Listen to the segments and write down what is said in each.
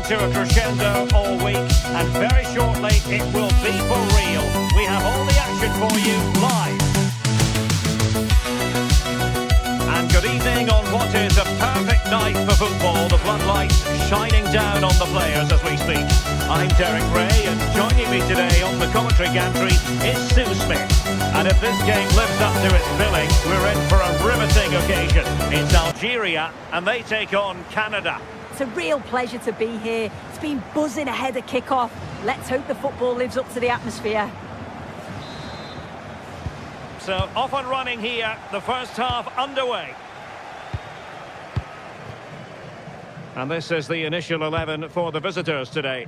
to a crescendo all week, and very shortly it will be for real. We have all the action for you live. And good evening on what is a perfect night for football. The floodlights shining down on the players as we speak. I'm Derek Ray, and joining me today on the commentary gantry is Sue Smith. And if this game lives up to its billing, we're in for a riveting occasion. It's Algeria, and they take on Canada. It's a real pleasure to be here. It's been buzzing ahead of kick-off. Let's hope the football lives up to the atmosphere. So, off and running here, the first half underway. And this is the initial 11 for the visitors today.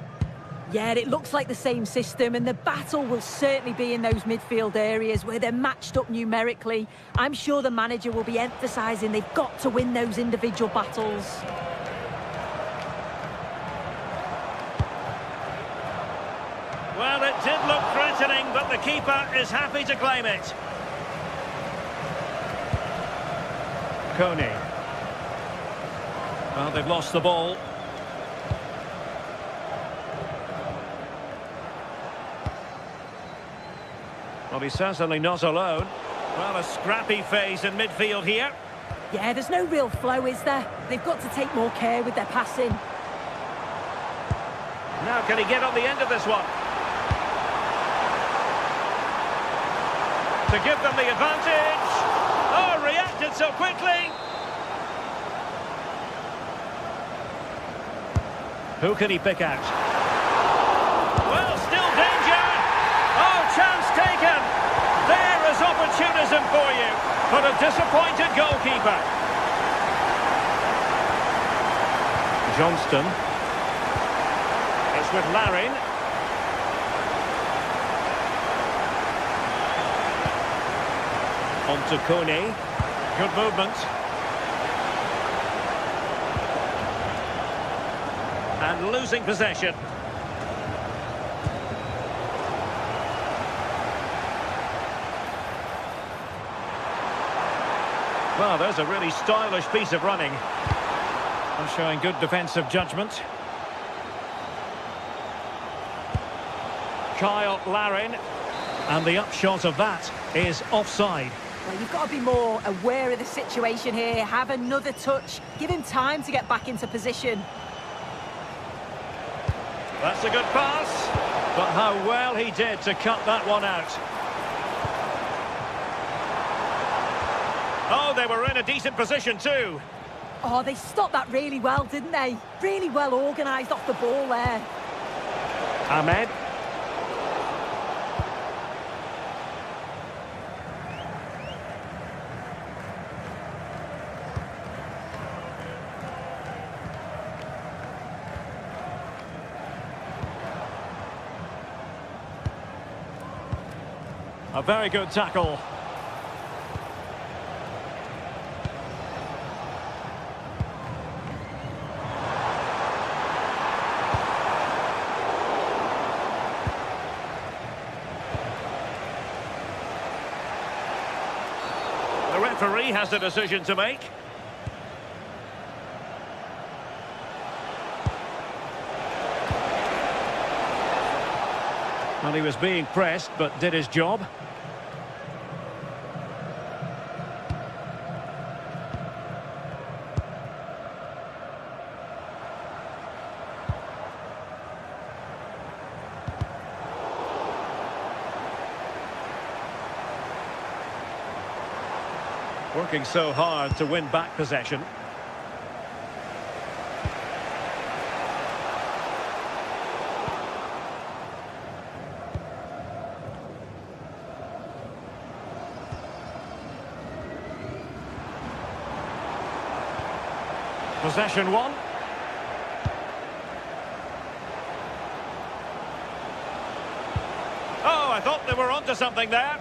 Yeah, it looks like the same system, and the battle will certainly be in those midfield areas where they're matched up numerically. I'm sure the manager will be emphasising they've got to win those individual battles. Well, it did look threatening, but the keeper is happy to claim it. Coney. Well, they've lost the ball. Well, he's certainly not alone. Well, a scrappy phase in midfield here. Yeah, there's no real flow, is there? They've got to take more care with their passing. Now, can he get on the end of this one? To give them the advantage. Oh, reacted so quickly. Who can he pick out? Well, still danger. Oh, chance taken. There is opportunism for you. But a disappointed goalkeeper. Johnston. It's with Larin. On to Coney. Good movement. And losing possession. Well, there's a really stylish piece of running. And showing good defensive judgment. Kyle Larin. And the upshot of that is offside. Well, you've got to be more aware of the situation here. Have another touch. Give him time to get back into position. That's a good pass. But how well he did to cut that one out. Oh, they were in a decent position too. Oh, they stopped that really well, didn't they? Really well organised off the ball there. Ahmed. A very good tackle. The referee has a decision to make. Well, he was being pressed, but did his job. Working so hard to win back possession. Possession one. Oh, I thought they were onto something there.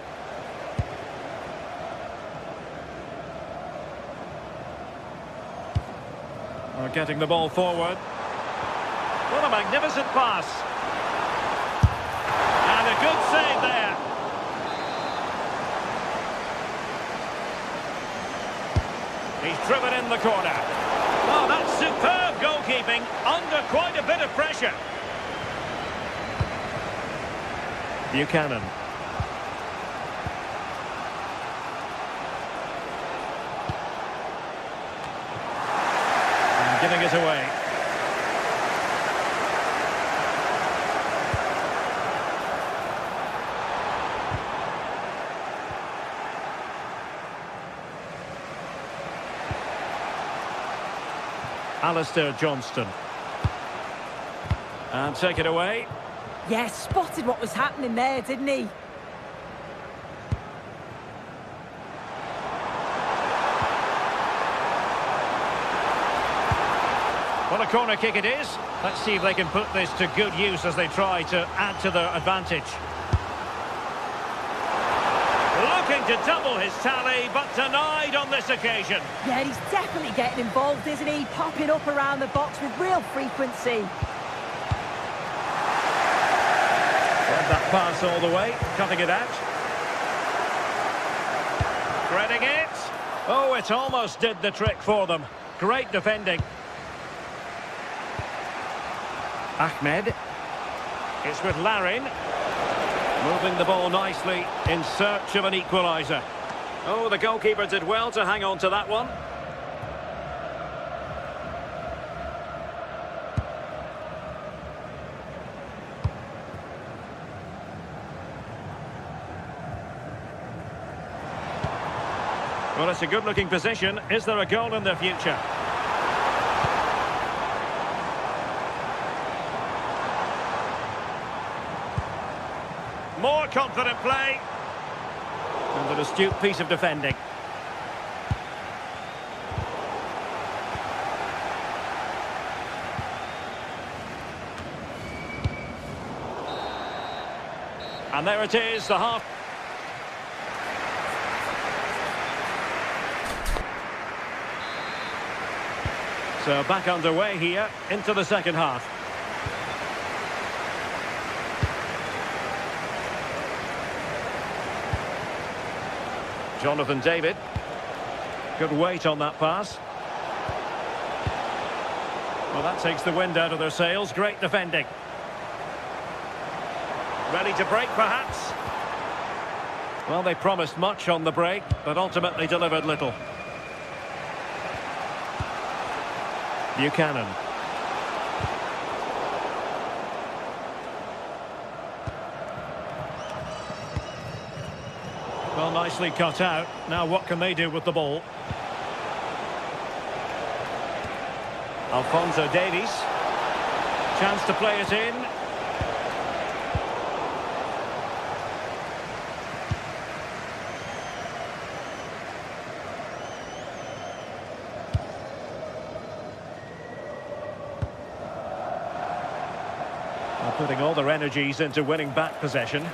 We're getting the ball forward. What a magnificent pass. And a good save there. He's driven in the corner. Oh, that's superb. goalkeeping under quite a bit of pressure. Buchanan. And giving it away. Alistair Johnston. And take it away. Yeah, spotted what was happening there, didn't he? Well, a corner kick it is. Let's see if they can put this to good use as they try to add to their advantage. Looking to double his tally, but denied on this occasion. Yeah, he's definitely getting involved, isn't he? Popping up around the box with real frequency. Read that pass all the way, cutting it out. Threading it. Oh, it almost did the trick for them. Great defending. Ahmed. It's with Larin. Moving the ball nicely in search of an equaliser. Oh, the goalkeeper did well to hang on to that one. Well, it's a good-looking position. Is there a goal in the future? More confident play. And an astute piece of defending. And there it is, the half. So back underway here into the second half. Jonathan David. Good weight on that pass. Well, that takes the wind out of their sails. Great defending. Ready to break, perhaps? Well, they promised much on the break, but ultimately delivered little. Buchanan. Well, nicely cut out. Now what can they do with the ball? Alphonso Davies. Chance to play it in. Well, putting all their energies into winning back possession.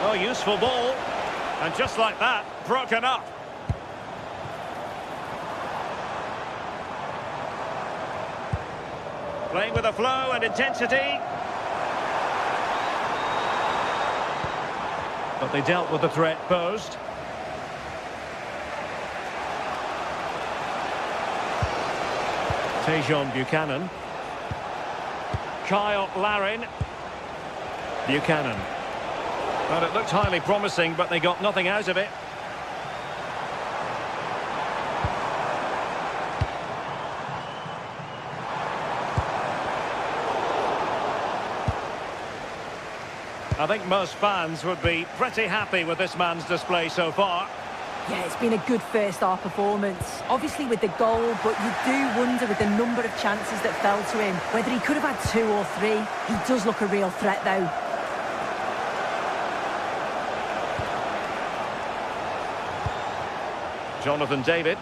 Oh, useful ball. And just like that, broken up. Playing with a flow and intensity. But they dealt with the threat posed. Tejon Buchanan. Kyle Larin. Buchanan. Well, it looked highly promising, but they got nothing out of it. I think most fans would be pretty happy with this man's display so far. Yeah, it's been a good first half performance. Obviously with the goal, but you do wonder with the number of chances that fell to him, whether he could have had 2 or 3. He does look a real threat, though. Jonathan David.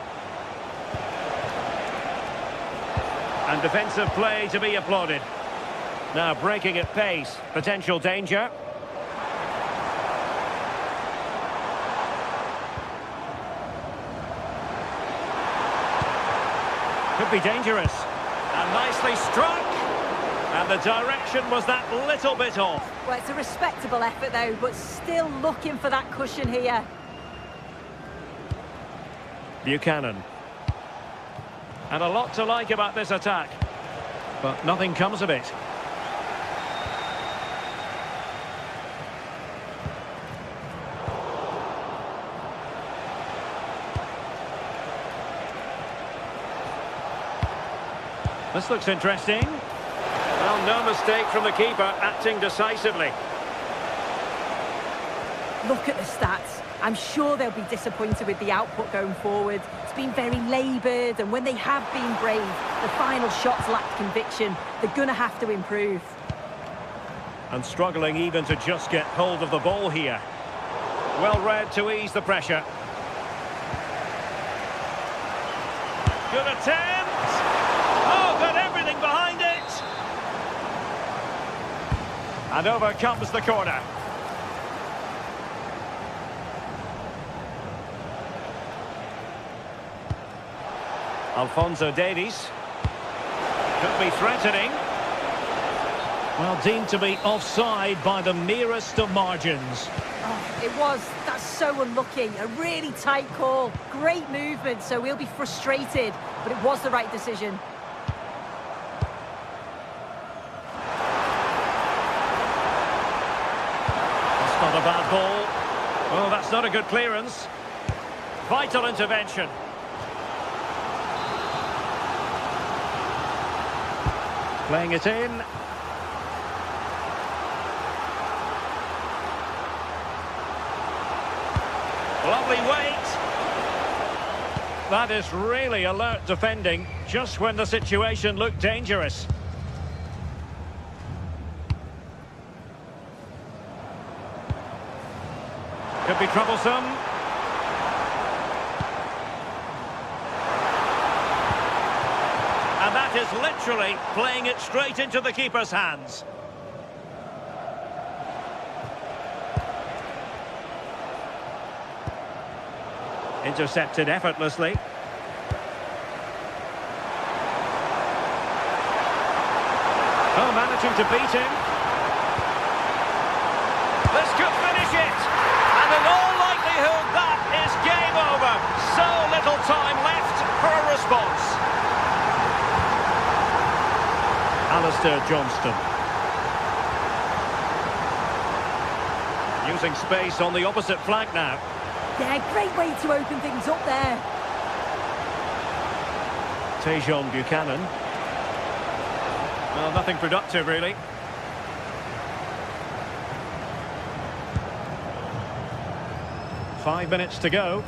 And defensive play to be applauded. Now breaking at pace. Potential danger. Could be dangerous. And nicely struck. And the direction was that little bit off. Well, it's a respectable effort, though, but still looking for that cushion here. Buchanan. And a lot to like about this attack. But nothing comes of it. This looks interesting. Well, no mistake from the keeper, acting decisively. Look at the stats. I'm sure they'll be disappointed with the output going forward. It's been very laboured, and when they have been brave, the final shots lacked conviction. They're going to have to improve. And struggling even to just get hold of the ball here. Well read to ease the pressure. Good attempt! Oh, got everything behind it! And over comes the corner. Alphonso Davies. Could be threatening. Well, deemed to be offside by the merest of margins. Oh, it was. That's so unlucky. A really tight call. Great movement, so we'll be frustrated. But it was the right decision. That's not a bad ball. Oh, that's not a good clearance. Vital intervention. Playing it in. Lovely weight. That is really alert defending, just when the situation looked dangerous. Could be troublesome. And that is literally playing it straight into the keeper's hands. Intercepted effortlessly. Oh, managing to beat him. This could finish it. And in all likelihood, that is game over. So little time left for a response. Alistair Johnston. Using space on the opposite flank now. Yeah, great way to open things up there. Tejon Buchanan. Well, nothing productive, really. Five minutes to go.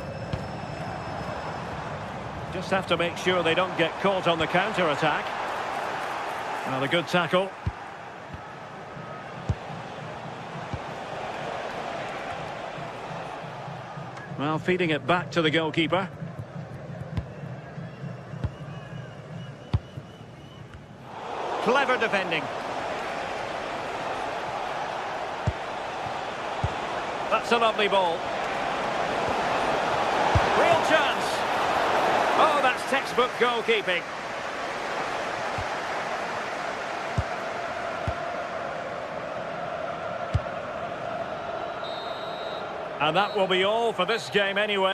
Just have to make sure they don't get caught on the counter-attack. Well, a good tackle. Well, feeding it back to the goalkeeper. Clever defending. That's a lovely ball. Real chance. Oh, that's textbook goalkeeping. And that will be all for this game anyway.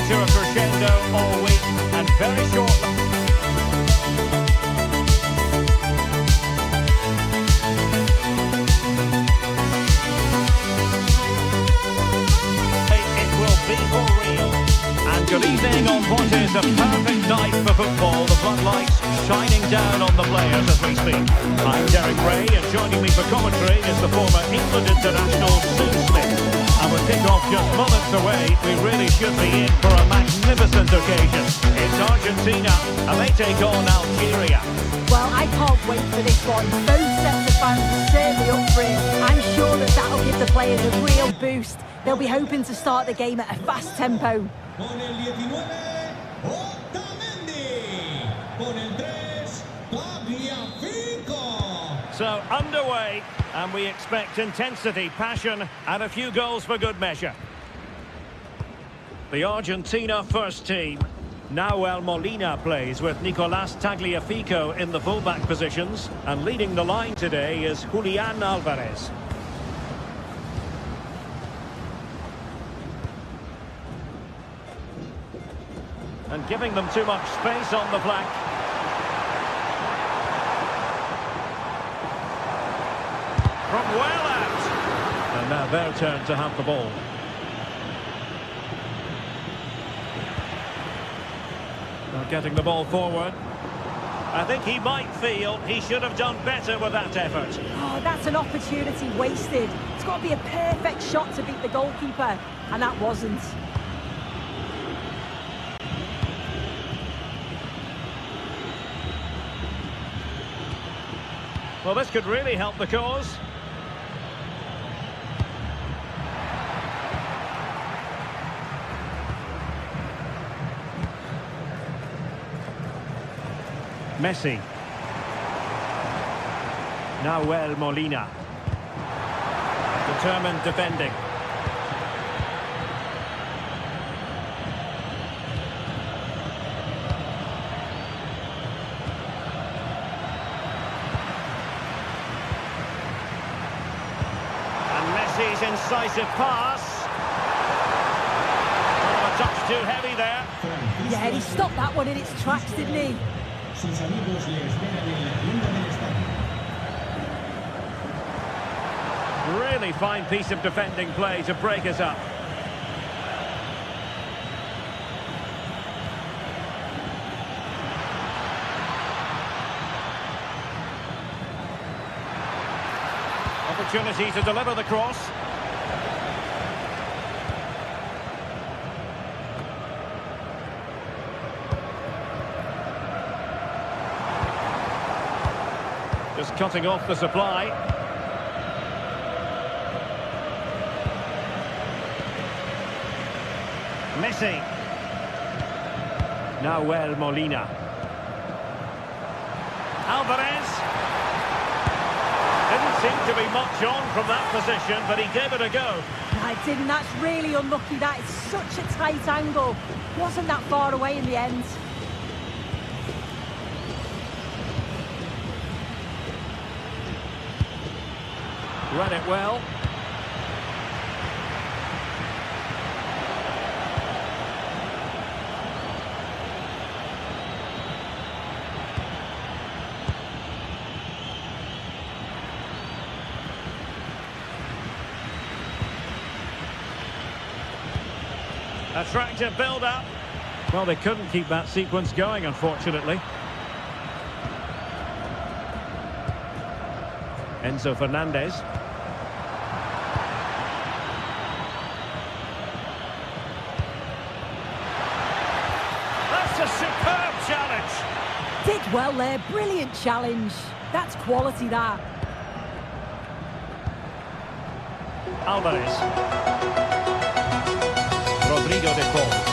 To a crescendo all week, and very shortly. It will be for real. good evening on what is a perfect night for football. The floodlights shining down on the players as we speak. I'm Derek Ray, and joining me for commentary is the former England international Sue Smith. And with kick-off just moments away, we really should be in for a magnificent occasion. It's Argentina, and they take on Algeria. Well, I can't wait for this one. Both sets of fans are certainly up for it. I'm sure that that'll give the players a real boost. They'll be hoping to start the game at a fast tempo. Con el 19, Otamendi. Con el 3, Tagliafico. So, underway, and we expect intensity, passion, and a few goals for good measure. The Argentina first team. Nahuel Molina plays with Nicolás Tagliafico in the fullback positions, and leading the line today is Julián Álvarez. And giving them too much space on the flank. From well out. And now their turn to have the ball. Now getting the ball forward. I think he might feel he should have done better with that effort. Oh, that's an opportunity wasted. It's got to be a perfect shot to beat the goalkeeper, and that wasn't. Well, this could really help the cause. Messi. Nahuel Molina. Determined defending. And Messi's incisive pass. Oh, a touch too heavy there. Yeah, he stopped that one in its tracks, didn't he? Sus amigos le esperan en la tienda del estadio. Really fine piece of defending play to break us up. Opportunity to deliver the cross. Just cutting off the supply. Messi. Nahuel Molina. Álvarez. Didn't seem to be much on from that position, but he gave it a go. I didn't. That's really unlucky. That is such a tight angle. Wasn't that far away in the end. Read it well. Attractive build-up. Well, they couldn't keep that sequence going, unfortunately. Enzo Fernandez. That's a superb challenge. Did well there. Brilliant challenge. That's quality, that. Álvarez. Rodrigo de Paul.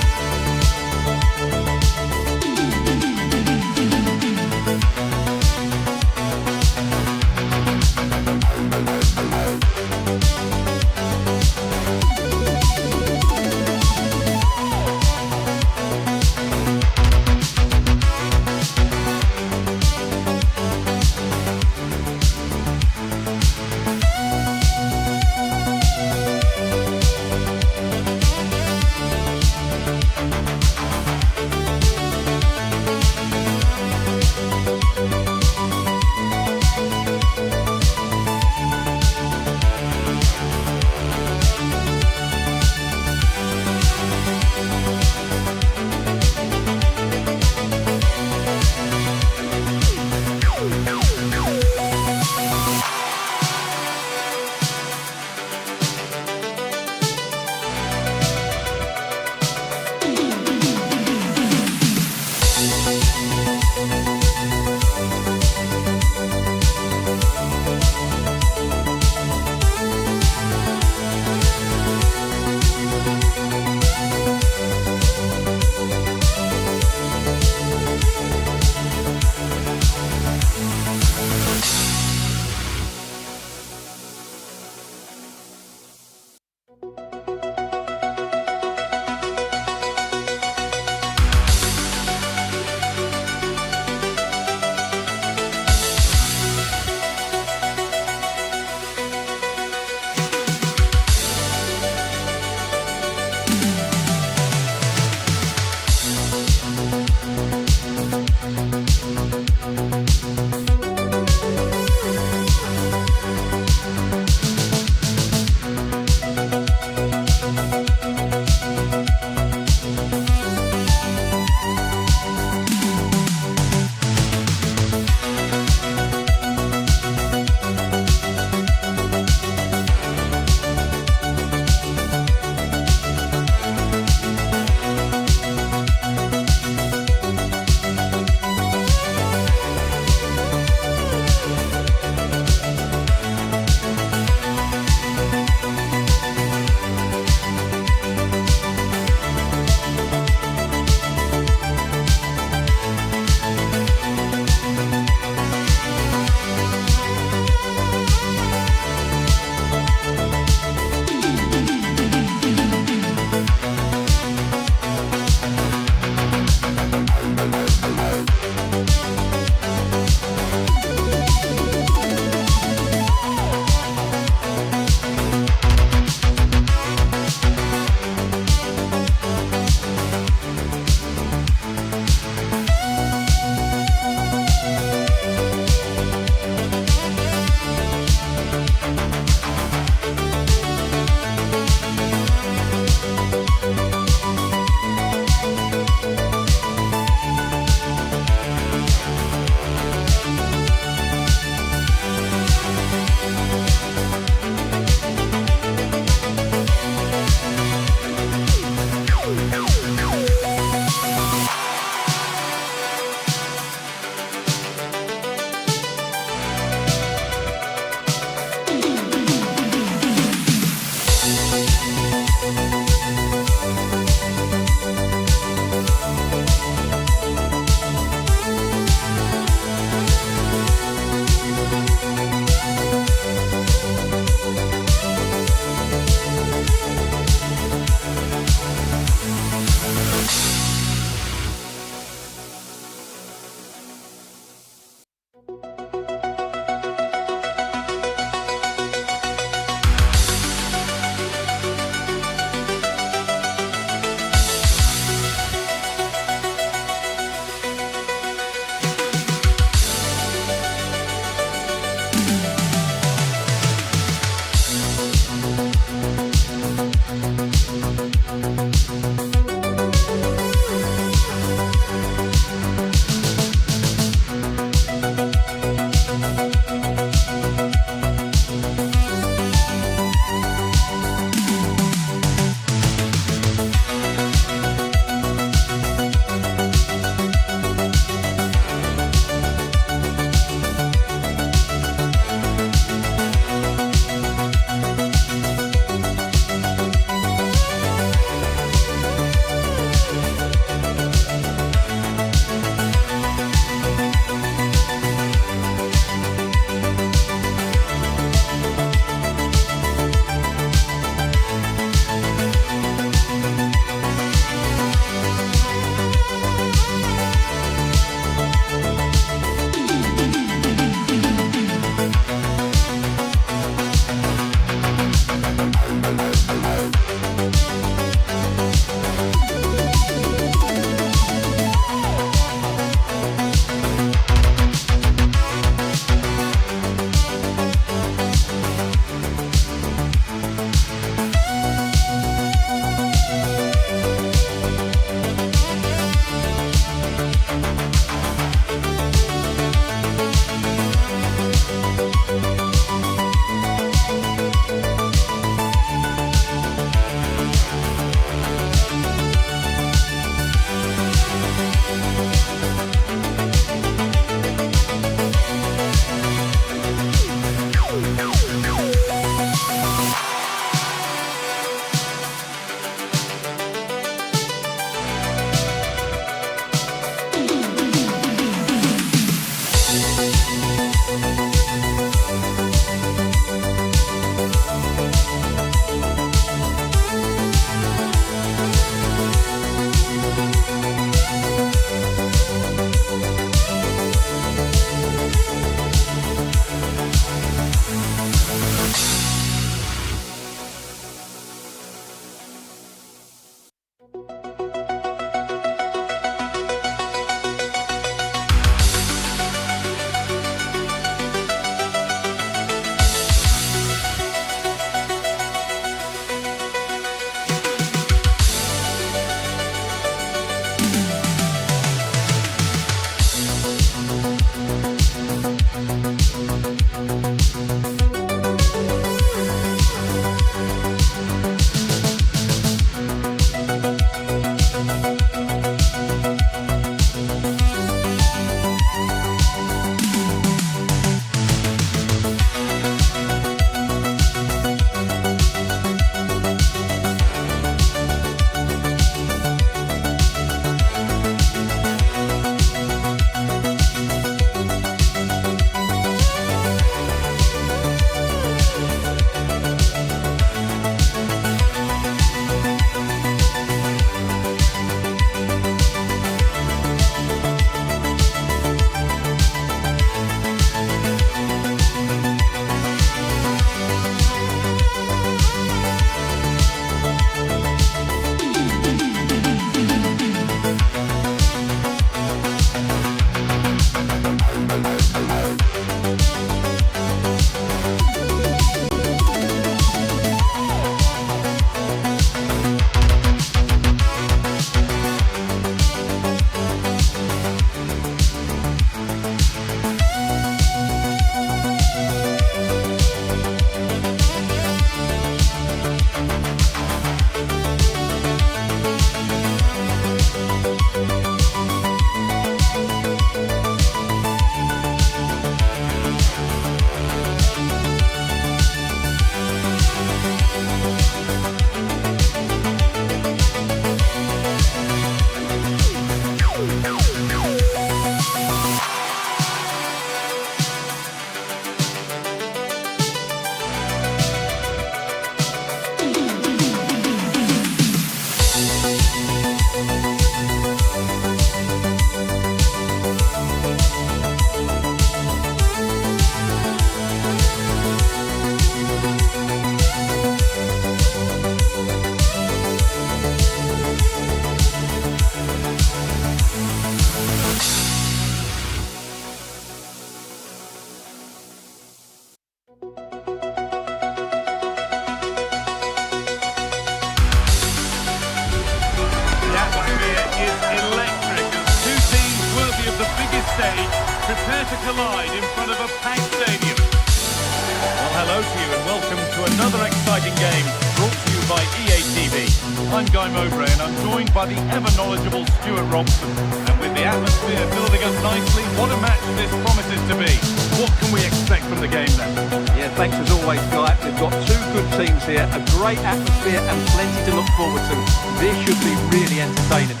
to collide in front of a packed stadium. Well, hello to you and welcome to another exciting game brought to you by EA TV. I'm Guy Mowbray and I'm joined by the ever-knowledgeable Stuart Robson. And with the atmosphere building up nicely, what a match this promises to be. What can we expect from the game then? Yeah, thanks as always, Guy. We've got two good teams here, a great atmosphere and plenty to look forward to. This should be really entertaining.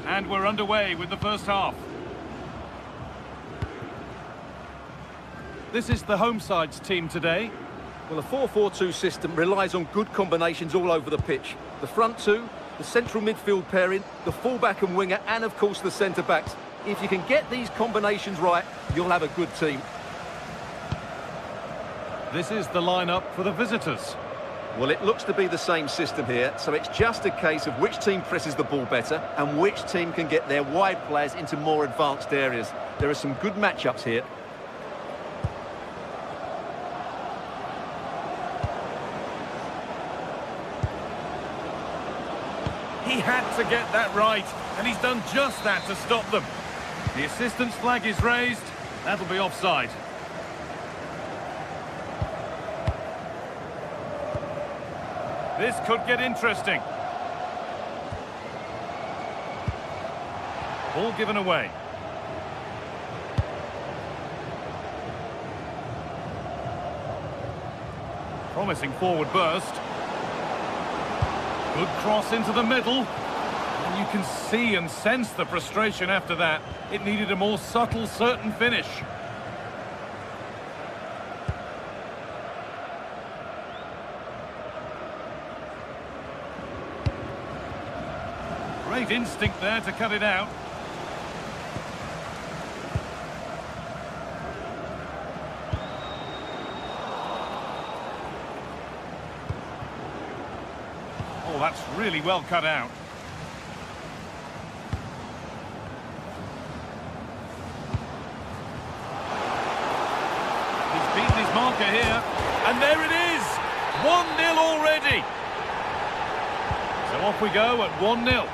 And we're underway with the first half. This is the home side's team today. Well, the 4-4-2 system relies on good combinations all over the pitch. The front two, the central midfield pairing, the fullback and winger, and of course the centre-backs. If you can get these combinations right, you'll have a good team. This is the lineup for the visitors. Well, it looks to be the same system here, so it's just a case of which team presses the ball better and which team can get their wide players into more advanced areas. There are some good matchups here. He had to get that right, and he's done just that to stop them. The assistant's flag is raised. That'll be offside. This could get interesting. Ball given away. Promising forward burst. Good cross into the middle. And you can see and sense the frustration after that. It needed a more subtle, certain finish. Great instinct there to cut it out. Oh, that's really well cut out. He's beaten his marker here. And there it is! 1-0 already! So off we go at 1-0.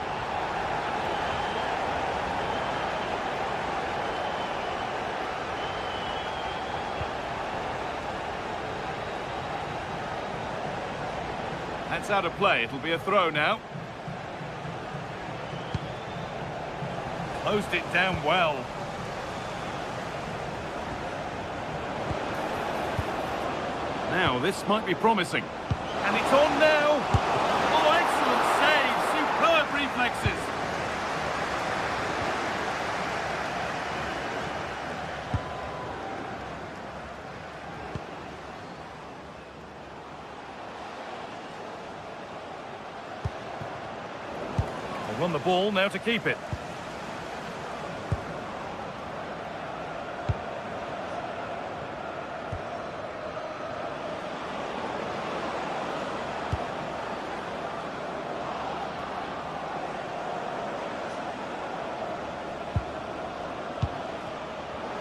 That's out of play. It'll be a throw now. Closed it down well. Now, this might be promising. And it's on now. Oh, excellent save. Superb reflexes. They won the ball, now to keep it.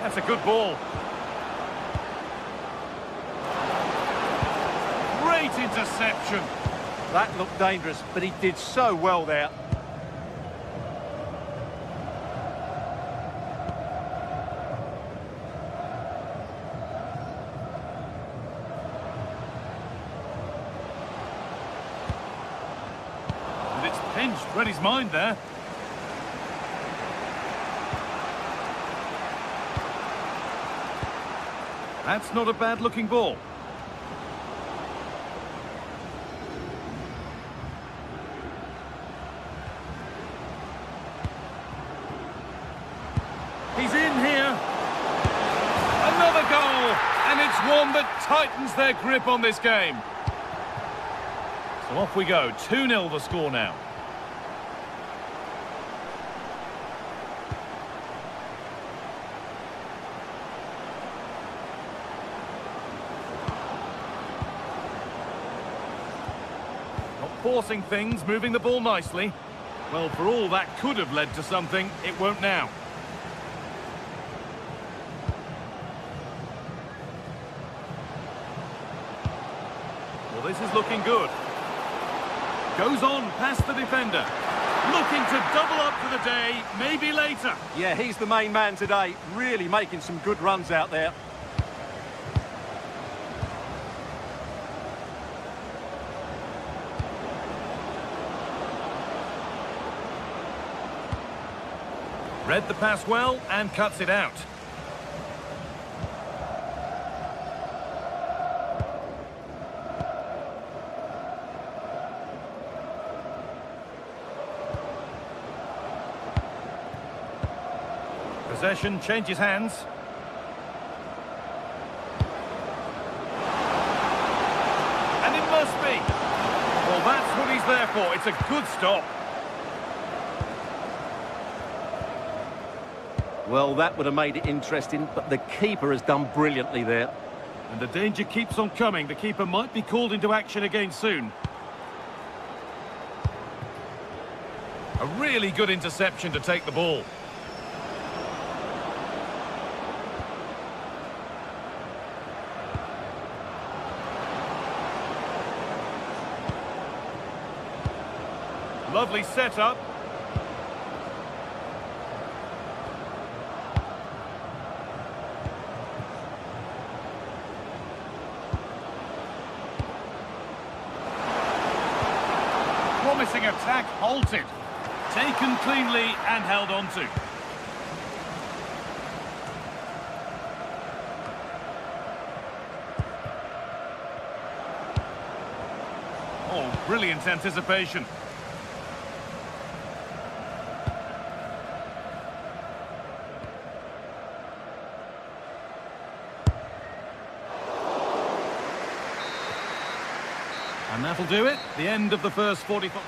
That's a good ball. Great interception. That looked dangerous, but he did so well there. And it's pinched Reddy's mind there. That's not a bad-looking ball. He's in here. Another goal, and it's one that tightens their grip on this game. So off we go. 2-0 the score now. Forcing things, moving the ball nicely. Well, for all that could have led to something, it won't now. this is looking good. Goes on past the defender. Looking to double up for the day, maybe later. Yeah, he's the main man today, really making some good runs out there. Read the pass well and cuts it out. Possession changes hands. And it must be. Well, that's what he's there for. It's a good stop. Well, that would have made it interesting, but the keeper has done brilliantly there. And the danger keeps on coming. The keeper might be called into action again soon. A really good interception to take the ball. Lovely setup. Promising attack halted. Taken cleanly and held on to. Oh, brilliant anticipation. And that'll do it. The end of the first 45.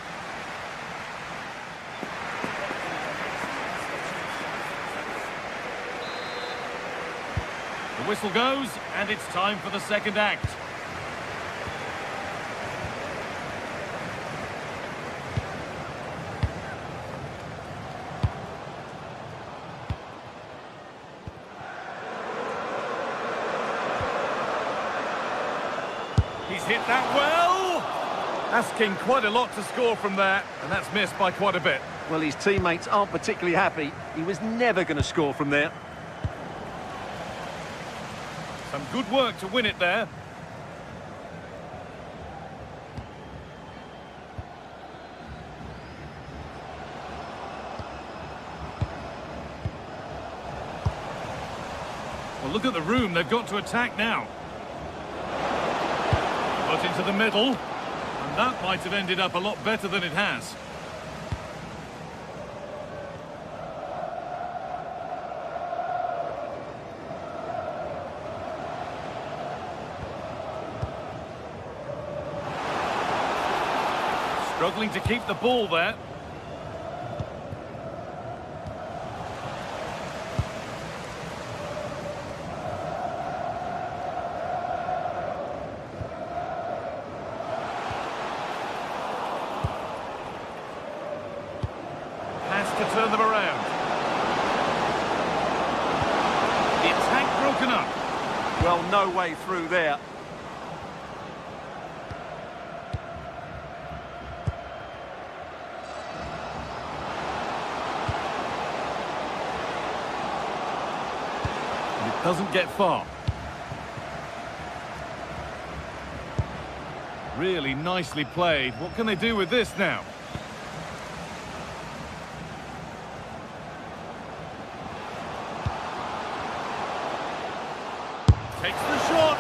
The whistle goes, and it's time for the second act. He's hit that well. Asking quite a lot to score from there, and that's missed by quite a bit. Well, his teammates aren't particularly happy. He was never going to score from there. Some good work to win it there. Well, look at the room they've got to attack now. Put into the middle, and that might have ended up a lot better than it has. Struggling to keep the ball there. To turn them around. The attack broken up. Well, no way through there. And it doesn't get far. Really nicely played. What can they do with this now? Takes the shot.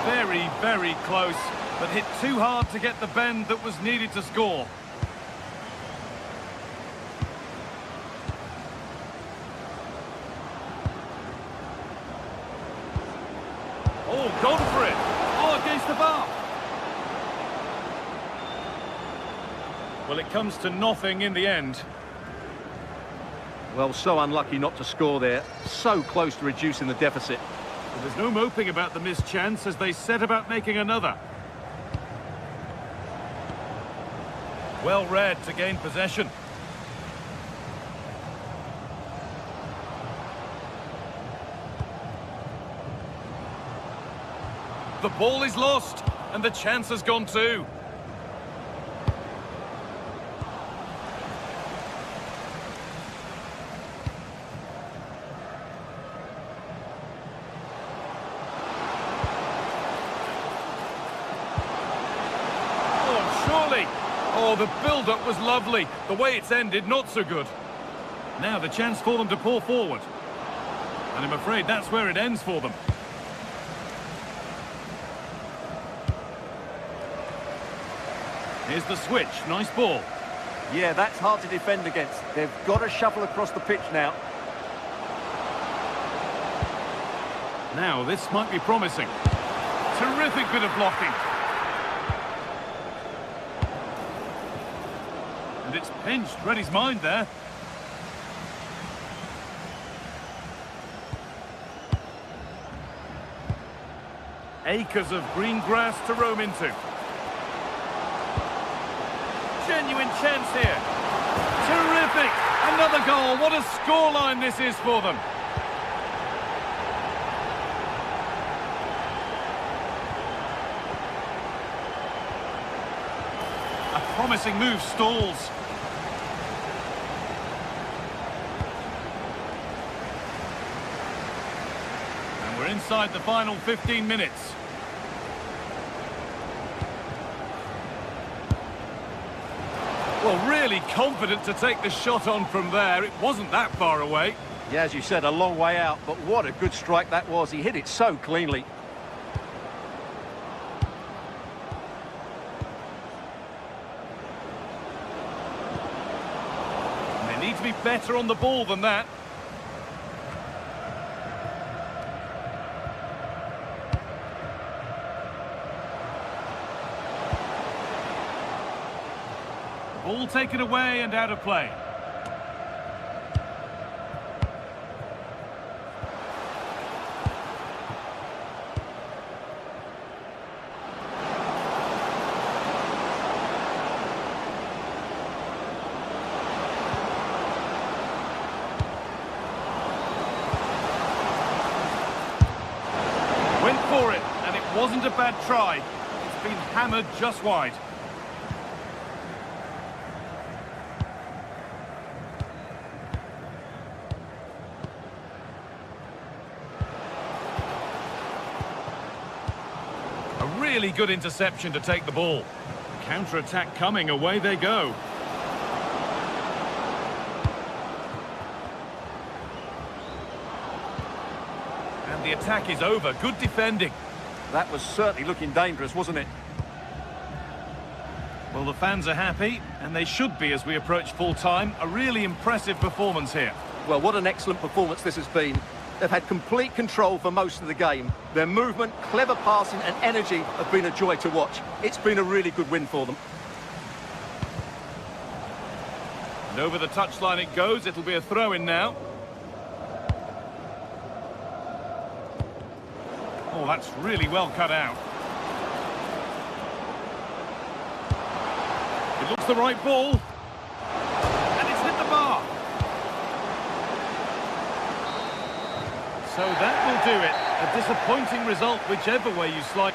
Very, very close, but hit too hard to get the bend that was needed to score. Oh, gone for it. Oh, against the bar. Well, it comes to nothing in the end. Well, so unlucky not to score there. So close to reducing the deficit. But there's no moping about the missed chance as they set about making another. Well read to gain possession. The ball is lost. and the chance has gone too. Oh, surely. Oh, the build-up was lovely. The way it's ended, not so good. Now the chance for them to pull forward. And I'm afraid that's where it ends for them. Here's the switch. Nice ball. Yeah, that's hard to defend against. They've got to shuffle across the pitch now. Now, this might be promising. Terrific bit of blocking. And it's pinched. Read his mind there. Acres of green grass to roam into. Genuine chance here. Terrific! Another goal. What a scoreline this is for them. A promising move stalls. And we're inside the final 15 minutes. Well, really confident to take the shot on from there. It wasn't that far away. Yeah, as you said, a long way out, but what a good strike that was. He hit it so cleanly. And they need to be better on the ball than that. Ball taken away and out of play. Went for it, and it wasn't a bad try. It's been hammered just wide. Really good interception to take the ball. Counter-attack coming, away they go. And the attack is over. Good defending. That was certainly looking dangerous, wasn't it? Well, the fans are happy, and they should be as we approach full-time. A really impressive performance here. Well, what an excellent performance this has been. They've had complete control for most of the game. Their movement, clever passing and energy have been a joy to watch. It's been a really good win for them. And over the touchline it goes. It'll be a throw-in now. Oh, that's really well cut out. It looks the right ball. And it's hit the bar. So that will do it. A disappointing result, whichever way you slice.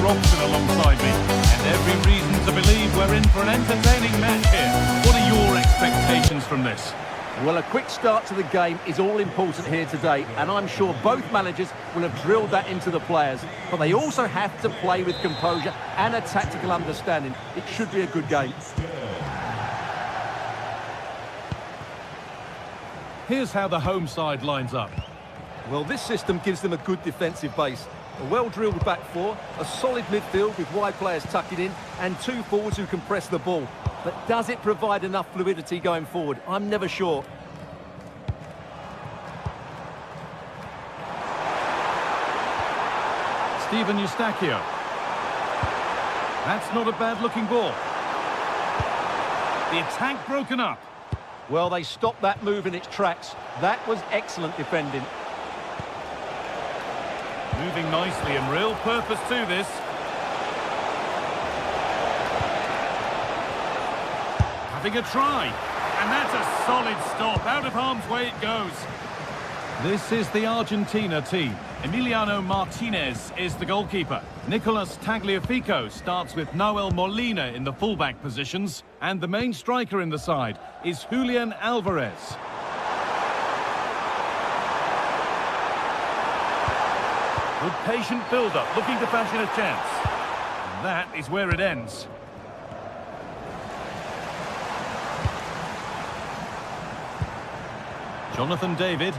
Robson alongside me, and every reason to believe we're in for an entertaining match here. What are your expectations from this? Well, a quick start to the game is all important here today, and I'm sure both managers will have drilled that into the players. But they also have to play with composure and a tactical understanding. It should be a good game. Here's how the home side lines up. Well, this system gives them a good defensive base. A well-drilled back four, a solid midfield with wide players tucking in, and two forwards who can press the ball. But does it provide enough fluidity going forward? I'm never sure. Steven Eustachio. That's not a bad-looking ball. The attack broken up. Well, they stopped that move in its tracks. That was excellent defending. Moving nicely and real purpose to this. Having a try. And that's a solid stop. Out of harm's way it goes. This is the Argentina team. Emiliano Martinez is the goalkeeper. Nicolas Tagliafico starts with Nahuel Molina in the fullback positions. And the main striker in the side is Julian Alvarez. Good patient build-up, looking to fashion a chance. And that is where it ends. Jonathan David.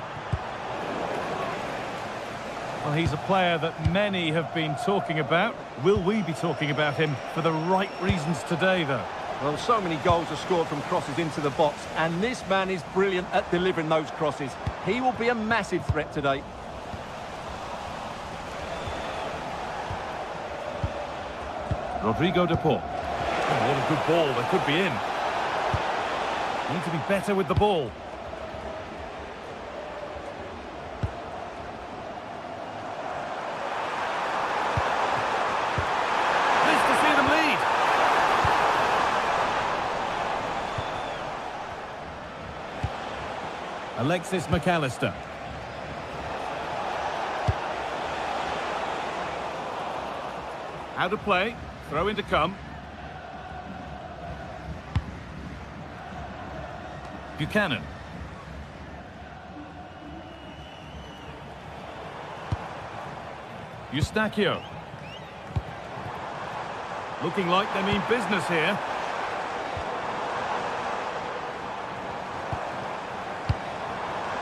Well, he's a player that many have been talking about. Will we be talking about him for the right reasons today, though? Well, so many goals are scored from crosses into the box, and this man is brilliant at delivering those crosses. He will be a massive threat today. Rodrigo de Paul. Oh, what a good ball, that could be in. Need to be better with the ball. Pleased to see them lead. Alexis McAllister. Out of play. Throw in to come. Buchanan. Eustachio. Looking like they mean business here.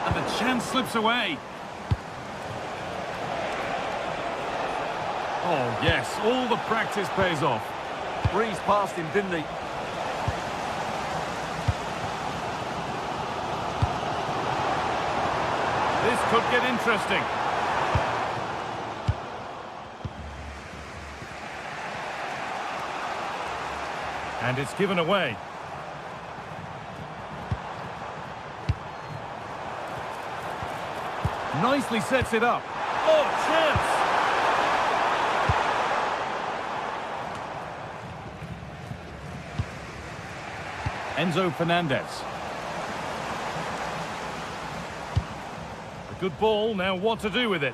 And the chance slips away. Oh, yes, all the practice pays off. Breezed past him, didn't he? This could get interesting. And it's given away. Nicely sets it up. Oh, chance! Enzo Fernandez. A good ball, now what to do with it?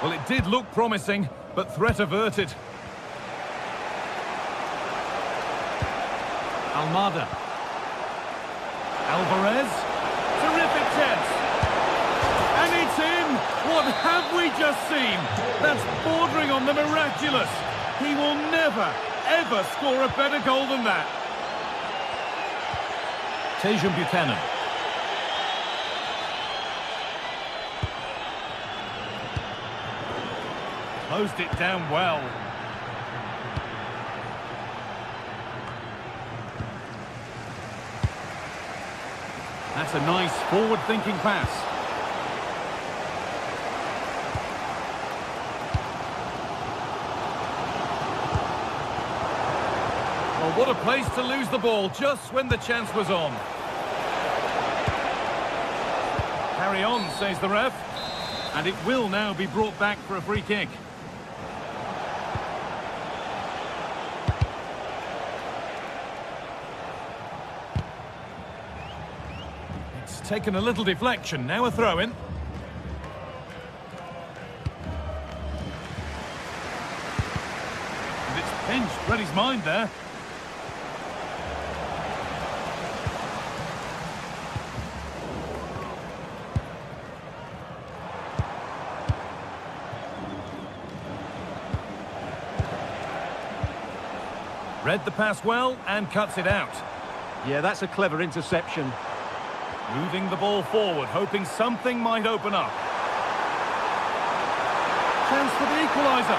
Well, it did look promising, but threat averted. Almada. Alvarez, terrific chance, and it's in. What have we just seen? That's bordering on the miraculous. He will never, ever score a better goal than that. Tajon Buchanan. Closed it down well. That's a nice forward-thinking pass. Well, what a place to lose the ball just when the chance was on. Carry on, says the ref. And it will now be brought back for a free kick. taken a little deflection, now a throw-in. And it's pinched, read his mind there. Read the pass well and cuts it out. Yeah, that's a clever interception. Moving the ball forward, hoping something might open up. Chance for the equaliser.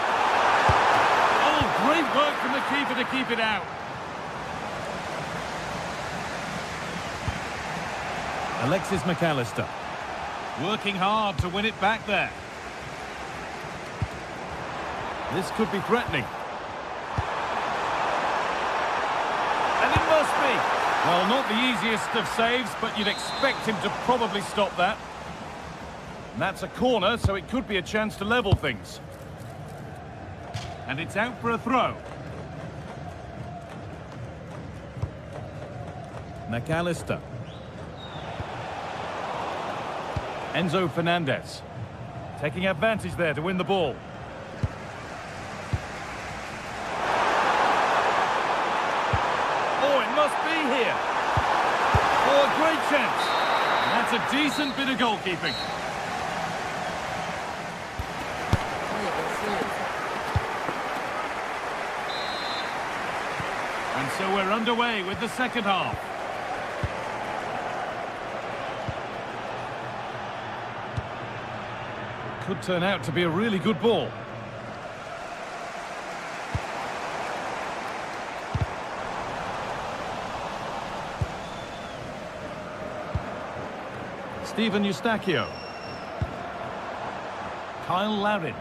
Oh, great work from the keeper to keep it out. Alexis McAllister. Working hard to win it back there. This could be threatening. And it must be. Well, not the easiest of saves, but you'd expect him to probably stop that. And that's a corner, so it could be a chance to level things. And it's out for a throw. McAllister. Enzo Fernandez. Taking advantage there to win the ball. Must be here. Oh, a great chance. And that's a decent bit of goalkeeping. And so we're underway with the second half. Could turn out to be a really good ball. Steven Eustachio. Kyle Larin.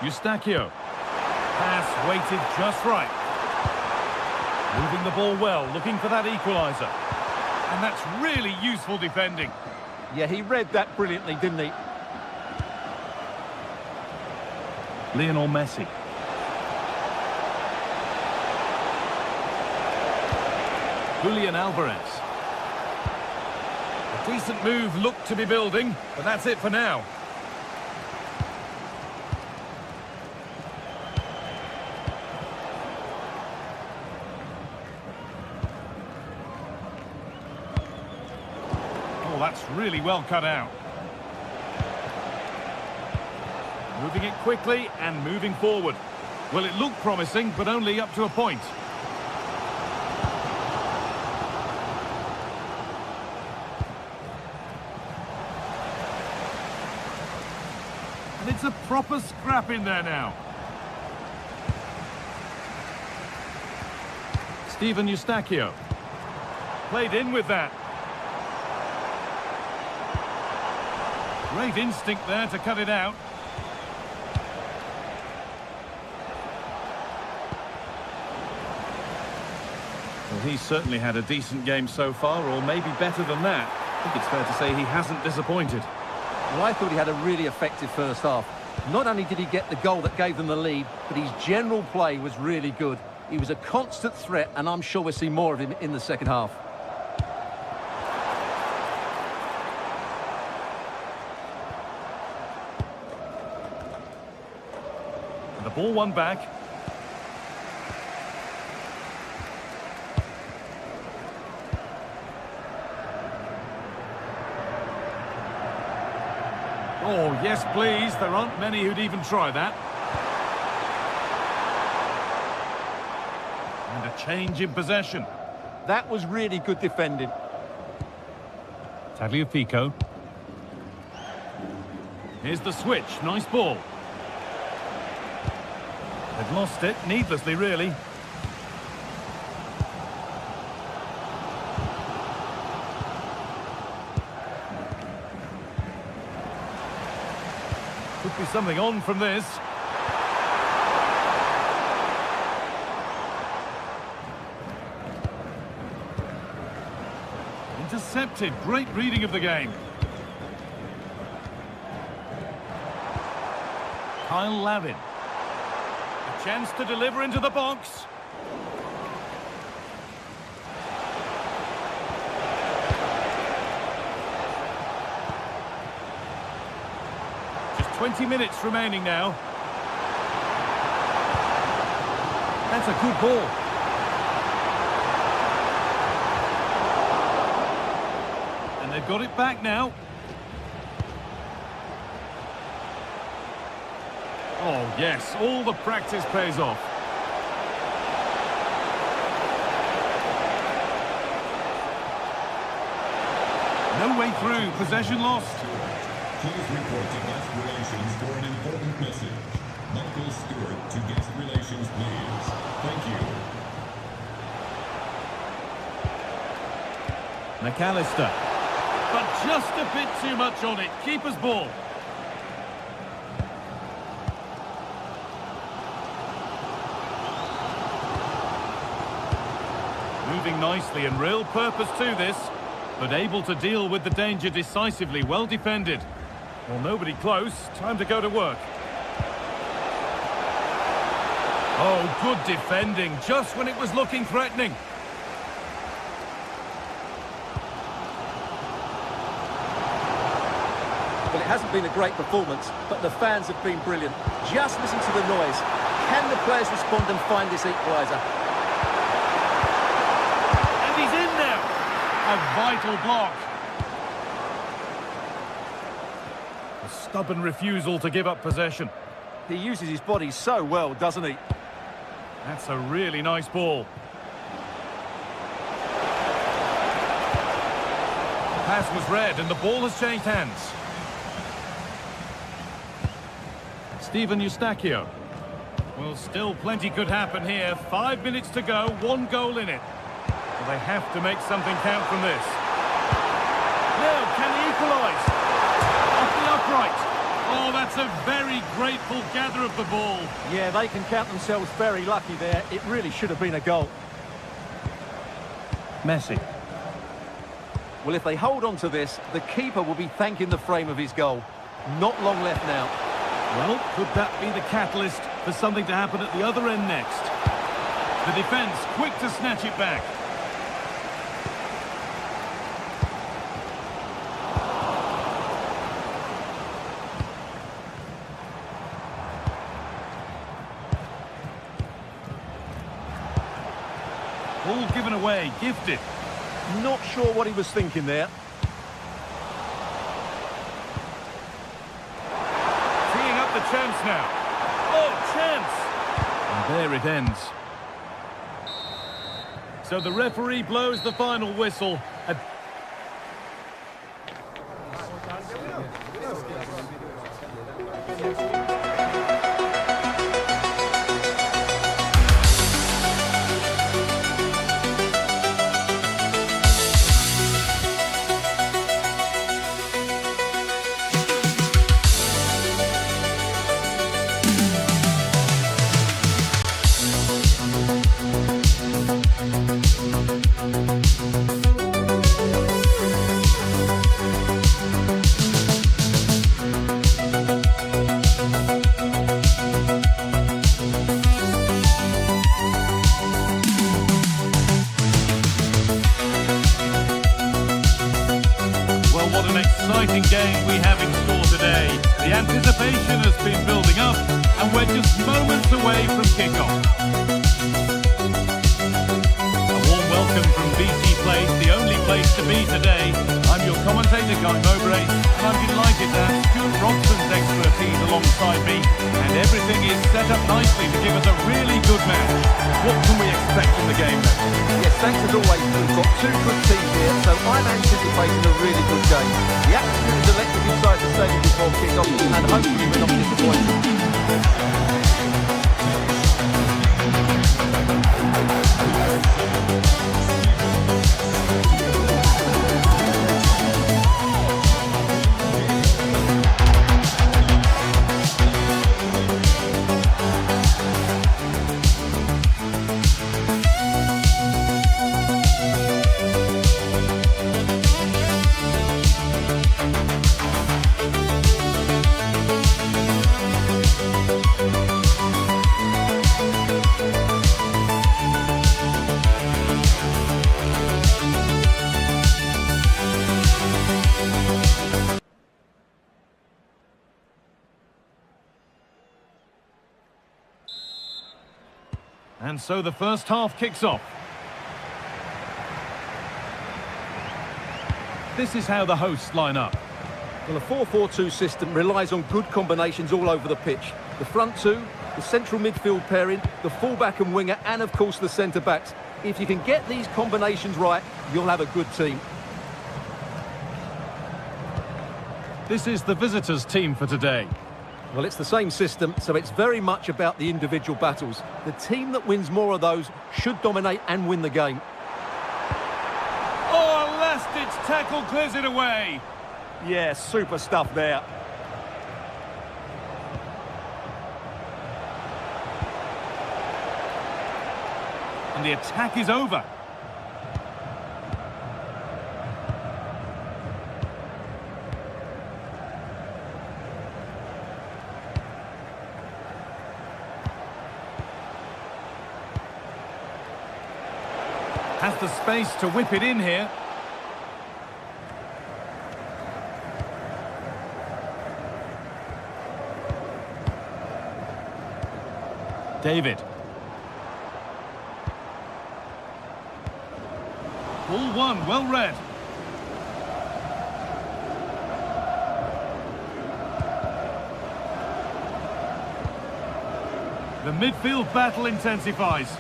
Eustachio. Pass weighted just right. Moving the ball well, looking for that equaliser. And that's really useful defending. Yeah, he read that brilliantly, didn't he? Lionel Messi. Julian Alvarez. Decent move looked to be building, but that's it for now. Oh, that's really well cut out. Moving it quickly and moving forward. Well, it looked promising, but only up to a point. It's a proper scrap in there now. Steven Eustachio. Played in with that. Great instinct there to cut it out. Well, he's certainly had a decent game so far, or maybe better than that. I think it's fair to say he hasn't disappointed. Well, I thought he had a really effective first half. Not only did he get the goal that gave them the lead, but his general play was really good. He was a constant threat, and I'm sure we'll see more of him in the second half. And the ball won back. Oh, yes, please. There aren't many who'd even try that. And a change in possession. That was really good defending. Tagliafico. Here's the switch. Nice ball. They've lost it, needlessly, really. Could be something on from this. Intercepted. Great reading of the game. Kyle Larin. A chance to deliver into the box. 20 minutes remaining now. That's a good ball. And they've got it back now. Oh, yes, all the practice pays off. No way through, possession lost. Please report to guest relations for an important message. Michael Stewart to guest relations, please. Thank you. McAllister. But just a bit too much on it. Keeper's ball. Moving nicely and real purpose to this, but able to deal with the danger decisively. Well defended. Well, nobody close. Time to go to work. Oh, good defending, just when it was looking threatening. Well, it hasn't been a great performance, but the fans have been brilliant. Just listen to the noise. Can the players respond and find this equaliser? And he's in now. A vital block. A stubborn refusal to give up possession. He uses his body so well, doesn't he? That's a really nice ball. The pass was read and the ball has changed hands. Steven Eustachio. Well, still plenty could happen here. 5 minutes to go, 1 goal in it. Well, they have to make something count from this. Now, can he equalise? Off the upright. Oh, that's a very grateful gather of the ball. Yeah, they can count themselves very lucky there. It really should have been a goal. Messi. Well, if they hold on to this, the keeper will be thanking the frame of his goal. Not long left now. Well, could that be the catalyst for something to happen at the other end next? The defence quick to snatch it back. Ball given away, gifted. Not sure what he was thinking there. Teeing up the chance now. Oh, chance! And there it ends. So the referee blows the final whistle. Exciting game we have in store today. The anticipation has been building up and we're just moments away from kick-off. A warm welcome from BT Place, the only place to be today. I'm your commentator, Guy Mowbray, and I'm delighted to have Stuart Robson's expertise alongside me, and everything is set up nicely to give us a really good match. What can we expect from the game then? Yes, thanks as always. We've got two good teams here, so I'm anticipating a really good game. The atmosphere is electric inside the stadium before kick-off, and hopefully we're not disappointed. And so the first half kicks off. This is how the hosts line up. Well, a 4-4-2 system relies on good combinations all over the pitch. The front two, the central midfield pairing, the fullback and winger, and of course the centre-backs. If you can get these combinations right, you'll have a good team. This is the visitors' team for today. Well, it's the same system, so it's very much about the individual battles. The team that wins more of those should dominate and win the game. Oh, a last-ditch tackle clears it away. Yeah, super stuff there. And the attack is over. Has the space to whip it in here. David. Ball one, well read. The midfield battle intensifies.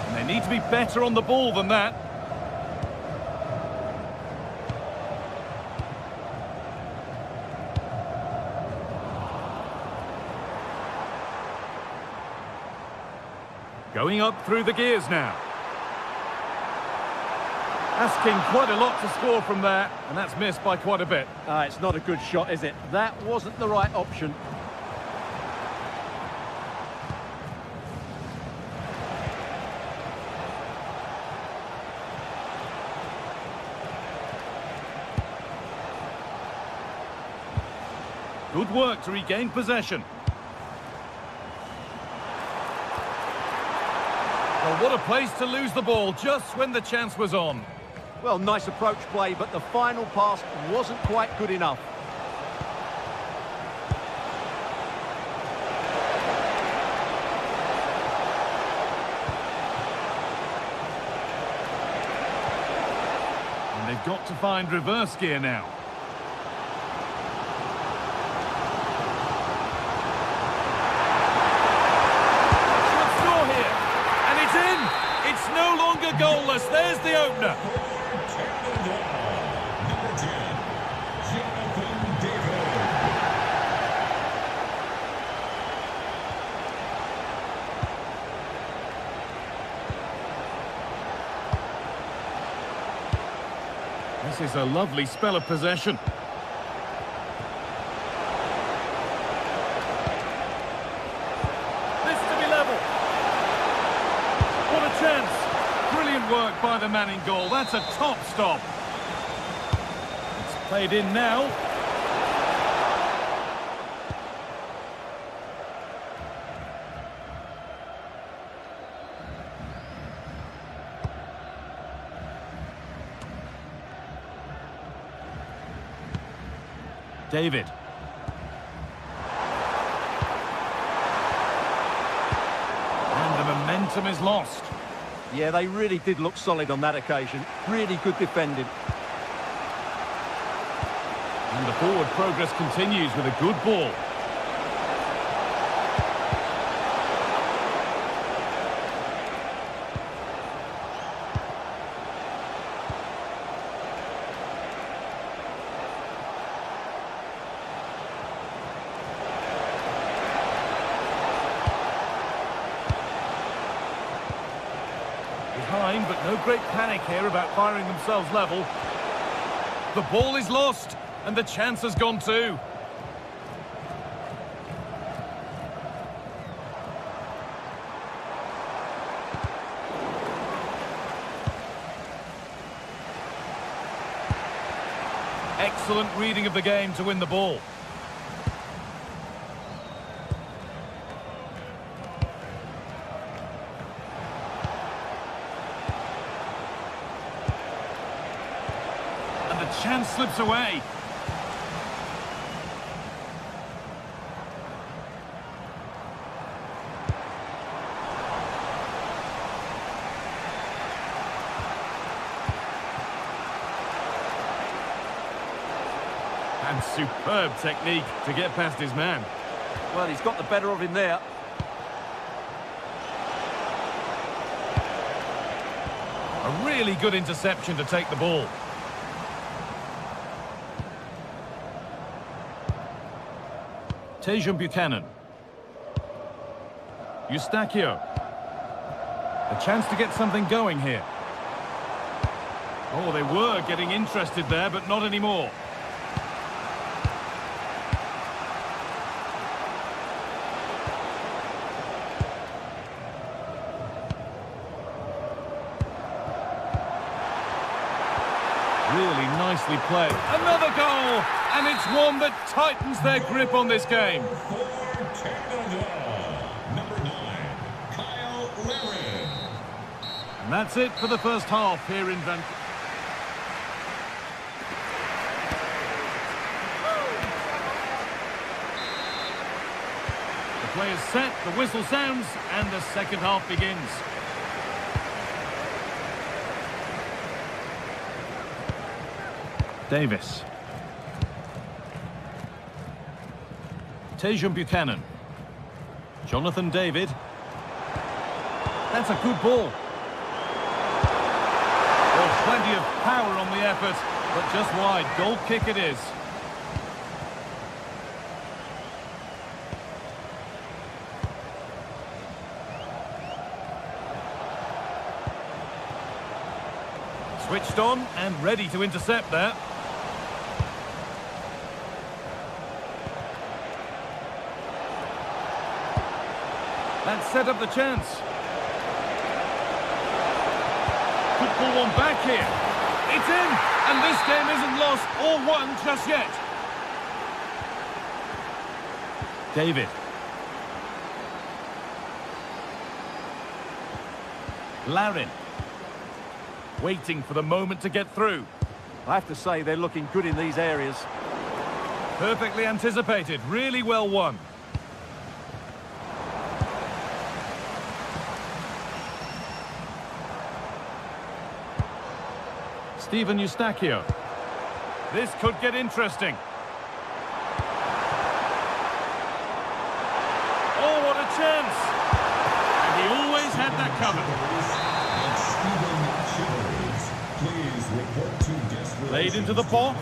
And they need to be better on the ball than that. Going up through the gears now. Asking quite a lot to score from there, and that's missed by quite a bit. It's not a good shot, is it? That wasn't the right option. Good work to regain possession. Well, what a place to lose the ball just when the chance was on. Well, nice approach play, but the final pass wasn't quite good enough. And they've got to find reverse gear now. No longer goalless. There's the opener. Number 10, Jonathan David. This is a lovely spell of possession. This to be level. What a chance. Brilliant work by the man in goal. That's a top stop. It's played in now. David. And the momentum is lost. Yeah, they really did look solid on that occasion. Really good defending. And the forward progress continues with a good ball. Behind, but no great panic here about firing themselves level. The ball is lost, and the chance has gone too. Excellent reading of the game to win the ball. chance slips away. And superb technique to get past his man. Well, he's got the better of him there. A really good interception to take the ball. Tejan Buchanan. Eustachio. A chance to get something going here. Oh, they were getting interested there, but not anymore. Really nicely played. Another goal! And it's one that tightens their grip on this game. For Canada, number 9, Kyle Larin. And that's it for the first half here in Vancouver. The play is set, the whistle sounds, and the second half begins. Davis. Tejan Buchanan. Jonathan David. That's a good ball. Well, plenty of power on the effort, but just wide. Goal kick it is. Switched on and ready to intercept there. That set up the chance. Could pull one back here. It's in! And this game isn't lost or won just yet. David. Larin. Waiting for the moment to get through. I have to say, they're looking good in these areas. Perfectly anticipated. Really well won. Steven Eustachio. This could get interesting. Oh, what a chance! And he always had that covered. Please report to guest relations. Laid into the box.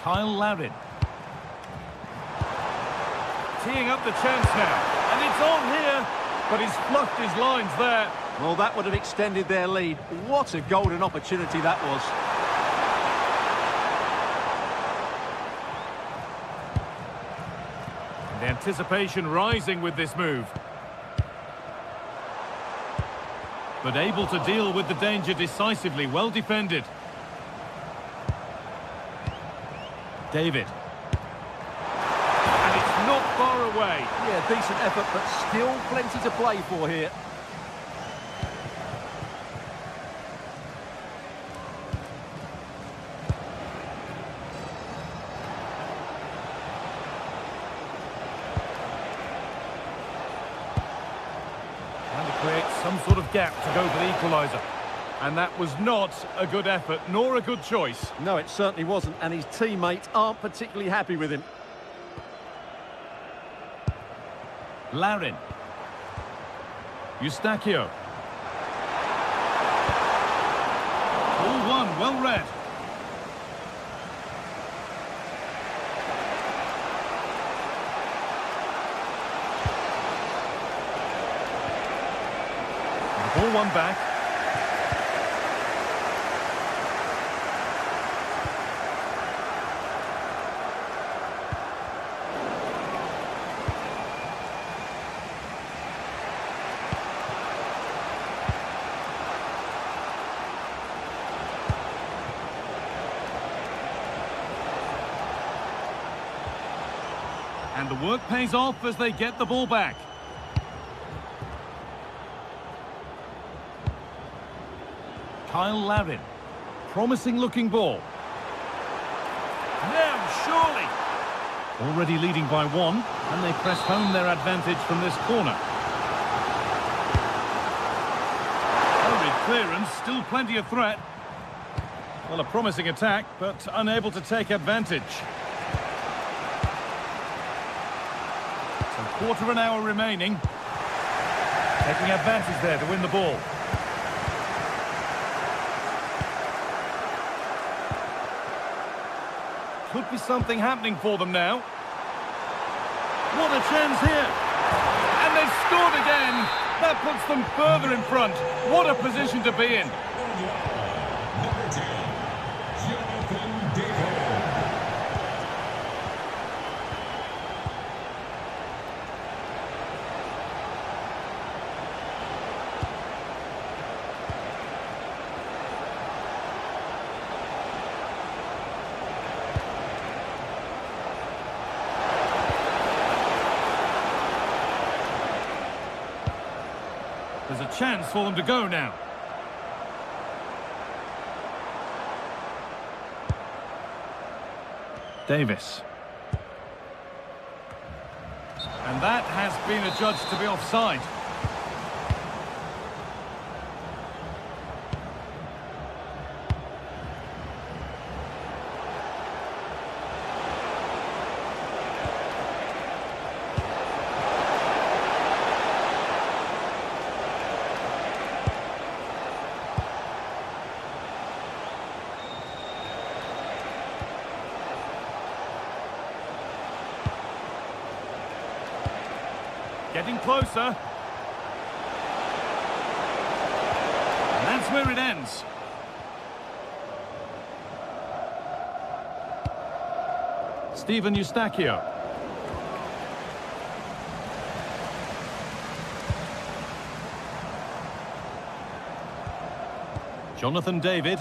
Kyle Larin. Teeing up the chance now. And it's on here, but he's fluffed his lines there. Well, that would have extended their lead. What a golden opportunity that was. And the anticipation rising with this move. But able to deal with the danger decisively. Well defended. David. And it's not far away. Yeah, decent effort, but still plenty to play for here. Trying to create some sort of gap to go for the equaliser. And that was not a good effort, nor a good choice. No, it certainly wasn't, and his teammates aren't particularly happy with him. Larin. Eustachio. Ball one, well read. The ball one back. work pays off as they get the ball back. Kyle Larin. Promising looking ball. Now, surely. Already leading by 1, and they press home their advantage from this corner. Hurried clearance, still plenty of threat. Well, a promising attack, but unable to take advantage. So quarter of an hour remaining. Taking advantage there to win the ball. Could be something happening for them now. What a chance here. And they've scored again. That puts them further in front. What a position to be in. Number 10, Jonathan David. There's a chance for them to go now. Davis. And that has been adjudged to be offside. Getting closer. And that's where it ends. Steven Eustachio. Jonathan David.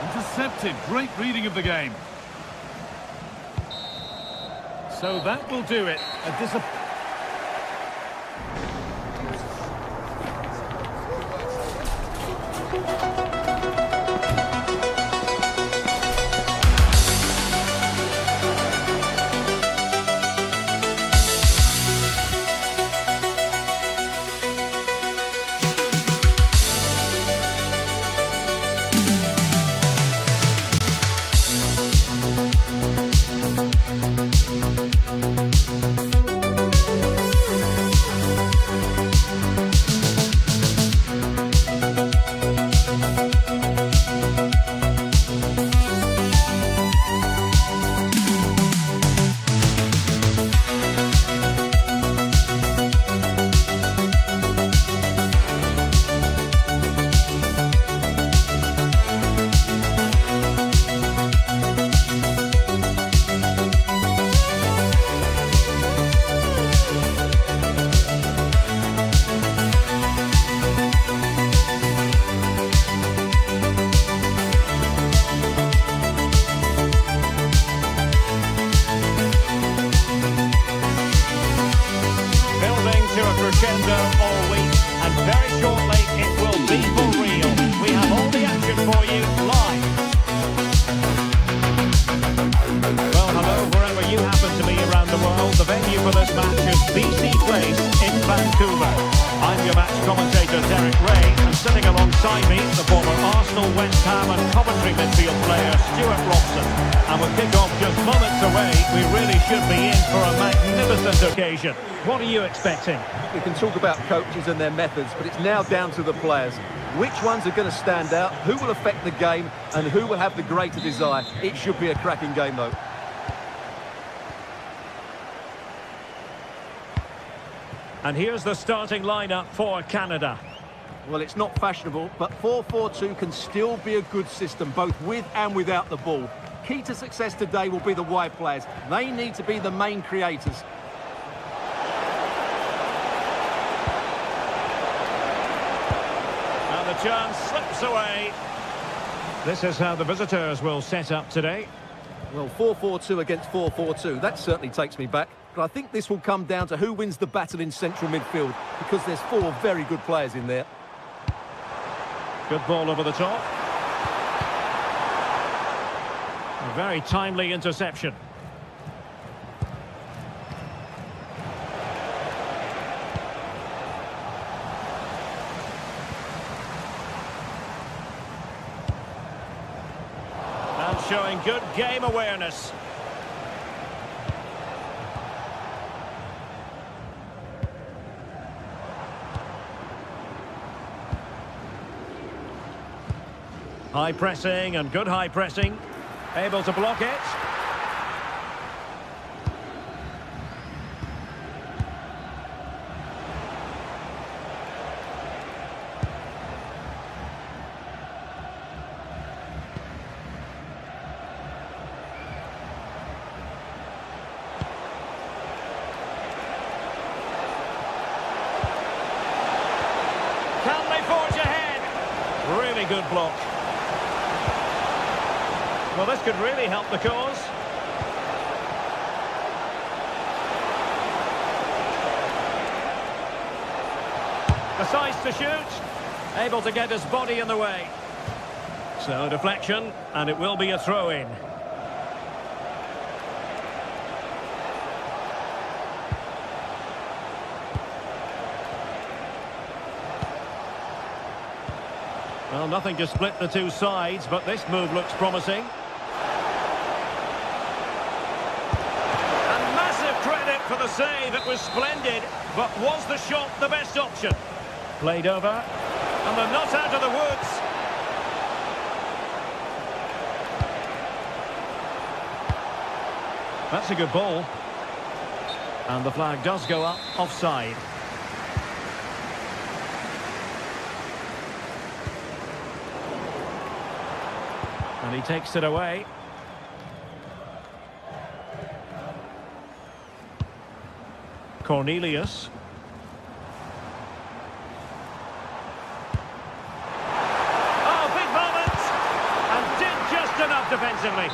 Intercepted. Great reading of the game. So that will do it. crescendo all week, and very shortly it will be for real. We have all the action for you live. Well, hello, wherever you happen to be around the world. The venue for this match is BC Place in Vancouver. I'm your match commentator, Derek Ray, and sitting alongside me, the former Arsenal, West Ham and Coventry midfield player, Stuart Robson. And with kick-off just moments away, we really should be in for a magnificent occasion. What are you expecting? We can talk about coaches and their methods, but it's now down to the players. Which ones are going to stand out, who will affect the game, and who will have the greater desire? It should be a cracking game, though. And here's the starting lineup for Canada. Well, it's not fashionable, but 4-4-2 can still be a good system, both with and without the ball. Key to success today will be the wide players. They need to be the main creators. possession slips away. This is how the visitors will set up today. Well, 4-4-2 against 4-4-2, that certainly takes me back. But I think this will come down to who wins the battle in central midfield, because there's four very good players in there. Good ball over the top. A very timely interception. And showing good game awareness. High pressing and good high pressing. Able to block it. Can they forge ahead? Really good block. Well, this could really help the cause. Decides to shoot. Able to get his body in the way. So, deflection, and it will be a throw-in. Well, nothing to split the two sides, but this move looks promising. Credit for the save, it was splendid, but was the shot the best option? Played over, and they're not out of the woods. That's a good ball. And the flag does go up, offside. And he takes it away. Cornelius. Oh, big moment! And did just enough defensively.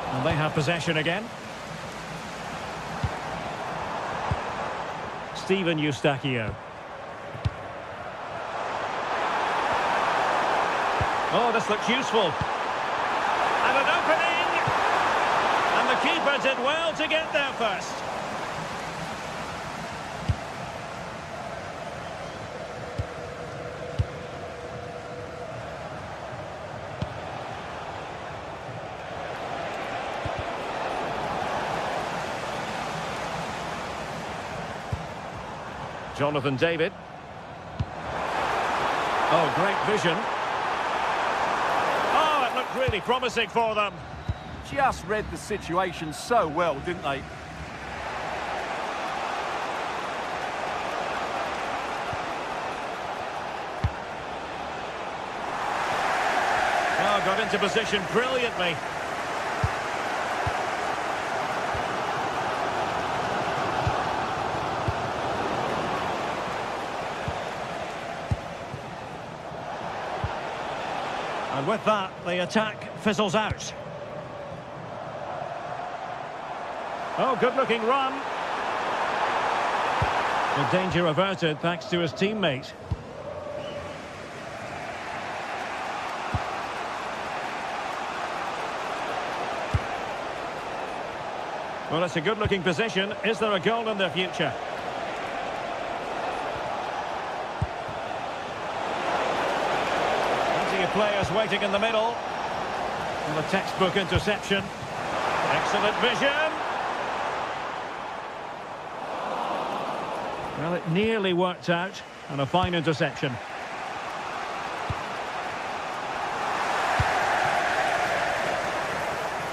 And they have possession again. Steven Eustachio. Oh, this looks useful. And an opening! And the keeper did well to get there first. Jonathan David. Oh, great vision. Oh, it looked really promising for them. Just read the situation so well, didn't they? Oh, got into position brilliantly. And with that, the attack fizzles out. Oh, good-looking run. The danger averted thanks to his teammate. Well, it's a good-looking position. Is there a goal in the future? Players waiting in the middle. And the textbook interception. Excellent vision. Well, it nearly worked out. And a fine interception.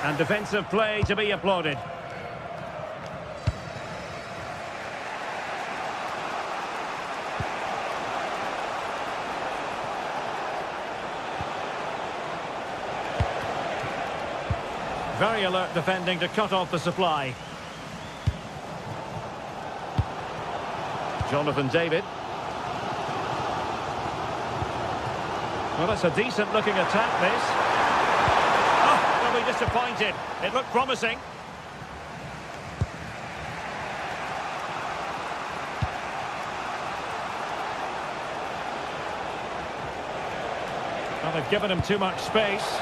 And defensive play to be applauded. Very alert defending to cut off the supply. Jonathan David. Well, it's a decent-looking attack, this. Oh, they'll be disappointed. It looked promising. Well, they've given him too much space.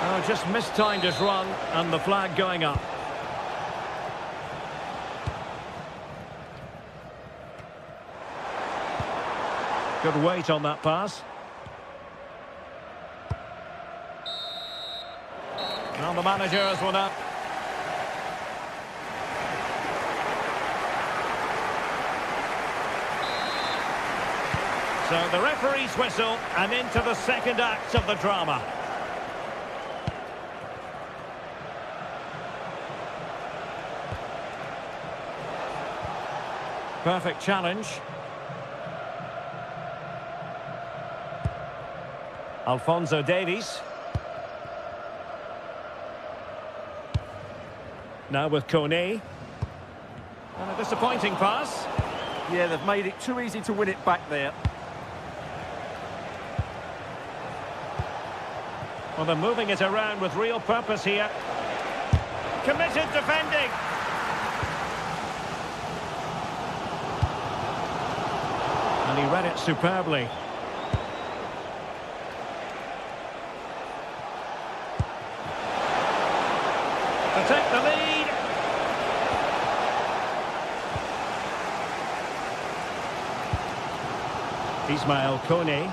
Oh, just mistimed his run, and the flag going up. Good weight on that pass. Now the manager has one up. So the referee's whistle, and into the second act of the drama. Perfect challenge. Alphonso Davies. Now with Kone. And a disappointing pass. Yeah, they've made it too easy to win it back there. Well, they're moving it around with real purpose here. Committed defending. And he read it superbly. To take the lead. Ismail Kone.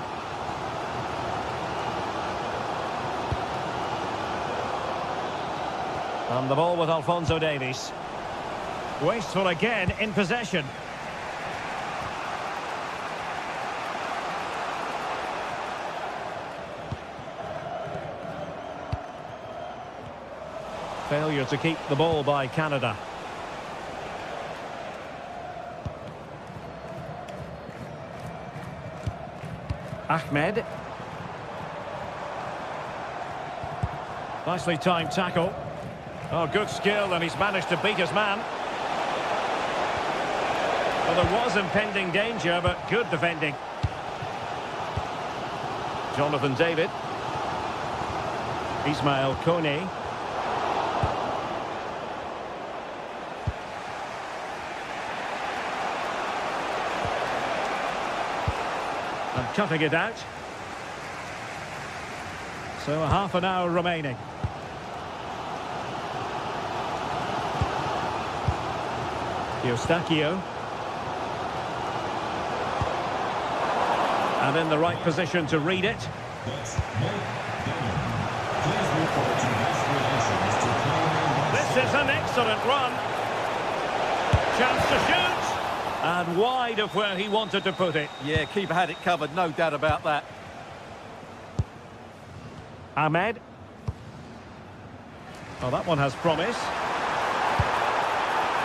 And the ball with Alphonso Davies. Wasteful again in possession. Failure to keep the ball by Canada. Ahmed. Nicely timed tackle. Oh, good skill, and he's managed to beat his man. Well, there was impending danger, but good defending. Jonathan David. Ismail Kone. And cutting it out. So half an hour remaining. Eustachio. And in the right position to read it. That's Mike Denham. Please report to Guest Relations to player This is an excellent run. Chance to shoot. And wide of where he wanted to put it. Yeah, keeper had it covered, no doubt about that. Ahmed. Well, that one has promise.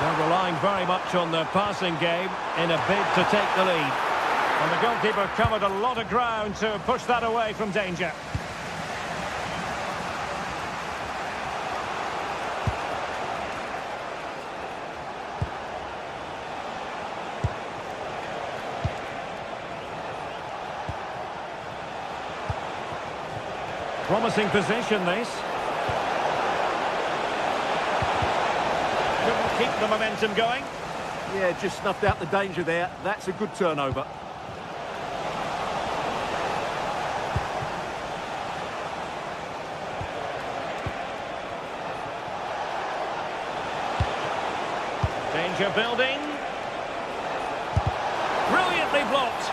They're relying very much on their passing game in a bid to take the lead. And the goalkeeper covered a lot of ground to push that away from danger. Promising position, this. Couldn't keep the momentum going. Yeah, just snuffed out the danger there. That's a good turnover. Danger building. Brilliantly blocked.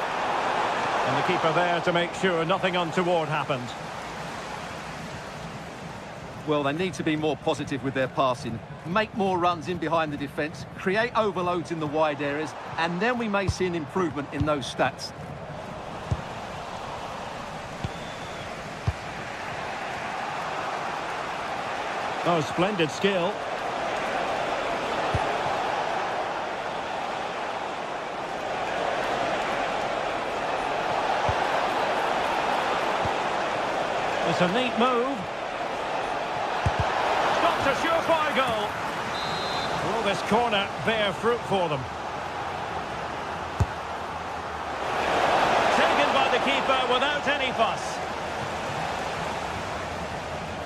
And the keeper there to make sure nothing untoward happened. Well, they need to be more positive with their passing, make more runs in behind the defence, create overloads in the wide areas, and then we may see an improvement in those stats. Oh, splendid skill. It's a neat move. this corner bear fruit for them? Taken by the keeper without any fuss.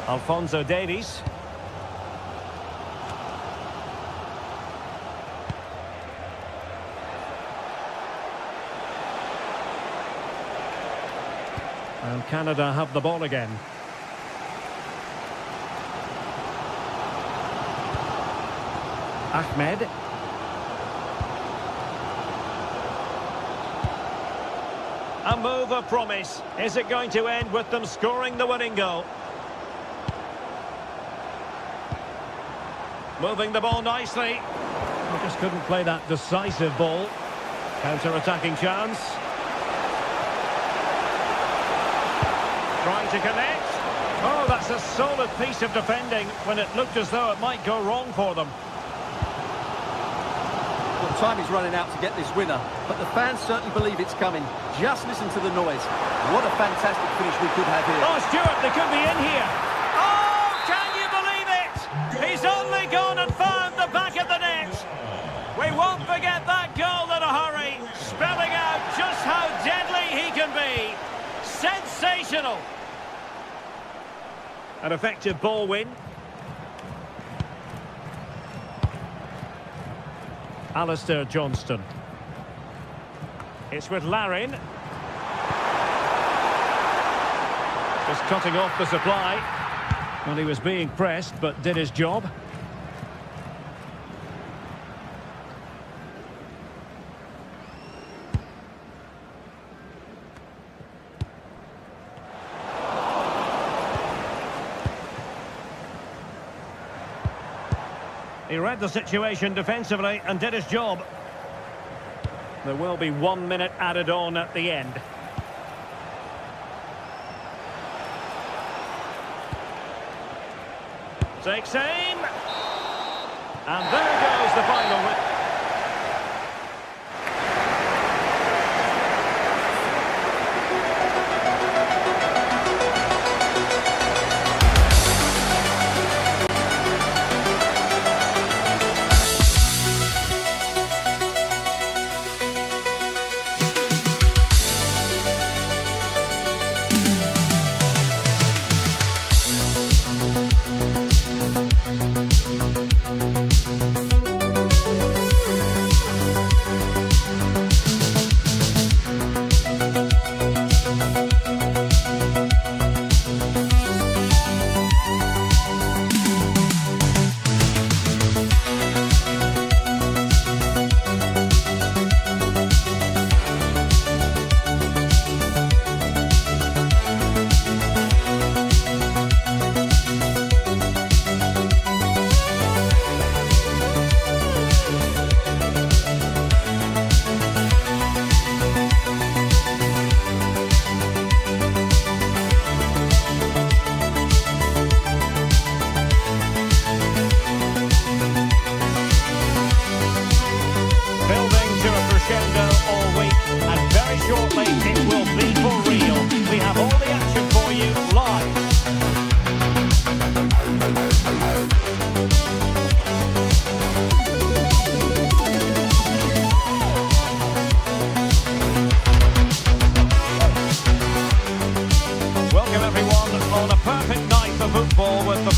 Alphonso Davies. And Canada have the ball again. Ahmed. A move of promise. Is it going to end with them scoring the winning goal? Moving the ball nicely. They just couldn't play that decisive ball. Counter-attacking chance. Trying to connect. Oh, that's a solid piece of defending when it looked as though it might go wrong for them. Well, time is running out to get this winner, but the fans certainly believe it's coming. Just listen to the noise. What a fantastic finish we could have here. Oh, Stuart, they could be in here. Oh, can you believe it? He's only gone and found the back of the net. We won't forget that goal in a hurry, spelling out just how deadly he can be. Sensational. An effective ball win. Alistair Johnston. It's with Larin. Just cutting off the supply. Well, he was being pressed, but did his job. He read the situation defensively and did his job. There will be 1 minute added on at the end. Takes aim. And there goes the final win.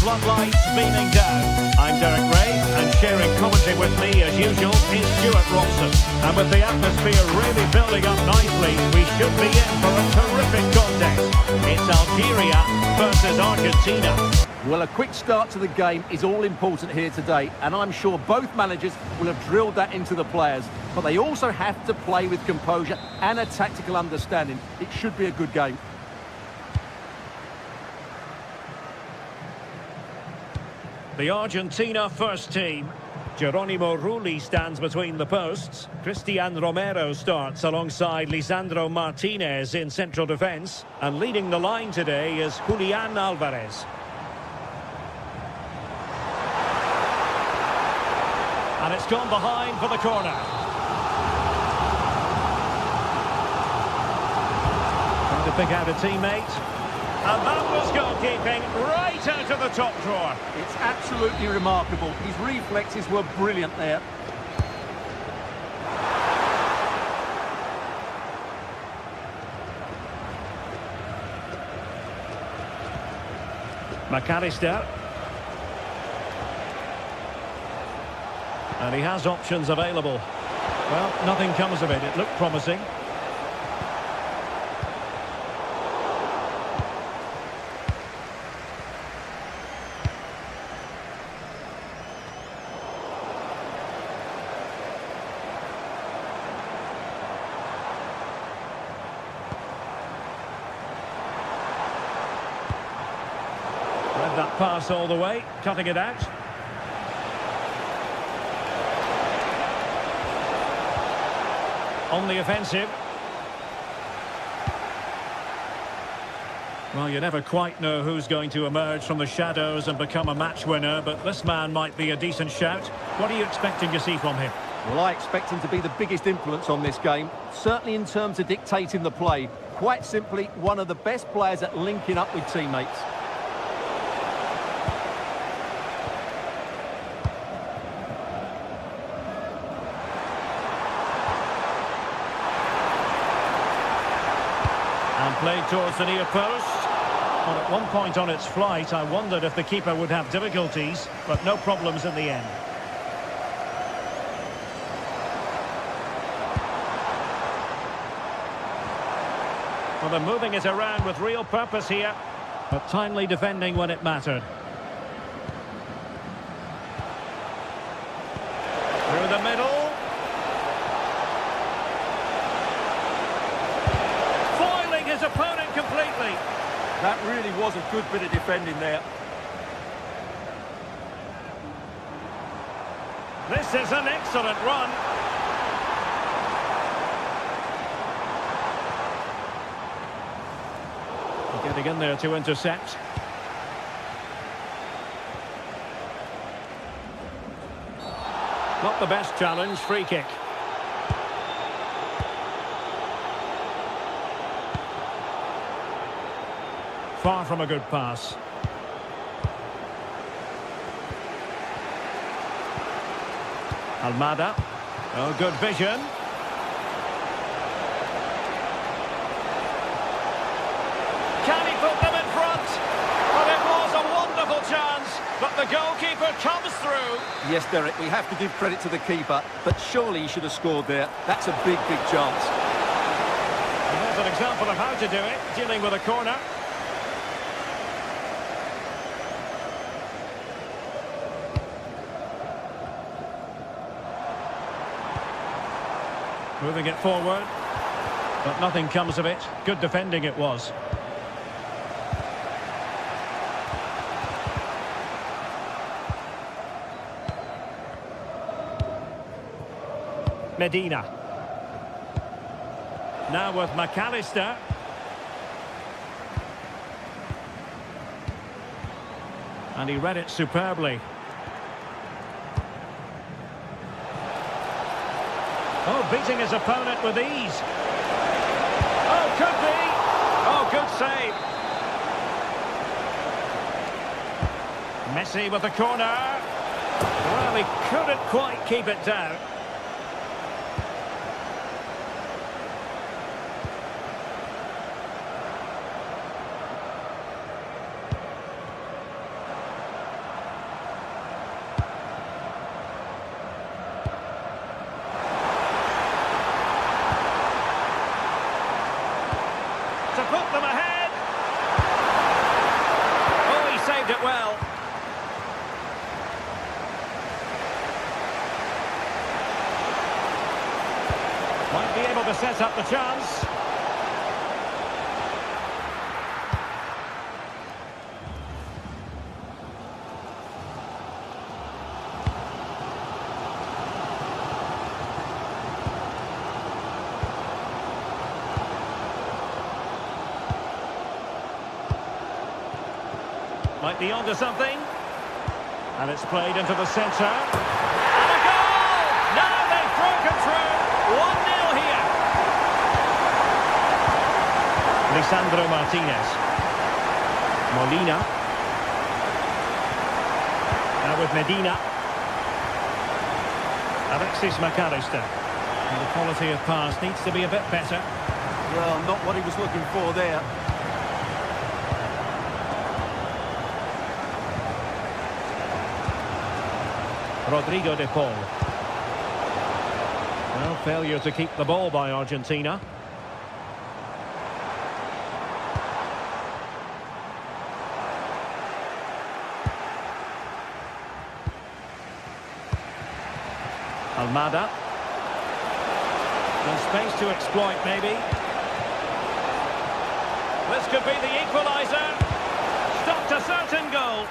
Floodlights beaming down. I'm Derek Ray, and sharing commentary with me, as usual, is Stuart Robson. And with the atmosphere really building up nicely, we should be in for a terrific contest. It's Algeria versus Argentina. Well, a quick start to the game is all important here today, and I'm sure both managers will have drilled that into the players. But they also have to play with composure and a tactical understanding. It should be a good game. The Argentina first team. Geronimo Rulli stands between the posts. Cristian Romero starts alongside Lisandro Martinez in central defence. And leading the line today is Julian Alvarez. And it's gone behind for the corner. Trying to pick out a teammate. And that was goalkeeping right out of the top drawer. It's absolutely remarkable. His reflexes were brilliant there. McAllister. And he has options available. Well, nothing comes of it. It looked promising. Read that pass all the way, cutting it out. On the offensive. Well, you never quite know who's going to emerge from the shadows and become a match winner, but this man might be a decent shout. What are you expecting to see from him? Well, I expect him to be the biggest influence on this game, certainly in terms of dictating the play. Quite simply, one of the best players at linking up with teammates. And played towards the near post. Well, at one point on its flight, I wondered if the keeper would have difficulties, but no problems in the end. Well, they're moving it around with real purpose here, but timely defending when it mattered. Through the middle. Foiling his opponent completely. That really was a good bit of defending there. This is an excellent run. Getting in there to intercept. Not the best challenge, free kick. Far from a good pass. Almada. Oh, good vision. Can he put them in front? Well, it was a wonderful chance, but the goalkeeper comes through. Yes, Derek, we have to give credit to the keeper, but surely he should have scored there. That's a big, big chance. And there's an example of how to do it, dealing with a corner. Moving it forward, but nothing comes of it. Good defending it was. Medina. Now with McAllister. And he read it superbly. Oh, beating his opponent with ease. Oh, could be. Oh, good save. Messi with the corner. Well, he couldn't quite keep it down. To put them ahead. Oh, he saved it well. Might be able to set up the chance. Might be onto something. And it's played into the centre. And a goal! Now they've broken through. 1-0 here. Lisandro Martinez. Molina. Now with Medina. Alexis McAllister. And the quality of pass needs to be a bit better. Well, not what he was looking for there. Rodrigo de Paul. Well, failure to keep the ball by Argentina. Almada. And space to exploit, maybe. This could be the equaliser. Stopped a certain goal.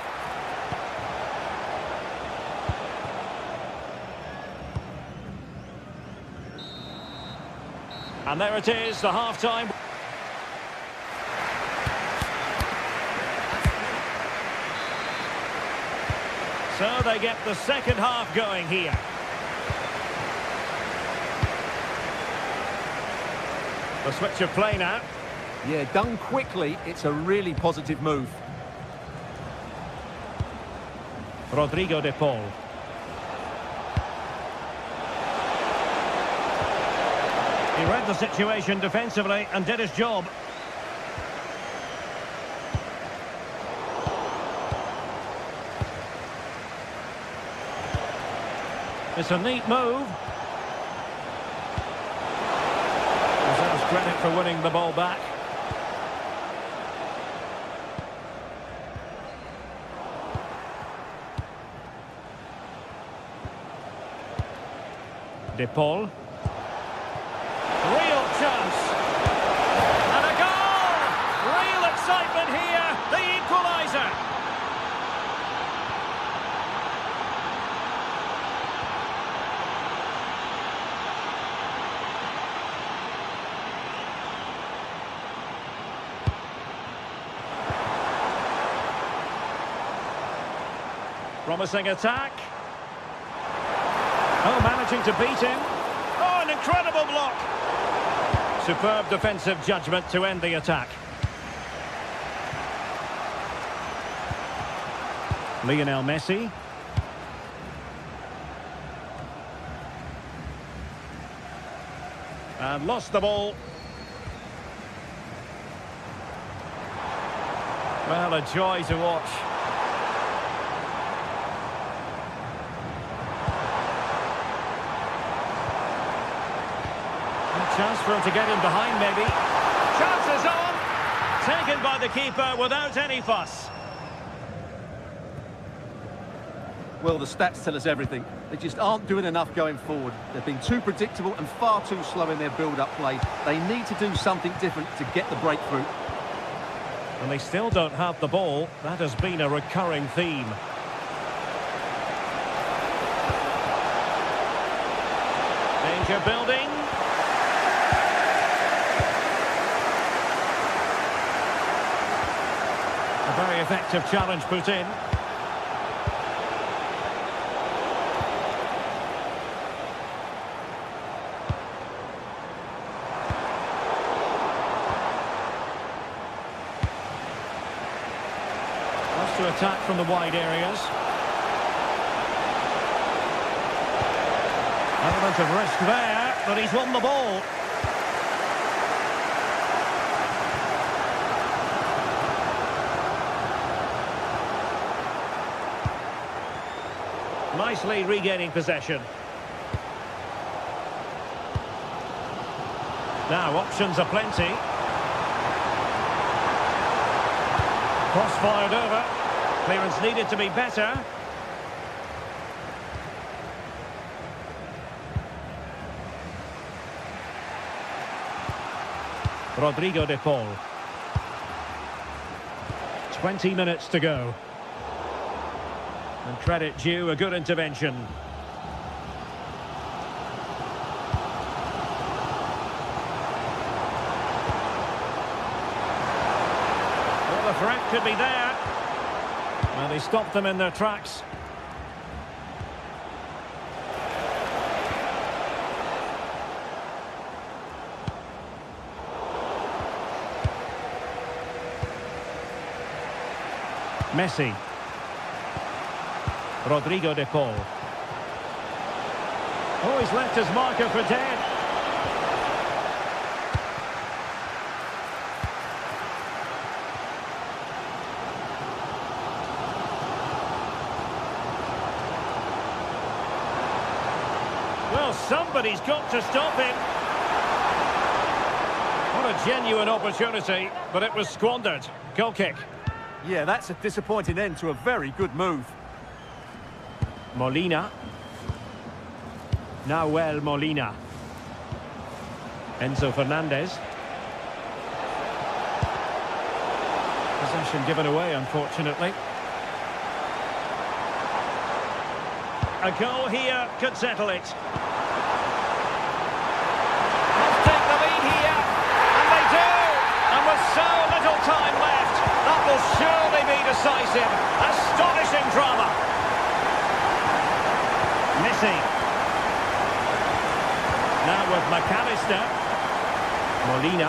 And there it is, the half-time. So they get the second half going here. The switch of play now. Yeah, done quickly. It's a really positive move. Rodrigo de Paul. He read the situation defensively and did his job. It's a neat move. Deserves credit for winning the ball back. De Paul. Real chance. And a goal! Real excitement here. The equaliser. Promising attack. Oh, managing to beat him. Oh, an incredible block. Superb defensive judgment to end the attack. Lionel Messi. And lost the ball. Well, a joy to watch. Chance for him to get in behind, maybe. Chances on! Taken by the keeper without any fuss. Well, the stats tell us everything. They just aren't doing enough going forward. They've been too predictable and far too slow in their build-up play. They need to do something different to get the breakthrough. And they still don't have the ball. That has been a recurring theme. Danger building. A very effective challenge put in. Wants to attack from the wide areas. Element of risk there, but he's won the ball. Nicely regaining possession. Now options are plenty. Cross fired over. Clearance needed to be better. Rodrigo de Paul. 20 minutes to go. And credit due, a good intervention. Well, the threat could be there. Well, they stopped them in their tracks. Messi. Rodrigo de Paul. Oh, he's left his marker for dead. Well, somebody's got to stop him. What a genuine opportunity, but it was squandered. Goal kick. Yeah, that's a disappointing end to a very good move. Molina. Nahuel Molina. Enzo Fernandez. Possession given away, unfortunately. A goal here could settle it. Let's take the lead here. And they do! And with so little time left, that will surely be decisive. Astonishing drama. Messi. Now with McAllister. Molina.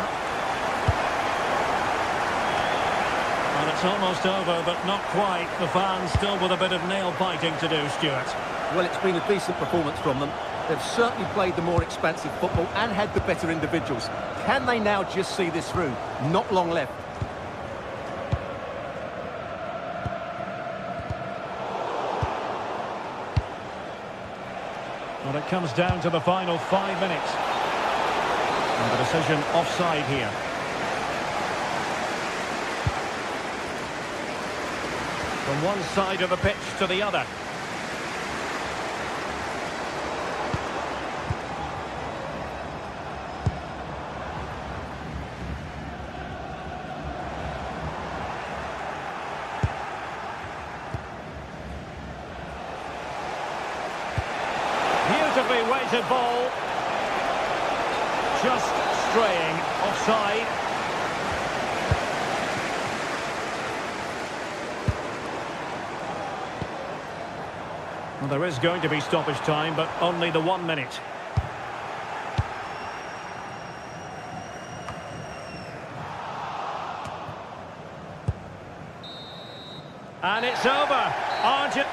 Well, it's almost over, but not quite. The fans still with a bit of nail-biting to do, Stuart. Well, it's been a decent performance from them. They've certainly played the more expansive football and had the better individuals. Can they now just see this through? Not long left. Well, it comes down to the final 5 minutes. And the decision offside here. From one side of the pitch to the other. Beautifully weighted ball. Just straying offside. Well, there is going to be stoppage time, but only the 1 minute. And it's over. Argent.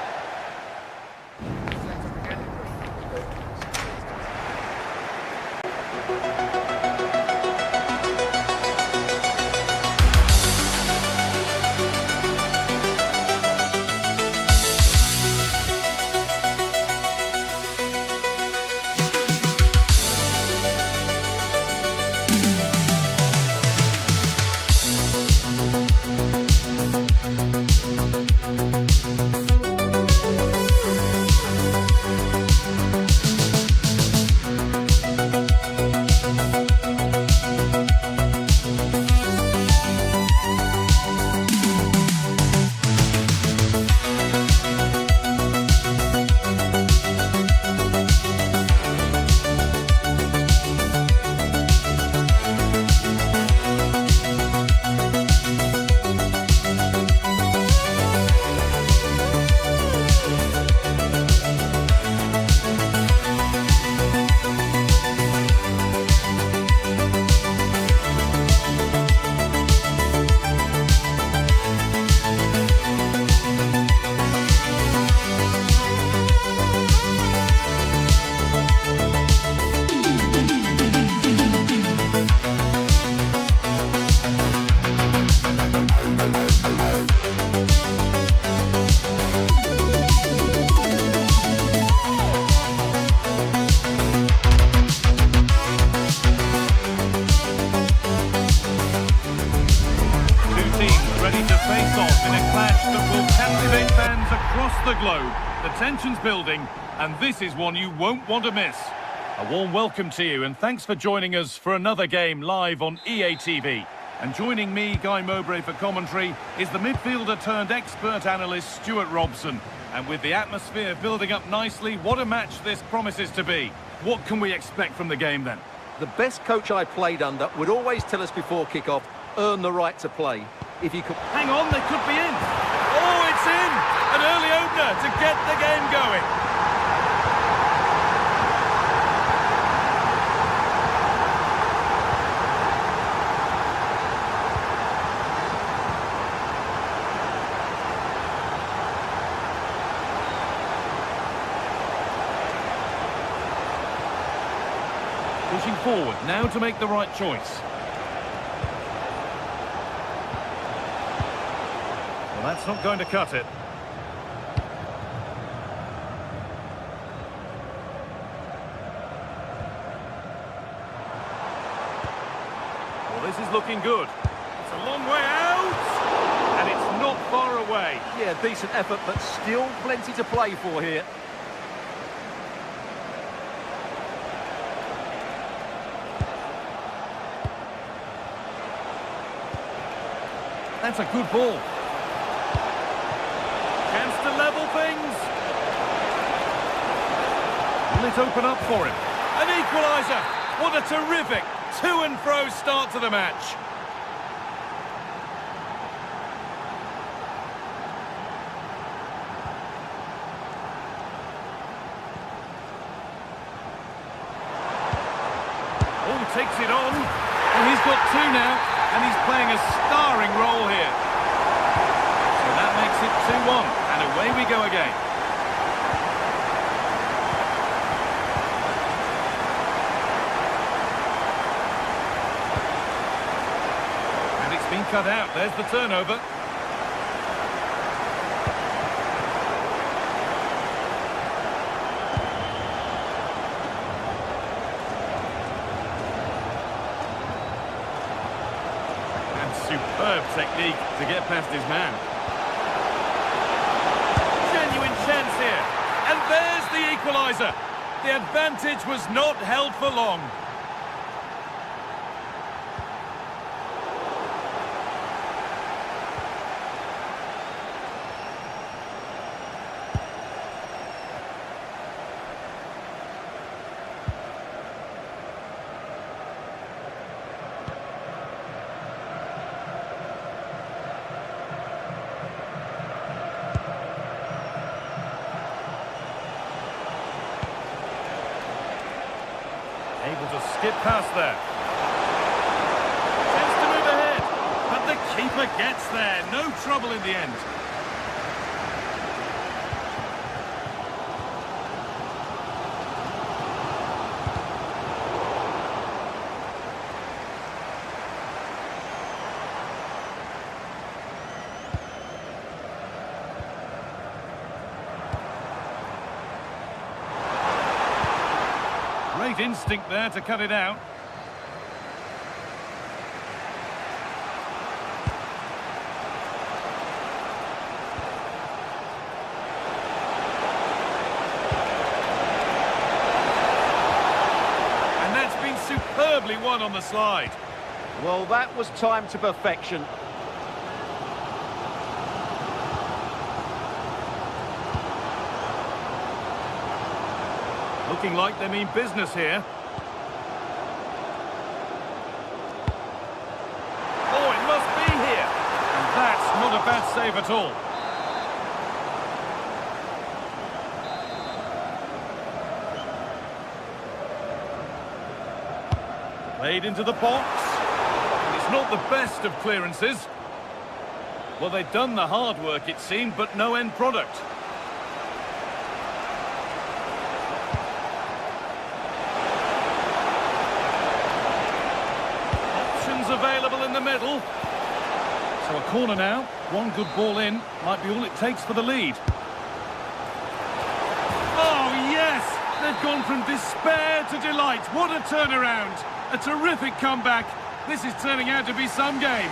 The globe. The tension's building, and this is one you won't want to miss. A warm welcome to you, and thanks for joining us for another game live on EA TV. And joining me, Guy Mowbray, for commentary is the midfielder turned expert analyst Stuart Robson. And with the atmosphere building up nicely, what a match this promises to be. What can we expect from the game then? The best coach I played under would always tell us before kick-off, earn the right to play. If you could... Hang on, they could be in. Oh, it's in! An early opener to get the game going. Pushing forward, now to make the right choice. Well, that's not going to cut it. Well, this is looking good. It's a long way out, and it's not far away. Yeah, decent effort, but still plenty to play for here. That's a good ball. Chance to level things. Will it open up for him? An equaliser. What a terrific to and fro start to the match. Oh, takes it on. And he's got two now. And he's playing a starring role here. So that makes it 2-1. And away we go again. And it's been cut out. There's the turnover. Superb technique to get past his man. Genuine chance here. And there's the equaliser. The advantage was not held for long. Able to skip past there. Chance to move ahead. But the keeper gets there. No trouble in the end. Great instinct there to cut it out. And that's been superbly won on the slide. Well, that was timed to perfection. Looking like they mean business here. Oh, it must be here. And that's not a bad save at all. Played into the box. And it's not the best of clearances. Well, they'd done the hard work, it seemed, but no end product. Available in the middle. So a corner now. One good ball in. Might be all it takes for the lead. Oh, yes! They've gone from despair to delight. What a turnaround. A terrific comeback. This is turning out to be some game.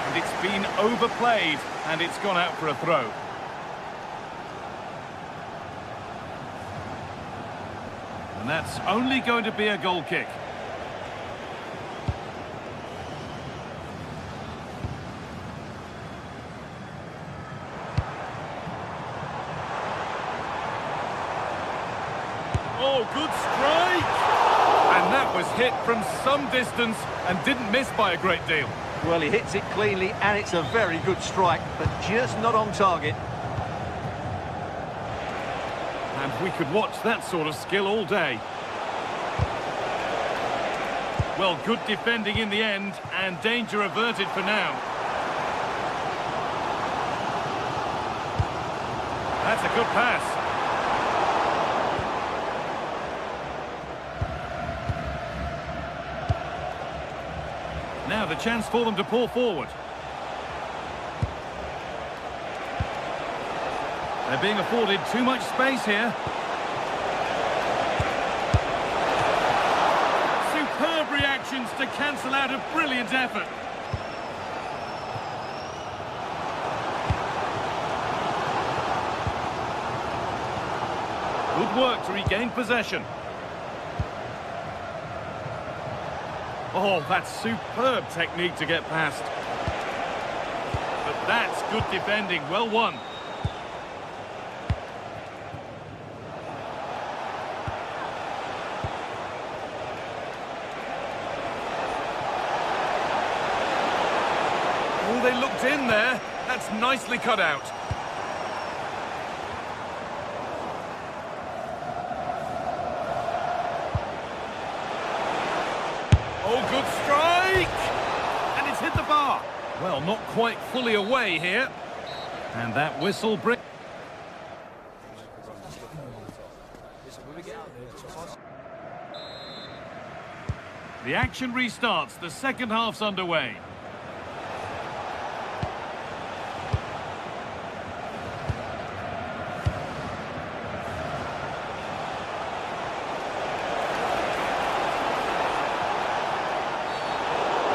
And it's been overplayed, and it's gone out for a throw. And that's only going to be a goal kick. Oh, good strike! And that was hit from some distance and didn't miss by a great deal. Well, he hits it cleanly, and it's a very good strike, but just not on target. And we could watch that sort of skill all day. Well, good defending in the end, and danger averted for now. That's a good pass. the chance for them to pour forward. They're being afforded too much space here. Superb reactions to cancel out a brilliant effort. Good work to regain possession. Oh, that's superb technique to get past. But that's good defending, well won. Oh, they looked in there. That's nicely cut out. Oh, good strike! And it's hit the bar. Well, not quite fully away here. And that whistle brings... The action restarts. The second half's underway.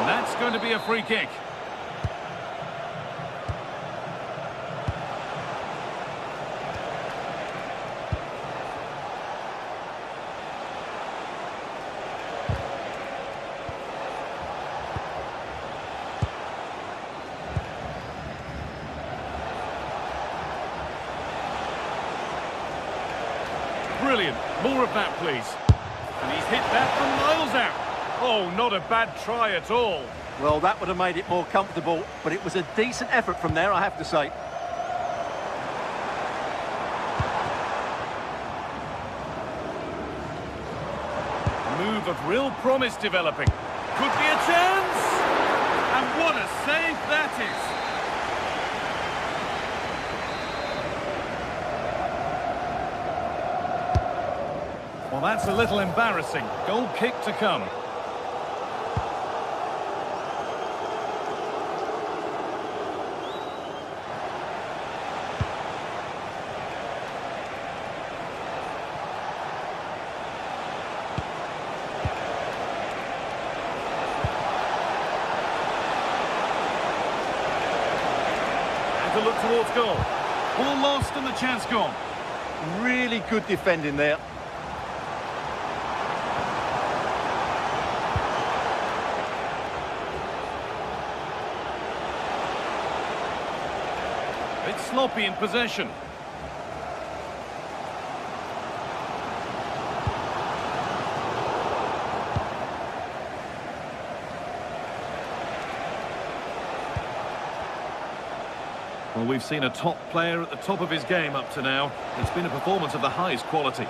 That's going to be a free kick. Brilliant. More of that, please. And he's hit that from miles out. Oh, not a bad try at all. Well, that would have made it more comfortable, but it was a decent effort from there, I have to say. Move of real promise developing. Could be a chance! And what a save that is! Well, that's a little embarrassing. Goal kick to come. To look towards goal. Ball lost and the chance gone. Really good defending there. It's sloppy in possession. Well, we've seen a top player at the top of his game up to now. It's been a performance of the highest quality.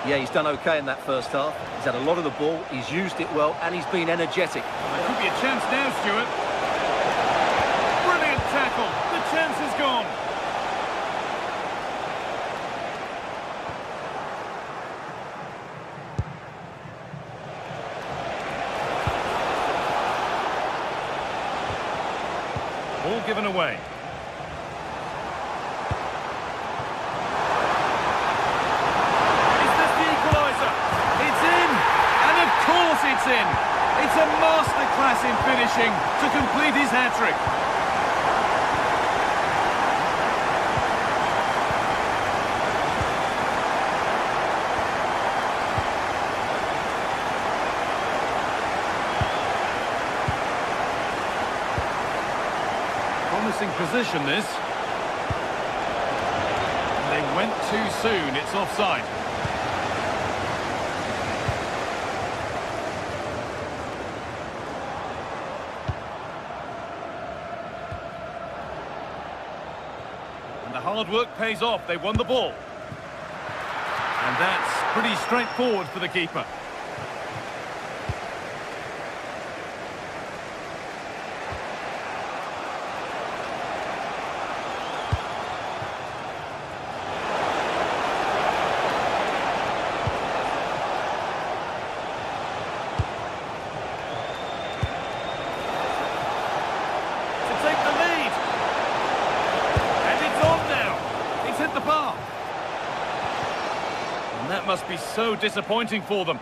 Yeah, he's done okay in that first half. He's had a lot of the ball, he's used it well, and he's been energetic. There could be a chance now, Stuart. Brilliant tackle. The chance is gone. Ball given away. It's in. It's a masterclass in finishing to complete his hat-trick. Promising position, this. They went too soon. It's offside. The hard work pays off. They won the ball. And that's pretty straightforward for the keeper. That must be so disappointing for them.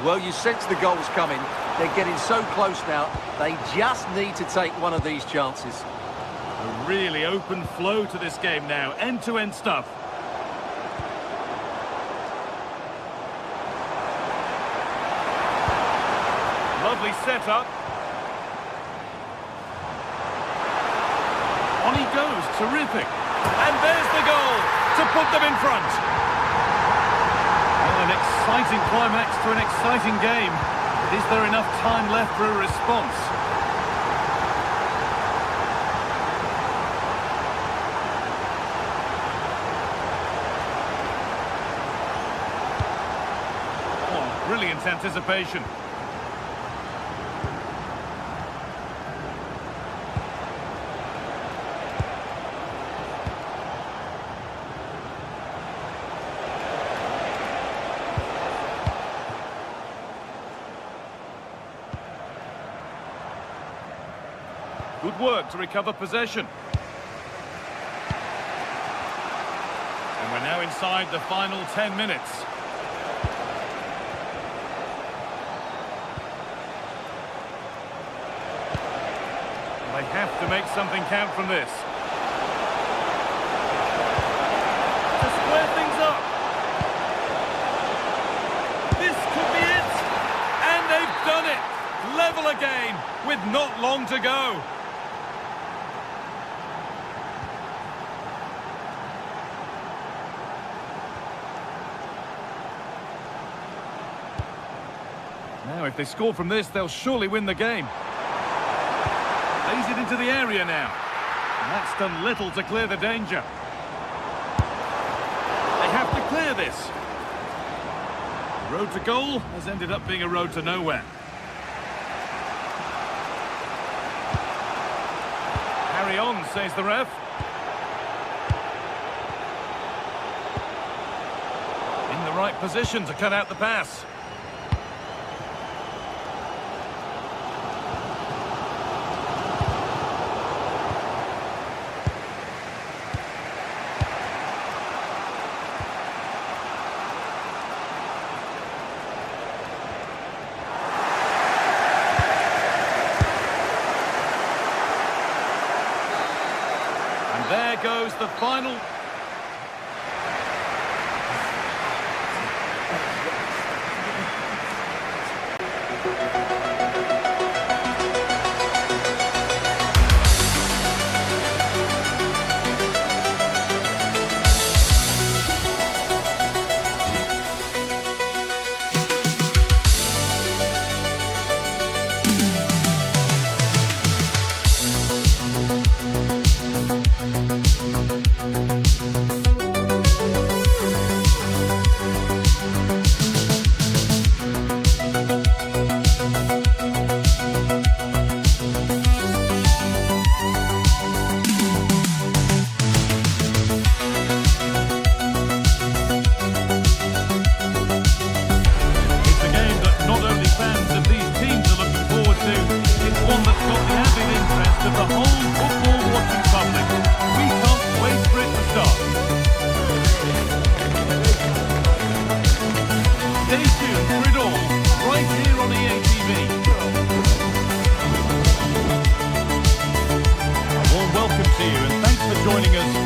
Well, you sense the goals coming. They're getting so close now. They just need to take one of these chances. A really open flow to this game now. End-to-end stuff. Lovely setup. On he goes. Terrific. And there's the goal to put them in front. Well, an exciting climax to an exciting game. Is there enough time left for a response? Oh, brilliant anticipation. Good work to recover possession. And we're now inside the final 10 minutes. They have to make something count from this. To square things up. This could be it. And they've done it. Level again with not long to go. Now, if they score from this, they'll surely win the game. Lays it into the area now. And that's done little to clear the danger. They have to clear this. The road to goal has ended up being a road to nowhere. Carry on, says the ref. In the right position to cut out the pass. There goes the final.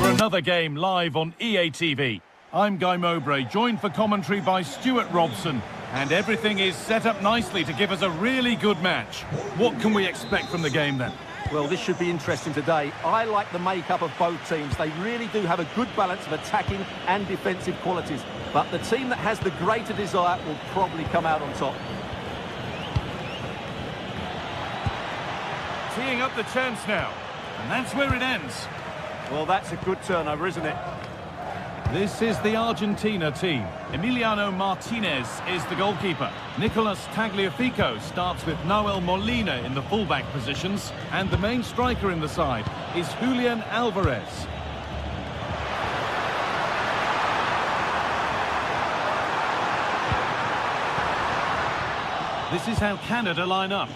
Another game live on EA TV. I'm Guy Mowbray, joined for commentary by Stuart Robson, and everything is set up nicely to give us a really good match. What can we expect from the game then? Well, this should be interesting today. I like the makeup of both teams. They really do have a good balance of attacking and defensive qualities, but the team that has the greater desire will probably come out on top. Teeing up the chance now, and that's where it ends. Well, that's a good turnover, isn't it? This is the Argentina team. Emiliano Martinez is the goalkeeper. Nicolas Tagliafico starts with Nahuel Molina in the fullback positions. And the main striker in the side is Julian Alvarez. This is how Canada line up.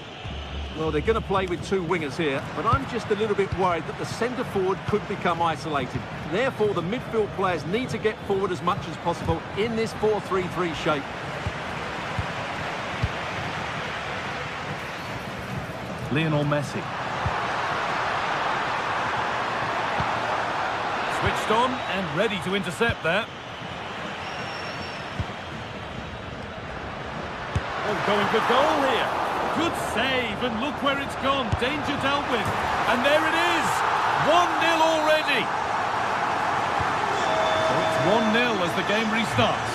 Well, they're going to play with two wingers here, but I'm just a little bit worried that the centre-forward could become isolated. Therefore, the midfield players need to get forward as much as possible in this 4-3-3 shape. Lionel Messi. Switched on and ready to intercept that. Oh, going for goal here. Good save, and look where it's gone. Danger dealt with. And there it is. 1-0 already. So it's 1-0 as the game restarts.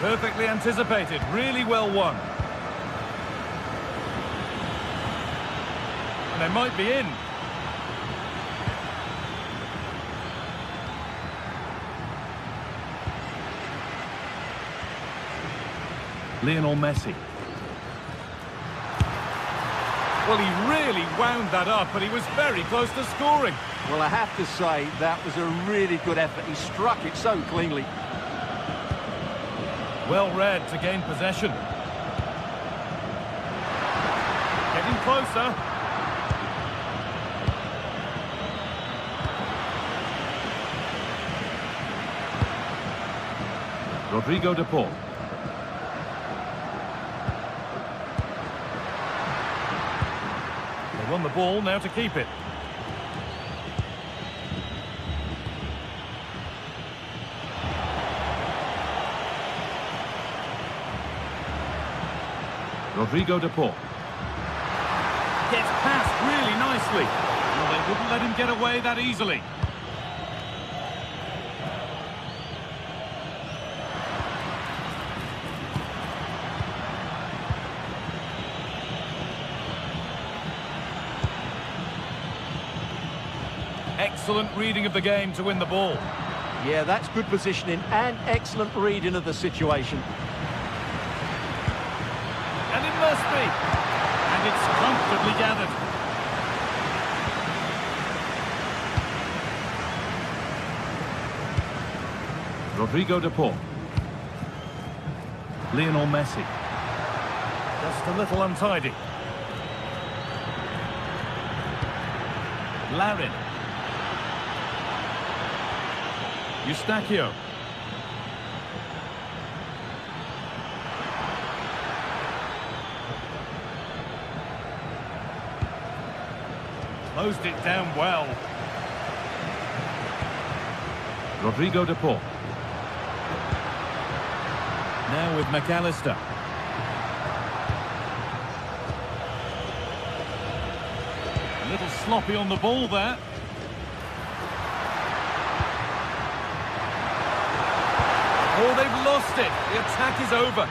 Perfectly anticipated, really well won. And they might be in. Lionel Messi. Well, he really wound that up, but he was very close to scoring. Well, I have to say, that was a really good effort. He struck it so cleanly. Well read to gain possession. Getting closer. Rodrigo de Paul. They won the ball, now to keep it. Rodrigo de Paul. Gets past really nicely. Well, they wouldn't let him get away that easily. Excellent reading of the game to win the ball. Yeah, that's good positioning and excellent reading of the situation. And it must be. And it's comfortably gathered. Rodrigo de Paul. Lionel Messi. Just a little untidy. Larin. Eustachio. Closed it down well. Rodrigo de Paul. Now with McAllister. A little sloppy on the ball there. Oh, they've lost it. The attack is over.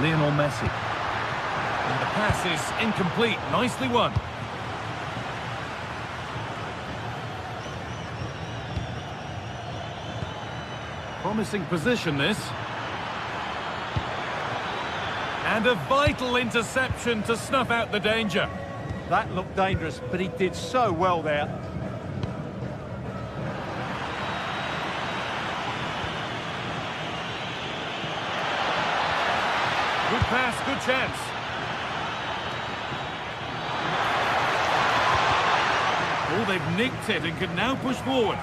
Lionel Messi. And the pass is incomplete. Nicely won. Promising position, this. And a vital interception to snuff out the danger. That looked dangerous, but he did so well there. Good pass, good chance. Oh, they've nicked it and can now push forward.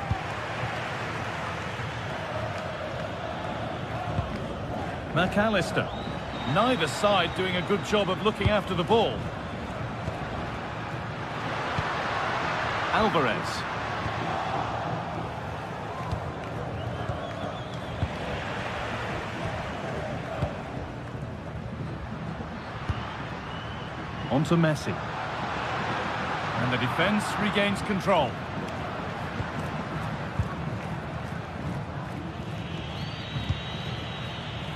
McAllister. Neither side doing a good job of looking after the ball. Alvarez. On to Messi. And the defence regains control.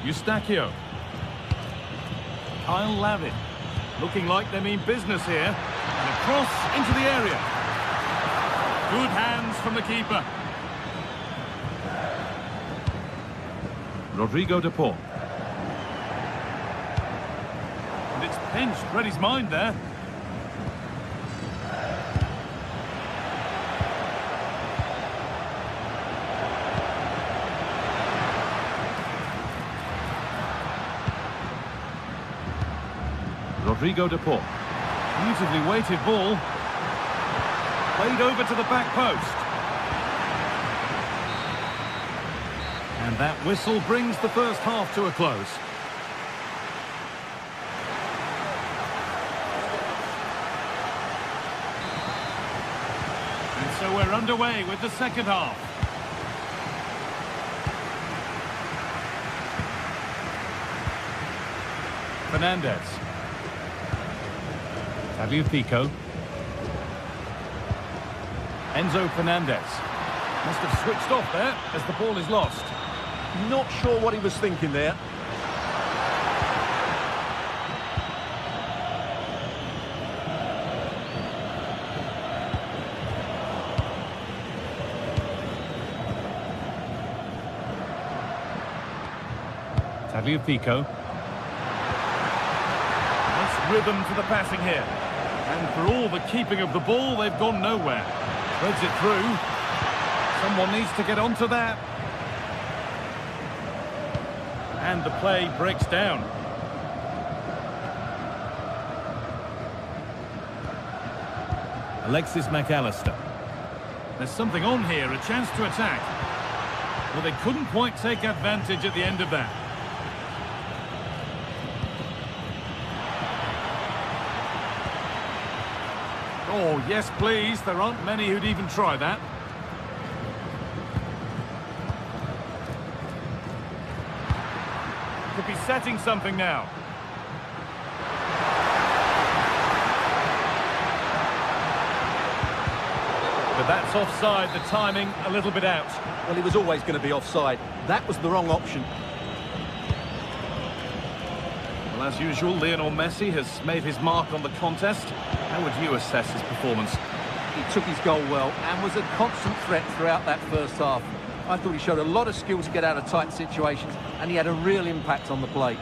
Eustachio. Kyle Lavin. Looking like they mean business here. And a cross into the area. Good hands from the keeper. Rodrigo de Paul. And it's pinched. Read his mind there. Rodrigo de Paul. Beautifully weighted ball. Played over to the back post. And that whistle brings the first half to a close. And so we're underway with the second half. Fernandez. Tagliafico. Enzo Fernandez. Must have switched off there as the ball is lost. Not sure what he was thinking there. Tagliafico. Nice rhythm to the passing here. And for all the keeping of the ball, they've gone nowhere. Threads it through. Someone needs to get onto that. And the play breaks down. Alexis McAllister. There's something on here, a chance to attack. Well, they couldn't quite take advantage at the end of that. Oh, yes, please. There aren't many who'd even try that. Could be setting something now. But that's offside, the timing a little bit out. Well, he was always going to be offside. That was the wrong option. Well, as usual, Lionel Messi has made his mark on the contest. How would you assess his performance? He took his goal well and was a constant threat throughout that first half. I thought he showed a lot of skill to get out of tight situations, and he had a real impact on the play.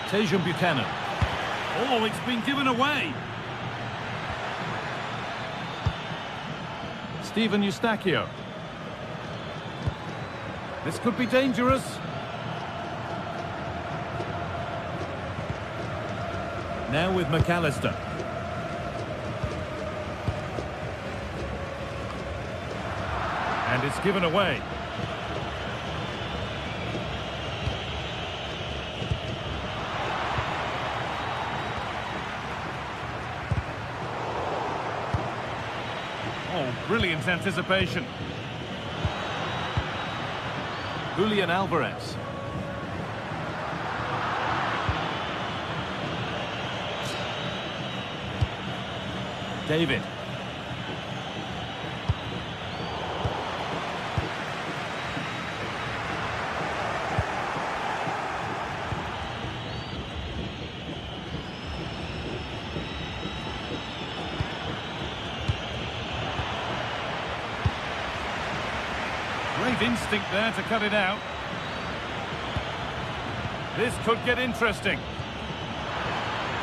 Tejan Buchanan. Oh, it's been given away. Steven Eustachio. This could be dangerous. Now with McAllister. And it's given away. Oh, brilliant anticipation. Julian Alvarez. David. Great instinct there to cut it out. This could get interesting.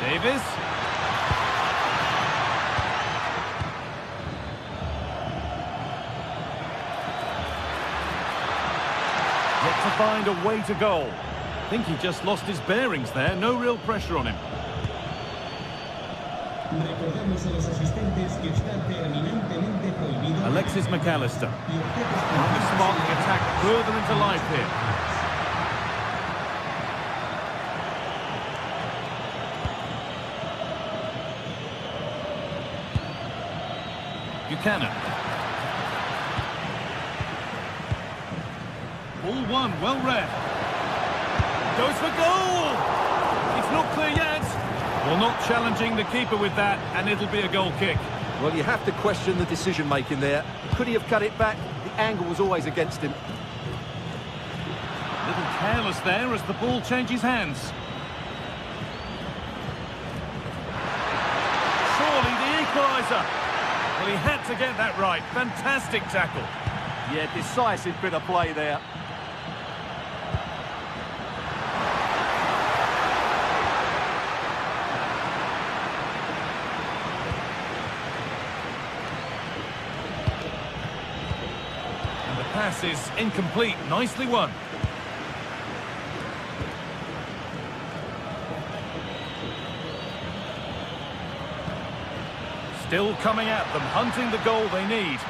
Davis. Yet to find a way to goal. I think he just lost his bearings there. No real pressure on him. Alexis McAllister. Trying to spark the attack further into life here. Buchanan. Ball one, well read. Goes for goal! It's not clear yet. Well, not challenging the keeper with that, and it'll be a goal kick. Well, you have to question the decision-making there. Could he have cut it back? The angle was always against him. A little careless there as the ball changes hands. closer. Well, he had to get that right. Fantastic tackle. Yeah, decisive bit of play there. And the pass is incomplete. Nicely won. Still coming at them, hunting the goal they need.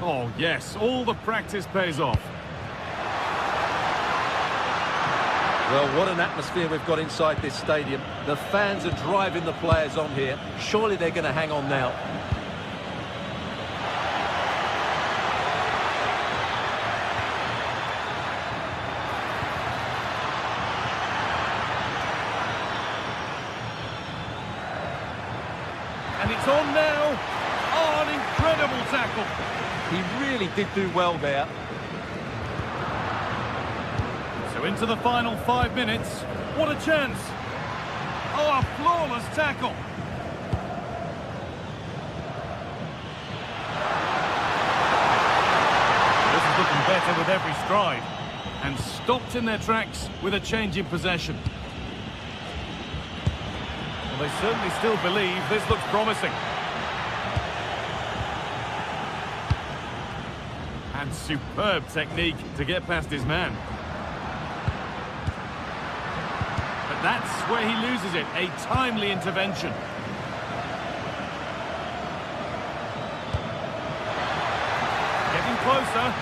Oh, yes, all the practice pays off. Well, what an atmosphere we've got inside this stadium. The fans are driving the players on here. Surely they're going to hang on now. And it's on now. Oh, an incredible tackle. He really did do well there. So into the final 5 minutes. What a chance. Oh, a flawless tackle. This is looking better with every stride. And stopped in their tracks with a change in possession. Well, they certainly still believe this looks promising. And superb technique to get past his man. But that's where he loses it, a timely intervention. Getting closer.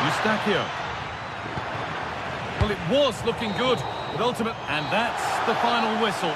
Eustachio. Well, it was looking good, but ultimate, and that's the final whistle.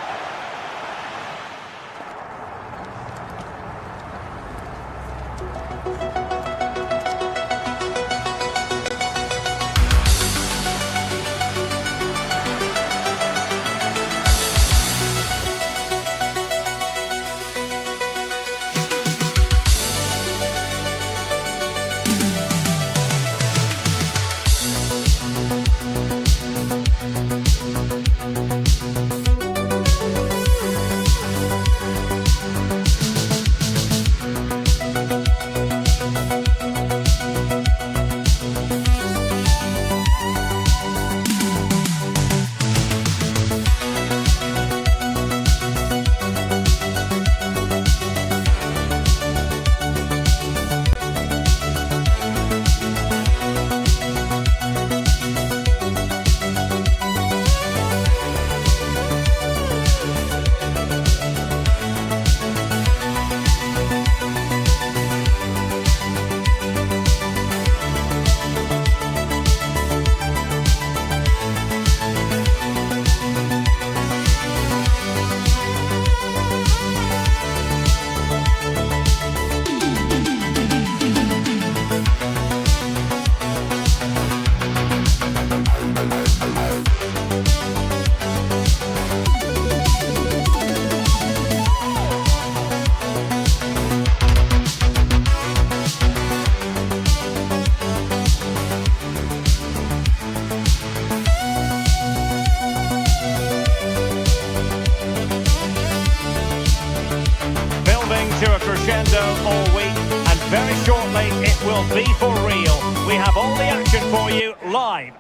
To a crescendo all week, and very shortly it will be for real. We have all the action for you live.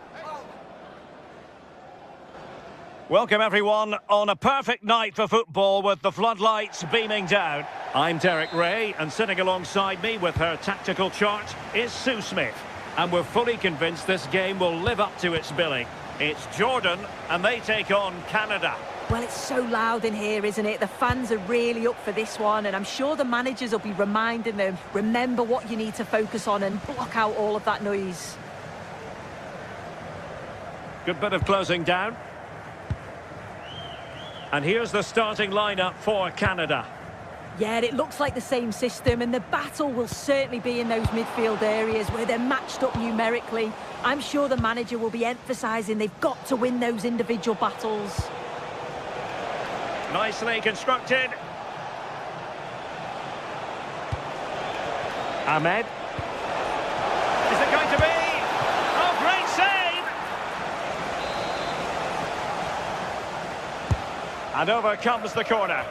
Welcome everyone on a perfect night for football with the floodlights beaming down. I'm Derek Ray, and sitting alongside me with her tactical chart is Sue Smith. And we're fully convinced this game will live up to its billing. It's Jordan, and they take on Canada. Well, it's so loud in here, isn't it? The fans are really up for this one, and I'm sure the managers will be reminding them, remember what you need to focus on and block out all of that noise. Good bit of closing down. And here's the starting lineup for Canada. Yeah, it looks like the same system, and the battle will certainly be in those midfield areas where they're matched up numerically. I'm sure the manager will be emphasising they've got to win those individual battles. Nicely constructed. Ahmed. And over comes the corner.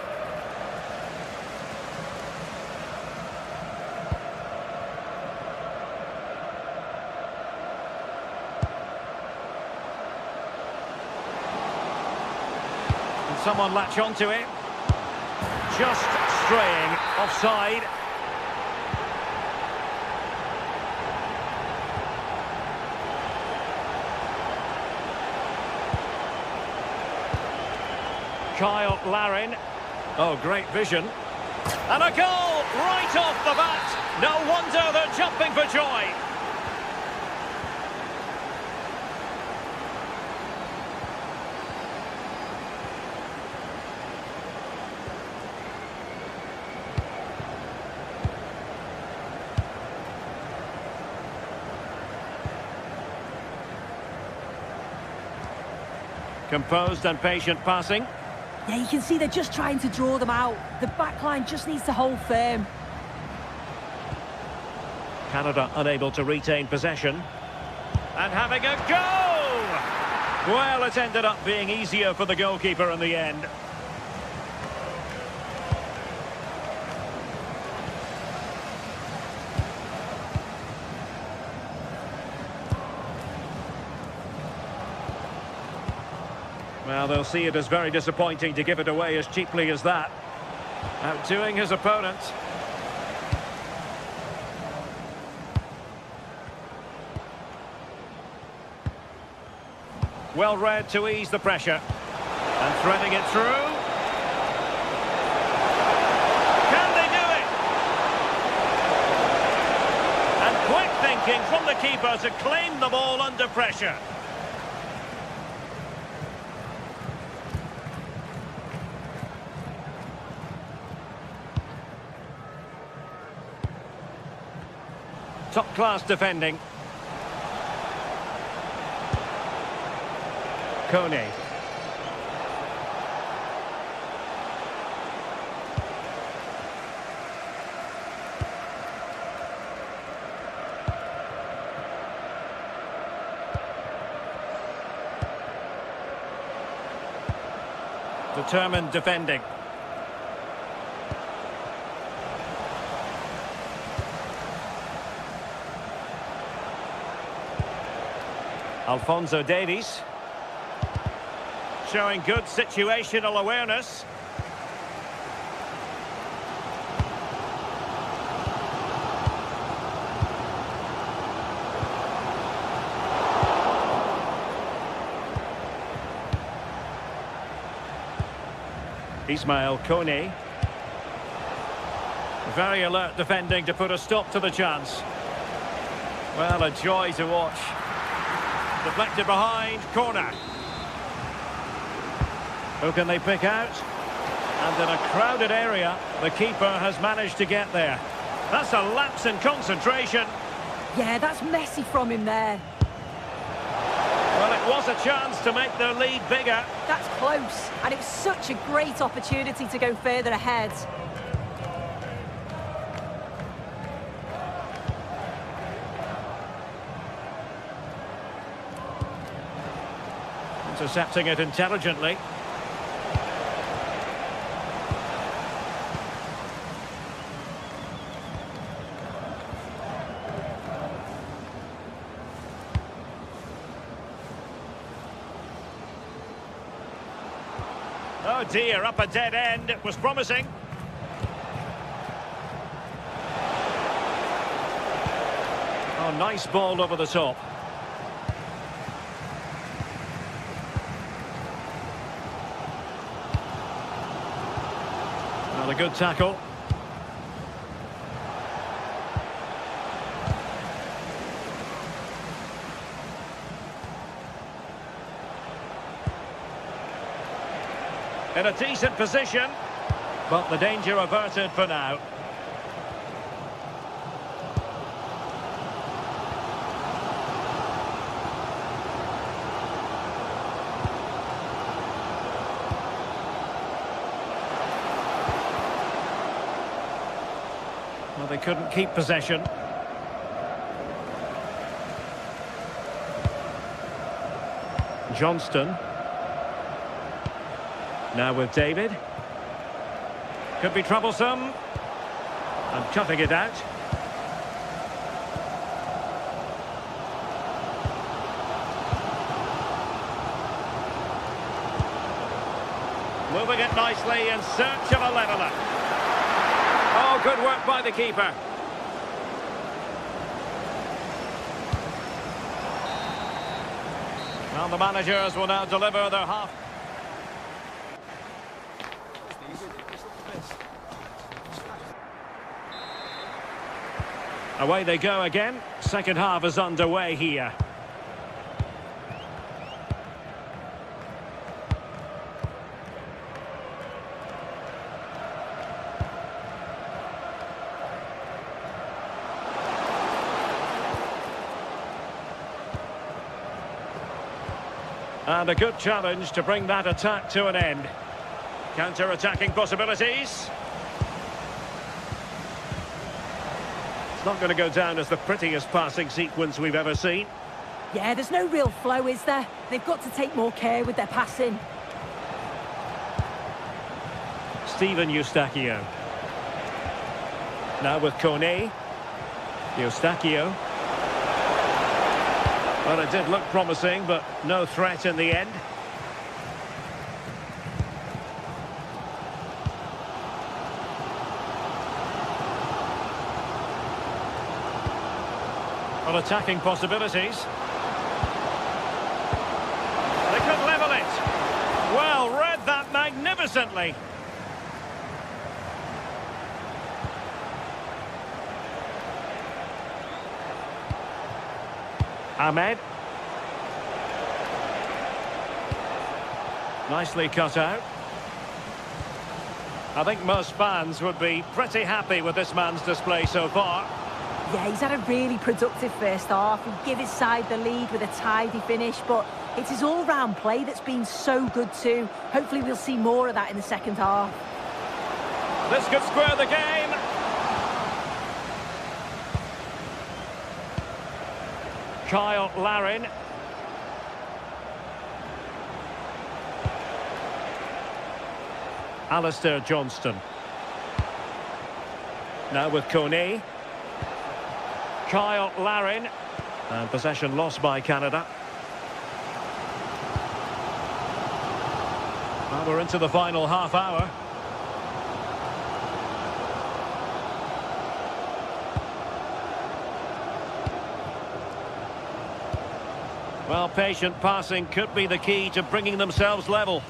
Can someone latch onto it? Just straying offside. Kyle Larin. Oh, great vision. And a goal right off the bat. No wonder they're jumping for joy. Composed and patient passing. Yeah, you can see they're just trying to draw them out. The back line just needs to hold firm. Canada unable to retain possession. And having a go! Well, it ended up being easier for the goalkeeper in the end. Well, they'll see it as very disappointing to give it away as cheaply as that. Outdoing his opponent. Well read to ease the pressure. And threading it through. Can they do it? And quick thinking from the keeper to claim the ball under pressure. Top-class defending. Kone. Determined defending. Alphonso Davies. Showing good situational awareness. Ismail Kone. Very alert defending to put a stop to the chance. Well, a joy to watch. Deflected behind, corner. Who can they pick out? And in a crowded area, the keeper has managed to get there. That's a lapse in concentration. Yeah, that's messy from him there. Well, it was a chance to make their lead bigger. That's close, and it was such a great opportunity to go further ahead. Intercepting it intelligently. Oh dear, up a dead end. It was promising. Oh, nice ball over the top. A good tackle. In a decent position, but the danger averted for now. Well, they couldn't keep possession. Johnston. Now with David. Could be troublesome. And cutting it out. Moving it nicely in search of a leveller. Oh, good work by the keeper. Well, the managers will now deliver their half. Away they go again. Second half is underway here. And a good challenge to bring that attack to an end. Counter-attacking possibilities. It's not going to go down as the prettiest passing sequence we've ever seen. Yeah, there's no real flow, is there? They've got to take more care with their passing. Steven Eustachio. Now with Kone. Eustachio. Well, it did look promising, but no threat in the end. Well, attacking possibilities. They could level it. Well, read that magnificently. Ahmed. Nicely cut out. I think most fans would be pretty happy with this man's display so far. Yeah, he's had a really productive first half. He'll give his side the lead with a tidy finish, but it's his all-round play that's been so good too. Hopefully we'll see more of that in the second half. This could square the game. Kyle Larin. Alistair Johnston. Now with Kone. Kyle Larin. And possession lost by Canada. Well, we're into the final half hour. Well, patient passing could be the key to bringing themselves level.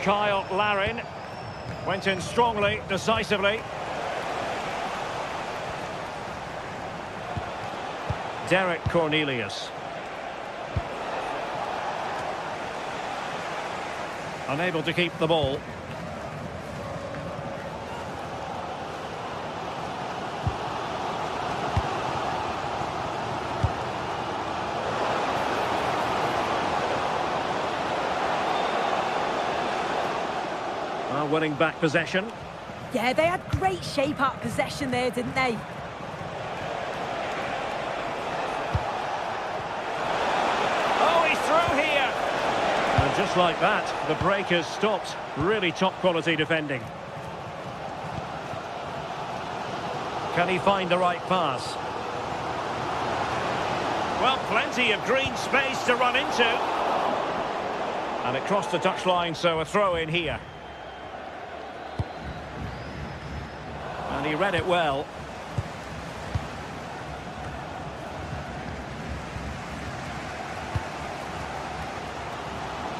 Kyle Larin went in strongly, decisively. Derek Cornelius. Unable to keep the ball. Winning back possession. Yeah, they had great shape up possession there, didn't they? Oh, he's through here. And just like that, the break has stopped. Really top quality defending. Can he find the right pass? Well, plenty of green space to run into. And it crossed the touchline, so a throw in here. And he read it well.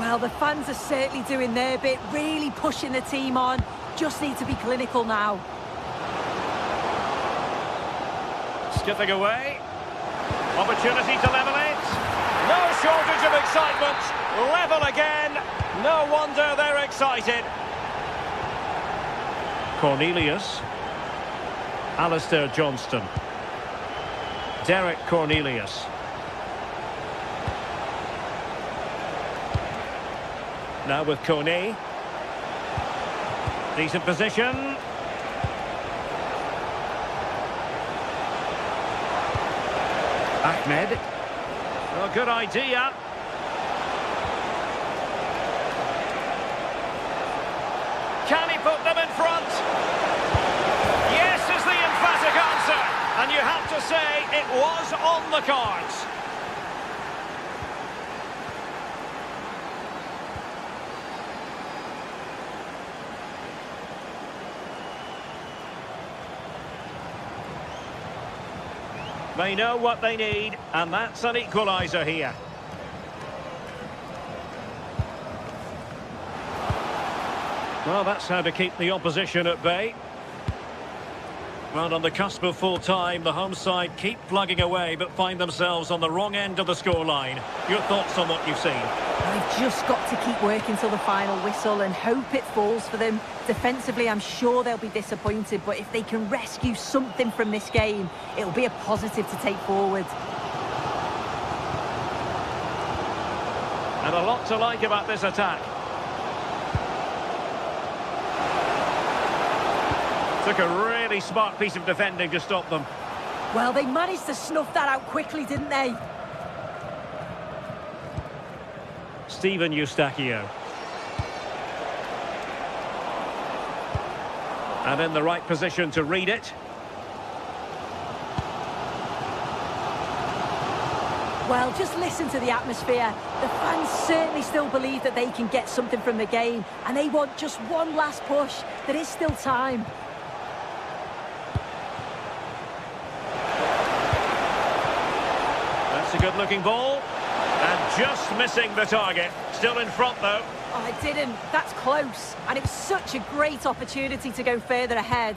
Well, the fans are certainly doing their bit, really pushing the team on. Just need to be clinical now. Skipping away. Opportunity to level it. No shortage of excitement. Level again. No wonder they're excited. Cornelius. Alistair Johnston. Derek Cornelius. Now with Kone. Decent position. Ahmed. Oh, good idea. Can he put them in front? Yes is the emphatic answer. And you have to say it was on the cards. They know what they need, and that's an equaliser here. Well, that's how to keep the opposition at bay. Well, on the cusp of full time, the home side keep plugging away, but find themselves on the wrong end of the scoreline. Your thoughts on what you've seen? They've just got to keep working till the final whistle and hope it falls for them. Defensively, I'm sure they'll be disappointed, but if they can rescue something from this game, it'll be a positive to take forward. And a lot to like about this attack. Took a really smart piece of defending to stop them. Well, they managed to snuff that out quickly, didn't they? Steven Eustachio. And in the right position to read it. Well, just listen to the atmosphere. The fans certainly still believe that they can get something from the game, and they want just one last push. There is still time. That's a good-looking ball. And just missing the target. Still in front, though. Oh, it didn't. That's close. And it was such a great opportunity to go further ahead.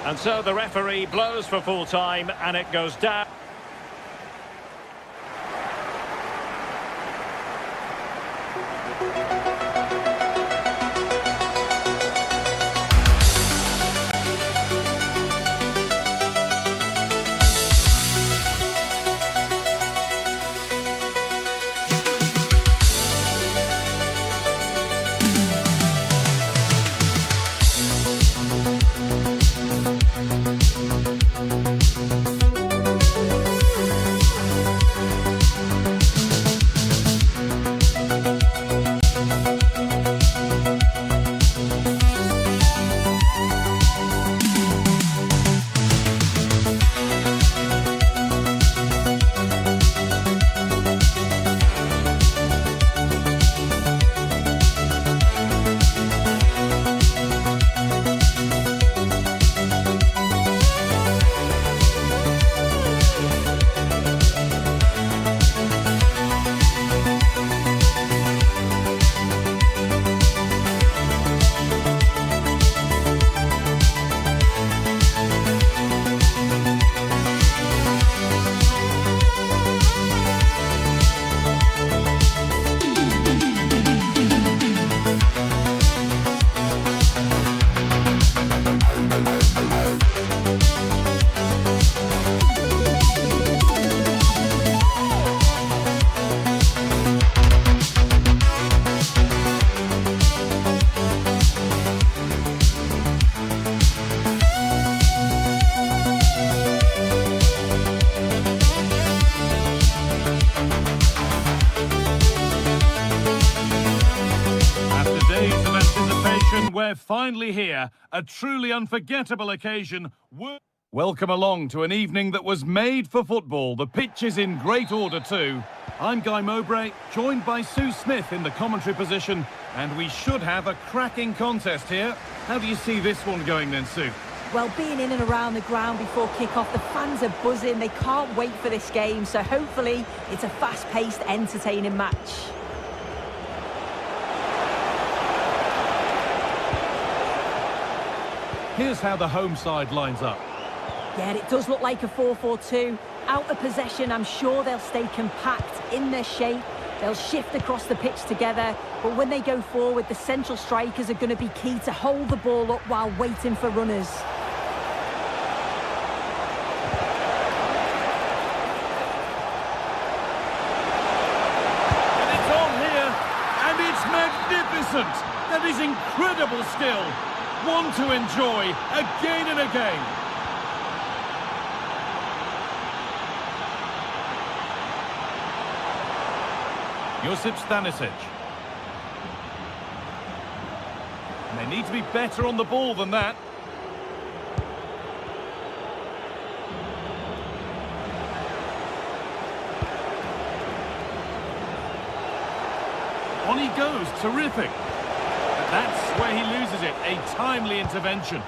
And so the referee blows for full time, and it goes down. We're finally here, a truly unforgettable occasion. Welcome along to an evening that was made for football. The pitch is in great order too. I'm Guy Mowbray, joined by Sue Smith in the commentary position, and we should have a cracking contest here. How do you see this one going then, Sue? Well, being in and around the ground before kick-off, the fans are buzzing. They can't wait for this game, so hopefully it's a fast-paced, entertaining match. Here's how the home side lines up. Yeah, it does look like a 4-4-2. Out of possession, I'm sure they'll stay compact in their shape. They'll shift across the pitch together, but when they go forward, the central strikers are going to be key to hold the ball up while waiting for runners. And it's on here, and it's magnificent. That is incredible skill. One to enjoy again and again. Josip Stanisic. And they need to be better on the ball than that. On he goes, terrific. But that's where he loses it, a timely intervention.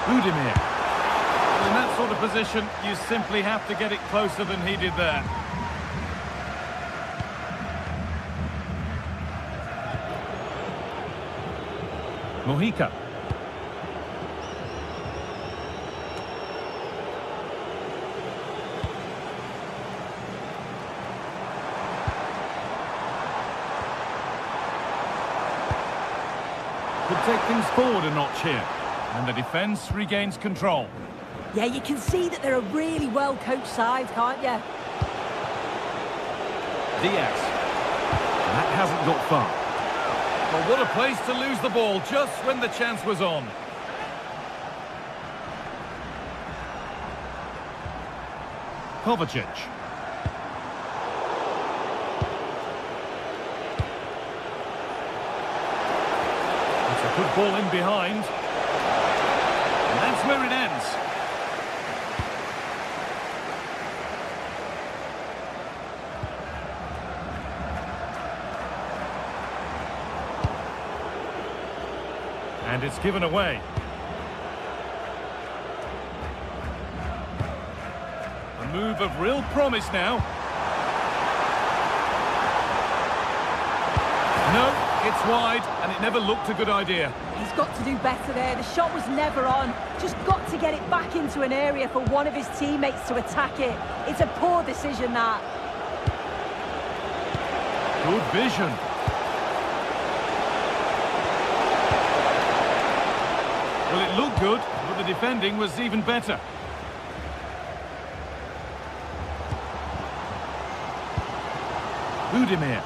Budimir. Well, in that sort of position, you simply have to get it closer than he did there. Mojica. Could take things forward a notch here. And the defence regains control. Yeah, you can see that they're a really well-coached side, can't you? Diaz. And that hasn't got far. Well, what a place to lose the ball just when the chance was on. Kovacic. It's a good ball in behind. And that's where it ends. And it's given away. A move of real promise now. No, it's wide, and it never looked a good idea. He's got to do better there. The shot was never on. Just got to get it back into an area for one of his teammates to attack it. It's a poor decision, that. Good vision. Well, it looked good, but the defending was even better. Budimir.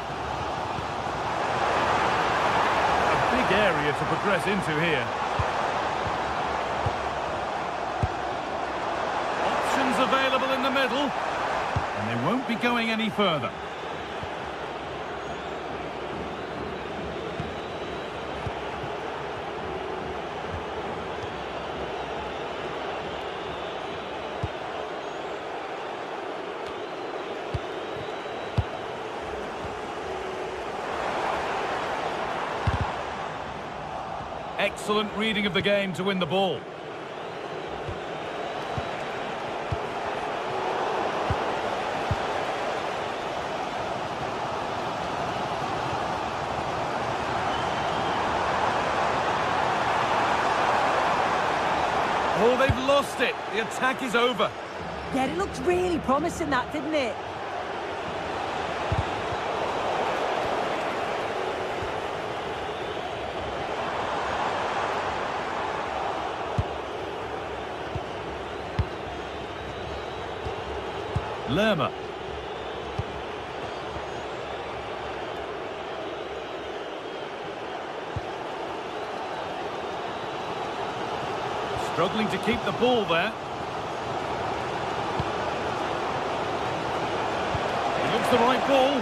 A big area to progress into here. Options available in the middle. And they won't be going any further. Excellent reading of the game to win the ball. Oh, they've lost it. The attack is over. Yeah, it looked really promising, that, didn't it? Lerma. Struggling to keep the ball there. It looks the right ball.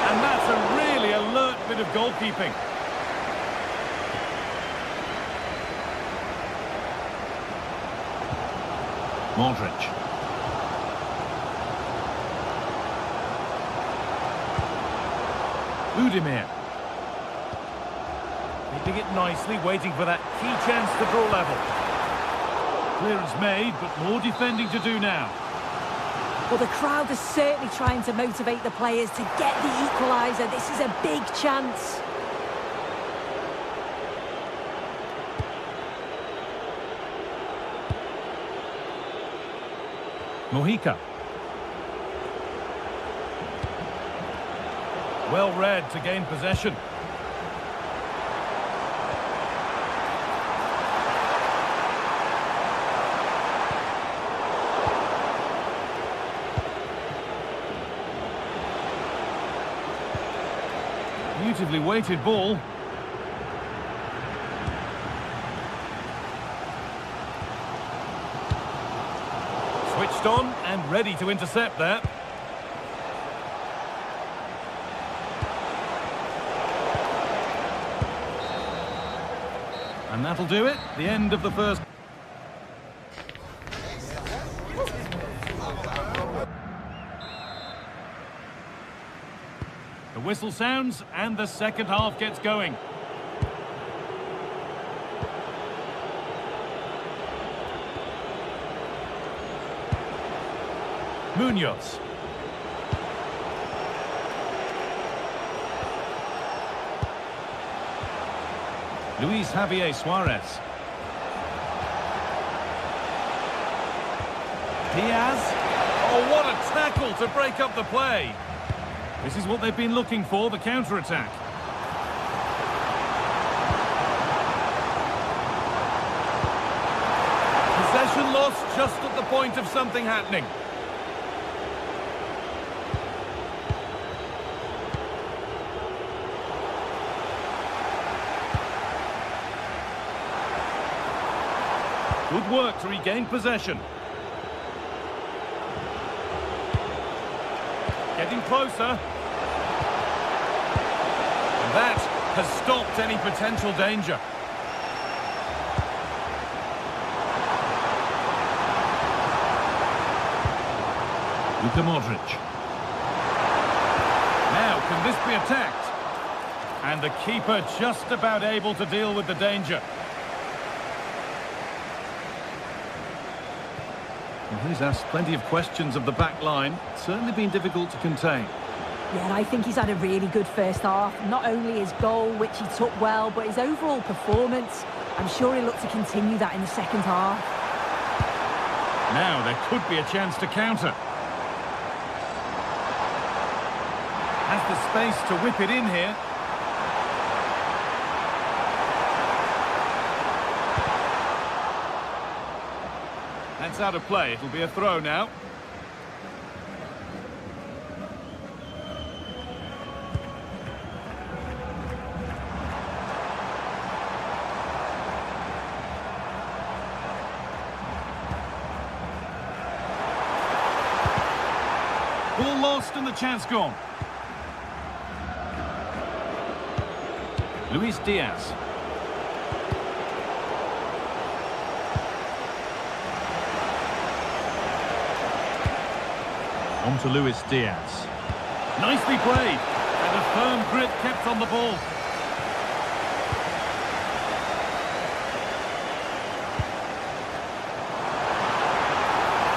And that's a really alert bit of goalkeeping. Modric. Budimir. Keeping it nicely, waiting for that key chance to draw level. Clearance made, but more defending to do now. Well, the crowd is certainly trying to motivate the players to get the equaliser. This is a big chance. Mojica. Well read to gain possession. Beautifully weighted ball. switched on and ready to intercept there. And that'll do it. The end of the first. The whistle sounds and the second half gets going. Munoz. Luis Javier Suarez. Diaz. Oh, what a tackle to break up the play. This is what they've been looking for, the counter-attack. Possession lost just at the point of something happening. Good work to regain possession. Getting closer. And that has stopped any potential danger. Luka Modric. Now, can this be attacked? And the keeper just about able to deal with the danger. And he's asked plenty of questions of the back line. It's certainly been difficult to contain. Yeah, I think he's had a really good first half. Not only his goal, which he took well, but his overall performance. I'm sure he'll look to continue that in the second half. Now there could be a chance to counter. Has the space to whip it in here. That's out of play. It'll be a throw now. Ball lost and the chance gone. Luis Diaz. On to Luis Diaz. Nicely played. And a firm grip kept on the ball.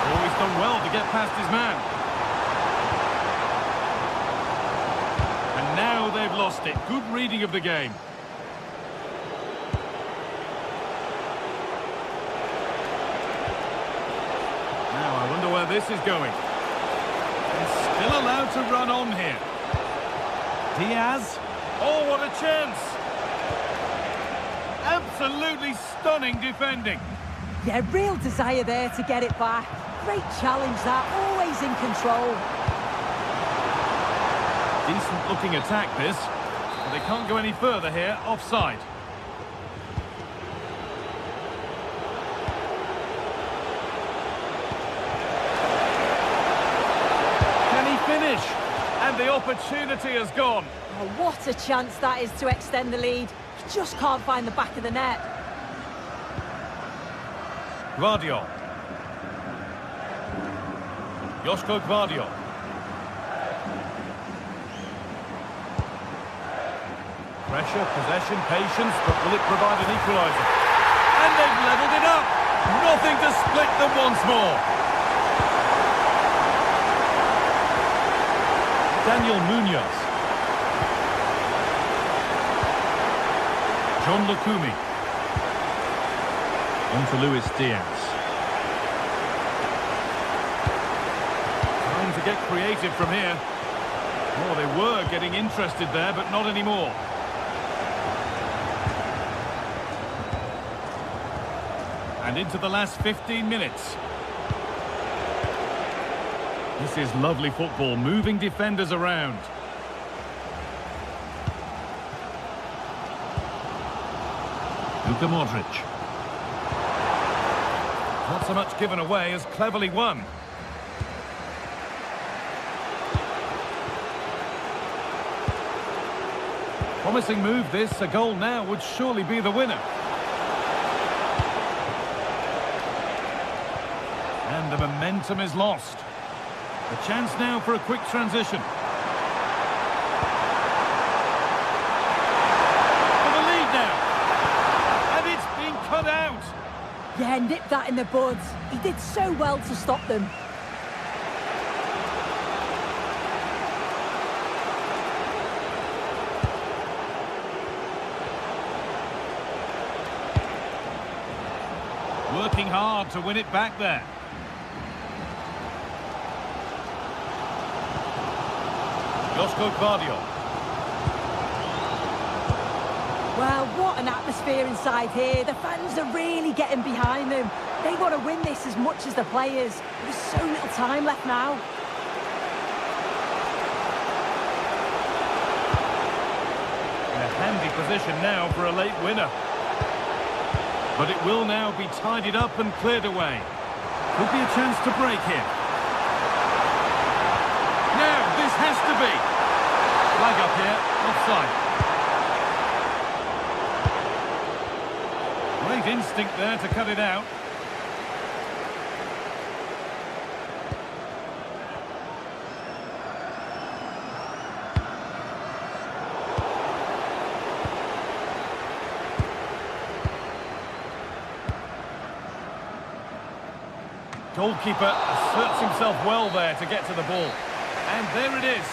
Oh, he's done well to get past his man. And now they've lost it. Good reading of the game. Now I wonder where this is going. Still allowed to run on here. Diaz. Oh, what a chance. Absolutely stunning defending. Yeah, real desire there to get it back. Great challenge that, always in control. Decent looking attack this. But they can't go any further here, offside. Finish, and the opportunity has gone. Oh, what a chance that is to extend the lead. You just can't find the back of the net. Gvardiol. Joško Gvardiol. Pressure, possession, patience, but will it provide an equaliser? And they've levelled it up. Nothing to split them once more. Daniel Munoz. John Lukumi. On to Luis Diaz. Trying to get creative from here. Oh, they were getting interested there, but not anymore. And into the last 15 minutes. This is lovely football, moving defenders around. Luka Modric. Not so much given away as cleverly won. Promising move this. A goal now would surely be the winner. And the momentum is lost. A chance now for a quick transition. For the lead now. And it's been cut out. Yeah, nipped that in the bud. He did so well to stop them. Working hard to win it back there. Josko Gvardiol. Well, what an atmosphere inside here. The fans are really getting behind them. They want to win this as much as the players. There's so little time left now. In a handy position now for a late winner. But it will now be tidied up and cleared away. Could be a chance to break here. Now, this has to be. Flag up here, offside. Great instinct there to cut it out. Goalkeeper asserts himself well there to get to the ball. And there it is.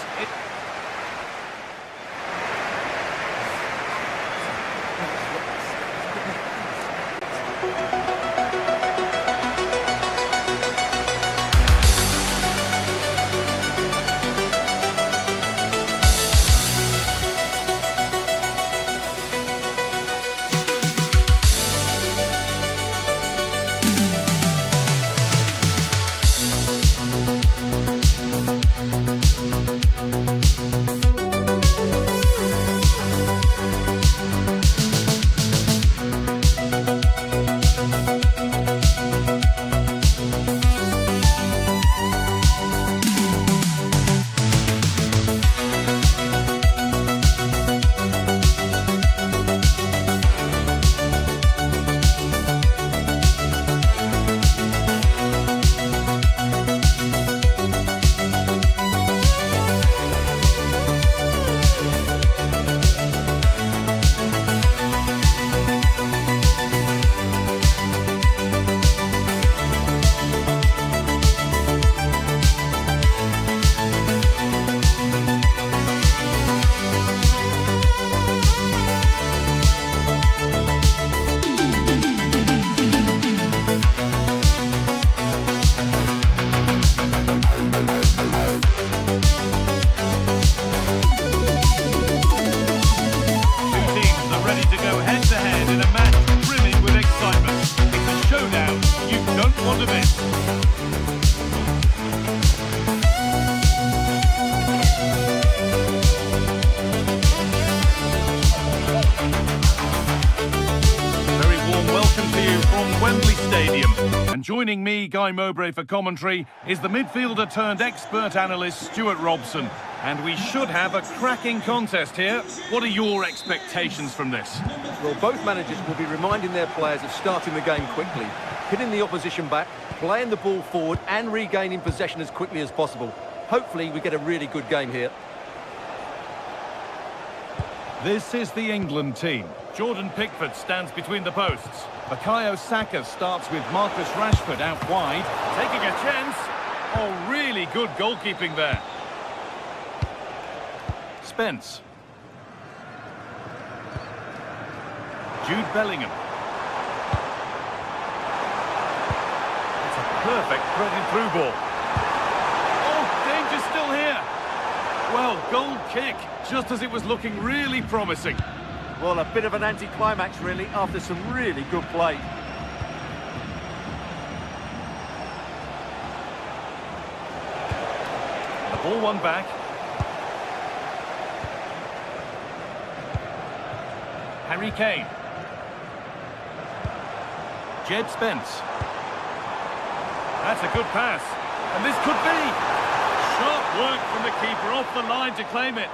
Joining me, Guy Mowbray, for commentary is the midfielder turned expert analyst Stuart Robson. And we should have a cracking contest here. What are your expectations from this? Well, both managers will be reminding their players of starting the game quickly, hitting the opposition back, playing the ball forward and regaining possession as quickly as possible. Hopefully we get a really good game here. This is the England team. Jordan Pickford stands between the posts. Bukayo Saka starts with Marcus Rashford out wide. Taking a chance. Oh, really good goalkeeping there. Spence. Jude Bellingham. It's a perfect threaded through ball. Oh, danger still here. Well, goal kick, just as it was looking really promising. Well, a bit of an anti-climax, really, after some really good play. The ball won back. Harry Kane. Jed Spence. That's a good pass. And this could be. Sharp work from the keeper off the line to claim it.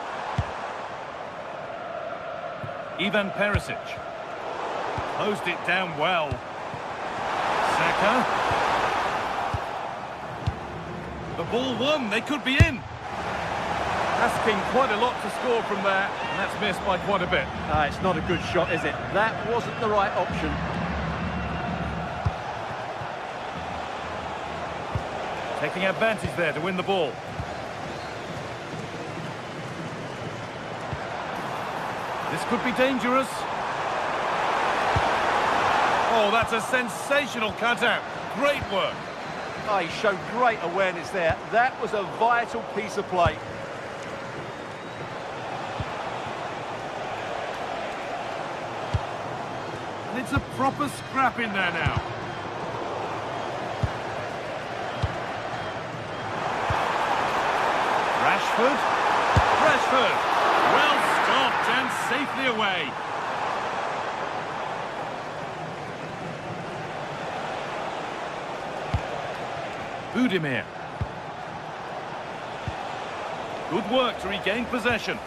Ivan Perisic. Closed it down well. Saka. The ball won, they could be in. Asking quite a lot to score from there, and that's missed by quite a bit. It's not a good shot, is it? That wasn't the right option. Taking advantage there to win the ball. This could be dangerous. Oh, that's a sensational cutout. Great work. Oh, he showed great awareness there. That was a vital piece of play. And it's a proper scrap in there now. Rashford. Well stopped and safely away. Budimir. Good work to regain possession.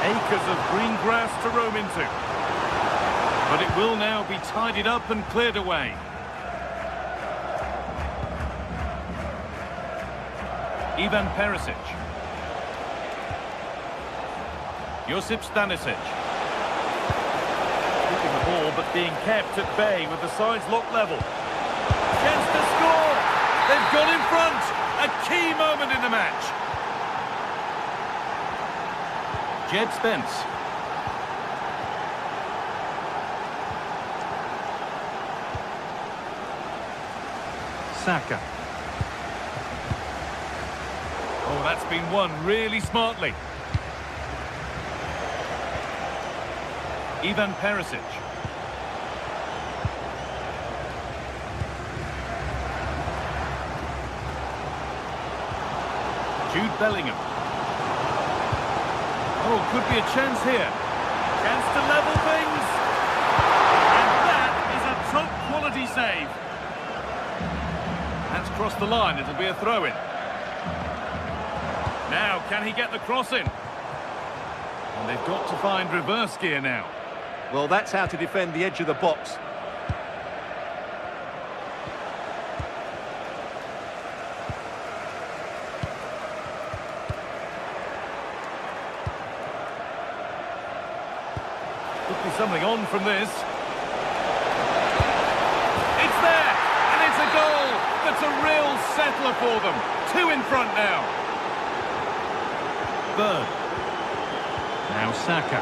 Acres of green grass to roam into. But it will now be tidied up and cleared away. Ivan Perisic. Josip Stanisic. Keeping the ball but being kept at bay with the sides locked level. Chance to score! They've got in front! A key moment in the match. Jed Spence. Saka. Oh, that's been won really smartly. Ivan Perisic. Jude Bellingham. Oh, could be a chance here. Chance to level things. And that is a top quality save. That's crossed the line. It'll be a throw-in. Now, can he get the cross in? And they've got to find reverse gear now. Well, that's how to defend the edge of the box. Could be something on from this. It's there! And it's a goal! That's a real settler for them. 2 in front now. Bird. Now Saka.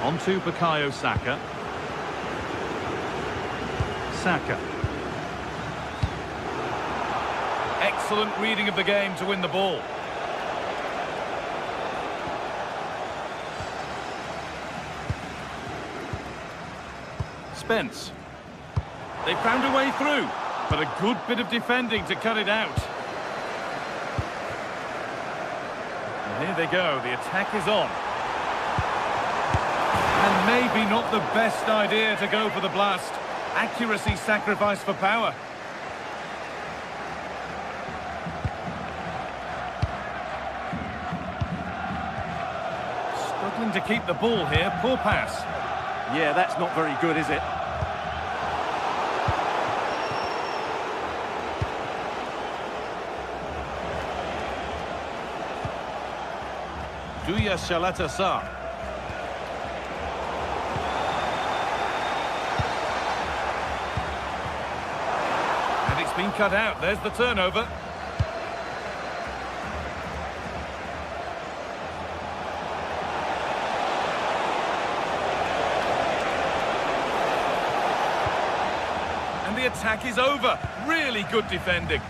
On to Bukayo Saka. Saka. Excellent reading of the game to win the ball. Spence. They found a way through, but a good bit of defending to cut it out. And here they go, the attack is on. And maybe not the best idea to go for the blast. Accuracy sacrificed for power. Struggling to keep the ball here, poor pass. Yeah, that's not very good, is it? Duya Shalata-Sa. And it's been cut out. There's the turnover. And the attack is over. Really good defending.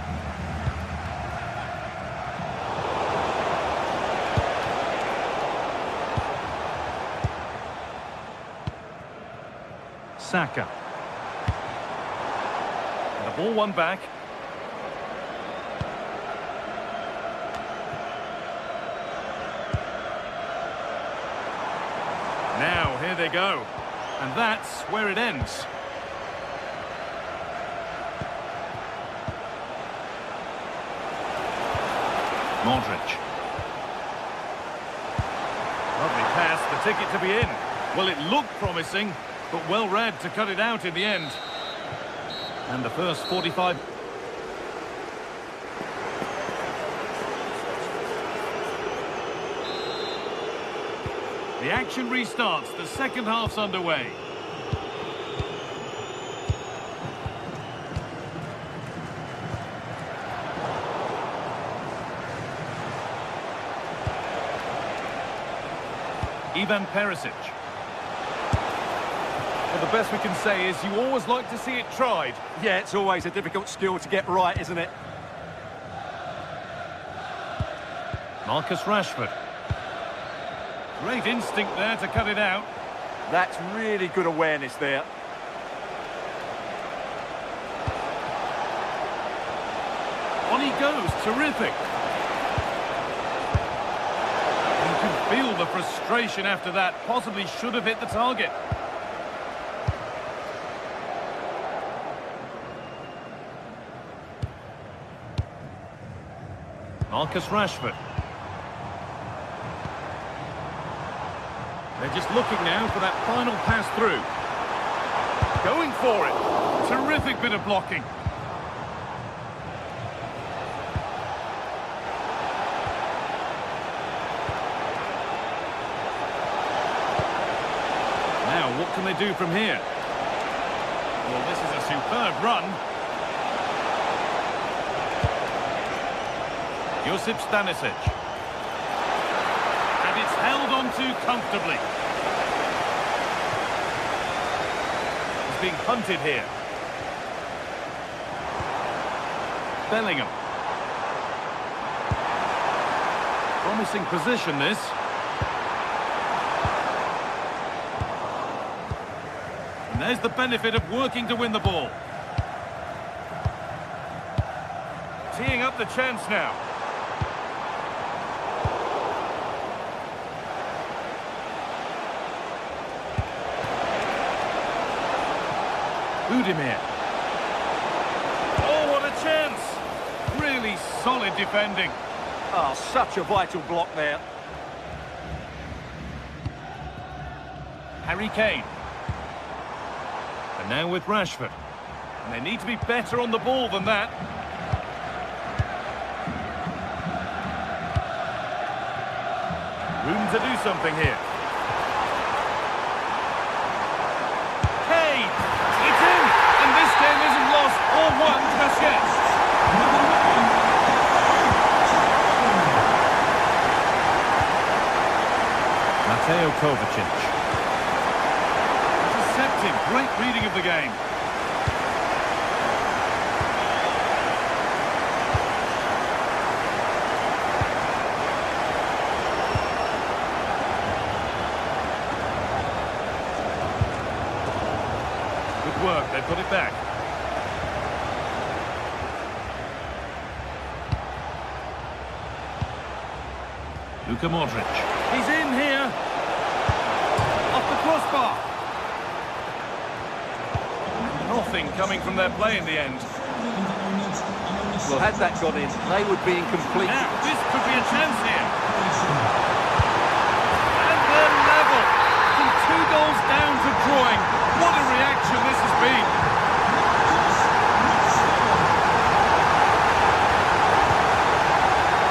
Saka. And the ball won back. Now, here they go. And that's where it ends. ticket to be in. Well, it looked promising, but well read to cut it out in the end. And the first 45... The action restarts. The second half's underway. Ivan Perisic. Well, the best we can say is you always like to see it tried. Yeah, it's always a difficult skill to get right, isn't it? Marcus Rashford. Great instinct there to cut it out. That's really good awareness there. On he goes. Terrific. You can feel the frustration after that. Possibly should have hit the target. Marcus Rashford. They're just looking now for that final pass through. Going for it. Terrific bit of blocking. Now, what can they do from here? Well, this is a superb run. Josip Stanisic. And it's held on to comfortably. He's being hunted here. Bellingham. Promising position, this. And there's the benefit of working to win the ball. Teeing up the chance now. Udimir. Oh, what a chance! Really solid defending. Oh, such a vital block there. Harry Kane. And now with Rashford. And they need to be better on the ball than that. Room to do something here. Isn't lost or won just yet. Mateo Kovacic. Deceptive, great reading of the game. Good work, they put it back. Luka Modric. He's in here. Off the crossbar. Nothing coming from their play in the end. Well, had that gone in, they would be in complete... Now, this could be a chance here. And they're level. From 2 goals down to drawing. What a reaction this has been.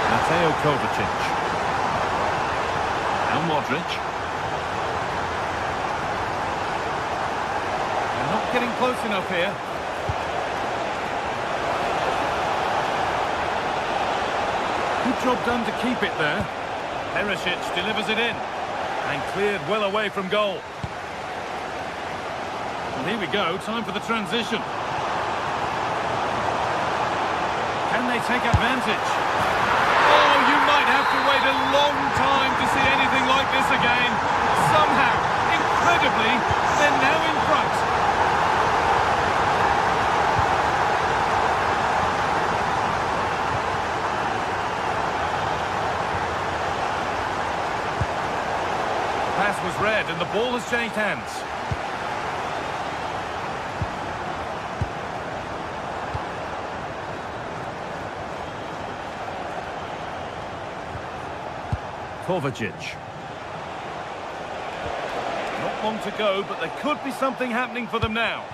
Mateo Kovacic. Now Modric. They're not getting close enough here. Good job done to keep it there. Perisic delivers it in. And cleared well away from goal. And here we go, time for the transition. Can they take advantage? Oh, you might have to wait a long time to see anything like this again. Somehow, incredibly, they're now in front. The pass was read and the ball has changed hands. Kovacic. not long to go, but there could be something happening for them now.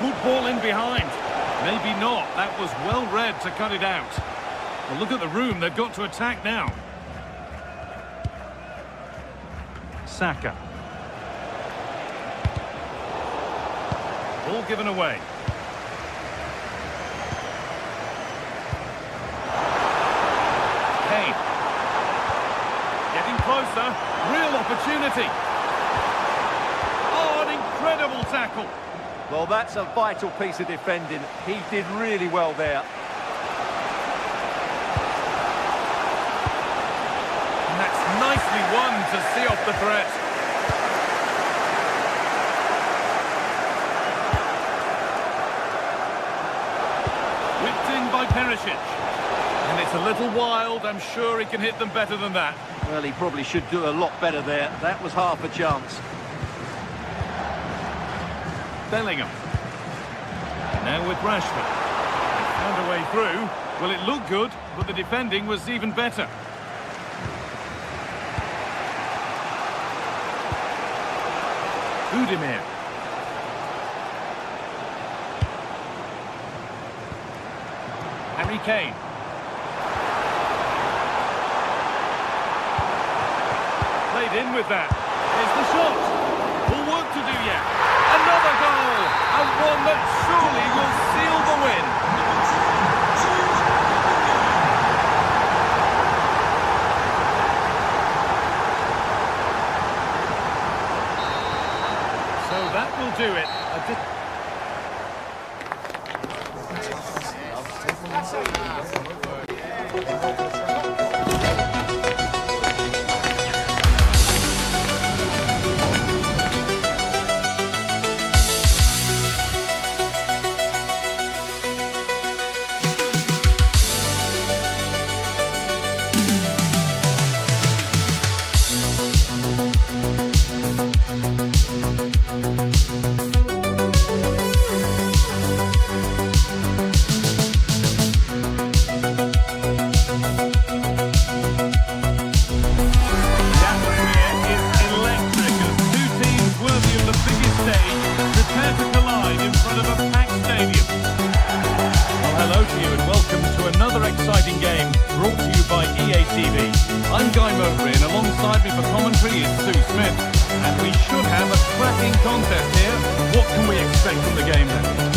Good ball in behind. Maybe not. That was well read to cut it out. Well, look at the room. They've got to attack now. Saka. Ball given away. Kane. Getting closer. Real opportunity. Oh, an incredible tackle. Well, that's a vital piece of defending. He did really well there. And that's nicely won to see off the threat. Whipped in by Perisic. And it's a little wild. I'm sure he can hit them better than that. Well, he probably should do a lot better there. That was half a chance. Bellingham. Now with Rashford. Found a way through. Well, it looked good, but the defending was even better. Udimir. Harry Kane. Played in with that. Here's the shot. All work to do yet. Another goal, and one that surely will seal the win. So that will do it.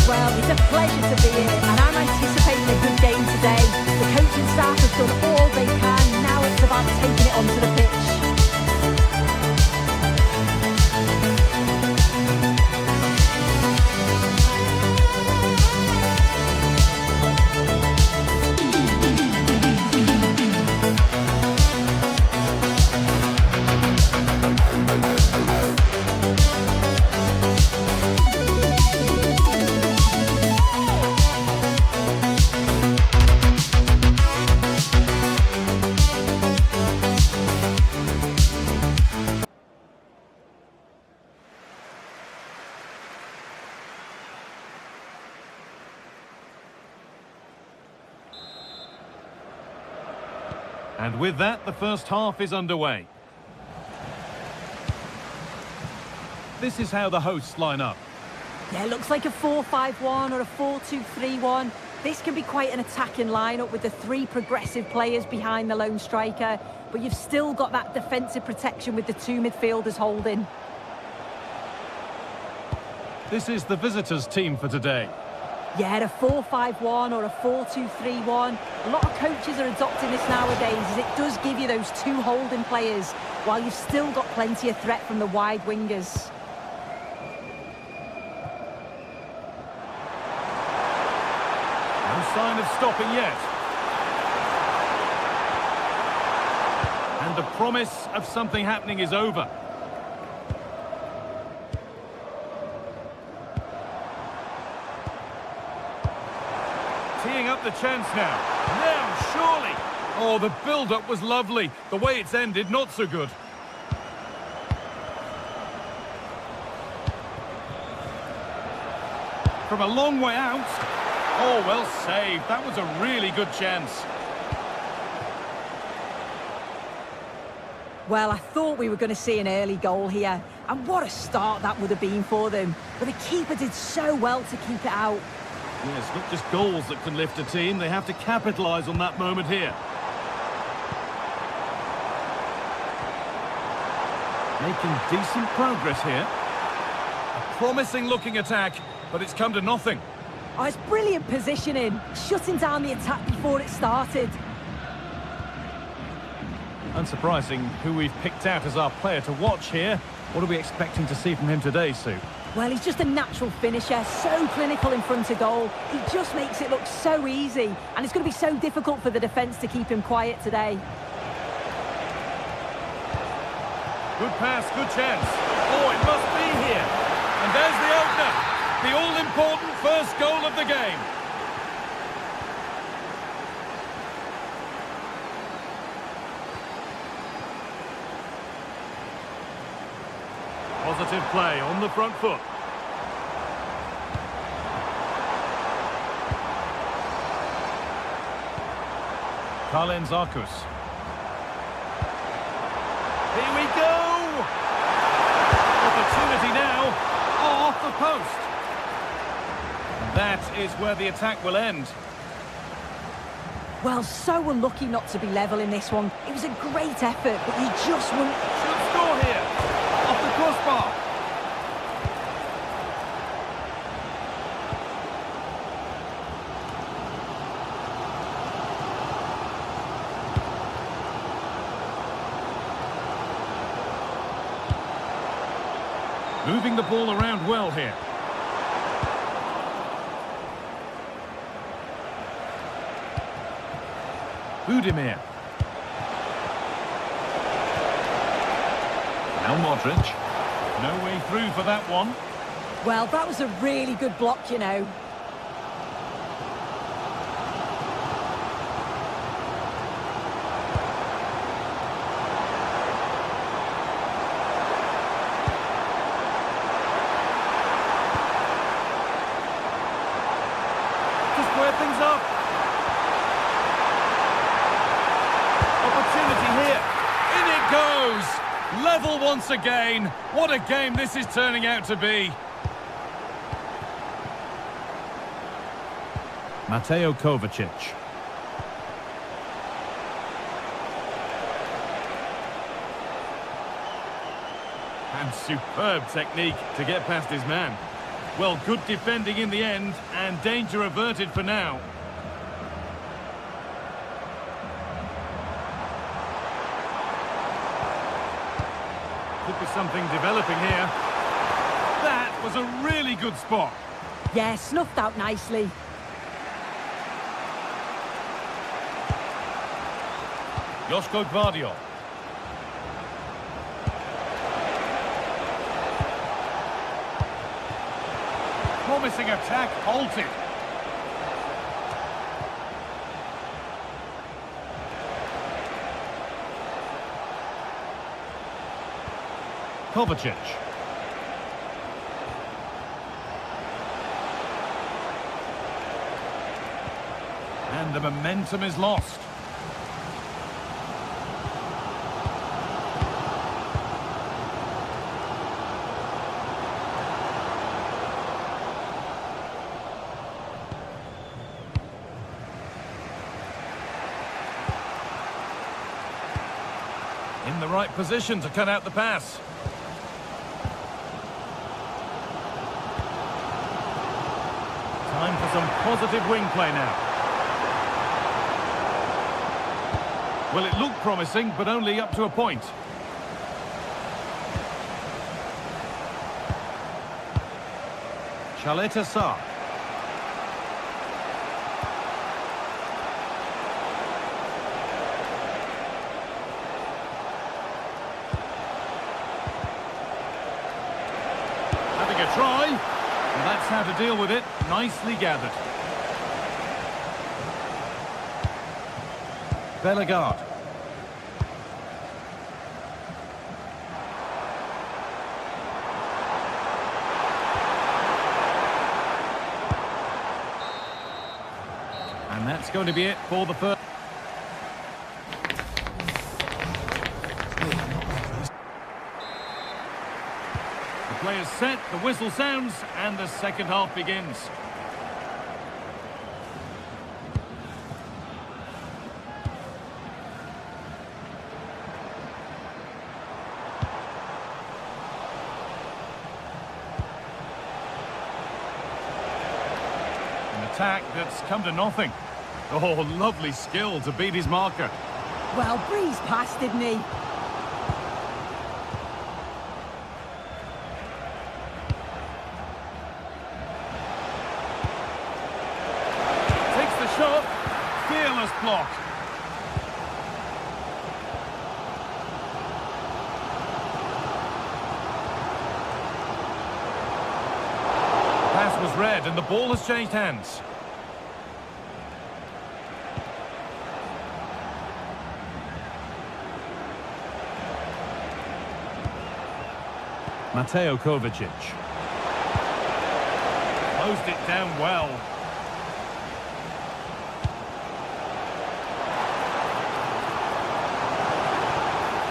Well, it's a pleasure to be here, and I'm anticipating a good game today. The coaching staff have done all they can. Now it's about taking it onto the pitch. And with that, the first half is underway. This is how the hosts line up. Yeah, it looks like a 4-5-1 or a 4-2-3-1. This can be quite an attacking lineup with the three progressive players behind the lone striker, but you've still got that defensive protection with the two midfielders holding. This is the visitors' team for today. Yeah, a 4-5-1 or a 4-2-3-1. A lot of coaches are adopting this nowadays, as it does give you those two holding players, while you've still got plenty of threat from the wide wingers. No sign of stopping yet. And the promise of something happening is over. Teeing up the chance now. Now, surely. Oh, the build-up was lovely. The way it's ended, not so good. From a long way out. Oh, well saved. That was a really good chance. Well, I thought we were going to see an early goal here. And what a start that would have been for them. But the keeper did so well to keep it out. Yes, not just goals that can lift a team, they have to capitalise on that moment here. Making decent progress here. A promising looking attack, but it's come to nothing. Oh, it's brilliant positioning, shutting down the attack before it started. Unsurprising who we've picked out as our player to watch here. What are we expecting to see from him today, Sue? Well, he's just a natural finisher, so clinical in front of goal. He just makes it look so easy, and it's going to be so difficult for the defence to keep him quiet today. Good pass, good chance. Oh, it must be here. And there's the opener. The all-important first goal of the game. Positive play on the front foot. Karlen Zarkus. Here we go! Opportunity now, off the post. That is where the attack will end. Well, so unlucky not to be level in this one. It was a great effort, but you just wouldn't... Should score here, off the crossbar. Moving the ball around well here. Budimir. Now Modric. No way through for that one. Well, that was a really good block, you know. Square things up. Opportunity here. In it goes. Level once again. What a game this is turning out to be. Mateo Kovacic. And superb technique to get past his man. Well, good defending in the end, and danger averted for now. Could be something developing here. That was a really good spot. Yeah, snuffed out nicely. Joško Gvardiol. Promising attack halted. Kovacic. And the momentum is lost. In the right position to cut out the pass. Time for some positive wing play now. Well, it looked promising, but only up to a point. Chaleta Sarr. Having a try, and that's how to deal with it. Nicely gathered. Bellegarde. And that's going to be it for the first. set, the whistle sounds, and the second half begins. An attack that's come to nothing. Oh, lovely skill to beat his marker. Well, breezed past, didn't he? Takes the shot. Fearless block. Pass was read and the ball has changed hands. Mateo Kovacic. Closed it down well.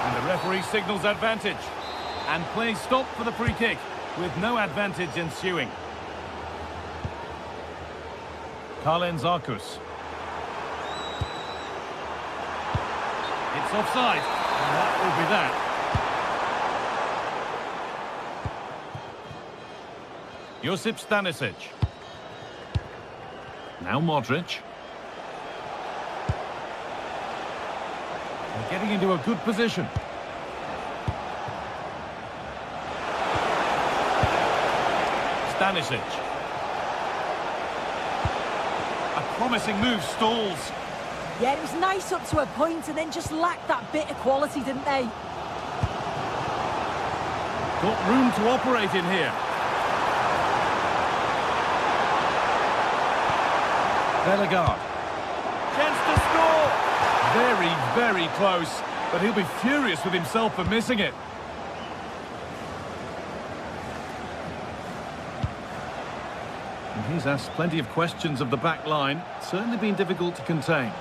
And the referee signals advantage. And play stopped for the free kick, with no advantage ensuing. Kalen Zarkus. It's offside. And that will be that. Josip Stanisic. Now Modric. They're getting into a good position. Stanisic. A promising move stalls. Yeah, it was nice up to a point and then just lacked that bit of quality, didn't they? Got room to operate in here. Bellegarde. Chance to score! Very, very close, but he'll be furious with himself for missing it. And he's asked plenty of questions of the back line. Certainly been difficult to contain.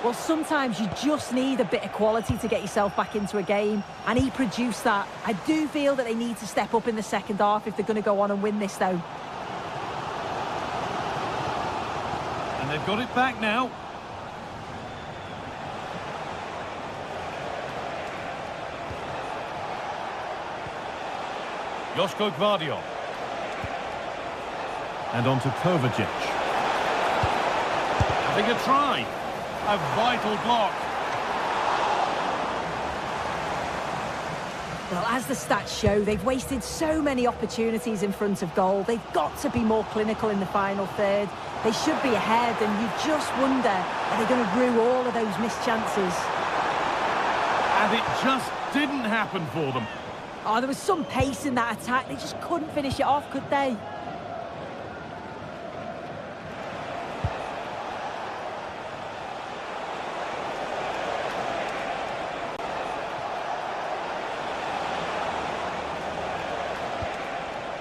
Well, sometimes you just need a bit of quality to get yourself back into a game, and he produced that. I do feel that they need to step up in the second half if they're going to go on and win this, though. And they've got it back now. Joško Gvardiol. And on to Kovacic. Having a try. A vital block. Well, as the stats show, they've wasted so many opportunities in front of goal. They've got to be more clinical in the final third. They should be ahead, and you just wonder, are they going to rue all of those missed chances? And it just didn't happen for them. Oh, there was some pace in that attack. They just couldn't finish it off, could they?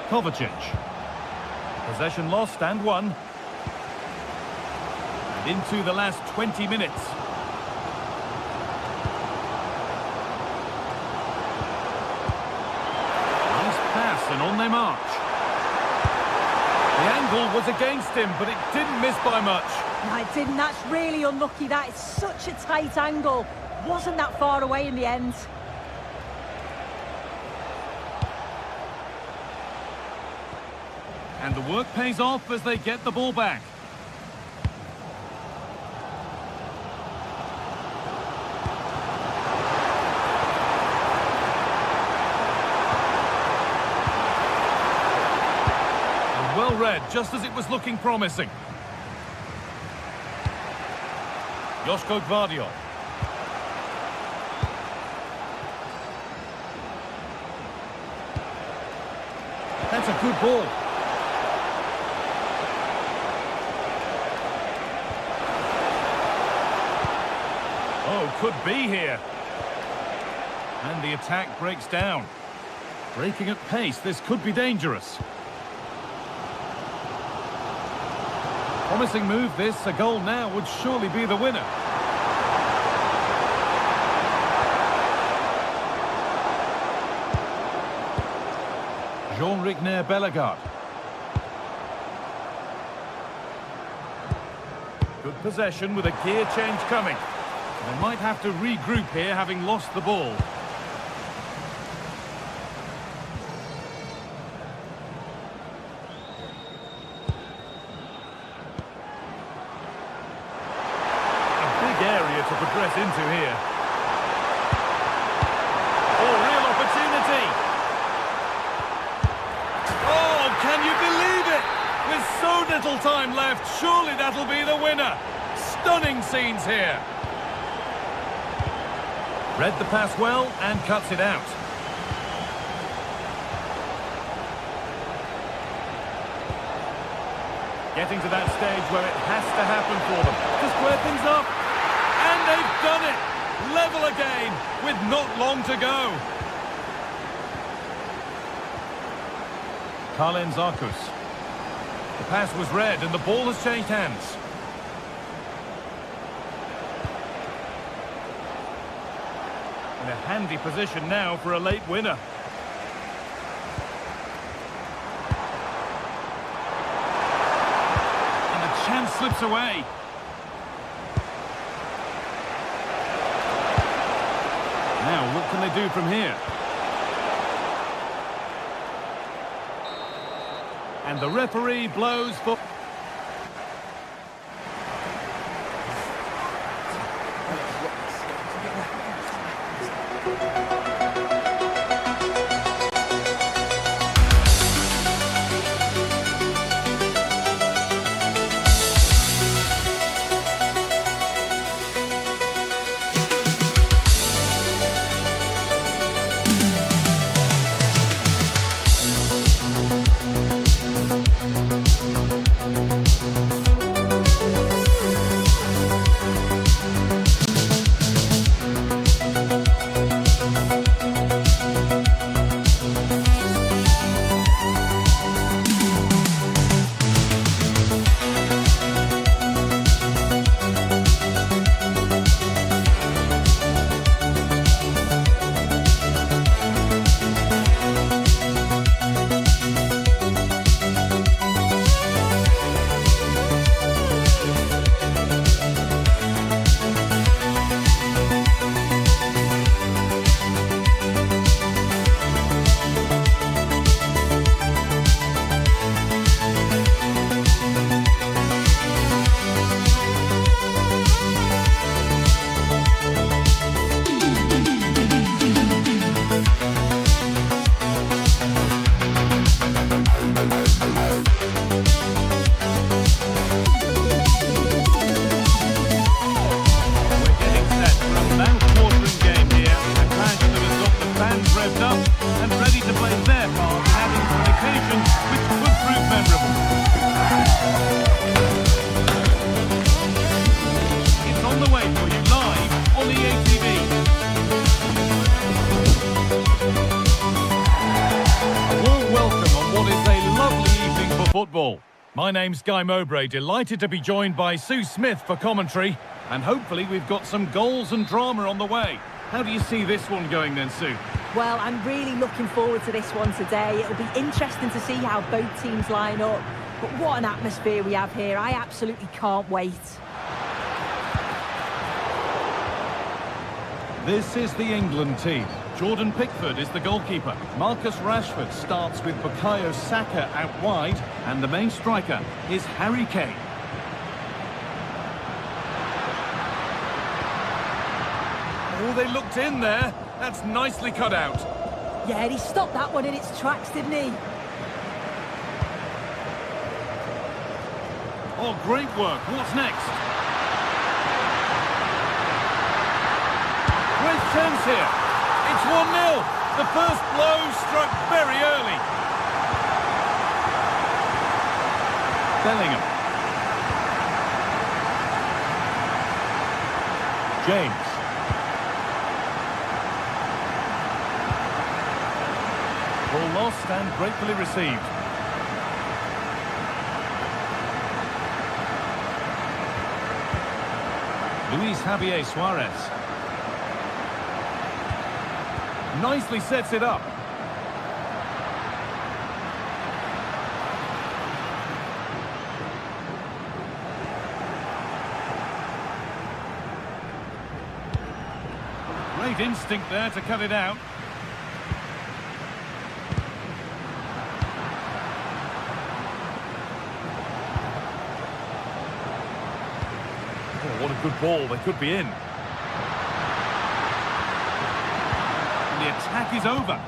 Kovacic. Possession lost and won. And into the last 20 minutes. Nice pass and on they march. The angle was against him, but it didn't miss by much. No, it didn't. That's really unlucky. That is such a tight angle. Wasn't that far away in the end. And the work pays off as they get the ball back. And well read, just as it was looking promising. Joško Gvardiol. That's a good ball. Oh, could be here. And the attack breaks down. Breaking at pace, this could be dangerous. Promising move this, a goal now would surely be the winner. Ulrich near Bellegarde. Good possession with a gear change coming. They might have to regroup here, having lost the ball. A big area to progress into here. Oh, real opportunity. Oh, can you believe it? With so little time left, surely that'll be the winner. Stunning scenes here. Read the pass well and cuts it out. Getting to that stage where it has to happen for them to square things up. And they've done it! Level again with not long to go. Karlen Zarkus. The pass was read and the ball has changed hands. In a handy position now for a late winner. And the chance slips away. Now, what can they do from here? And the referee blows for... Football. My name's Guy Mowbray, delighted to be joined by Sue Smith for commentary, and hopefully we've got some goals and drama on the way. How do you see this one going then, Sue? Well, I'm really looking forward to this one today. It'll be interesting to see how both teams line up. But what an atmosphere we have here. I absolutely can't wait. This is the England team. Jordan Pickford is the goalkeeper. Marcus Rashford starts with Bukayo Saka out wide, and the main striker is Harry Kane. Oh, they looked in there. That's nicely cut out. Yeah, he stopped that one in its tracks, didn't he? Oh, great work. What's next? Great chance here. It's 1-0. The first blow struck very early. Bellingham. James. Ball lost and gratefully received. Luis Javier Suarez. Nicely sets it up. Great instinct there to cut it out. Oh, what a good ball. They could be in. And the attack is over.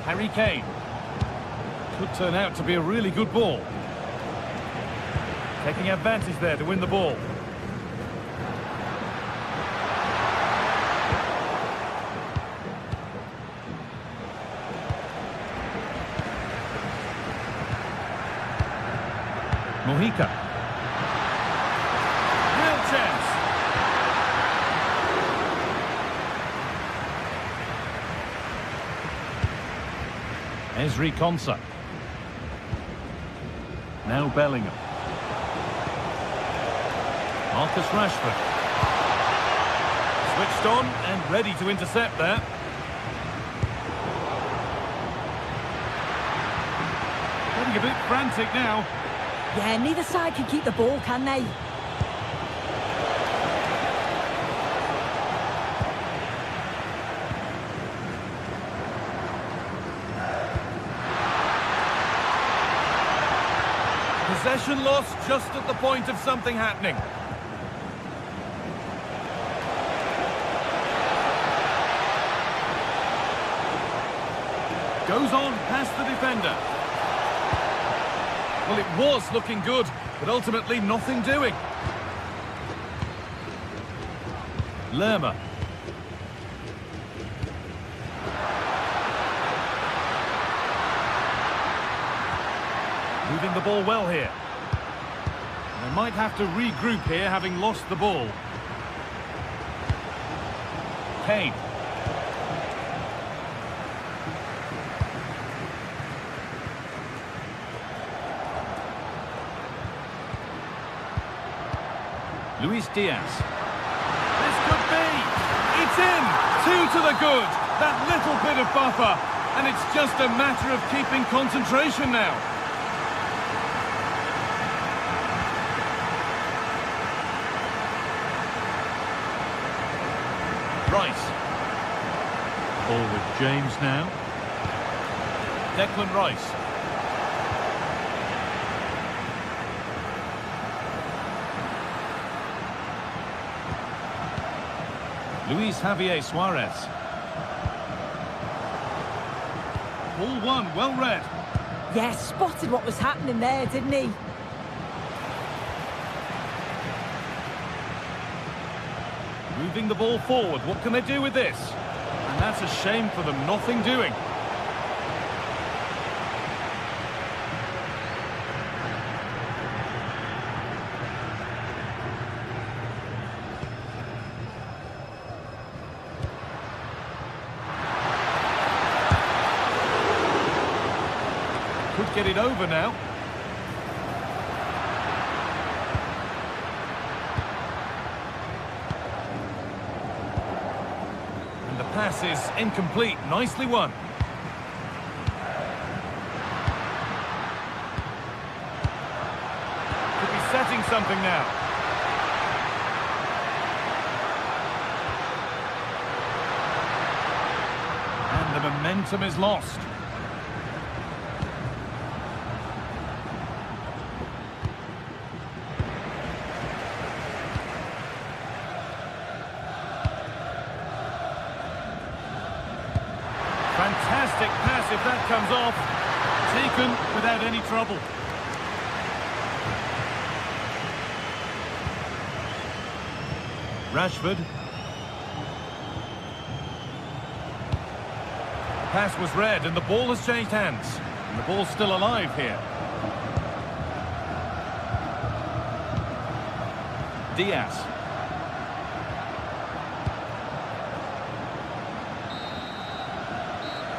Harry Kane. Could turn out to be a really good ball. Taking advantage there to win the ball. Mojica. Real chance. Ezri Konsa. Now Bellingham. Marcus Rashford. Switched on and ready to intercept there. Getting a bit frantic now. Yeah, neither side can keep the ball, can they? Possession lost just at the point of something happening. Goes on past the defender. Well, it was looking good, but ultimately nothing doing. Lerma. Moving the ball well here. They might have to regroup here, having lost the ball. Kane. Luis Diaz. This could be. It's in. 2 to the good. That little bit of buffer. And it's just a matter of keeping concentration now. Rice. Ball with James now. Declan Rice. Luis Javier Suarez. Ball one, well read. Yeah, spotted what was happening there, didn't he? Moving the ball forward, what can they do with this? And that's a shame for them, nothing doing. Could get it over now. And the pass is incomplete. Nicely won. Could be setting something now. And the momentum is lost. Fantastic pass if that comes off. Taken without any trouble. Rashford. Pass was read and the ball has changed hands. And the ball's still alive here. Diaz.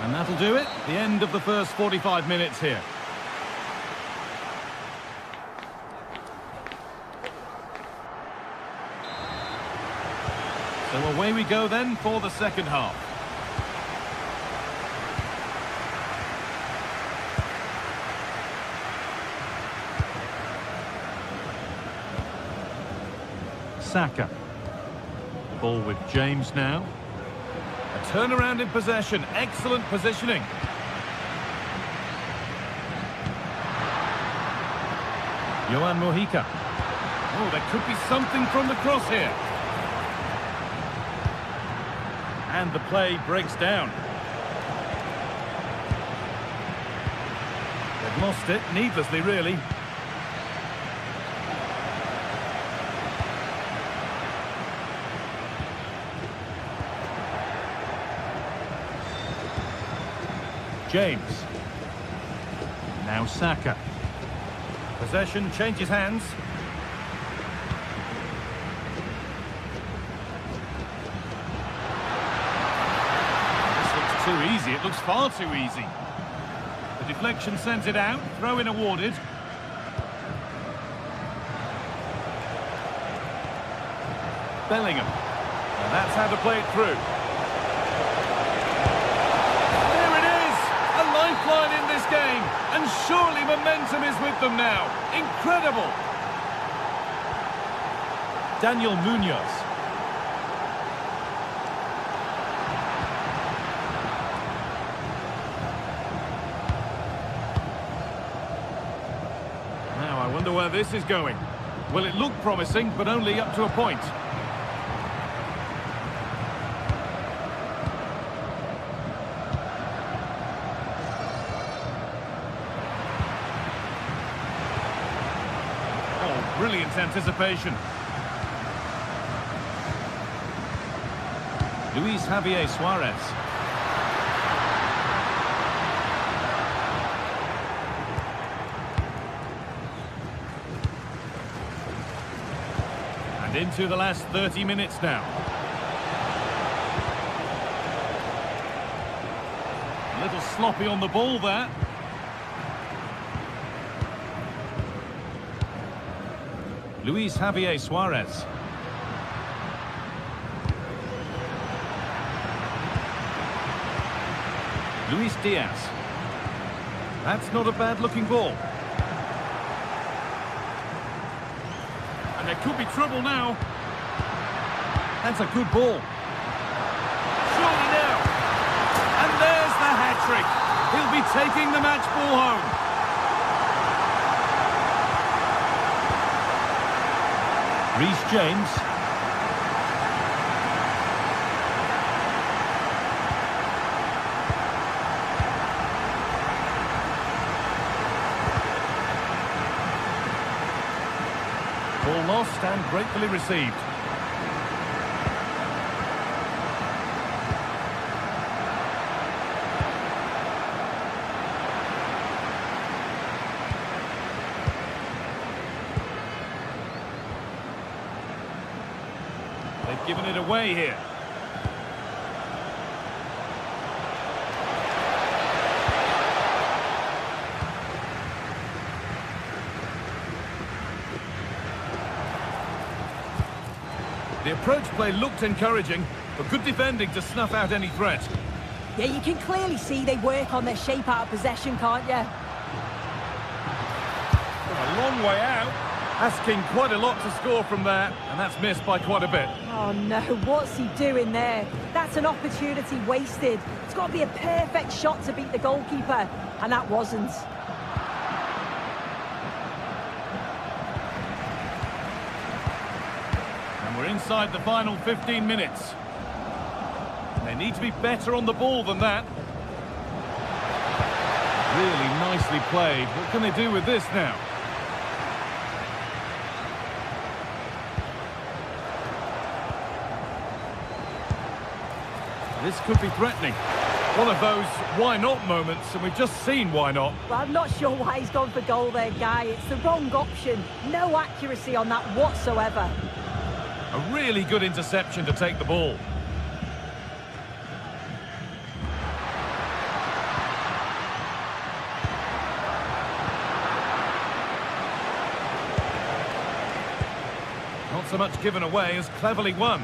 And that'll do it. The end of the first 45 minutes here. So away we go then for the second half. Saka. Ball with James now. A turnaround in possession. Excellent positioning. Yohan Mojica. Oh, there could be something from the cross here. And the play breaks down. They've lost it, needlessly really. James. Now Saka. Possession changes hands. This looks too easy. It looks far too easy. The deflection sends it out. Throw-in awarded. Bellingham. And that's how to play it through. There it is! A lifeline in this game. And surely momentum is with them now. Incredible! Daniel Munoz. Now I wonder where this is going. Well, it looked promising, but only up to a point. Brilliant anticipation. Luis Javier Suarez. And into the last 30 minutes now. A little sloppy on the ball there. Luis Javier Suarez. Luis Diaz. That's not a bad-looking ball. And there could be trouble now. That's a good ball. Surely now. And there's the hat-trick. He'll be taking the match ball home. Reece James. Ball lost and gratefully received. They've given it away here. The approach play looked encouraging, but good defending to snuff out any threat. Yeah, you can clearly see they work on their shape out of possession, can't you? A long way out. Asking quite a lot to score from there, and that's missed by quite a bit. Oh no, what's he doing there? That's an opportunity wasted. It's got to be a perfect shot to beat the goalkeeper, and that wasn't. And we're inside the final 15 minutes. They need to be better on the ball than that. Really nicely played. What can they do with this now? This could be threatening. One of those why not moments, and we've just seen why not. Well, I'm not sure why he's gone for goal there, Guy. It's the wrong option. No accuracy on that whatsoever. A really good interception to take the ball. Not so much given away as cleverly won.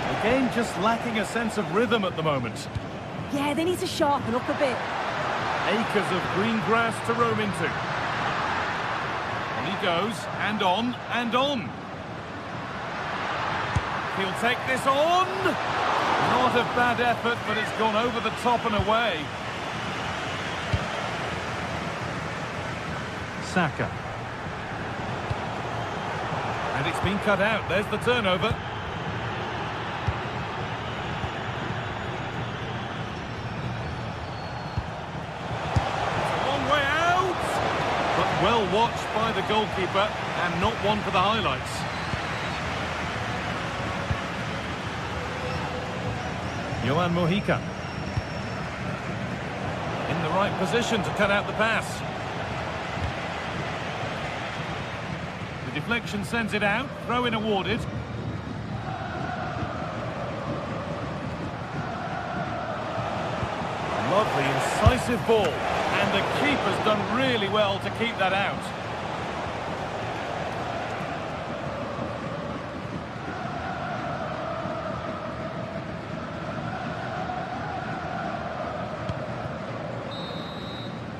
The game just lacking a sense of rhythm at the moment. Yeah, they need to sharpen up a bit. Acres of green grass to roam into. And he goes, and on, and on. He'll take this on. Not a bad effort, but it's gone over the top and away. Saka. And it's been cut out. There's the turnover. Well watched by the goalkeeper, and not one for the highlights. Johan Mojica. In the right position to cut out the pass. The deflection sends it out, throw-in awarded. Lovely, incisive ball. And the keeper's done really well to keep that out.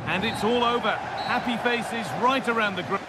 And it's all over. Happy faces right around the group.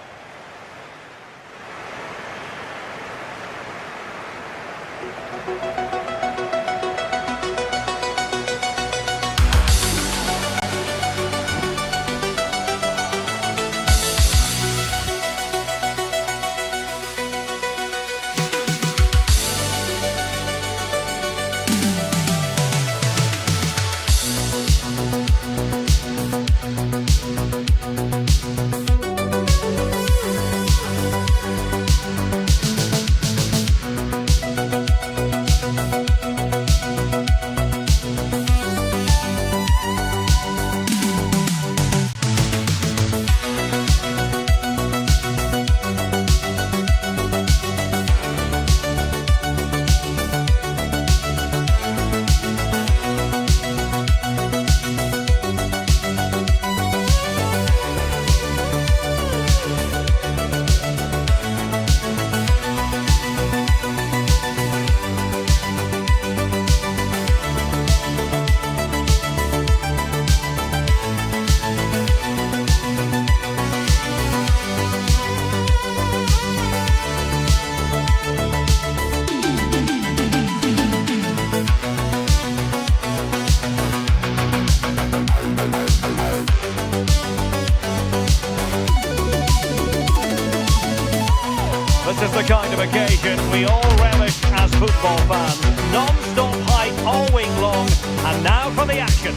This is the kind of occasion we all relish as football fans. Non-stop hype all week long, and now for the action.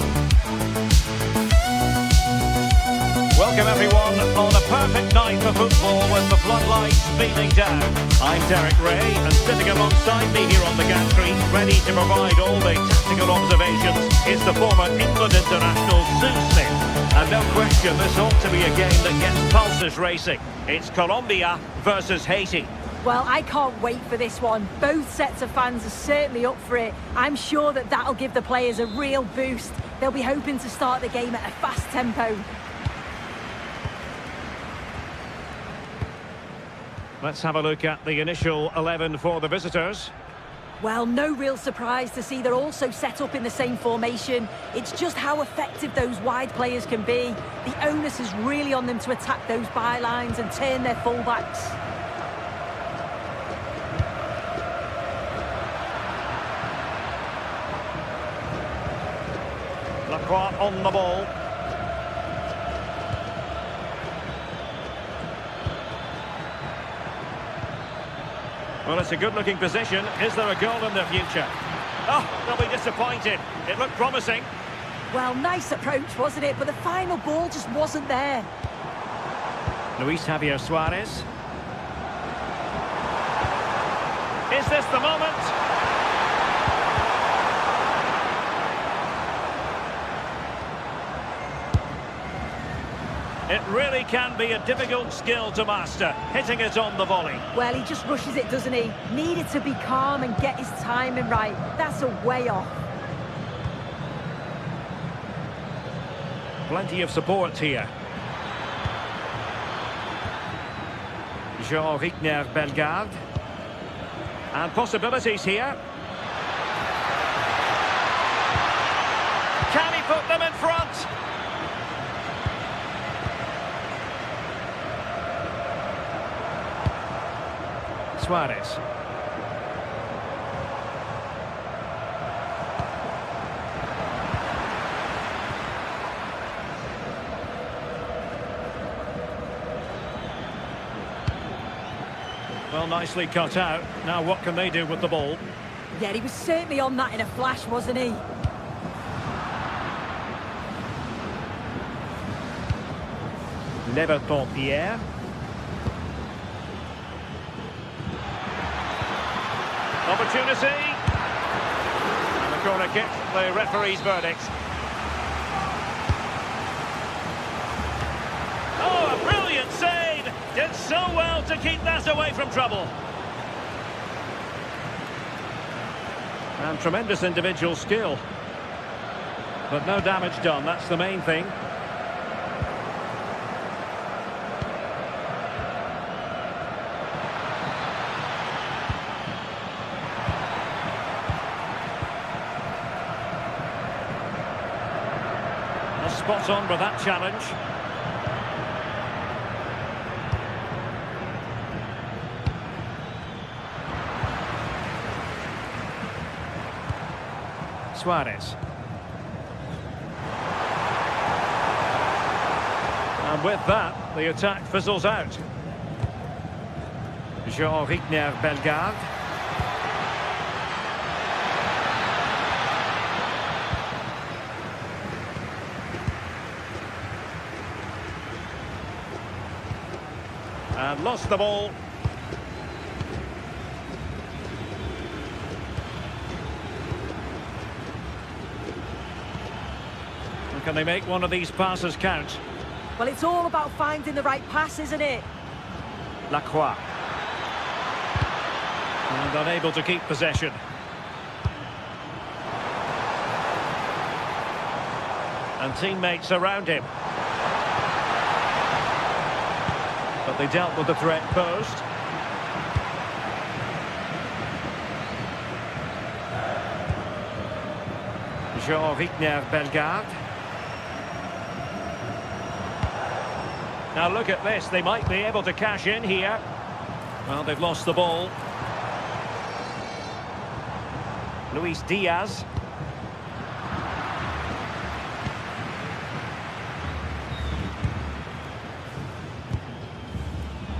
Welcome everyone on a perfect night for football with the floodlights beaming down. I'm Derek Ray, and sitting alongside me here on the gantry, ready to provide all the tactical observations, is the former England international Sue Smith. And no question, this ought to be a game that gets pulses racing. It's Colombia versus Haiti. Well, I can't wait for this one. Both sets of fans are certainly up for it. I'm sure that that'll give the players a real boost. They'll be hoping to start the game at a fast tempo. Let's have a look at the initial 11 for the visitors. Well, no real surprise to see they're also set up in the same formation. It's just how effective those wide players can be. The onus is really on them to attack those bylines and turn their fullbacks. Lacroix on the ball. Well, it's a good-looking position. Is there a goal in the future? Oh, they'll be disappointed. It looked promising. Well, nice approach, wasn't it? But the final ball just wasn't there. Luis Javier Suarez. Is this the moment? It really can be a difficult skill to master, hitting it on the volley. Well, he just rushes it, doesn't he? Needed to be calm and get his timing right. That's a way off. Plenty of support here. Jean Rickner Bellegarde. And possibilities here. Can he put them in front? Suarez. Well, nicely cut out. Now what can they do with the ball? Yeah, he was certainly on that in a flash, wasn't he? Leverton Pierre. Opportunity. And the corner kick, the referee's verdict. Oh, a brilliant save! Did so well to keep that away from trouble. And tremendous individual skill. But no damage done, that's the main thing. Spot on with that challenge. Suarez. And with that, the attack fizzles out. Jean-Rickner Bellegarde. And lost the ball. And can they make one of these passes count? Well, it's all about finding the right pass, isn't it? Lacroix. And unable to keep possession. And teammates around him. But they dealt with the threat posed. Jean-Rickner Bellegarde. Now look at this, they might be able to cash in here. Well, they've lost the ball. Luis Diaz.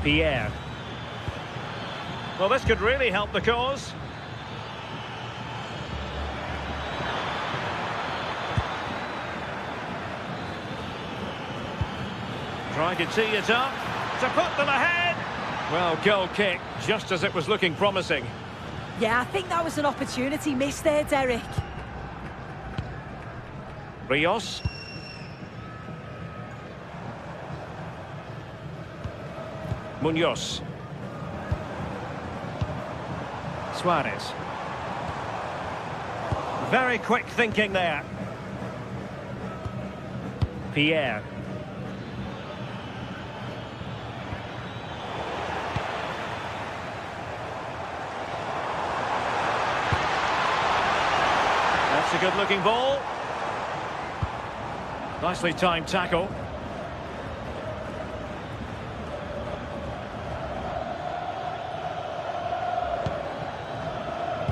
Pierre. Well, this could really help the cause. Trying to tee it up to put them ahead. Well, goal kick, just as it was looking promising. Yeah, I think that was an opportunity missed there, Derek. Rios. Munoz. Suarez. Very quick thinking there. Pierre. That's a good-looking ball. Nicely timed tackle.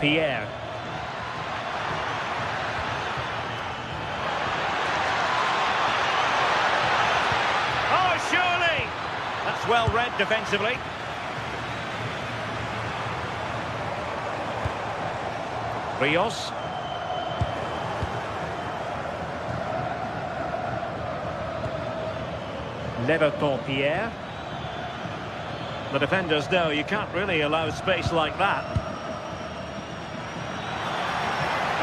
Pierre. Oh, surely! That's well read defensively. Rios. Leverton Pierre. The defenders know you can't really allow space like that.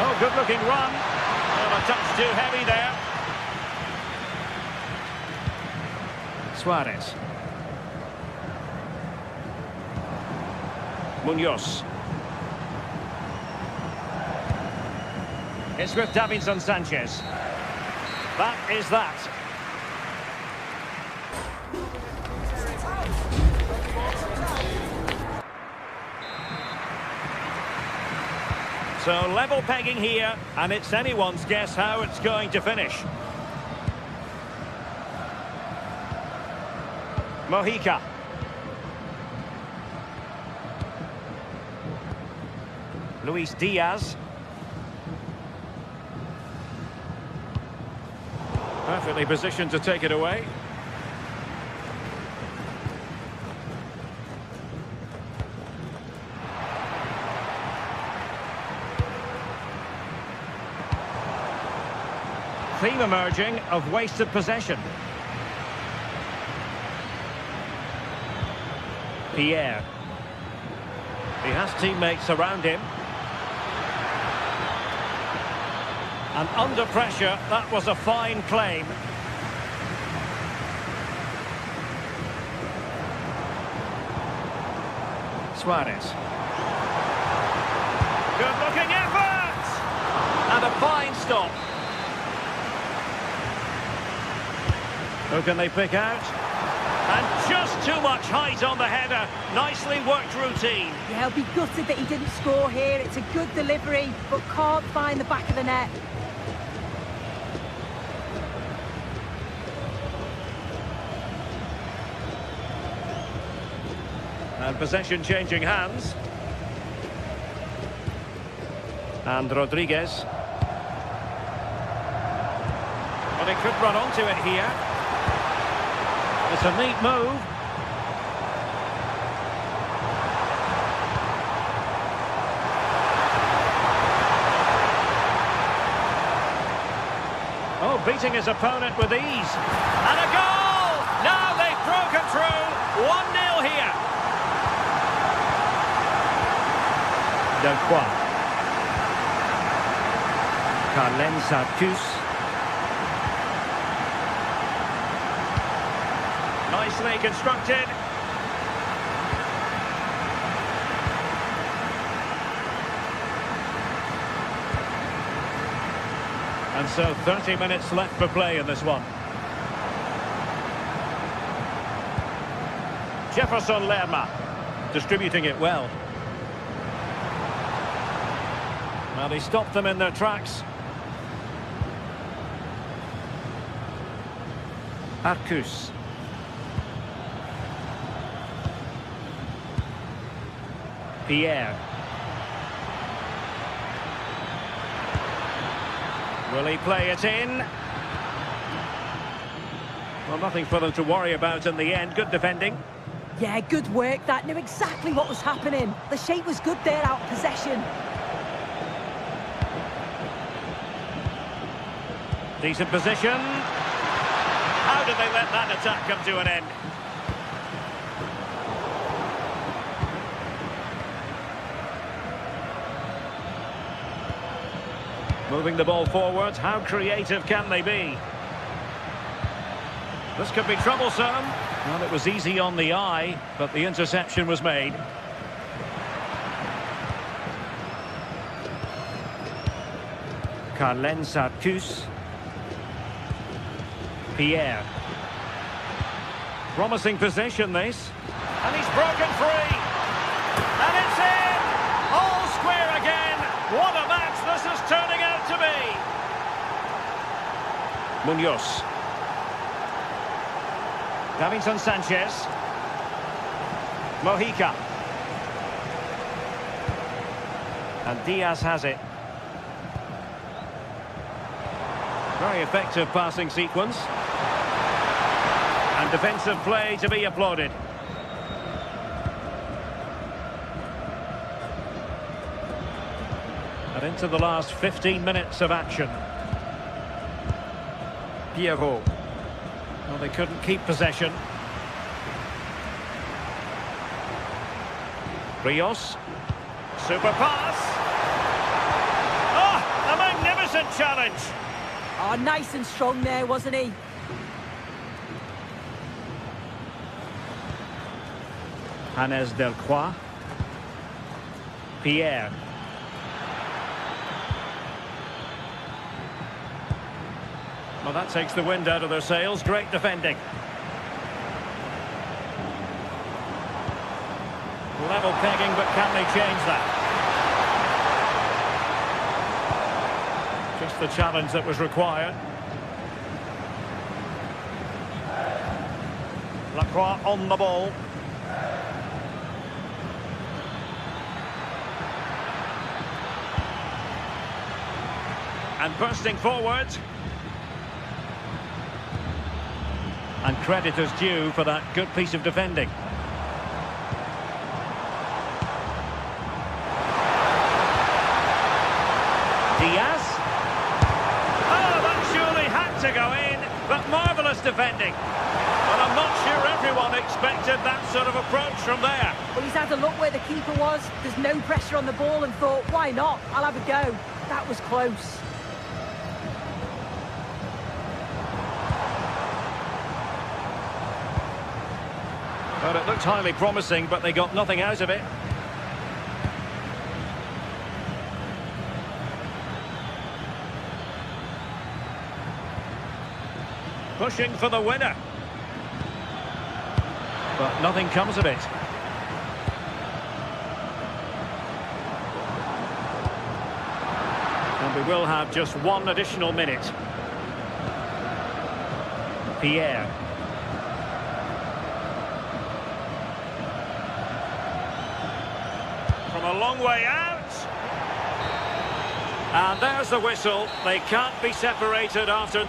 Oh, good-looking run. Oh, a touch too heavy there. Suarez. Munoz. It's with Davinson Sanchez. That is that. So level pegging here, and it's anyone's guess how it's going to finish. Mojica. Luis Diaz. Perfectly positioned to take it away. Theme emerging of wasted possession. Pierre. He has teammates around him. And under pressure, that was a fine claim. Suarez. Good looking effort! And a fine stop. Who can they pick out? And just too much height on the header. Nicely worked routine. Yeah, he'll be gutted that he didn't score here. It's a good delivery, but can't find the back of the net. And possession changing hands. And Rodriguez. Well, he could run onto it here. It's a neat move. Oh, beating his opponent with ease. And a goal! Now they've broken through. 1-0 here. Delcroix. Carlen Sarkus. Nicely constructed. And so 30 minutes left for play in this one. Jefferson Lerma distributing it well. Well, he stopped them in their tracks. Arcus. Pierre. Will he play it in? Well, nothing for them to worry about in the end. Good defending. Yeah, good work. That knew exactly what was happening. The shape was good there, out of possession. Decent position. How did they let that attack come to an end? Moving the ball forward, how creative can they be? This could be troublesome. Well, it was easy on the eye, but the interception was made. Carlen Sarkus. Pierre. Promising position, this. And he's broken free. And it's in! All square again. What a match this is turning out to be. Munoz. Davinson Sanchez. Mojica. And Diaz has it. Very effective passing sequence. And defensive play to be applauded. And into the last 15 minutes of action. Pierrot. Well, they couldn't keep possession. Rios. Super pass. Oh, a magnificent challenge. Oh, nice and strong there, wasn't he? Hannes Delcroix. Pierre. Well, that takes the wind out of their sails. Great defending. Level pegging, but can they change that? Just the challenge that was required. Lacroix on the ball. And bursting forward. And credit is due for that good piece of defending. Diaz. Oh, that surely had to go in, but marvellous defending. But I'm not sure everyone expected that sort of approach from there. Well, he's had a look where the keeper was. There's no pressure on the ball and thought, why not? I'll have a go. That was close. Well, it looked highly promising, but they got nothing out of it. Pushing for the winner. But nothing comes of it. And we will have just one additional minute. Pierre. From a long way out. And there's the whistle. They can't be separated after...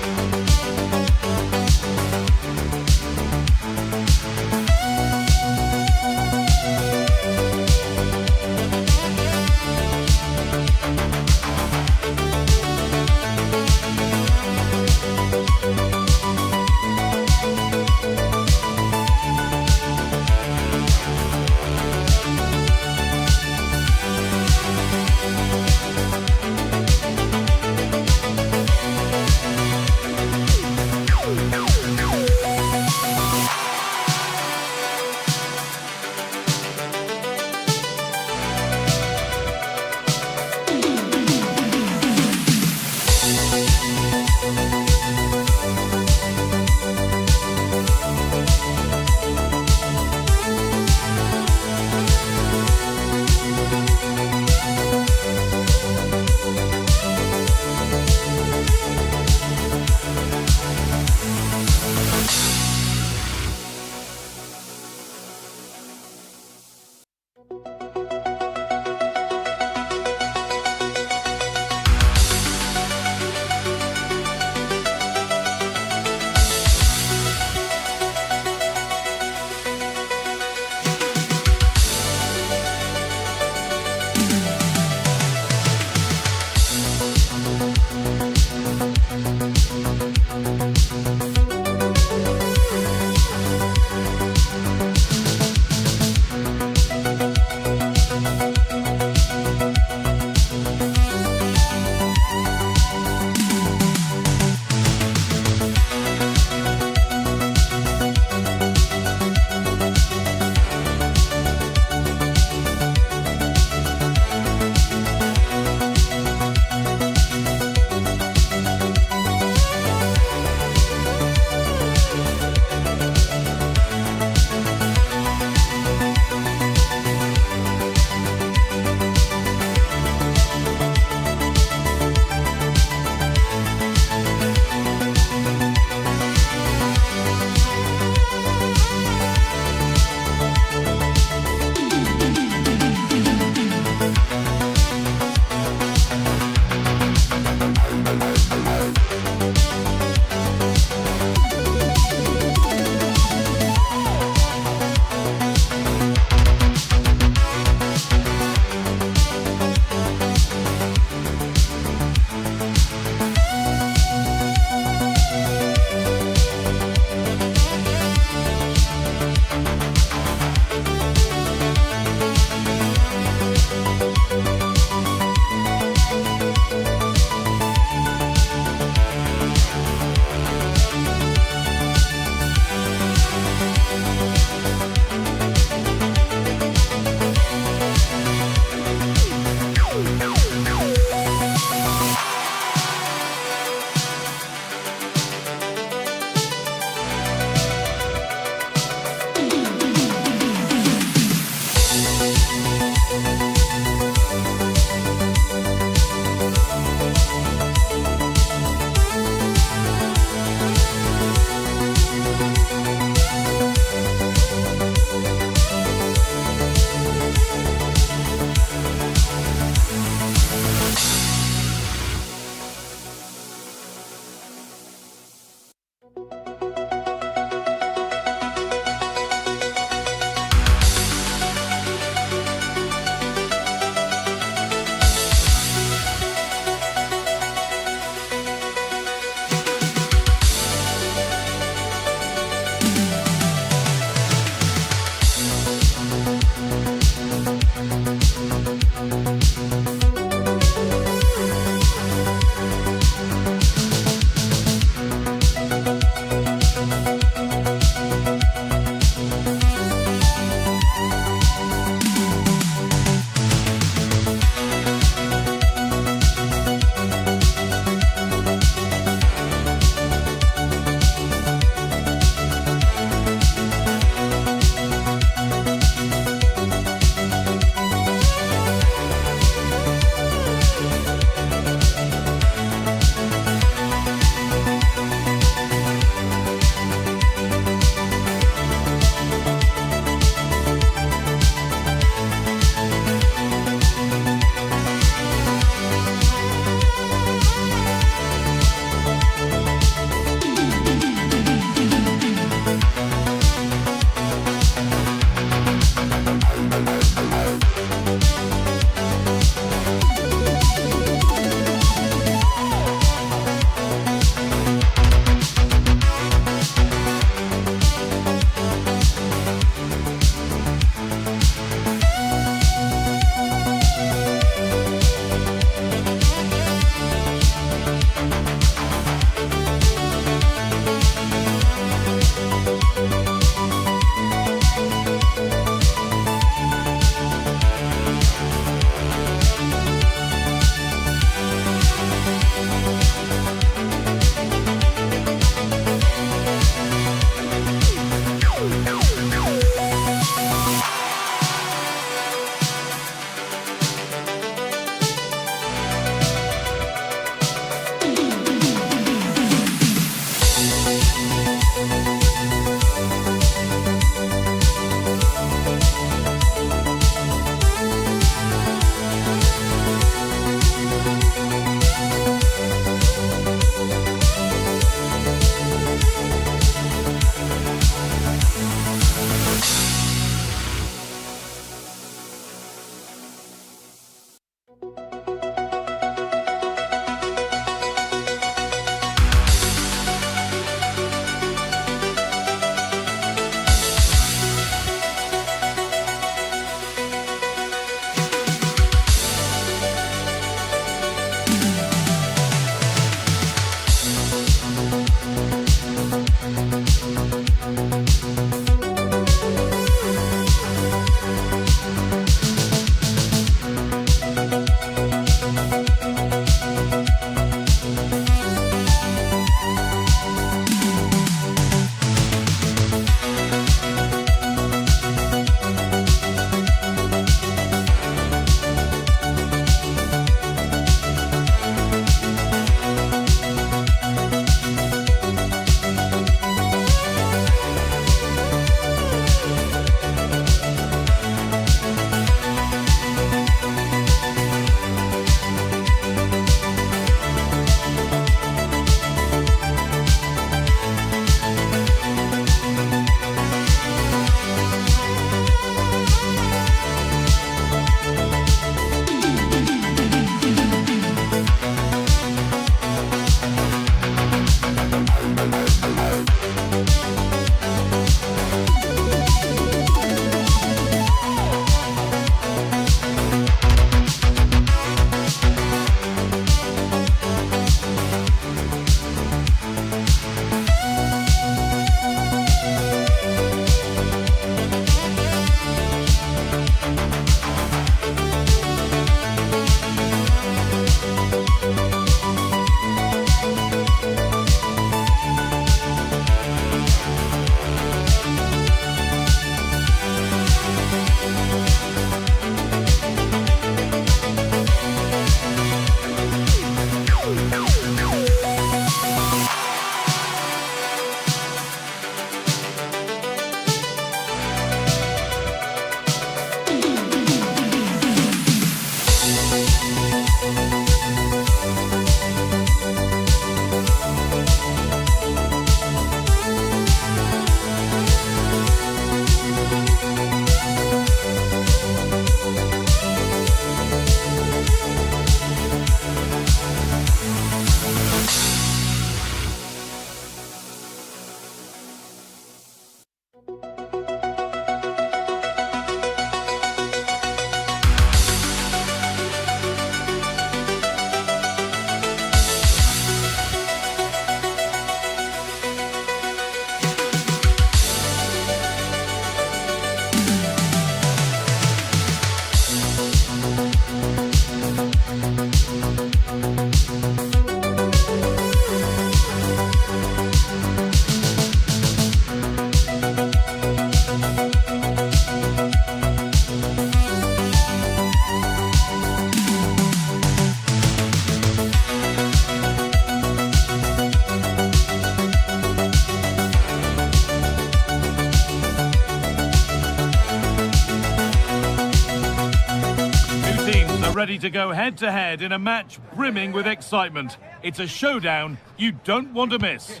Ready to go head-to-head in a match brimming with excitement. It's a showdown you don't want to miss.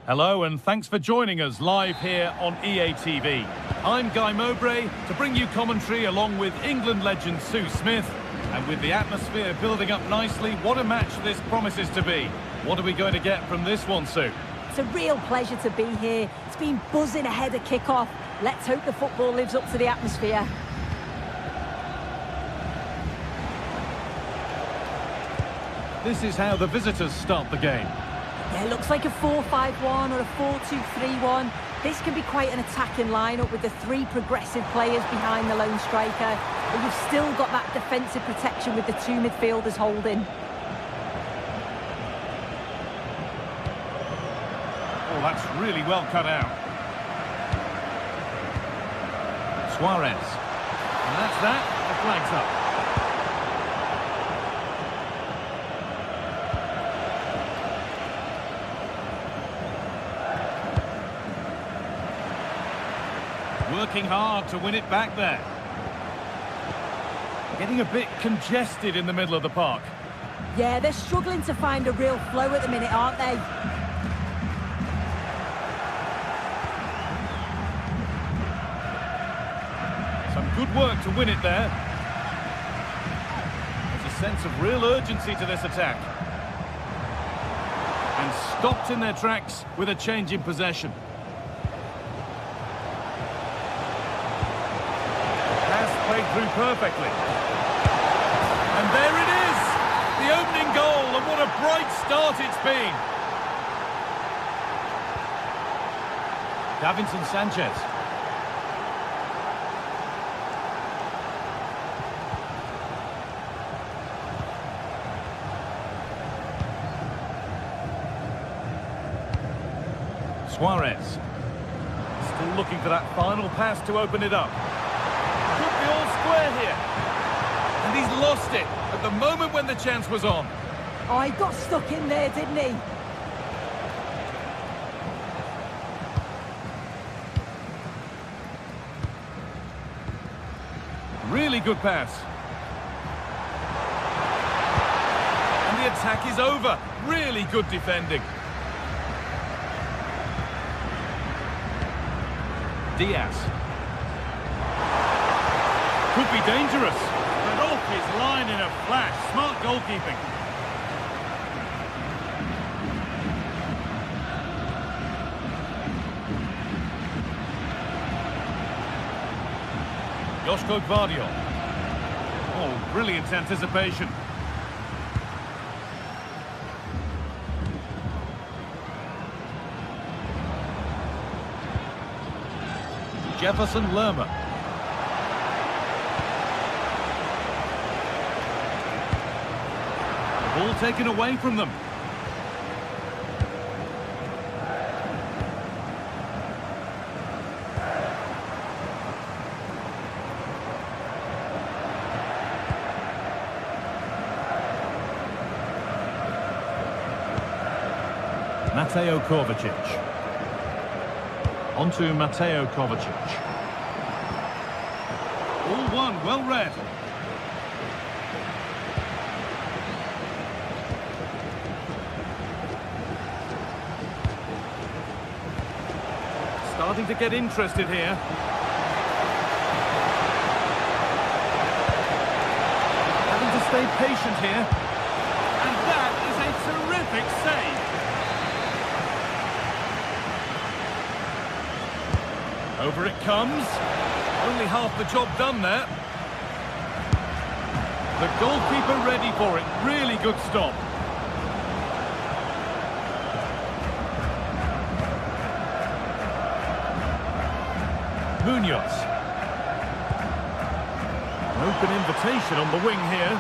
Hello and thanks for joining us live here on EA TV. I'm Guy Mowbray to bring you commentary along with England legend Sue Smith. And with the atmosphere building up nicely, what a match this promises to be. What are we going to get from this one, Sue? It's a real pleasure to be here. It's been buzzing ahead of kick-off. Let's hope the football lives up to the atmosphere. This is how the visitors start the game. Yeah, it looks like a 4-5-1 or a 4-2-3-1. This can be quite an attacking lineup with the three progressive players behind the lone striker. But you've still got that defensive protection with the two midfielders holding. Oh, that's really well cut out. Suarez. And that's that. The flag's up. Working hard to win it back there. Getting a bit congested in the middle of the park. Yeah, they're struggling to find a real flow at the minute, aren't they? Good work to win it there. There's a sense of real urgency to this attack. And stopped in their tracks with a change in possession. Pass played through perfectly. And there it is! The opening goal, and what a bright start it's been. Davinson Sanchez. Suarez. Still looking for that final pass to open it up. Could be all square here. And he's lost it at the moment when the chance was on. Oh, he got stuck in there, didn't he? Really good pass. And the attack is over. Really good defending. Diaz. Could be dangerous. But off his line in a flash. Smart goalkeeping. Joško Gvardiol. Oh, brilliant anticipation. Jefferson Lerma. The ball taken away from them. Mateo Kovacic. On to Mateo Kovacic. All one, well read. Starting to get interested here. Having to stay patient here. And that is a terrific save. Over it comes. Only half the job done there. The goalkeeper ready for it. Really good stop. Munoz. An open invitation on the wing here.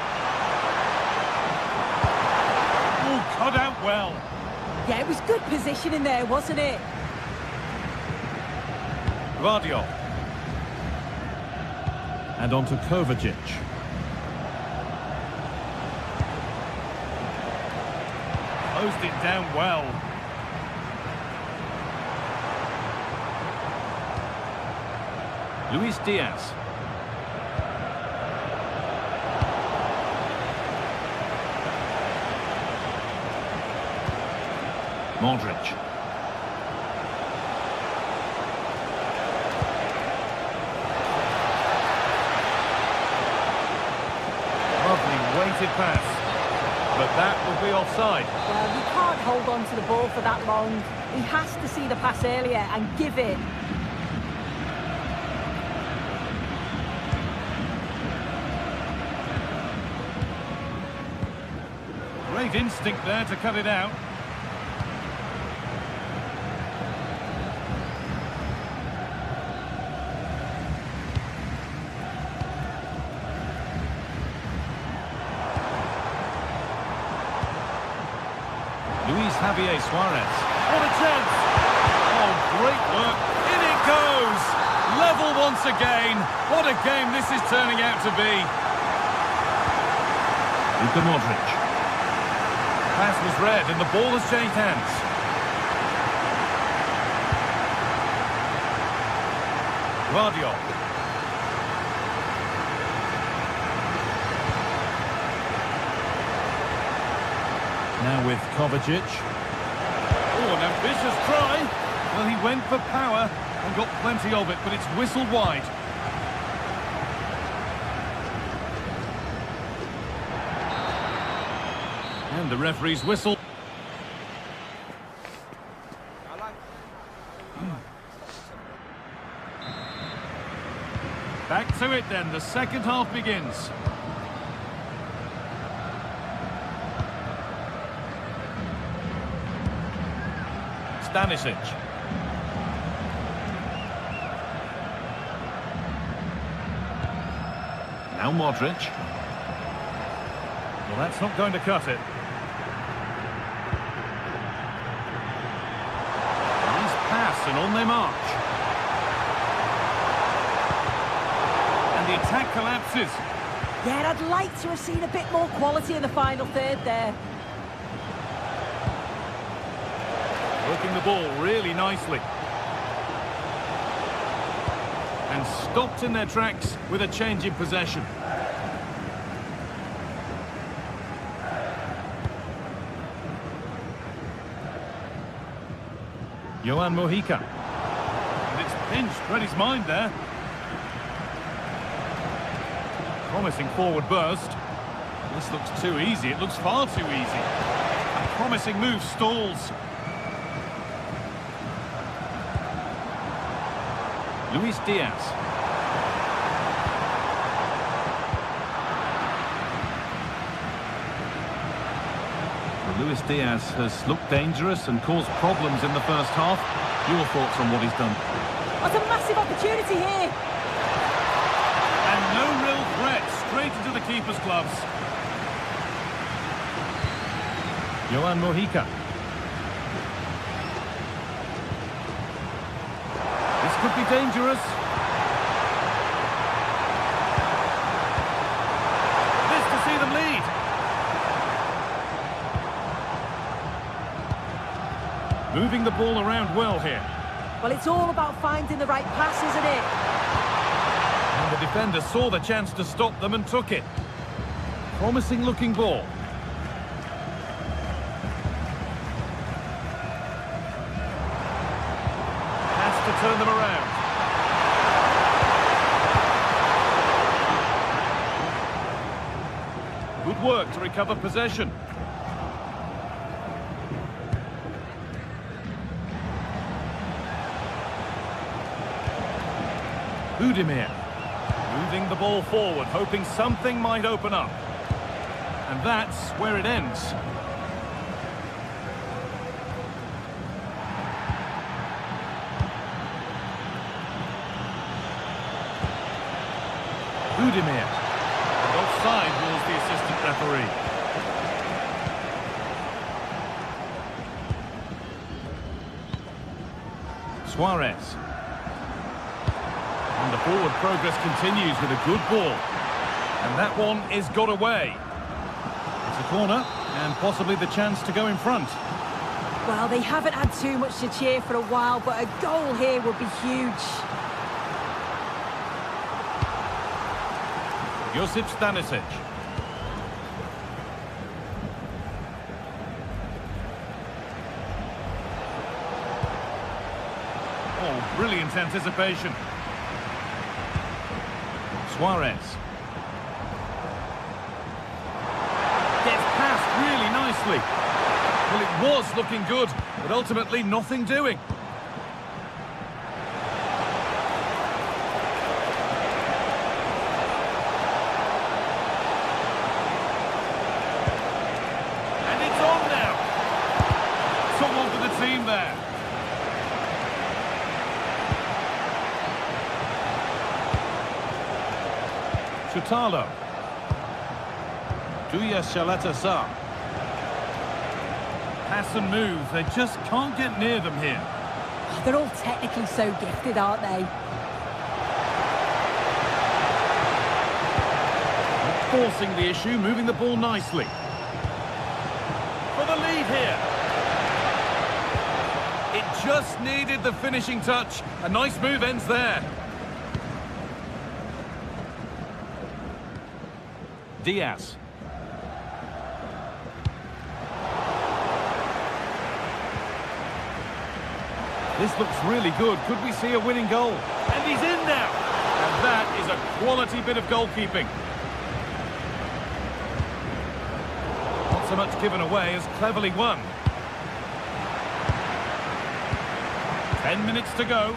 Oh, cut out well. Yeah, it was good positioning there, wasn't it? Vardio. And on to Kovacic. Closed it down well. Luis Diaz. Modric. Lovely weighted pass. But that will be offside. Well, he can't hold on to the ball for that long. He has to see the pass earlier and give it. Great instinct there to cut it out. Luis Javier Suarez. What a chance! Oh, great work. In it goes! Level once again. What a game this is turning out to be. Luka Modric. Pass was read and the ball has changed hands. Vardio. Now with Kovacic. Oh, an ambitious try. Well, he went for power and got plenty of it, but it's whistled wide. And the referee's whistle. Back to it then, the second half begins. Stanisic. Now Modric. Well, that's not going to cut it. Nice pass and on they march. And the attack collapses. Yeah, I'd like to have seen a bit more quality in the final third there. Working the ball really nicely. And stopped in their tracks with a change in possession. Johan Mojica. And it's pinched, read his mind there. Promising forward burst. This looks too easy, it looks far too easy. A promising move stalls. Luis Diaz. Well, Luis Diaz has looked dangerous and caused problems in the first half. Your thoughts on what he's done? That's a massive opportunity here. And no real threat, straight into the keeper's gloves. Johan Mojica. Could be dangerous. This to see them lead. Moving the ball around well here. Well, it's all about finding the right pass, isn't it? And the defender saw the chance to stop them and took it. Promising looking ball. Has to turn them around. Good work to recover possession. Budimir. Moving the ball forward, hoping something might open up. And that's where it ends. Budimir. And offside rules the assistant referee. Suarez. And the forward progress continues with a good ball. And that one is got away. It's a corner, and possibly the chance to go in front. Well, they haven't had too much to cheer for a while, but a goal here would be huge. Josip Stanisic. Oh, brilliant anticipation. Suarez. Gets past really nicely. Well, it was looking good, but ultimately nothing doing. And it's on now. Someone for the team there. Chutalo. Duya Shalata-Sa. Pass and move, they just can't get near them here. They're all technically so gifted, aren't they? Forcing the issue, moving the ball nicely. For the lead here. It just needed the finishing touch. A nice move ends there. Diaz. This looks really good. Could we see a winning goal? And he's in now. And that is a quality bit of goalkeeping. Not so much given away as cleverly won. 10 minutes to go.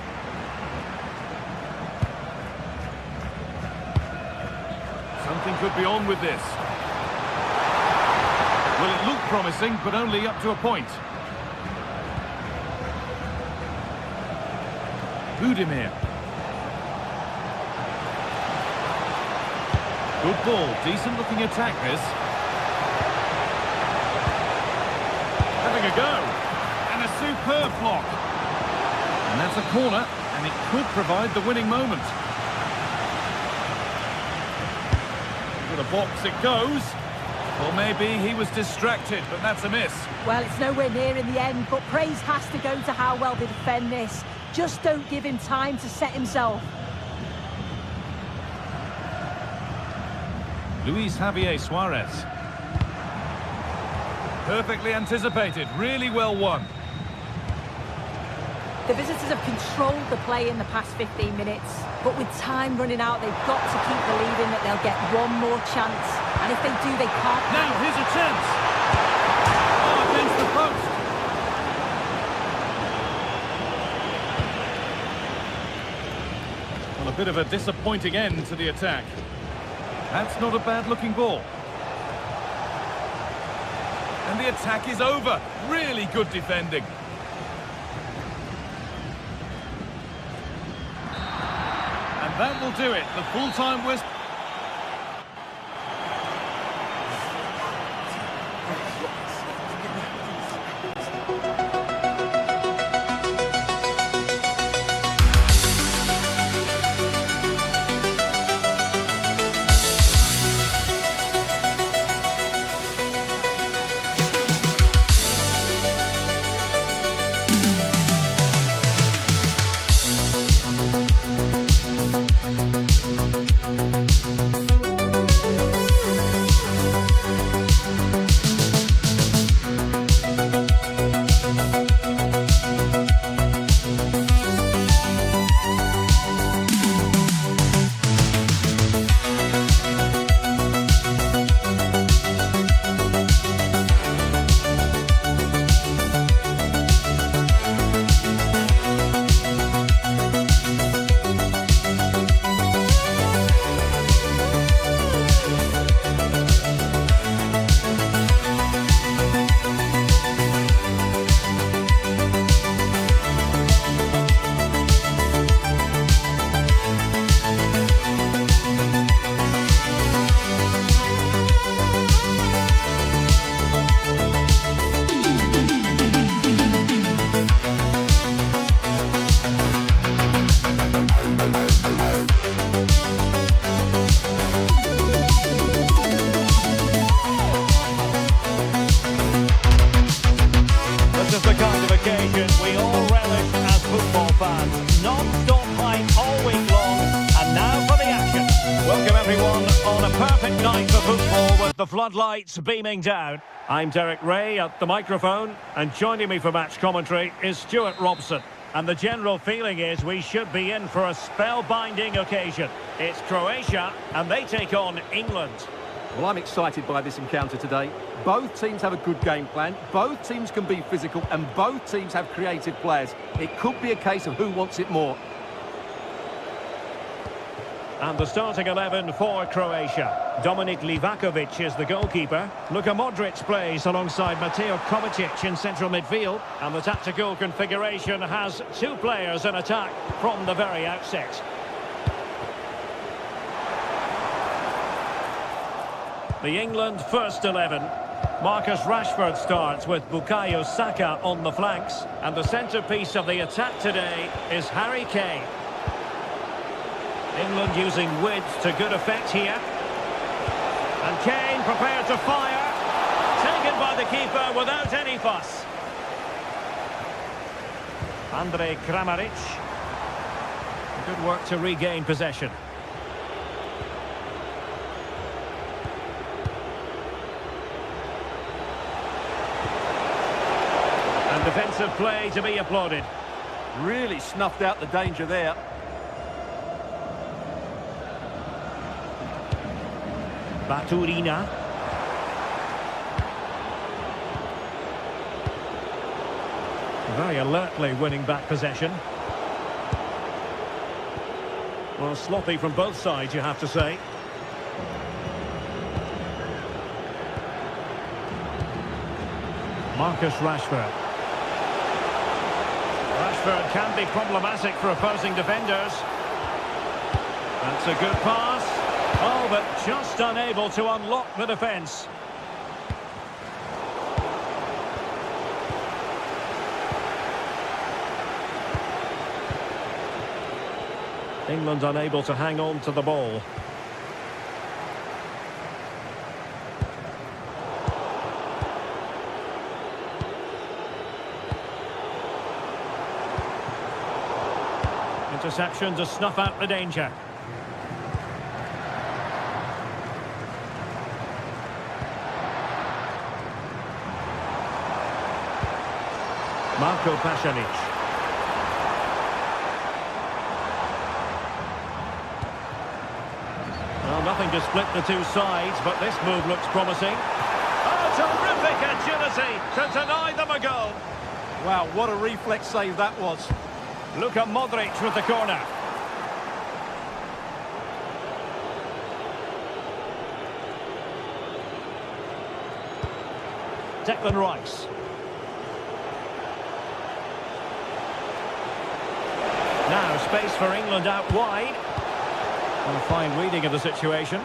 Something could be on with this. Well, it looked promising, but only up to a point. Budimir. Good ball, decent looking attack this. Having a go. And a superb block. And that's a corner, and it could provide the winning moment. To the box it goes. Or maybe he was distracted, but that's a miss. Well, it's nowhere near in the end, but praise has to go to how well they defend this. Just don't give him time to set himself. Luis Javier Suarez. Perfectly anticipated, really well won. The visitors have controlled the play in the past 15 minutes, but with time running out, they've got to keep believing that they'll get one more chance. And if they do, they can't. Now, here's a chance. Oh, against the post. Well, a bit of a disappointing end to the attack. That's not a bad-looking ball. And the attack is over. Really good defending. And that will do it. The full-time whistle. perfect night for football with the floodlights beaming down. I'm Derek Ray at the microphone, and joining me for match commentary is Stuart Robson. And the general feeling is we should be in for a spellbinding occasion. It's Croatia, and they take on England. Well, I'm excited by this encounter today. Both teams have a good game plan, both teams can be physical, and both teams have creative players. It could be a case of who wants it more. And the starting 11 for Croatia. Dominik Livakovic is the goalkeeper. Luka Modric plays alongside Mateo Kovacic in central midfield. And the tactical configuration has two players in attack from the very outset. The England first 11. Marcus Rashford starts with Bukayo Saka on the flanks. And the centrepiece of the attack today is Harry Kane. England using width to good effect here. And Kane prepared to fire. Taken by the keeper without any fuss. Andre Kramaric. Good work to regain possession. And defensive play to be applauded. Really snuffed out the danger there. Baturina. Very alertly winning back possession. Well, sloppy from both sides, you have to say. Marcus Rashford. Rashford can be problematic for opposing defenders. That's a good pass. Oh, but just unable to unlock the defence. England unable to hang on to the ball. Interception to snuff out the danger. Marco Pasalic. Well, nothing to split the two sides, but this move looks promising. Oh, terrific agility to deny them a goal. Wow, what a reflex save that was. Luka Modric with the corner. Declan Rice. Now space for England out wide. And a fine reading of the situation.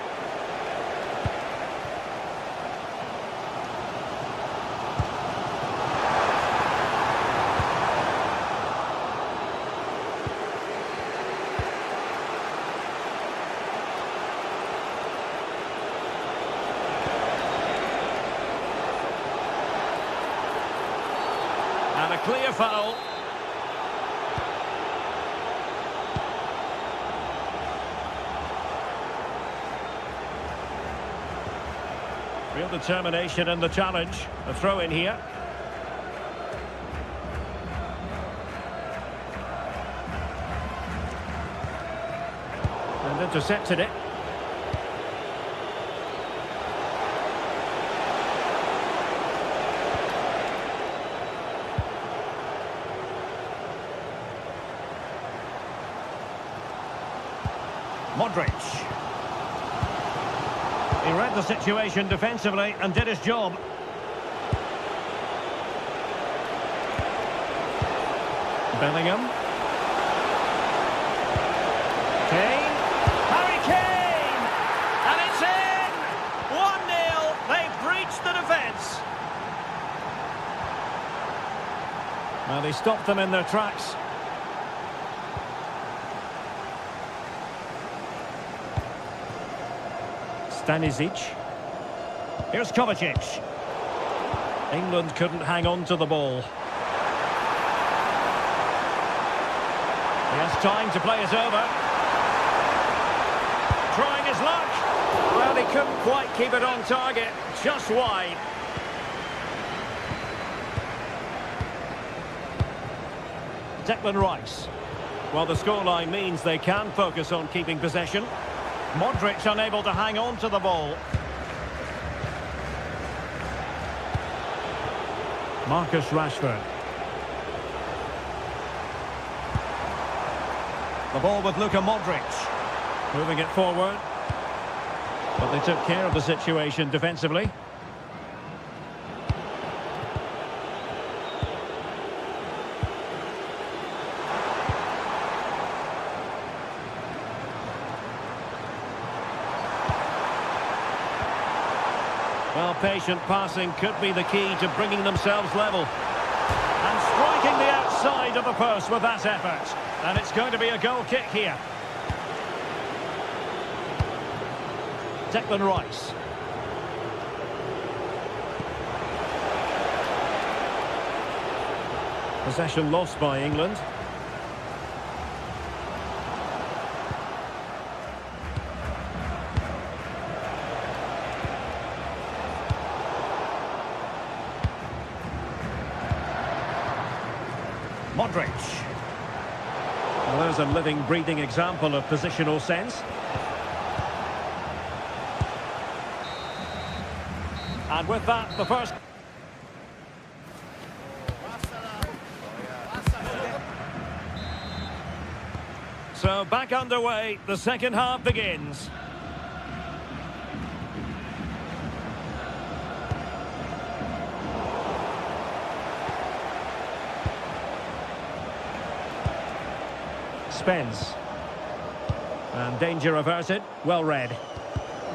And a clear foul. Real determination in the challenge. A throw in here. And intercepted it. Modric. He read the situation defensively and did his job. Bellingham. Kane. Harry Kane! And it's in! 1-0. They've breached the defence. Well, they stopped them in their tracks. Stanisic. Here's Kovacic. England couldn't hang on to the ball. He has time to play it over. Trying his luck. Well, Well, he couldn't quite keep it on target, just wide. Declan Rice. Well, the scoreline means they can focus on keeping possession. Modric unable to hang on to the ball. Marcus Rashford. The ball with Luka Modric. Moving it forward. But they took care of the situation defensively. Well, patient passing could be the key to bringing themselves level. And striking the outside of the post with that effort. And it's going to be a goal kick here. Declan Rice. Possession lost by England. Modric. Well, there's a living, breathing example of positional sense. And with that, the first... So back underway, the second half begins. Spence. And danger averted, well read.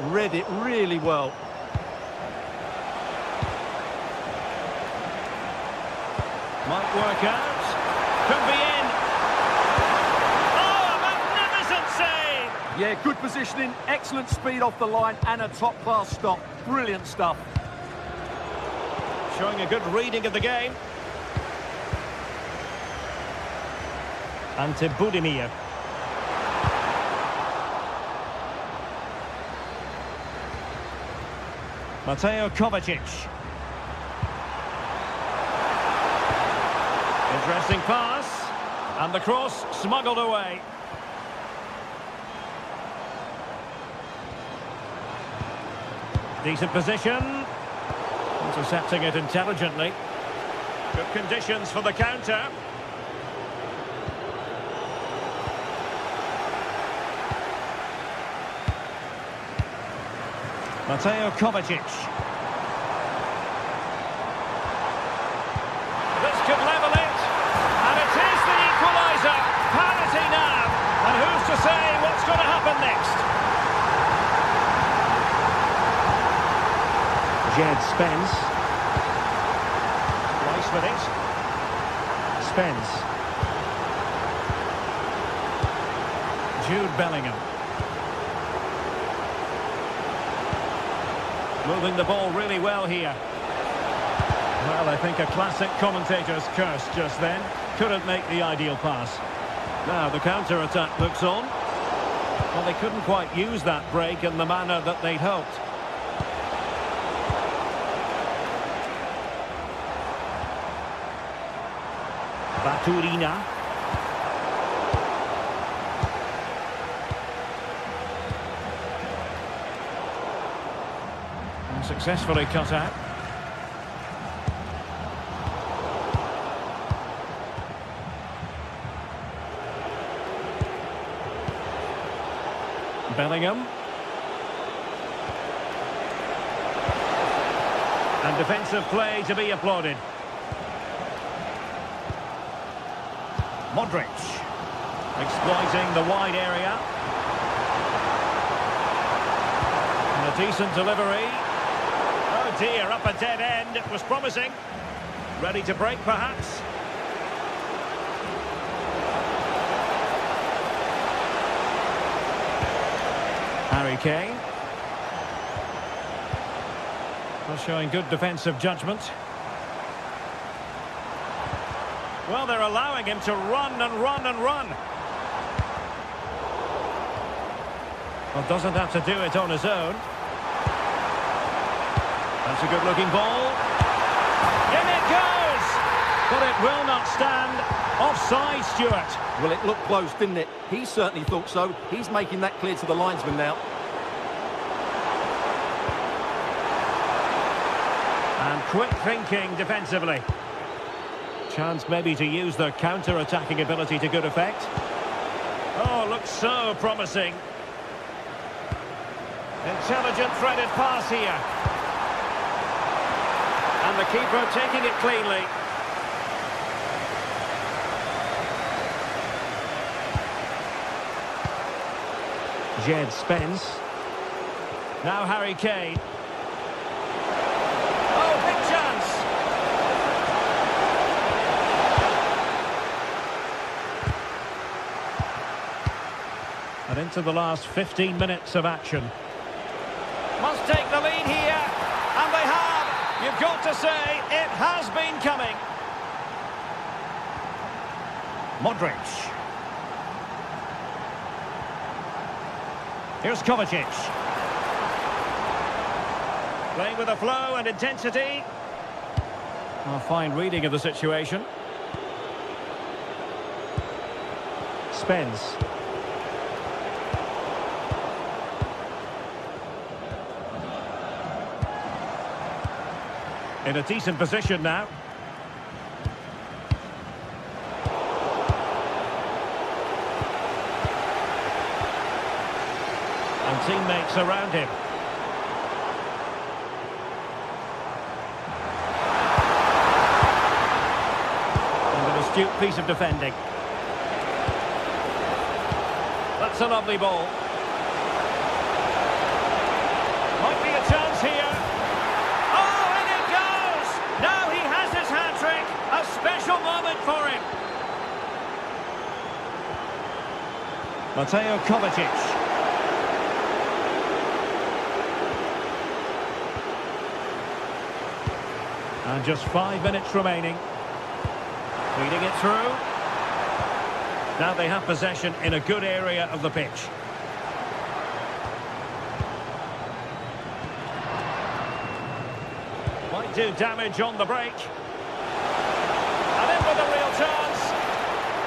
Read it really well. Might work out. Could be in. Oh, a magnificent save! Yeah, good positioning, excellent speed off the line and a top-class stop. Brilliant stuff. Showing a good reading of the game. Ante Budimir. Mateo Kovacic. Interesting pass. And the cross smuggled away. Decent position. Intercepting it intelligently. Good conditions for the counter. Mateo Kovacic. This could level it. And it is the equaliser. Parity now. And who's to say what's going to happen next? Jed Spence. Rice with it. Spence. Jude Bellingham. Moving the ball really well here. Well, I think a classic commentator's curse just then. Couldn't make the ideal pass. Now the counter-attack looks on. Well, they couldn't quite use that break in the manner that they'd hoped. Baturina. Successfully cut out. Bellingham. And defensive play to be applauded. Modric. Exploiting the wide area. And a decent delivery. Oh dear, up a dead end. It was promising. Ready to break, perhaps. Harry Kane. Well, showing good defensive judgment. Well, they're allowing him to run and run and run. Well, doesn't have to do it on his own. It's a good-looking ball. In it goes! But it will not stand. Offside, Stuart. Well, it looked close, didn't it? He certainly thought so. He's making that clear to the linesman now. And quick thinking defensively. Chance maybe to use their counter-attacking ability to good effect. Oh, looks so promising. Intelligent threaded pass here. And the keeper taking it cleanly. Jed Spence. Now Harry Kane. Oh, big chance! And into the last 15 minutes of action. Must take the lead here, and they have. You've got to say, it has been coming. Modric. Here's Kovacic. Playing with a flow and intensity. A fine reading of the situation. Spence. In a decent position now. And teammates around him. And an astute piece of defending. That's a lovely ball. Might be a chance here. Oh, in it goes! Now he has his hat-trick. A special moment for him. Mateo Kovacic. And just 5 minutes remaining. Feeding it through. Now they have possession in a good area of the pitch. Might do damage on the break. And in with a real chance.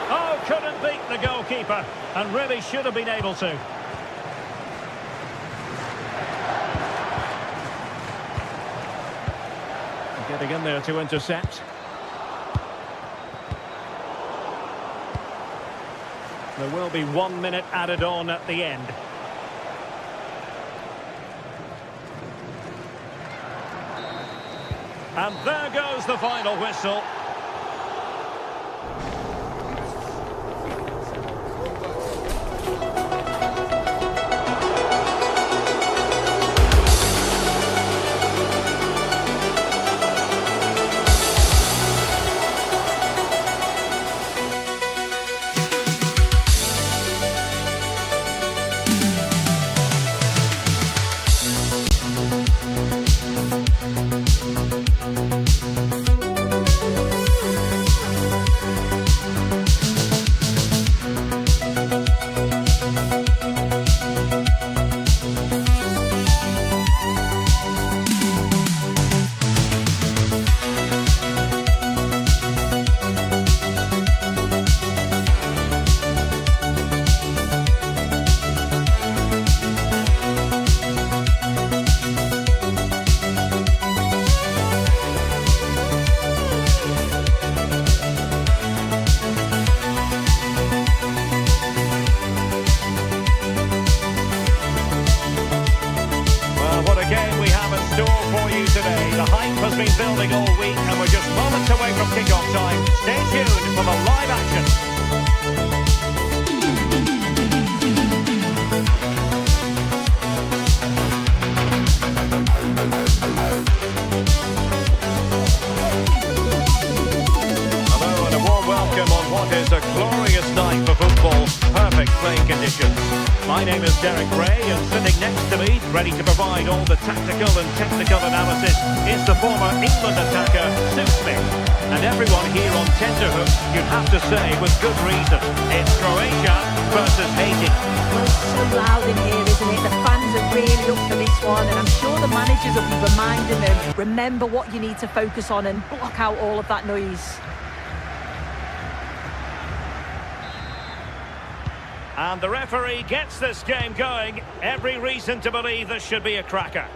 Oh, couldn't beat the goalkeeper. And really should have been able to. Getting in there to intercept. There will be 1 minute added on at the end. And there goes the final whistle. Today. The hype has been building all week and we're just moments away from kick-off time. Stay tuned for the live action. Hello and a warm welcome on what is a glorious night for football. Perfect playing conditions. My name is Derek Ray, and sitting next to me, ready to provide all the tactical and technical analysis, is the former England attacker, Sue Smith. And everyone here on tenterhooks, you'd have to say with good reason, it's Croatia versus Haiti. Well, it's so loud in here, isn't it? The fans are really up for this one, and I'm sure the managers will be reminding them, remember what you need to focus on and block out all of that noise. And the referee gets this game going. Every reason to believe this should be a cracker.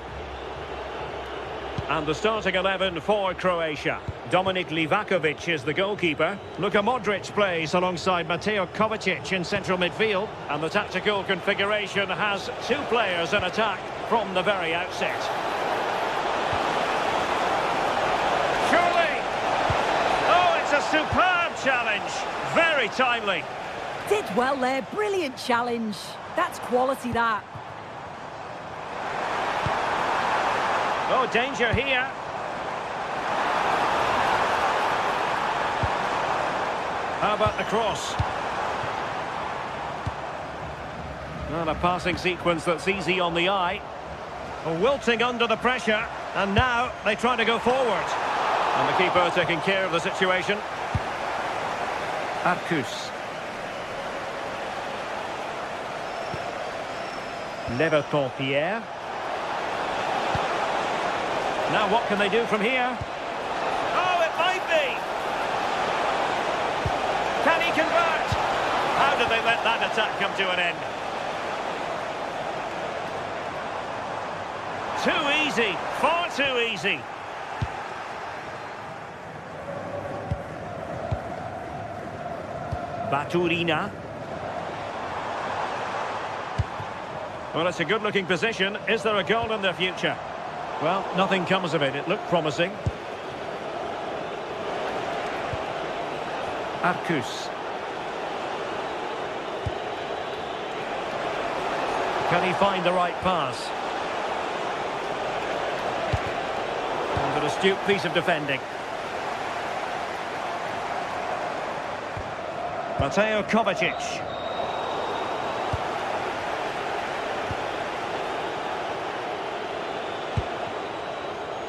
And the starting 11 for Croatia. Dominik Livakovic is the goalkeeper. Luka Modric plays alongside Mateo Kovacic in central midfield. And the tactical configuration has two players in attack from the very outset. Surely! Oh, it's a superb challenge. Very timely. Did well there, brilliant challenge. That's quality, that. Oh, danger here. How about the cross? Not a passing sequence that's easy on the eye. Wilting under the pressure, and now they try to go forward. And the keeper taking care of the situation. Arcus. Leverton-Pierre. Now what can they do from here? Oh, it might be! Can he convert? How did they let that attack come to an end? Too easy, far too easy. Baturina. Well, it's a good-looking position. Is there a goal in the future? Well, nothing comes of it. It looked promising. Arcus. Can he find the right pass? And an astute piece of defending. Mateo Kovacic.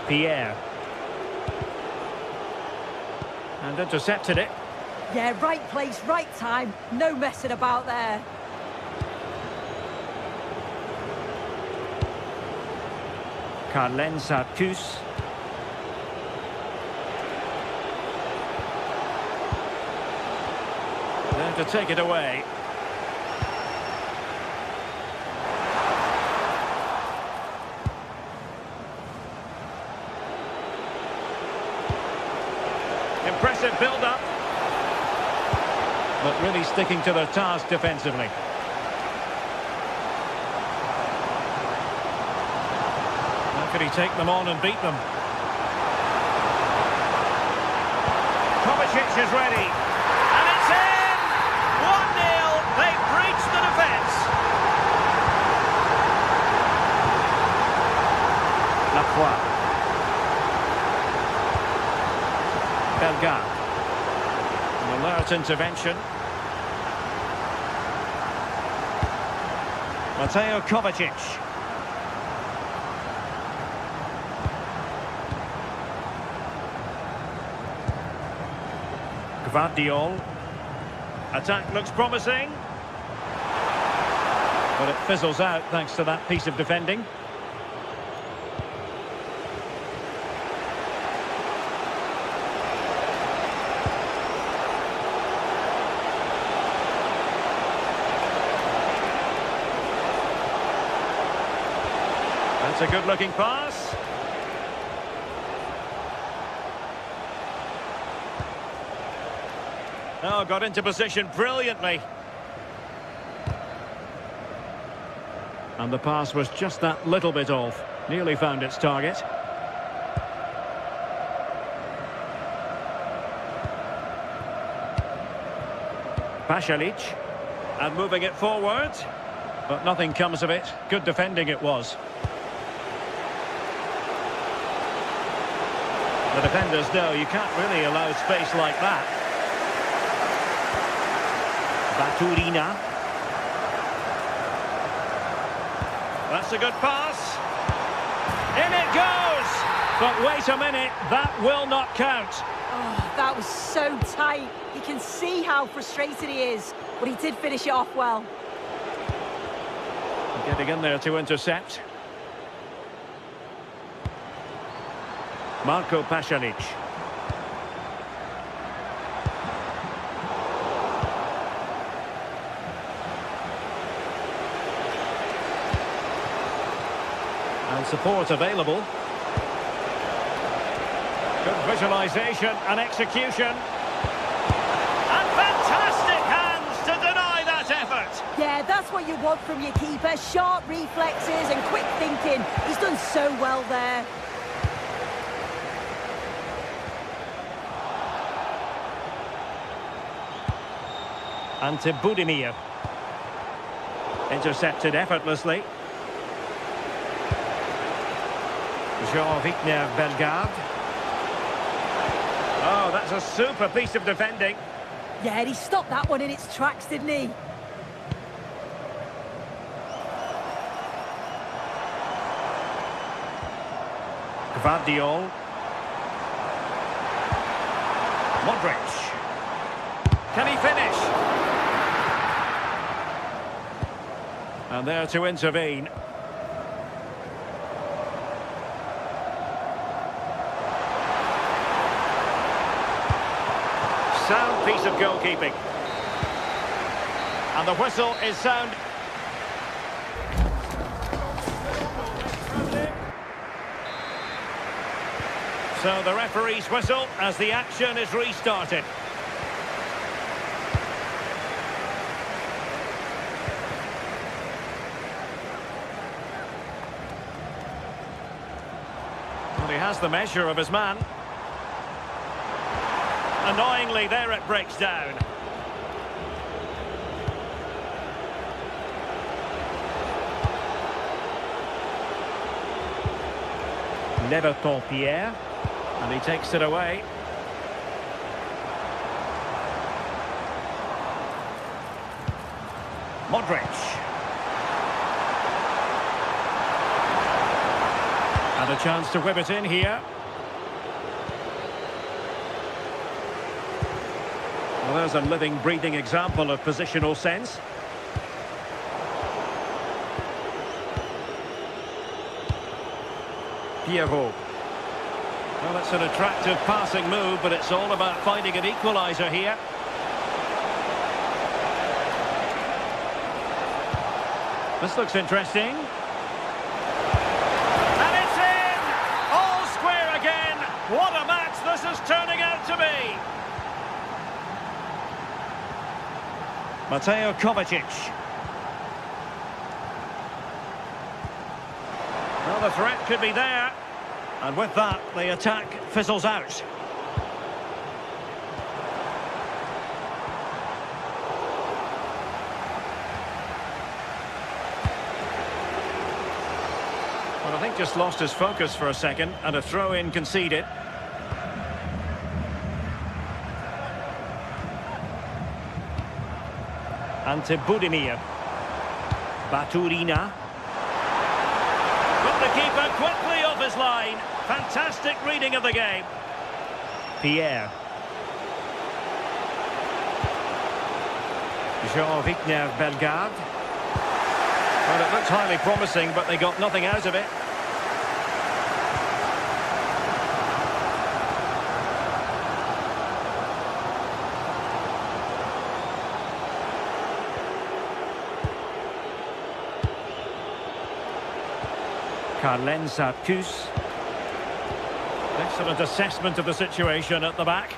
Pierre. And intercepted it. Yeah, right place, right time. No messing about there. Carlens Arcus. There to take it away. Impressive build-up. But really sticking to their task defensively. How could he take them on and beat them? Kovacic is ready. And it's in! 1-0. They've breached the defence. Lacroix. Belga. An alert intervention. Mateo Kovacic. Gvardiol. Attack looks promising. But it fizzles out thanks to that piece of defending. That's a good-looking pass. Oh, got into position brilliantly. And the pass was just that little bit off. Nearly found its target. Pasalic. And moving it forward. But nothing comes of it. Good defending it was. The defenders know you can't really allow space like that. Baturina. That's a good pass. In it goes! But wait a minute, that will not count. Oh, that was so tight. You can see how frustrated he is, but he did finish it off well. Getting in there to intercept. Marco Pasalic. And support available. Good visualisation and execution. And fantastic hands to deny that effort. Yeah, that's what you want from your keeper. Sharp reflexes and quick thinking. He's done so well there. Ante Budimir. Intercepted effortlessly. Jean-Victor Bellegarde. Oh, that's a super piece of defending. Yeah, he stopped that one in its tracks, didn't he? Gvardiol. Modric. Can he finish? And there to intervene. Sound piece of goalkeeping. And the whistle is sound. So the referee's whistle as the action is restarted. Well, he has the measure of his man. Annoyingly, there it breaks down. Leverton Pierre, and he takes it away. Modric. And a chance to whip it in here. Well, there's a living, breathing example of positional sense. Pierrot. Well, it's an attractive passing move, but it's all about finding an equaliser here. This looks interesting. And it's in! All square again! What a match this is turning out to be! Mateo Kovacic. Well, the threat could be there. And with that, the attack fizzles out. Well, I think just lost his focus for a second, and a throw-in conceded. Ante Budimir. Baturina. Got the keeper quickly off his line. Fantastic reading of the game. Pierre. Jean-Victor Bellegarde. Well, it looked highly promising, but they got nothing out of it. Carlen Sarkus. Excellent assessment of the situation at the back.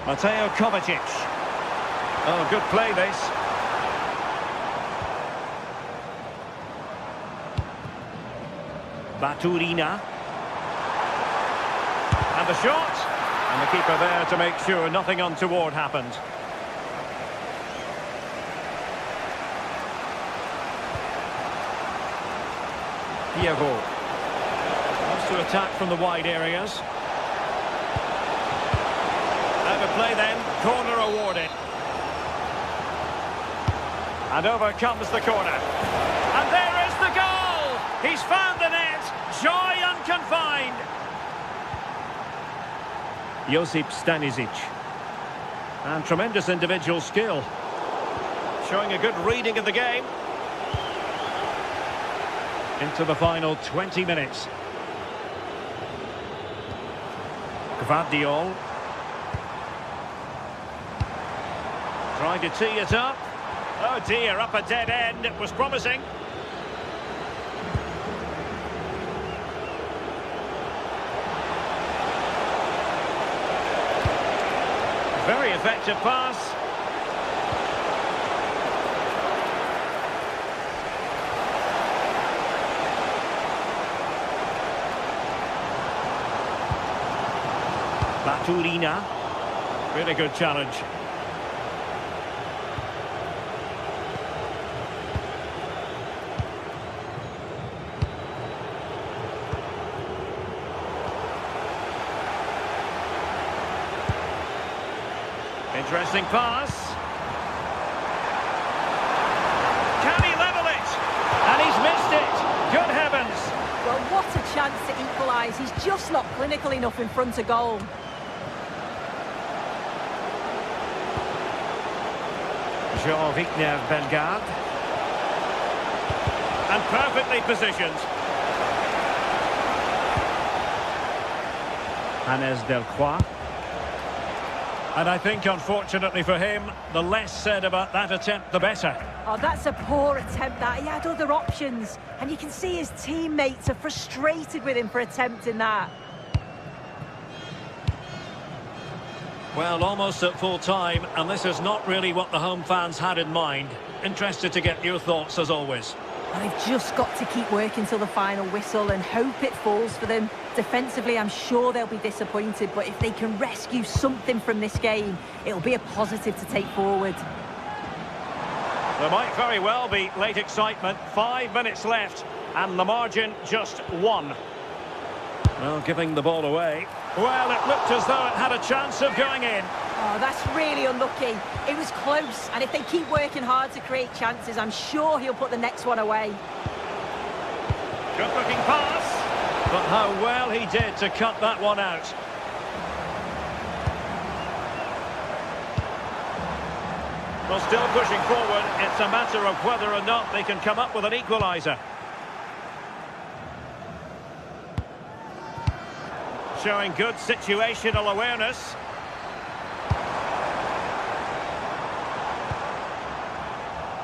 Mateo Kovacic. Oh, good play this. Baturina. And the shot. And the keeper there to make sure nothing untoward happened. Pierrot. Wants to attack from the wide areas. Out of play then. Corner awarded. And over comes the corner. And there is the goal! He's found the net. Joy unconfined. Josip Stanisic. And tremendous individual skill. Showing a good reading of the game. Into the final 20 minutes. Gvardiol. Trying to tee it up. Oh dear, up a dead end. It was promising. Very effective pass. Baturina. Really good challenge. Interesting pass. Can he level it? And he's missed it. Good heavens. Well, what a chance to equalise. He's just not clinical enough in front of goal. Jean-Victor Bellegarde. And perfectly positioned. Hannes Delcroix. And I think, unfortunately for him, the less said about that attempt, the better. Oh, that's a poor attempt, that. He had other options. And you can see his teammates are frustrated with him for attempting that. Well, almost at full time, and this is not really what the home fans had in mind. Interested to get your thoughts, as always. Well, they've just got to keep working till the final whistle and hope it falls for them. Defensively, I'm sure they'll be disappointed, but if they can rescue something from this game, it'll be a positive to take forward. There might very well be late excitement. 5 minutes left, and the margin just 1. Well, giving the ball away. Well, it looked as though it had a chance of going in. Oh, that's really unlucky. It was close, and if they keep working hard to create chances, I'm sure he'll put the next one away. Good-looking pass. But how well he did to cut that one out. Well, still pushing forward. It's a matter of whether or not they can come up with an equaliser. Showing good situational awareness.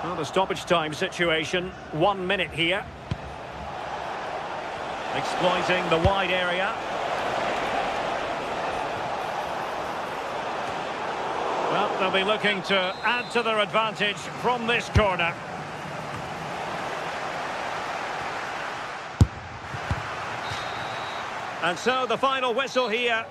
Well, the stoppage time situation. 1 minute here. Exploiting the wide area. Well, they'll be looking to add to their advantage from this corner. And so the final whistle here.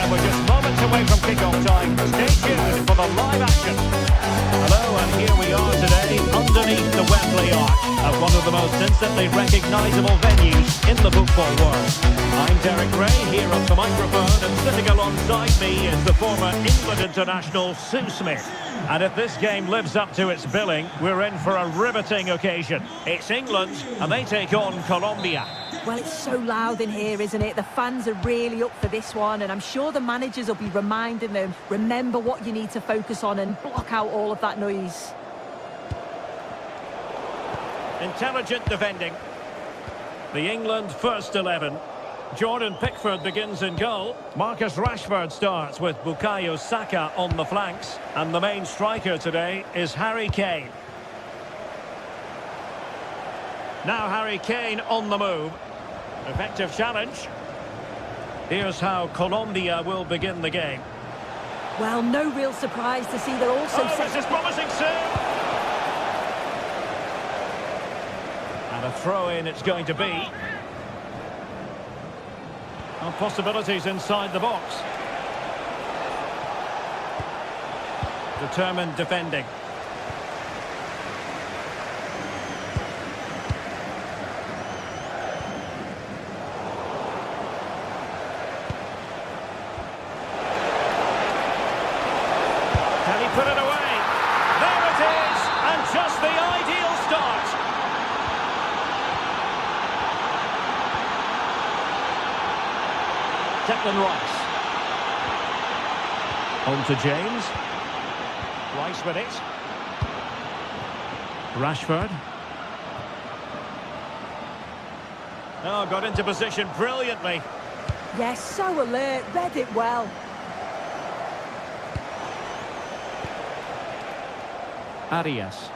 and we're just moments away from kick-off time. Stay tuned for the live action. Hello, and here we are today underneath the Wembley Arch. at one of the most instantly recognisable venues in the football world. I'm Derek Ray, here at the microphone, and sitting alongside me is the former England international Sue Smith. And if this game lives up to its billing, we're in for a riveting occasion. It's England, and they take on Colombia. Well, it's so loud in here, isn't it? The fans are really up for this one, and I'm sure the managers will be reminding them, remember what you need to focus on and block out all of that noise. Intelligent defending. The England first 11. Jordan Pickford begins in goal. Marcus Rashford starts with Bukayo Saka on the flanks. And the main striker today is Harry Kane. Now Harry Kane on the move. Effective challenge. Here's how Colombia will begin the game. Well, no real surprise to see they're also This is promising soon. And a throw-in it's going to be. Well, possibilities inside the box. Determined defending. Can he put it away? There it is! And just the ideal start. Declan Rice. On to James. Rice with it. Rashford. Oh, got into position brilliantly. Yes, so alert, read it well. Arias.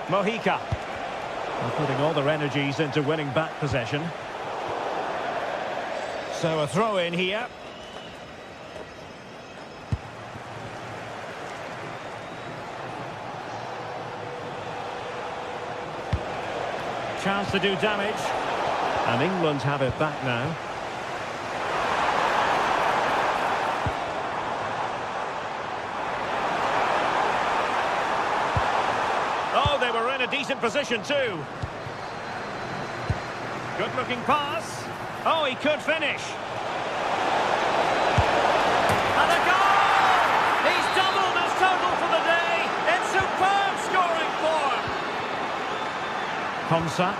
Mojica. They're putting all their energies into winning back possession. So a throw in here. Chance to do damage. And England have it back now. Oh, they were in a decent position too. Good looking pass. Oh, he could finish. And a goal! He's doubled his total for the day in superb scoring form. Konsa.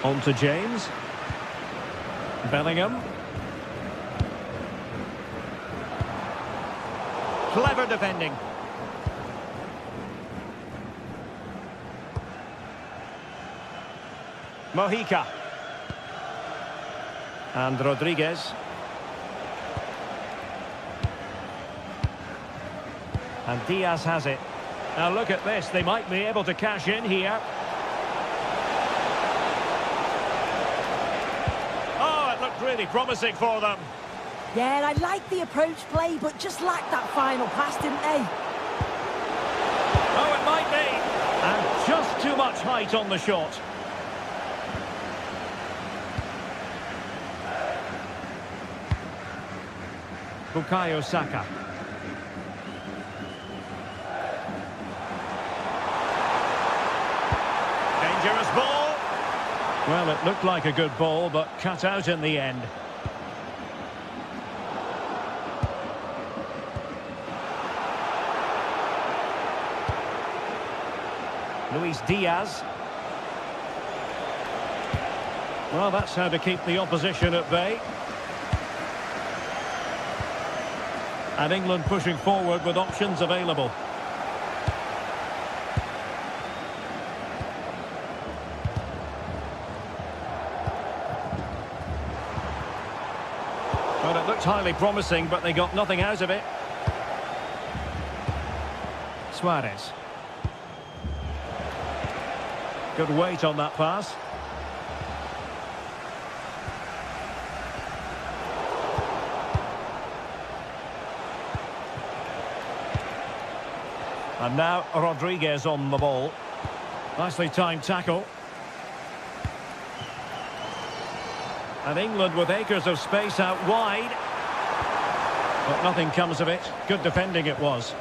On to James. Bellingham. Clever defending. Mojica. And Rodriguez. And Diaz has it. Now look at this, they might be able to cash in here. Oh, it looked really promising for them. Yeah, I like the approach play, but just lacked that final pass, didn't they? Oh, it might be. And just too much height on the shot. Bukayo Saka. Dangerous ball. Well, it looked like a good ball, but cut out in the end. Luis Diaz. Well, that's how to keep the opposition at bay. And England pushing forward with options available. Well, it looked highly promising, but they got nothing out of it. Suarez. Good weight on that pass. And now Rodriguez on the ball. Nicely timed tackle. And England with acres of space out wide. But nothing comes of it. Good defending it was.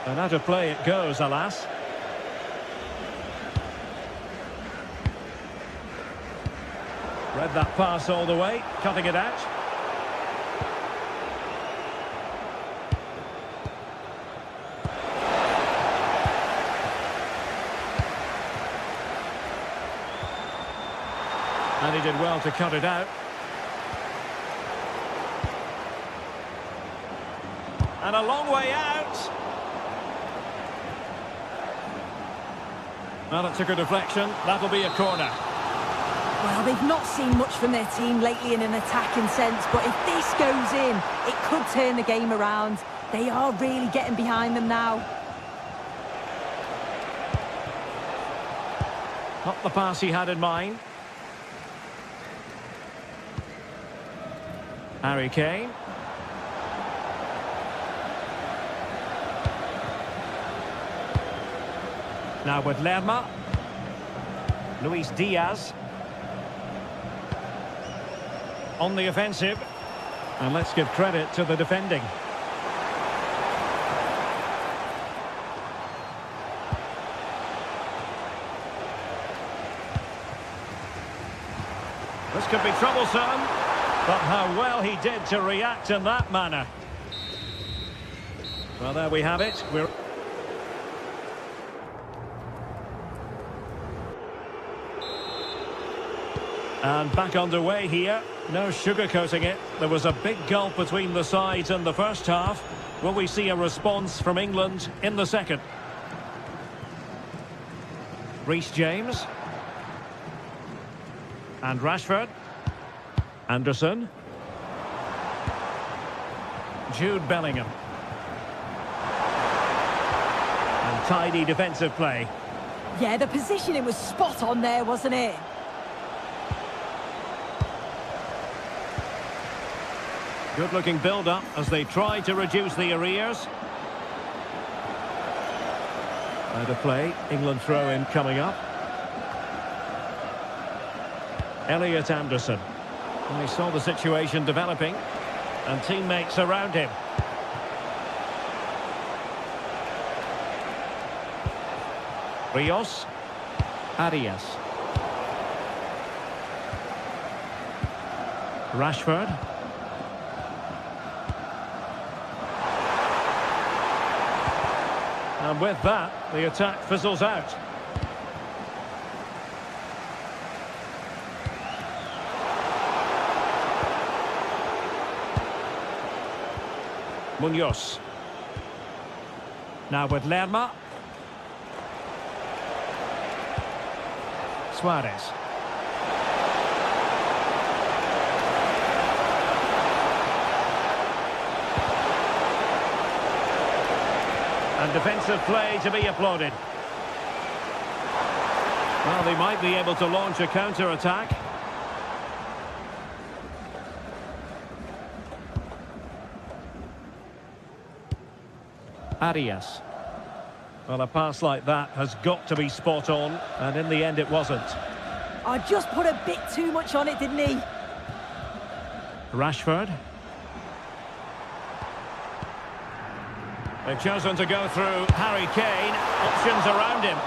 And out of play it goes, alas. Read that pass all the way, cutting it out. And he did well to cut it out. And a long way out. Well, it took a deflection. That'll be a corner. Well, they've not seen much from their team lately in an attacking sense, but if this goes in, it could turn the game around. They are really getting behind them now. Not the pass he had in mind. Harry Kane. Now with Lerma. Luis Diaz. On the offensive. And let's give credit to the defending. This could be troublesome. But how well he did to react in that manner. Well, there we have it. And back underway here. No sugarcoating it. There was a big gulf between the sides in the first half. Will we see a response from England in the second? Reece James. And Rashford. Anderson. Jude Bellingham. And tidy defensive play. Yeah, the positioning was spot on there, wasn't it? Good-looking build-up as they try to reduce the arrears. Out of play. England throw-in coming up. Elliot Anderson. And he saw the situation developing. And teammates around him. Rios. Arias. Rashford. And with that, the attack fizzles out. Munoz. Now with Lerma. Suarez. And defensive play to be applauded. Well, they might be able to launch a counter-attack. Arias. Well, a pass like that has got to be spot on, and in the end it wasn't. I just put a bit too much on it, didn't he? Rashford. They've chosen to go through Harry Kane. Options around him.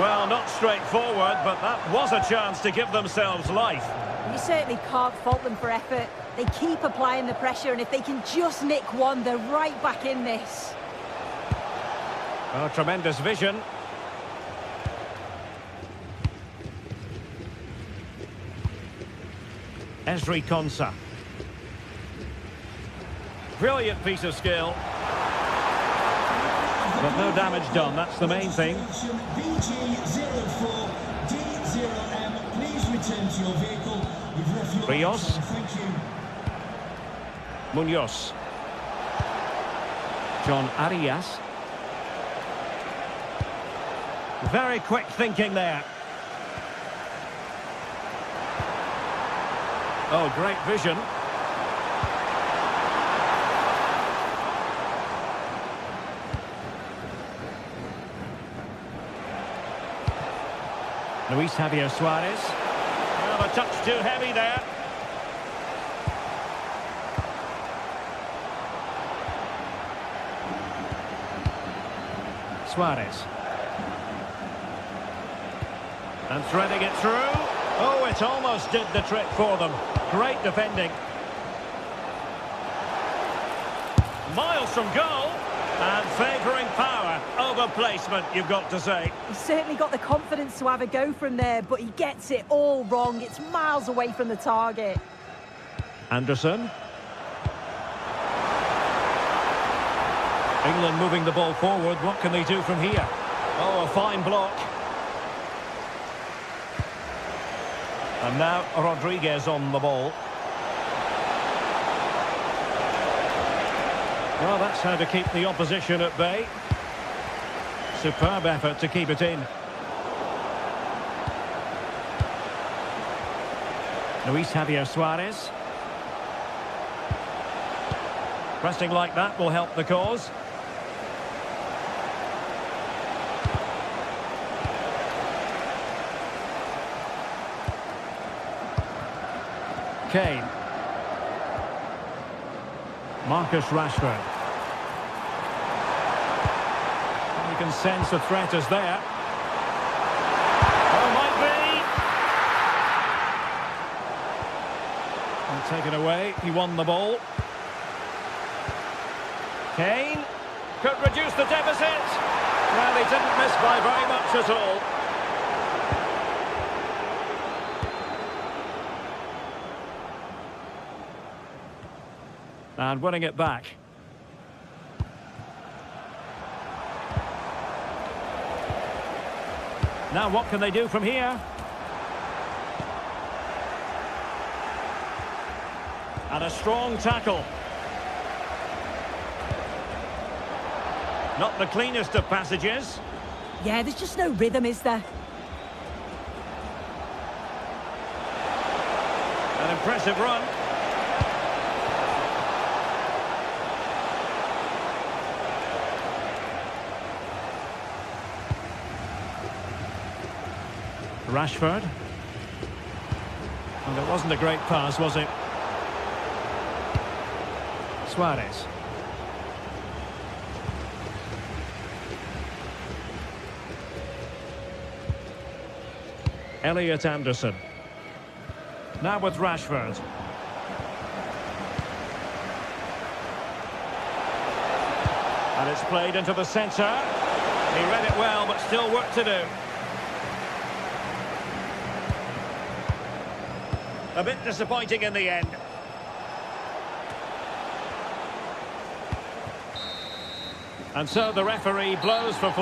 Well, not straightforward, but that was a chance to give themselves life. You certainly can't fault them for effort. They keep applying the pressure, and if they can just nick one, they're right back in this. Oh, tremendous vision. Ezri Konsa. Brilliant piece of skill. But no damage done, that's the main thing. BG04D0M, please return to your vehicle. You've left your Rios. Thank you. Munoz. John Arias. Very quick thinking there. Oh, great vision. Luis Javier Suarez. Well, a touch too heavy there. Suarez. And threading it through. Oh, it almost did the trick for them. Great defending. Miles from goal. And favouring power over placement, you've got to say. He's certainly got the confidence to have a go from there, but he gets it all wrong. It's miles away from the target. Anderson. England moving the ball forward. What can they do from here? Oh, a fine block. And now Rodriguez on the ball. Well, that's how to keep the opposition at bay. Superb effort to keep it in. Luis Javier Suarez. Pressing like that will help the cause. Kane. Marcus Rashford. You can sense the threat is there. Oh, might be. And taken away. He won the ball. Kane could reduce the deficit. Well, he didn't miss by very much at all. And winning it back. Now what can they do from here? And a strong tackle. Not the cleanest of passages. Yeah, there's just no rhythm, is there? An impressive run. Rashford. And it wasn't a great pass, was it? Suarez. Elliot Anderson. Now with Rashford. And it's played into the centre. He read it well, but still work to do. A bit disappointing in the end. And so the referee blows for...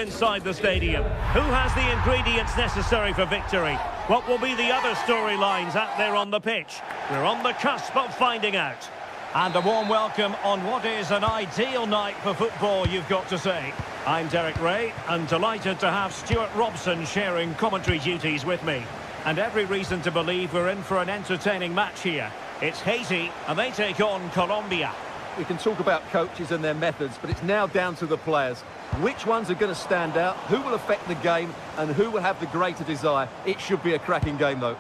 inside the stadium. Who has the ingredients necessary for victory? What will be the other storylines out there on the pitch? We're on the cusp of finding out. And a warm welcome on what is an ideal night for football, you've got to say. I'm Derek Ray, and delighted to have Stuart Robson sharing commentary duties with me. And every reason to believe we're in for an entertaining match here. It's Haiti, and they take on Colombia. We can talk about coaches and their methods, but it's now down to the players. Which ones are going to stand out, who will affect the game, and who will have the greater desire. It should be a cracking game, though.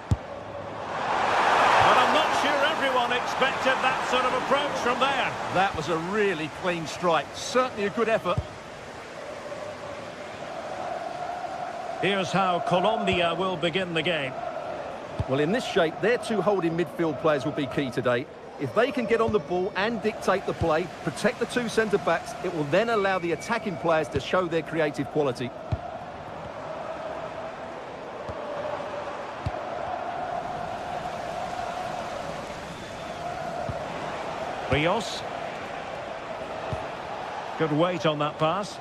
But I'm not sure everyone expected that sort of approach from there. That was a really clean strike. Certainly a good effort. Here's how Colombia will begin the game. Well, in this shape, their two holding midfield players will be key today. If they can get on the ball and dictate the play, protect the two centre-backs, it will then allow the attacking players to show their creative quality. Rios. Good weight on that pass.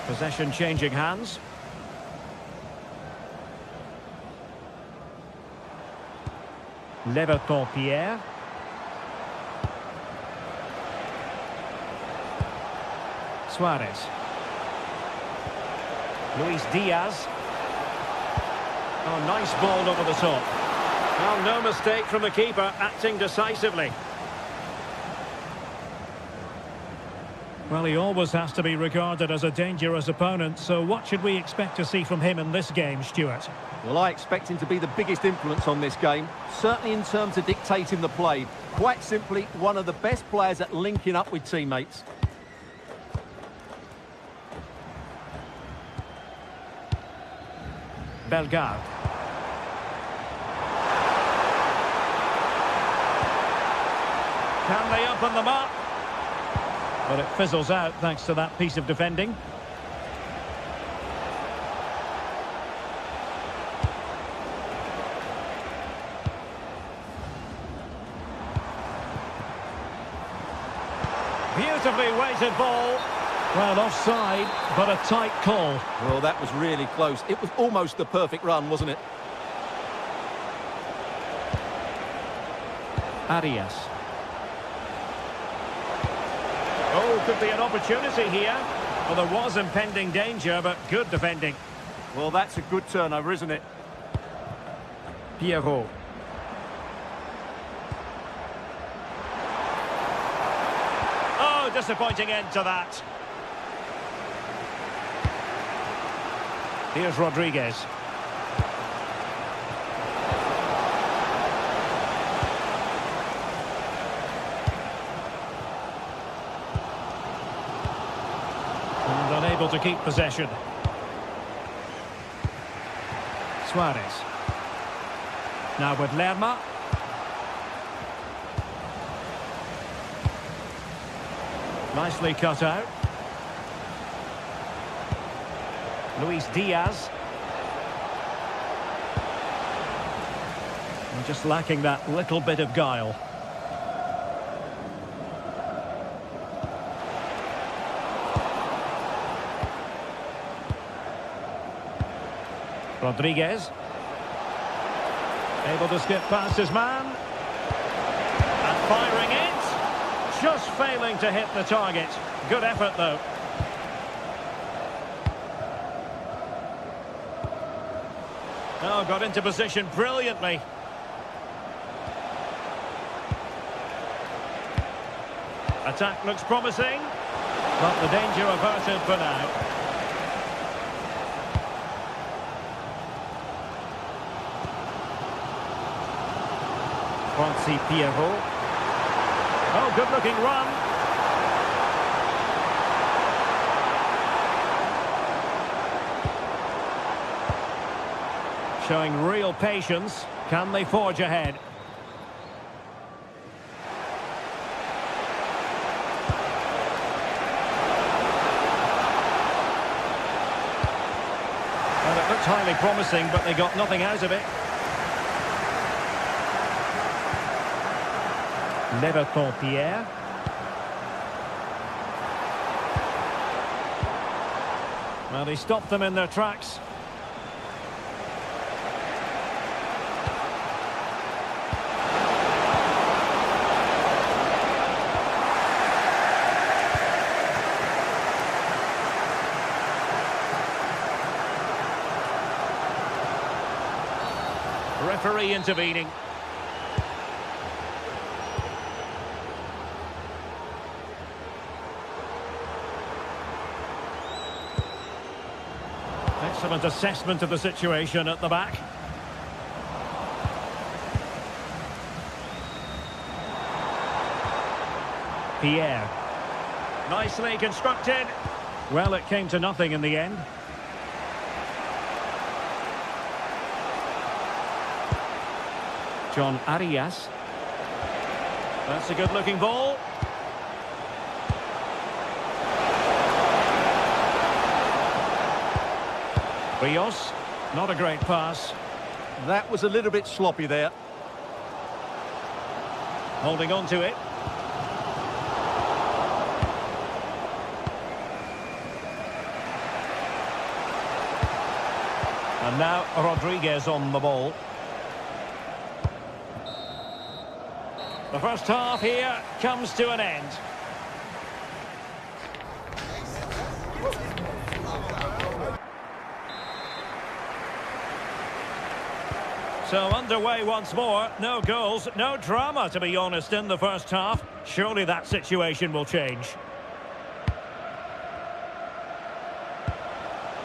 Possession changing hands. Leverton Pierre. Suarez. Luis Diaz. Oh, nice ball over the top. Well, no mistake from the keeper, acting decisively. Well, he always has to be regarded as a dangerous opponent, so what should we expect to see from him in this game, Stuart? Well, I expect him to be the biggest influence on this game, certainly in terms of dictating the play. Quite simply, one of the best players at linking up with teammates. Bellegarde. Can they open them up? But it fizzles out thanks to that piece of defending. Beautifully weighted ball. Well, offside, but a tight call. Well, that was really close. It was almost the perfect run, wasn't it? Arias. Oh, could be an opportunity here. Well, there was impending danger, but good defending. Well, that's a good turnover, isn't it? Pierrot. Oh, disappointing end to that. Here's Rodriguez. And unable to keep possession. Suarez. Now with Lerma. Nicely cut out. Luis Diaz. And just lacking that little bit of guile. Rodriguez. Able to skip past his man. And firing it. Just failing to hit the target. Good effort, though. Oh, got into position brilliantly. Attack looks promising. But the danger averted for now. Francis Pierrot. Oh, good-looking run. Showing real patience. Can they forge ahead? Well, it looked highly promising, but they got nothing out of it. Leverton Pierre. Well, he stopped them in their tracks. Referee intervening. Excellent assessment of the situation at the back. Pierre. Nicely constructed. Well, it came to nothing in the end. John Arias. That's a good-looking ball. Rios. Not a great pass. That was a little bit sloppy there. Holding on to it. And now Rodriguez on the ball. The first half here comes to an end. So underway once more. No goals, no drama, to be honest, in the first half. Surely that situation will change.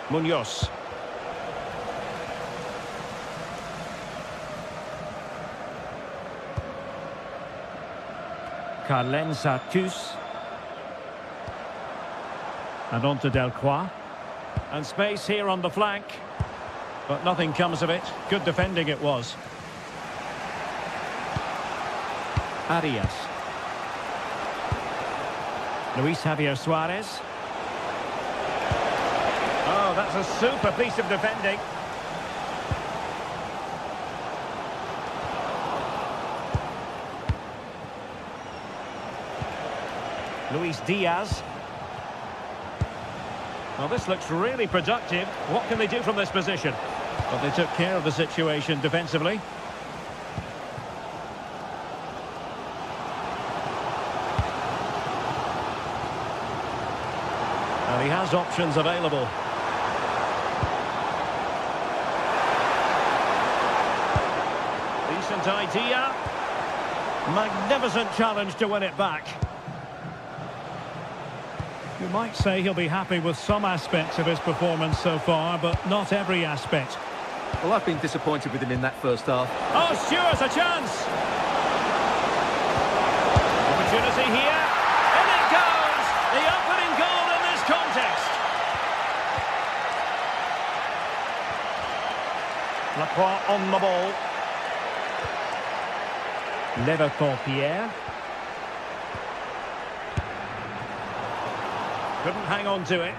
Munoz. Carlen Sartus. And on to Delcroix. And space here on the flank. But nothing comes of it. Good defending it was. Arias. Luis Javier Suarez. Oh, that's a super piece of defending. Luis Diaz. Well, this looks really productive. What can they do from this position? But they took care of the situation defensively. And he has options available. Decent idea. Magnificent challenge to win it back. You might say he'll be happy with some aspects of his performance so far, but not every aspect. Well, I've been disappointed with him in that first half. Oh, Stewart's a chance! Opportunity here. In it goes! The opening goal in this contest. Lacroix on the ball. Liverpool Pierre. Couldn't hang on to it.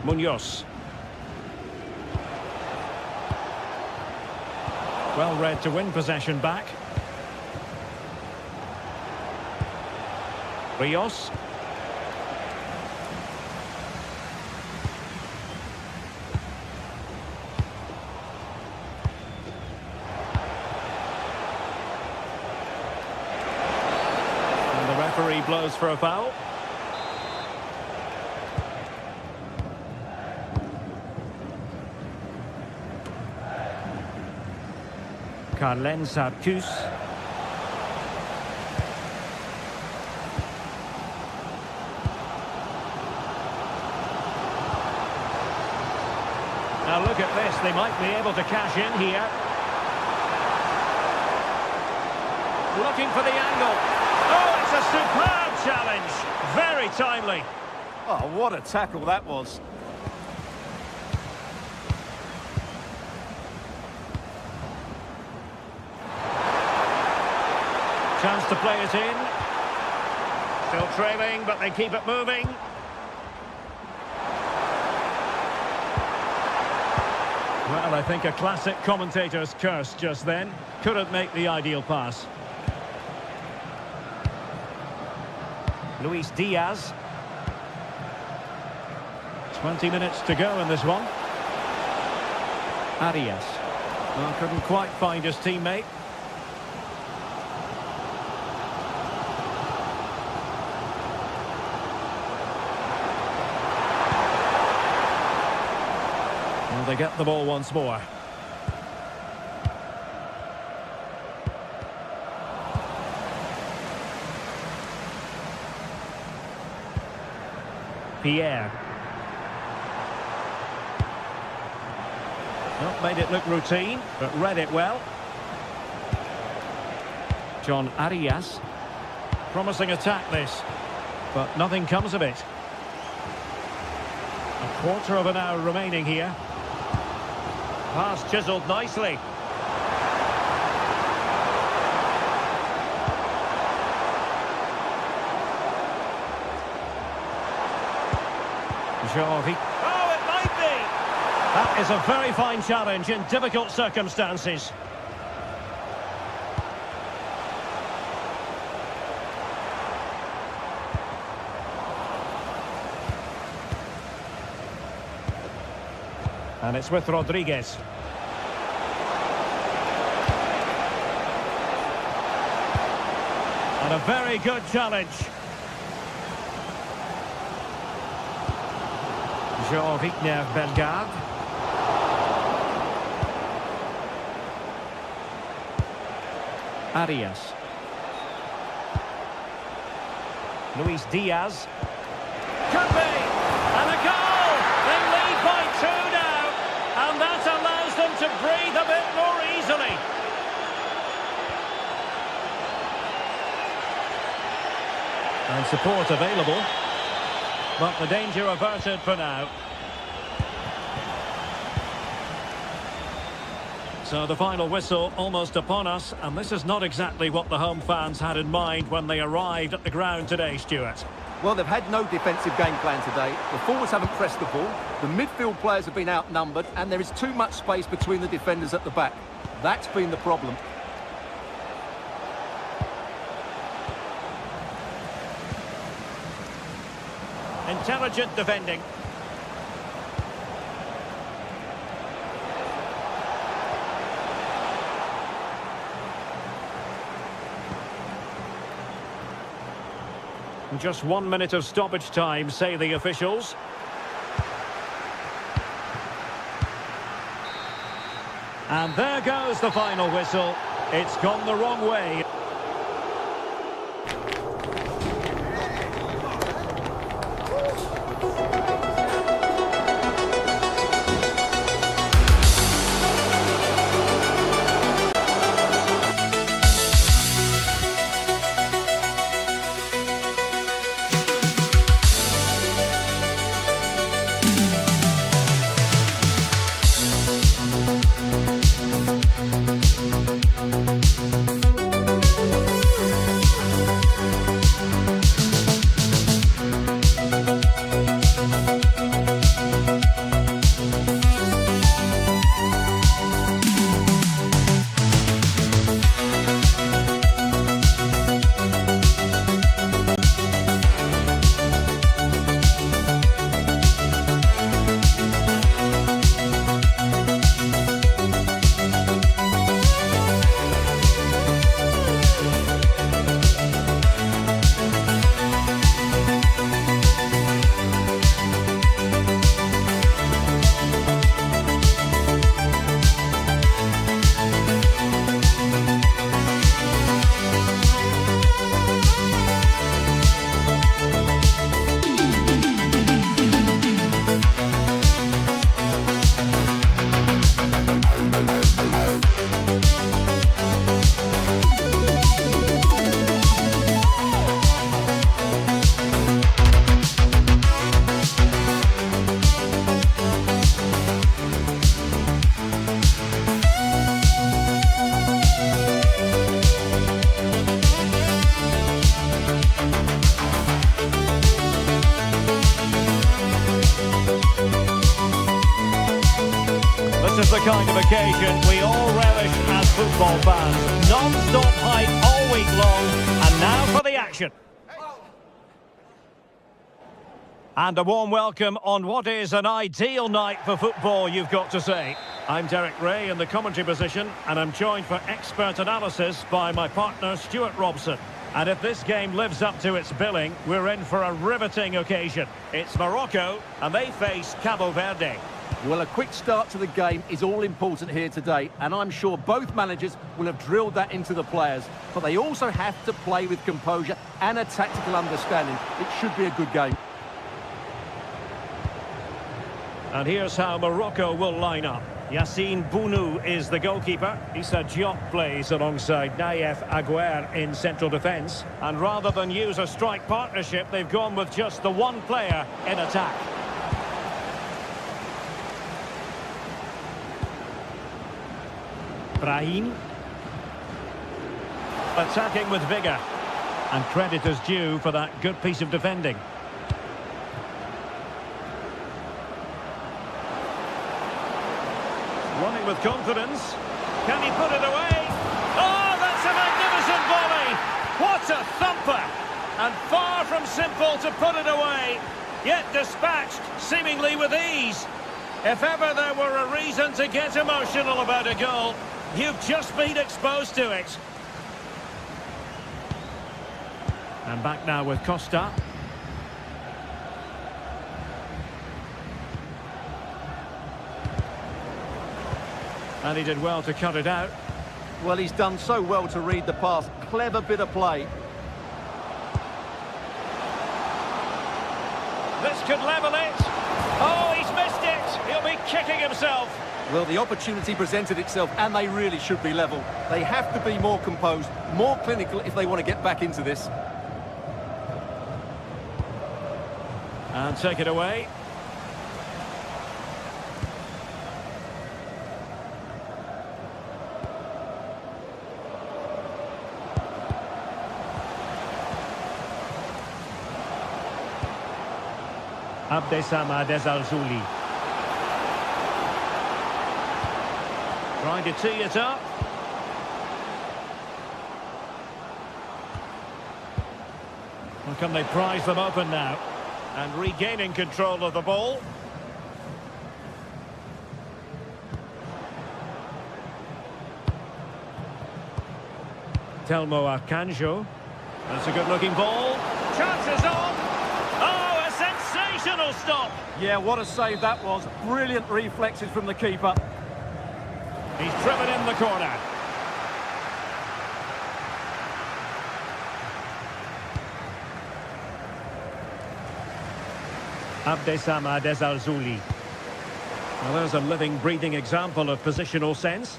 Munoz. Well read to win possession back. Rios. And the referee blows for a foul. Carlen Sartus. Now look at this, they might be able to cash in here. Looking for the angle. Oh, it's a superb challenge. Very timely. Oh, what a tackle that was. Chance to play it in. Still trailing, but they keep it moving. Well, I think a classic commentator's curse just then. Couldn't make the ideal pass. Luis Diaz. 20 minutes to go in this one. Arias. Well, couldn't quite find his teammate. Well, they get the ball once more. Pierre. Well, made it look routine, but read it well. John Arias. Promising attack this, but nothing comes of it. A quarter of an hour remaining here. Pass chiselled nicely. Jordi. Oh, it might be! That is a very fine challenge in difficult circumstances. And it's with Rodriguez. And a very good challenge. Jean-Victor Bellegarde. Arias. Luis Diaz. Could be! And a goal! They lead by 2 now. And that allows them to breathe a bit more easily. And support available. But the danger averted for now. So the final whistle almost upon us, and this is not exactly what the home fans had in mind when they arrived at the ground today, Stuart. Well, they've had no defensive game plan today. The forwards haven't pressed the ball. The midfield players have been outnumbered, and there is too much space between the defenders at the back. That's been the problem. Intelligent defending. Just 1 minute of stoppage time, say the officials. And there goes the final whistle. It's gone the wrong way. This is the kind of occasion we all relish as football fans. Non-stop hype all week long, and now for the action. And a warm welcome on what is an ideal night for football, you've got to say. I'm Derek Ray in the commentary position, and I'm joined for expert analysis by my partner Stuart Robson. And if this game lives up to its billing, we're in for a riveting occasion. It's Morocco, and they face Cabo Verde. Well, a quick start to the game is all important here today, and I'm sure both managers will have drilled that into the players. But they also have to play with composure and a tactical understanding. It should be a good game. And here's how Morocco will line up. Yassine Bounou is the goalkeeper. Issa Diop plays alongside Naïef Aguer in central defence. And rather than use a strike partnership, they've gone with just the one player in attack. Brahim. Attacking with vigour. And credit is due for that good piece of defending. Running with confidence. Can he put it away? Oh, that's a magnificent volley! What a thumper! And far from simple to put it away, yet dispatched seemingly with ease. If ever there were a reason to get emotional about a goal, you've just been exposed to it. And back now with Costa. And he did well to cut it out. Well, he's done so well to read the pass. Clever bit of play. This could level it. Oh, he's missed it. He'll be kicking himself. Well, the opportunity presented itself, and they really should be level. They have to be more composed, more clinical if they want to get back into this. And take it away. Abdessamad Al-Zouli. Trying to tee it up. Well, can they prize them open now? And regaining control of the ball. Telmo Akanjo. That's a good-looking ball. Chances on. Oh, a sensational stop. Yeah, what a save that was. Brilliant reflexes from the keeper. He's driven in the corner. Abdessamad Al-Zouli. Well, there's a living, breathing example of positional sense.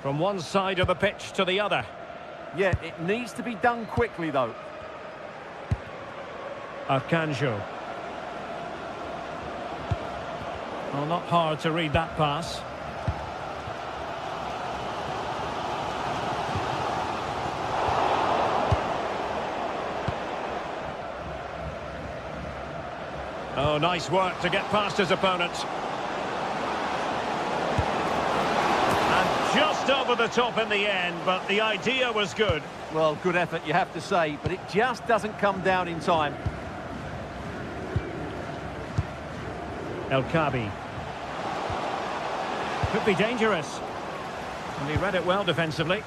From one side of the pitch to the other. Yeah, it needs to be done quickly, though. Akanjo. Well, not hard to read that pass. Oh, nice work to get past his opponent. And just over the top in the end, but the idea was good. Well, good effort, you have to say, but it just doesn't come down in time. El Kabi. Could be dangerous. And he read it well defensively.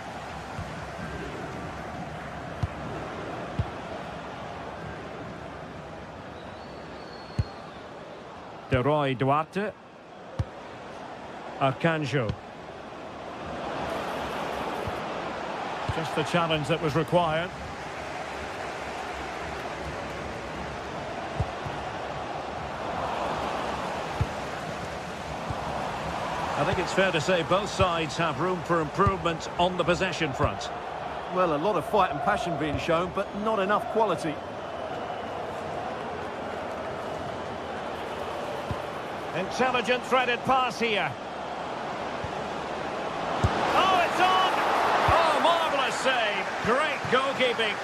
De Roy Duarte. Akanjo. Just the challenge that was required. I think it's fair to say both sides have room for improvement on the possession front. Well, a lot of fight and passion being shown, but not enough quality. Intelligent threaded pass here. Oh, it's on! Oh, marvellous save. Great goalkeeping.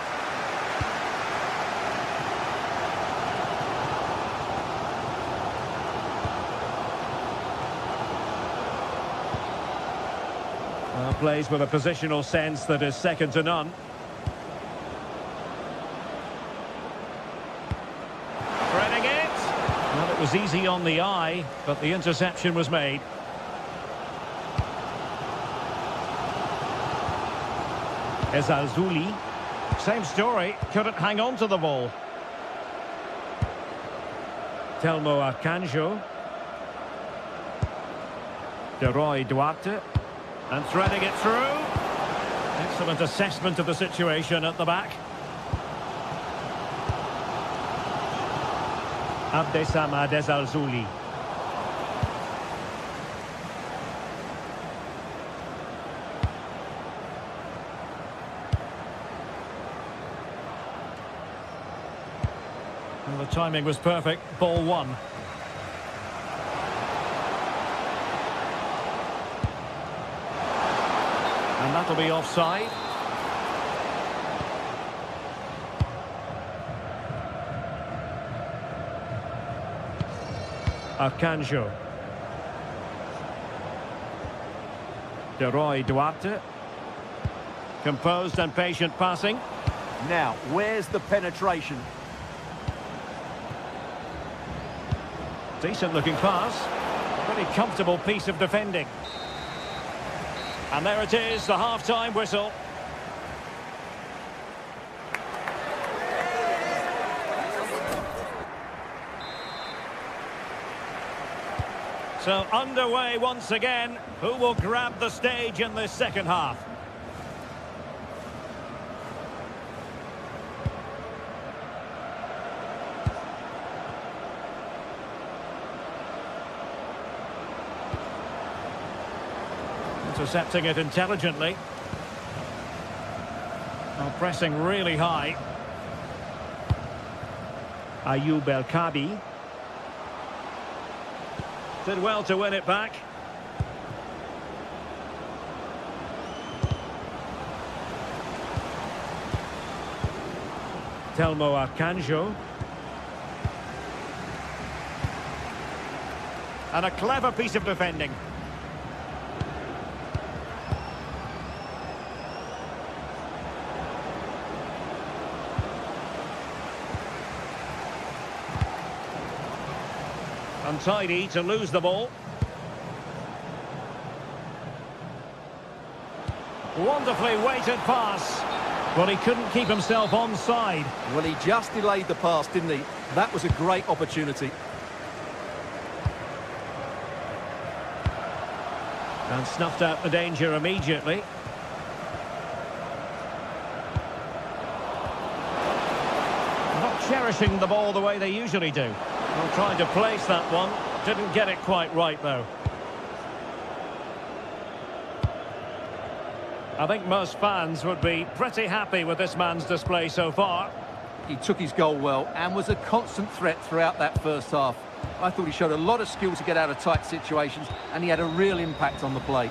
Well, plays with a positional sense that is second to none. was easy on the eye, but the interception was made. Ezalzouli. Same story, couldn't hang on to the ball. Telmo Akanjo. De Roy Duarte. And threading it through. Excellent assessment of the situation at the back. Abdessamad Ezalzouli. Well, the timing was perfect. Ball one. And that'll be offside. Akanjo. De Roy Duarte. Composed and patient passing. Now, where's the penetration? Decent looking pass. A very comfortable piece of defending. And there it is, the half-time whistle. So underway once again. Who will grab the stage in this second half? Intercepting it intelligently. Oh, pressing really high. Ayoub El Kabi. Did well to win it back. Telmo Akanjo. And a clever piece of defending. Untidy to lose the ball. Wonderfully weighted pass. Well, he couldn't keep himself onside. Well, he just delayed the pass, didn't he? That was a great opportunity. And snuffed out the danger immediately. Not cherishing the ball the way they usually do. Well, trying to place that one. Didn't get it quite right, though. I think most fans would be pretty happy with this man's display so far. He took his goal well and was a constant threat throughout that first half. I thought he showed a lot of skill to get out of tight situations, and he had a real impact on the play.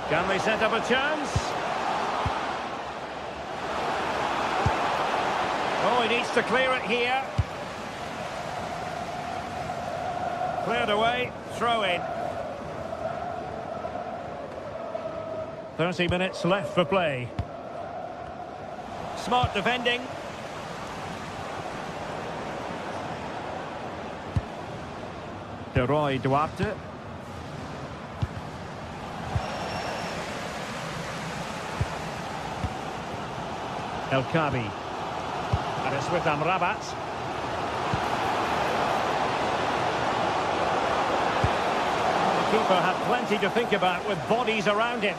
Can they set up a chance? Oh, he needs to clear it here. Cleared away, throw in. 30 minutes left for play. Smart defending. De Roy Duarte. El Kabi. And it's with Amrabat. The keeper had plenty to think about with bodies around him.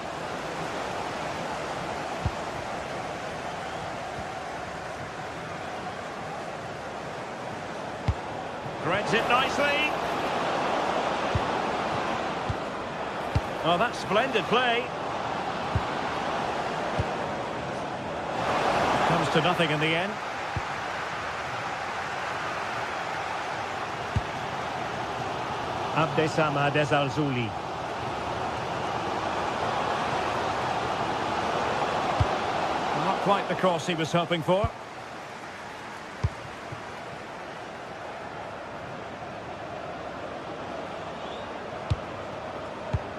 Threads it nicely. Oh, that's splendid play. Comes to nothing in the end. Abdessamad Ezalzouli. Not quite the cross he was hoping for.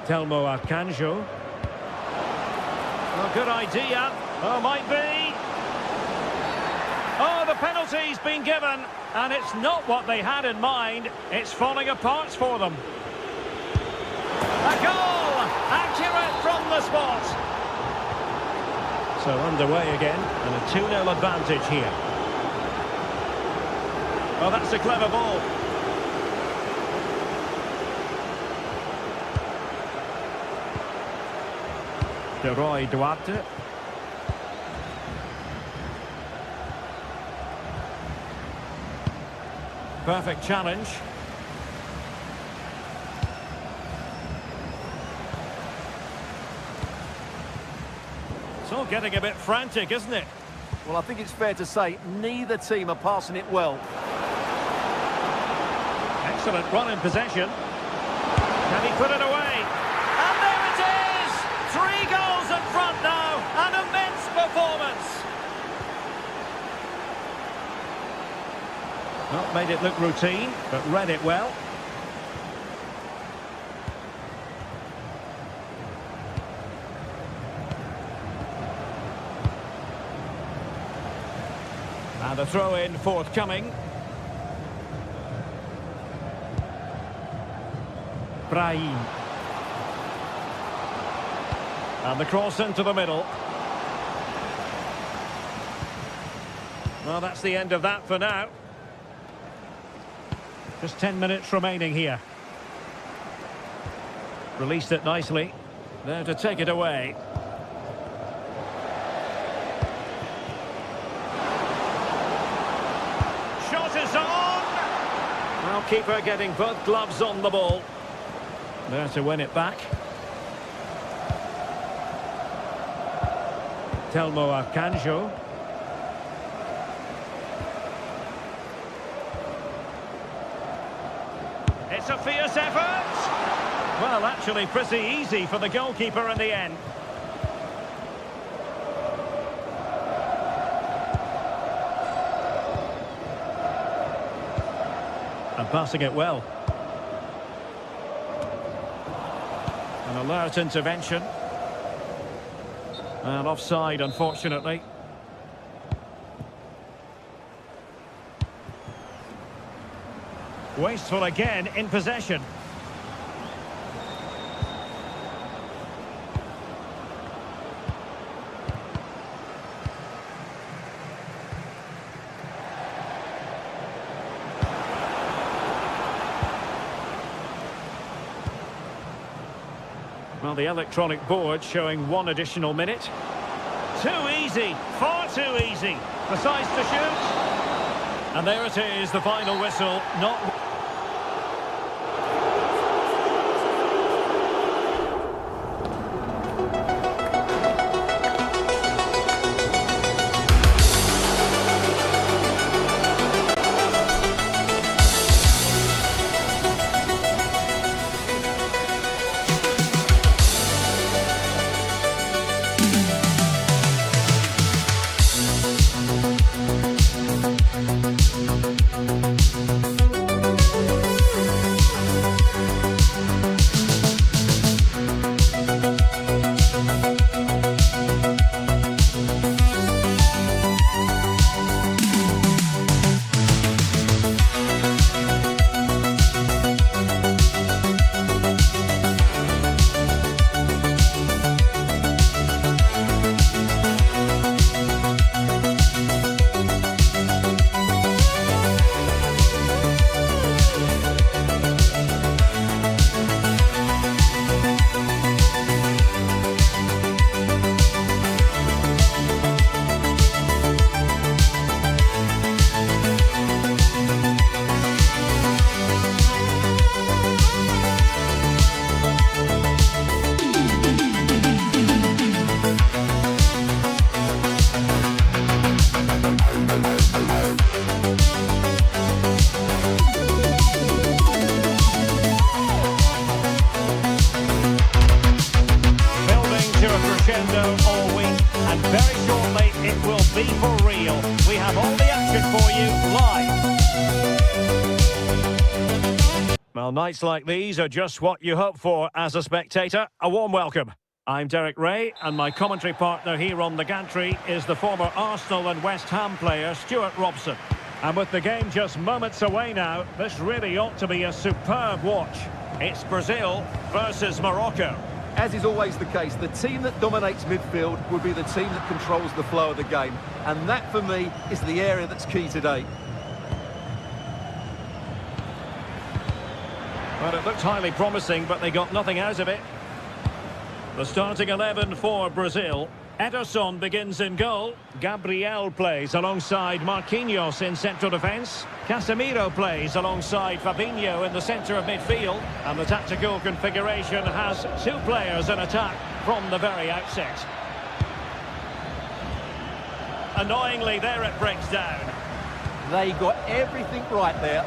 Telmo Akanjo. Well, good idea. Oh, might be. Oh, the penalty's been given, and it's not what they had in mind. It's falling apart for them. A goal! Accurate from the spot. So underway again, and a 2-0 advantage here. Oh, that's a clever ball. De Roy Duarte. Perfect challenge. It's all getting a bit frantic, isn't it? Well, I think it's fair to say neither team are passing it well. Excellent run in possession. Can he put it away? And there it is! 3 goals in front now. An immense performance. Not made it look routine, but read it well. And a throw-in forthcoming. Brahim. And the cross into the middle. Well, that's the end of that for now. Just 10 minutes remaining here. Released it nicely. There to take it away. Shot is on! Well, keeper getting both gloves on the ball. There to win it back. Telmo Akanjo. It's a fierce effort. Well, actually pretty easy for the goalkeeper in the end. And passing it well. An alert intervention. And offside, unfortunately. Wasteful again in possession. Well, the electronic board showing 1 additional minute. Too easy, far too easy. Decides to shoot. And there it is, the final whistle. Not... All week, and very shortly it will be for real. We have all the action for you live. Well, nights like these are just what you hope for as a spectator. A warm welcome. I'm Derek Ray, and my commentary partner here on the gantry is the former Arsenal and West Ham player Stuart Robson. And with the game just moments away now, this really ought to be a superb watch. It's Brazil versus Morocco. As is always the case, the team that dominates midfield will be the team that controls the flow of the game. And that, for me, is the area that's key today. Well, it looked highly promising, but they got nothing out of it. The starting 11 for Brazil. Ederson begins in goal. Gabriel plays alongside Marquinhos in central defence. Casemiro plays alongside Fabinho in the centre of midfield. And the tactical configuration has two players in attack from the very outset. Annoyingly, there it breaks down. They got everything right there.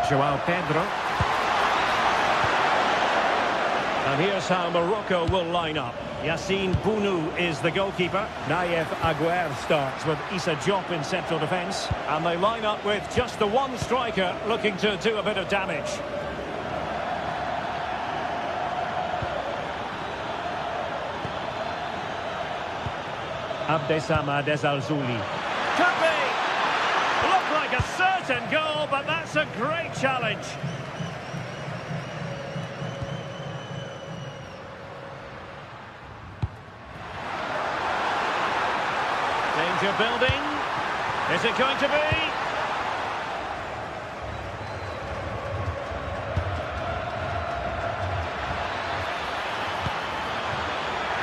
João Pedro. And here's how Morocco will line up. Yassine Bounou is the goalkeeper. Naïef Aguerd starts with Issa Diop in central defence. And they line up with just the one striker looking to do a bit of damage. Abdessamad Ezzalzouli. Could be! Looked like a certain goal, but that's a great challenge. Danger building. Is it going to be?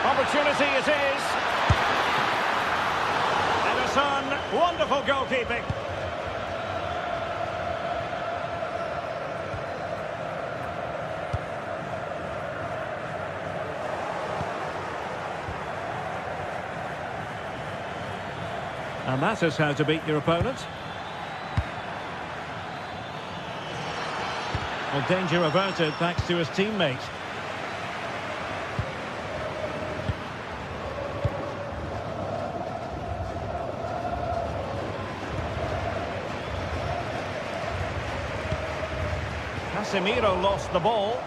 Opportunity it is. Ederson, wonderful goalkeeping. And that is how to beat your opponent. Well, danger averted thanks to his teammate. Casemiro lost the ball.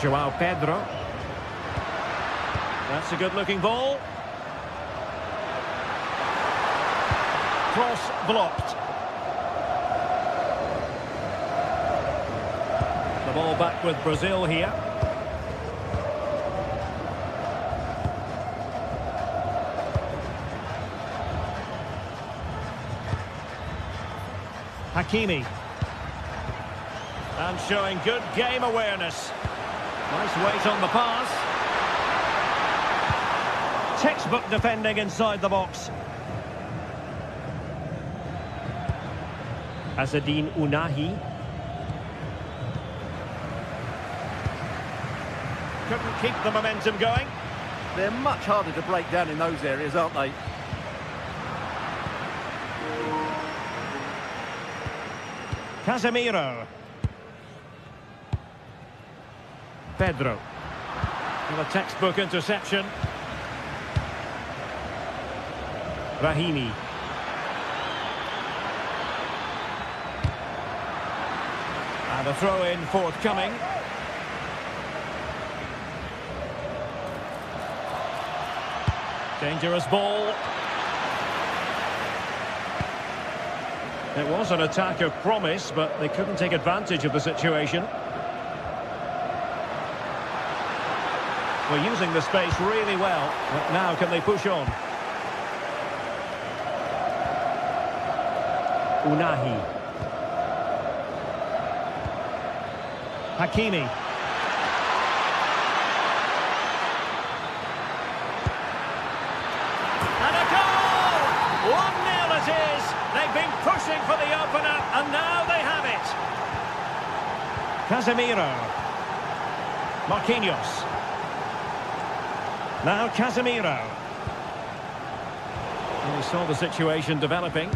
João Pedro. That's a good-looking ball. Cross blocked. The ball back with Brazil here. Hakimi. And showing good game awareness. Nice weight on the pass. Textbook defending inside the box. Azzedine Ounahi. Couldn't keep the momentum going. They're much harder to break down in those areas, aren't they? Casemiro. Pedro. And a textbook interception. Rahimi. And a throw-in forthcoming. Dangerous ball. It was an attack of promise, but they couldn't take advantage of the situation. We're using the space really well, but now can they push on? Ounahi. Hakimi. And a goal! 1-0 it is. They've been pushing for the opener, and now they have it. Casemiro. Marquinhos. Now Casemiro. And we saw the situation developing.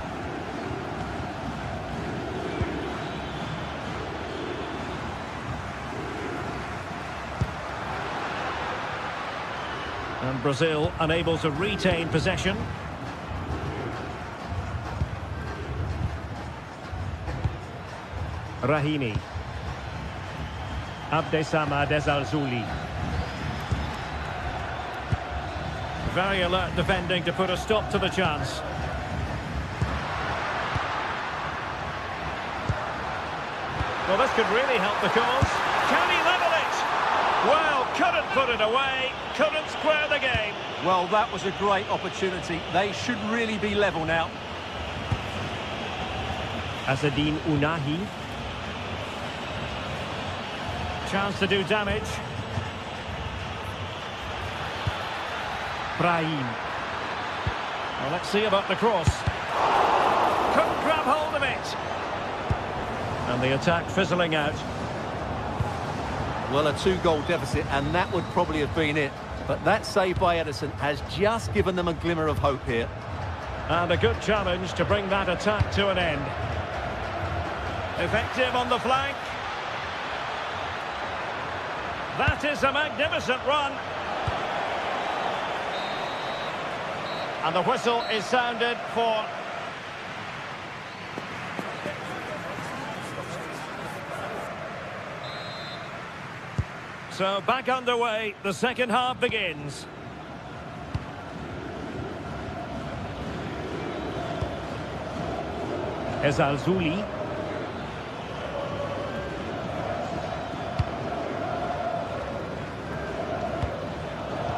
And Brazil unable to retain possession. Rahimi. Abdesamad Ezalzouli. Very alert defending to put a stop to the chance. Well, this could really help the cause. Can he level it? Well, couldn't put it away, couldn't square the game. Well, that was a great opportunity. They should really be level now. Azzedine Ounahi. Chance to do damage. Brahim. Well, let's see about the cross. Couldn't grab hold of it. And the attack fizzling out. Well, a 2-goal deficit, and that would probably have been it. But that save by Ederson has just given them a glimmer of hope here. And a good challenge to bring that attack to an end. Effective on the flank. That is a magnificent run. And the whistle is sounded for... So back underway, the second half begins. Ezalzouli.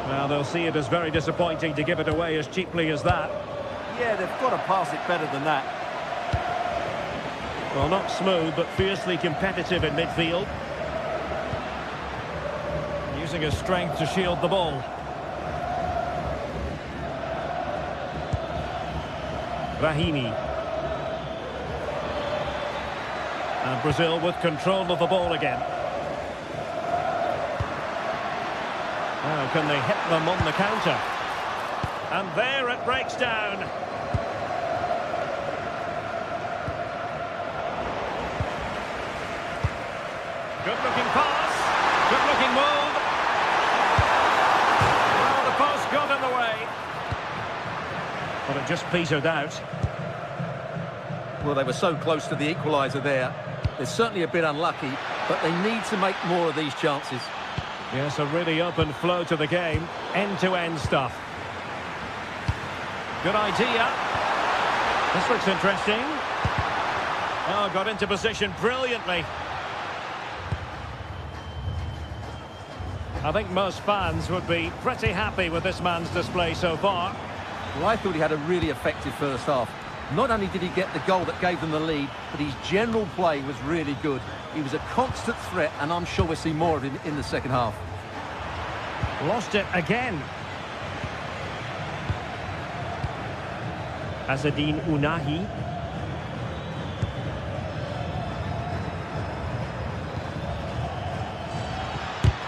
Well, they'll see it as very disappointing to give it away as cheaply as that. Yeah, they've got to pass it better than that. Well, not smooth, but fiercely competitive in midfield. Using his strength to shield the ball. Rahimi. And Brazil with control of the ball again. Now, can they hit them on the counter? And there it breaks down. Good-looking pass. Good-looking move. Well, the post got in the way. But it just petered out. Well, they were so close to the equaliser there. They're certainly a bit unlucky, but they need to make more of these chances. Yes, a really open flow to the game. End-to-end stuff. Good idea. This looks interesting. Oh, got into position brilliantly. I think most fans would be pretty happy with this man's display so far. Well, I thought he had a really effective first half. Not only did he get the goal that gave them the lead, but his general play was really good. He was a constant threat, and I'm sure we'll see more of him in the second half. Lost it again. Azzedine Ounahi.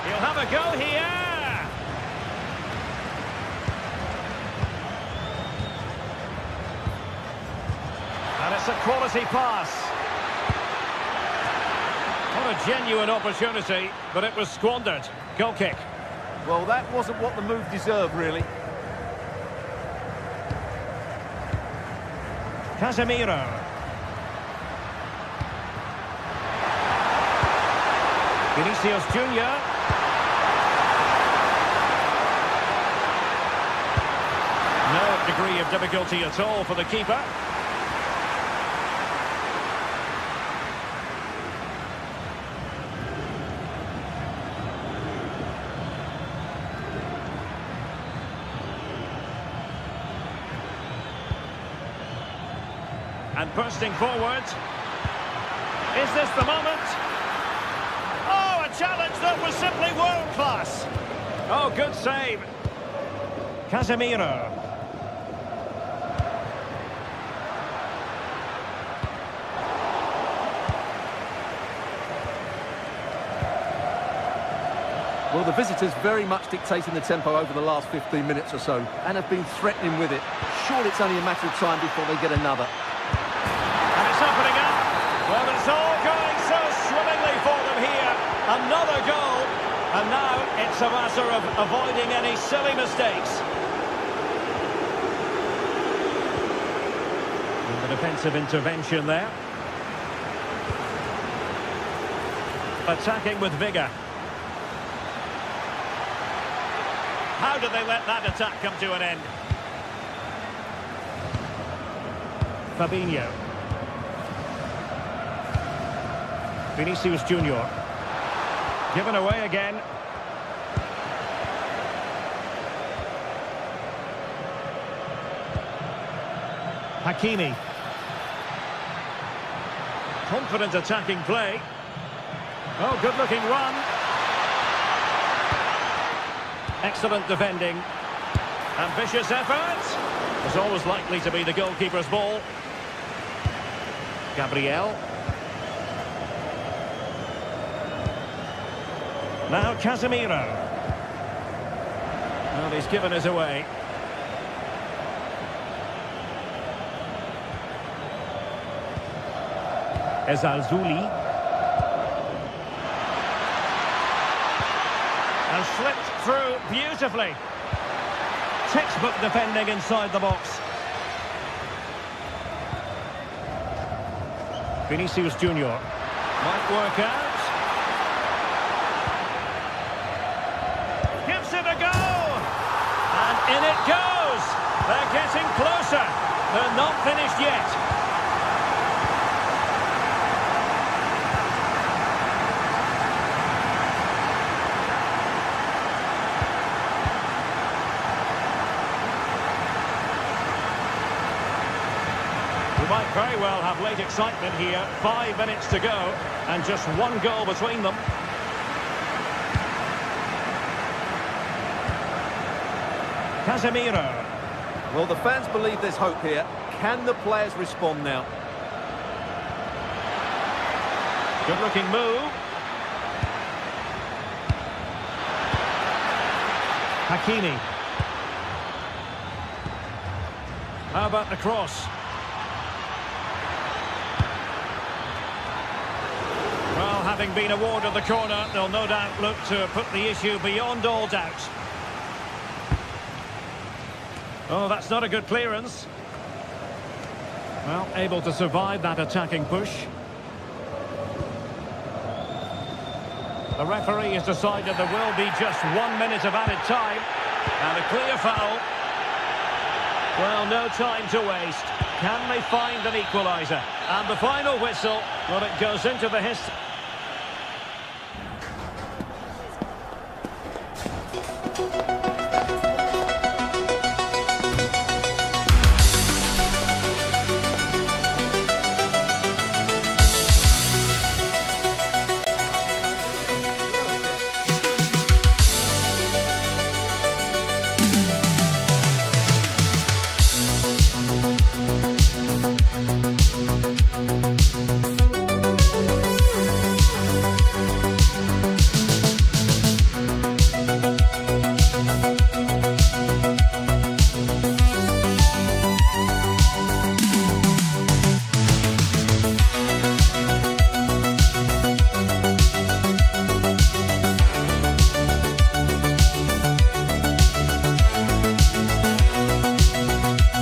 He'll have a go here. And it's a quality pass. What a genuine opportunity, but it was squandered. Goal kick. Well, that wasn't what the move deserved, really. Casemiro. Vinicius Junior. No degree of difficulty at all for the keeper. And bursting forward. Is this the moment? Oh, a challenge that was simply world-class. Oh, good save. Casemiro. Well, the visitors very much dictating the tempo over the last 15 minutes or so, and have been threatening with it. Surely it's only a matter of time before they get another. And it's opening up. Well, it's all going so swimmingly for them here. Another goal. And now it's a matter of avoiding any silly mistakes. And the defensive intervention there. Attacking with vigour. How do they let that attack come to an end? Fabinho. Vinicius Junior. Given away again. Hakimi. Confident attacking play. Oh, good-looking run. Excellent defending. Ambitious effort. It's always likely to be the goalkeeper's ball. Gabriel. Now Casemiro. Well, he's given us away. Ezalzouli. And slipped through beautifully. Textbook defending inside the box. Vinicius Junior. Might work out. Gives it a go. And in it goes. They're getting closer. They're not finished yet. Might very well have late excitement here. 5 minutes to go and just one goal between them. Casemiro. Well, the fans believe there's hope here. Can the players respond now? Good looking move. Hakimi. How about the cross? Well, having been awarded the corner, they'll no doubt look to put the issue beyond all doubt. Oh, that's not a good clearance. Well, able to survive that attacking push. The referee has decided there will be just 1 minute of added time. And a clear foul. Well, no time to waste. Can they find an equaliser? And the final whistle, well, it goes into the history.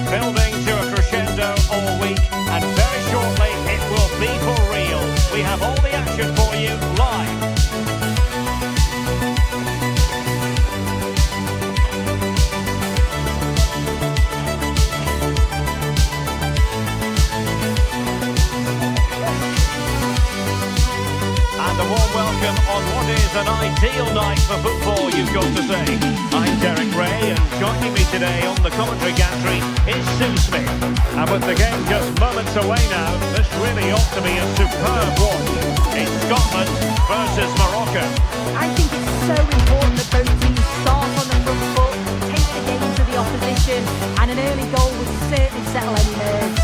Building to a crescendo all week, and very shortly it will be for real. We have all the action for you live. And a warm welcome on what is an ideal night for football, you've got to say. I'm Derek Ray, and joining me today on the commentary gantry is Sue Smith. And with the game just moments away now, this really ought to be a superb watch. It's Scotland versus Morocco. I think it's so important that both teams start on the front foot, take the game to the opposition, and an early goal would certainly settle any nerves.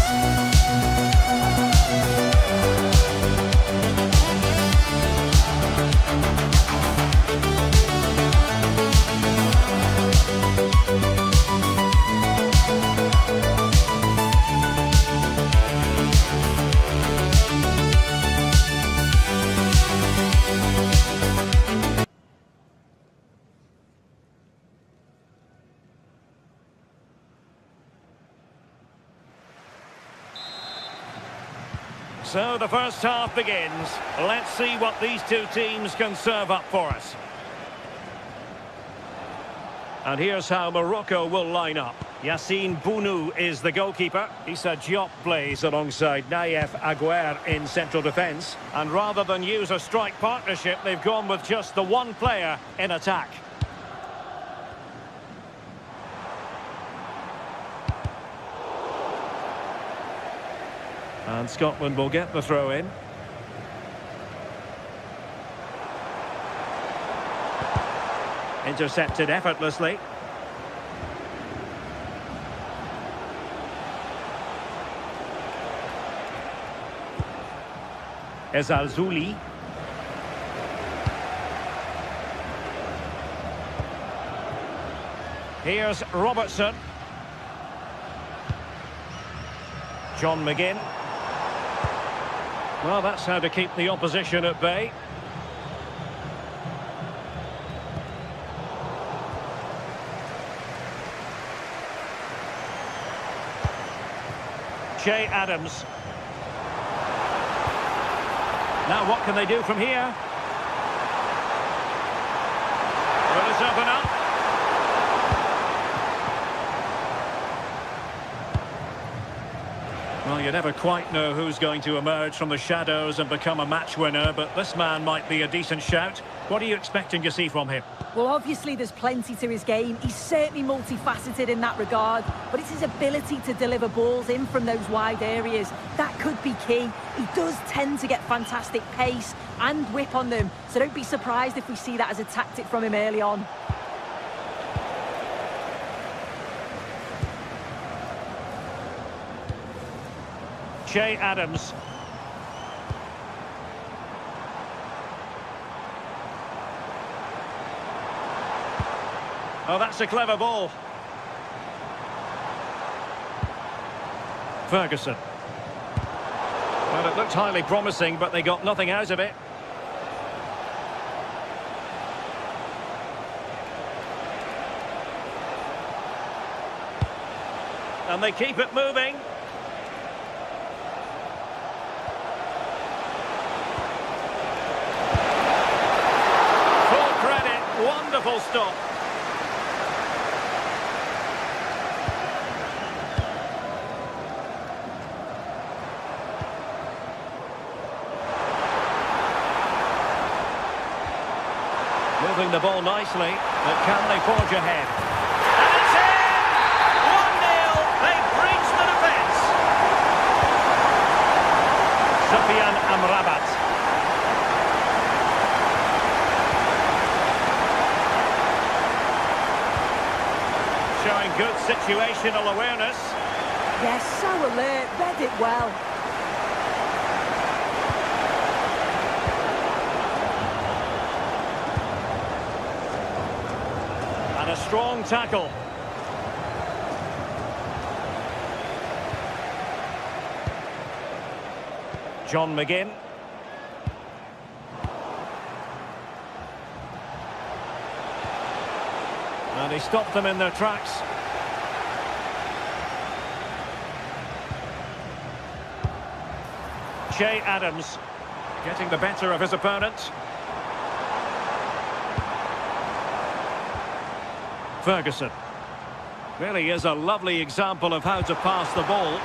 So the first half begins. Let's see what these two teams can serve up for us. And here's how Morocco will line up. Yassine Bounou is the goalkeeper. Issa Diop plays alongside Naïef Aguer in central defence. And rather than use a strike partnership, they've gone with just the one player in attack. And Scotland will get the throw in. Intercepted effortlessly. Ezalzouli. Here's Robertson. John McGinn. Well, that's how to keep the opposition at bay. Che Adams. Now what can they do from here? Will this open up? Well, you never quite know who's going to emerge from the shadows and become a match winner, but this man might be a decent shout. What are you expecting to see from him? Well, obviously there's plenty to his game. He's certainly multifaceted in that regard, but it's his ability to deliver balls in from those wide areas. That could be key. He does tend to get fantastic pace and whip on them, so don't be surprised if we see that as a tactic from him early on. Che Adams. Oh, that's a clever ball. Ferguson. Well, it looked highly promising, but they got nothing out of it. And they keep it moving. Full credit, wonderful stop. Moving the ball nicely, but can they forge ahead? And it's in! 1-0, they've breached the defence. Sofiane Amrabat. Showing good situational awareness. Yes, so alert, read it well. And a strong tackle. John McGinn. And he stopped them in their tracks. Che Adams getting the better of his opponent. Ferguson. Really is a lovely example of how to pass the ball.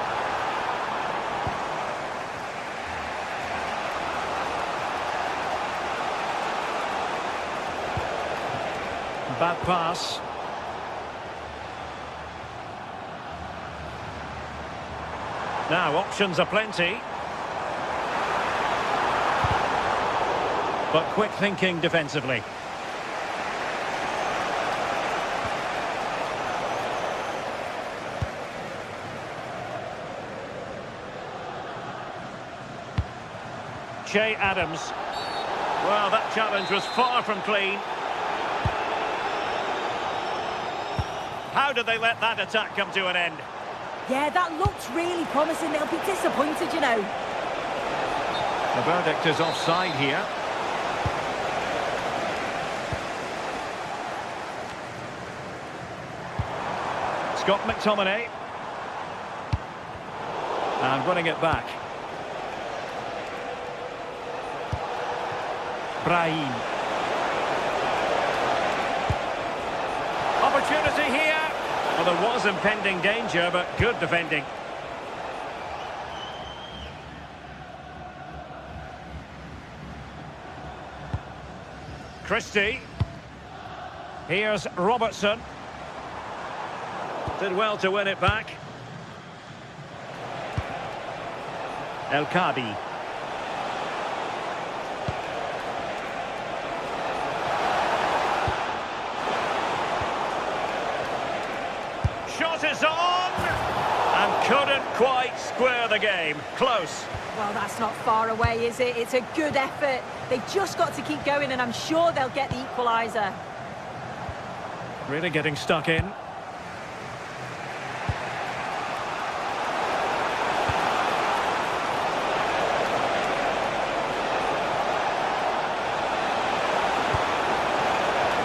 Bad pass. Now options are plenty. But quick thinking defensively. Che Adams. Well, that challenge was far from clean. How did they let that attack come to an end? Yeah, that looked really promising. They'll be disappointed, you know. The verdict is offside here. Scott McTominay. And winning it back. Brahim. Opportunity here. Well, there was impending danger, but good defending. Christie. Here's Robertson. Did well to win it back. El Kabi. Shot is on! And couldn't quite square the game. Close. Well, that's not far away, is it? It's a good effort. They've just got to keep going, and I'm sure they'll get the equaliser. Really getting stuck in.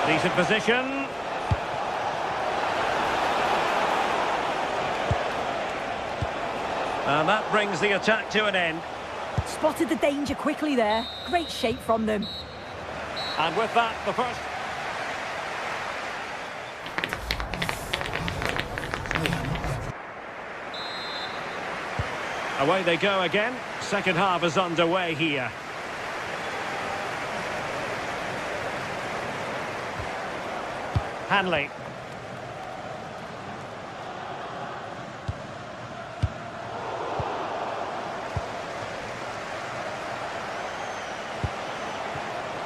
Decent position. And that brings the attack to an end. Spotted the danger quickly there. Great shape from them. And with that, the first... Away they go again. Second half is underway here. Hanley.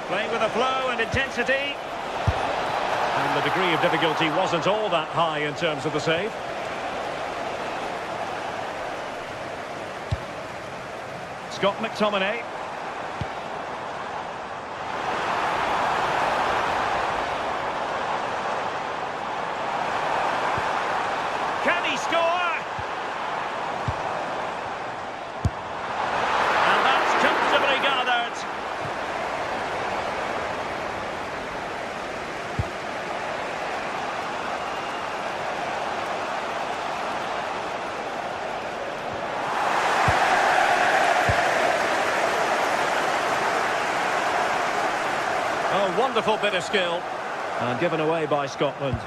Playing with a flow and intensity. And the degree of difficulty wasn't all that high in terms of the save. Scott McTominay. Can he score? And that's comfortably gathered. Oh, wonderful bit of skill. And given away by Scotland.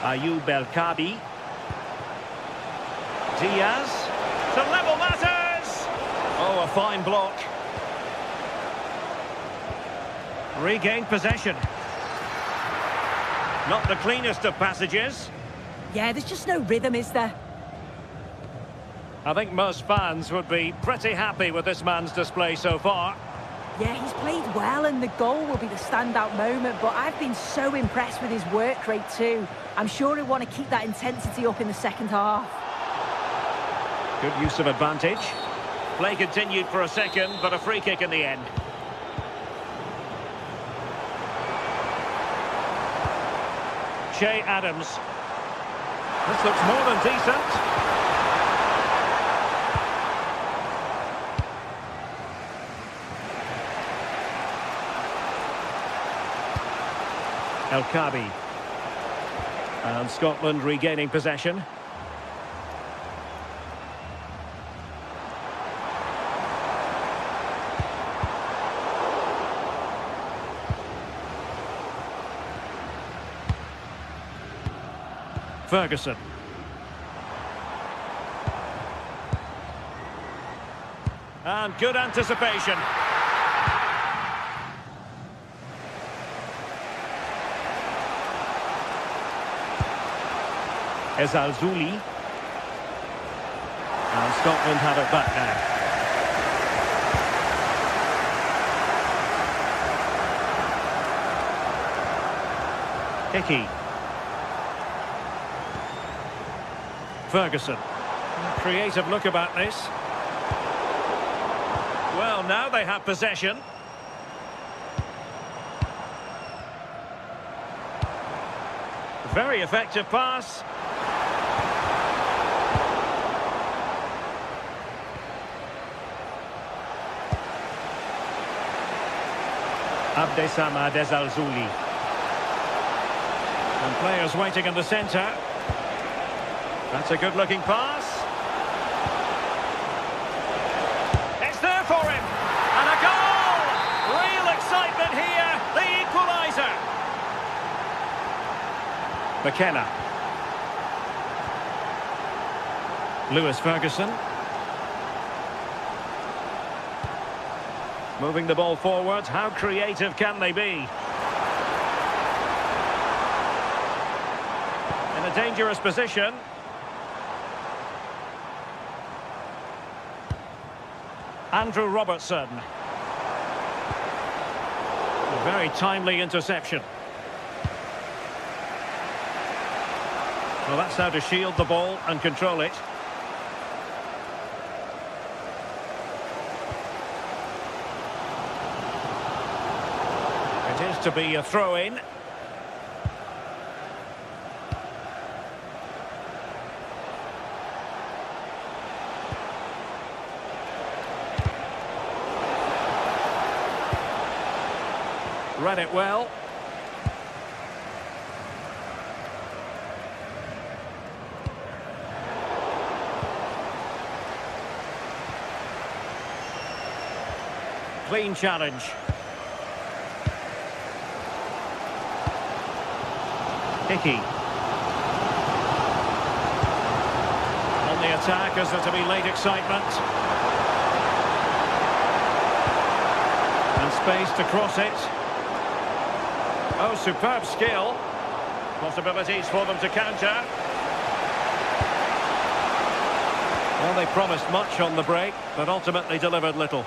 Ayoub El Kabi. Diaz. To level matters! Oh, a fine block. Regained possession. Not the cleanest of passages. Yeah, there's just no rhythm, is there? I think most fans would be pretty happy with this man's display so far. Yeah, he's played well, and the goal will be the standout moment, but I've been so impressed with his work rate too. I'm sure he'll want to keep that intensity up in the second half. Good use of advantage. Play continued for a second, but a free kick in the end. Che Adams. This looks more than decent. El Kabi. And Scotland regaining possession. Ferguson. And good anticipation. Ezalzouli. And Scotland have it back now. Hickey. Ferguson. Creative look about this. Well, now they have possession. Very effective pass. Abdesamad Ezalzouli. And players waiting in the centre. That's a good-looking pass. McKenna. Lewis Ferguson. Moving the ball forward. How creative can they be? In a dangerous position. Andrew Robertson. A very timely interception. Well, that's how to shield the ball and control it. It is to be a throw-in. Read it well. Clean challenge. Hickey. On the attack, as there to be late excitement. And space to cross it. Oh, superb skill. Possibilities for them to counter. Well, they promised much on the break, but ultimately delivered little.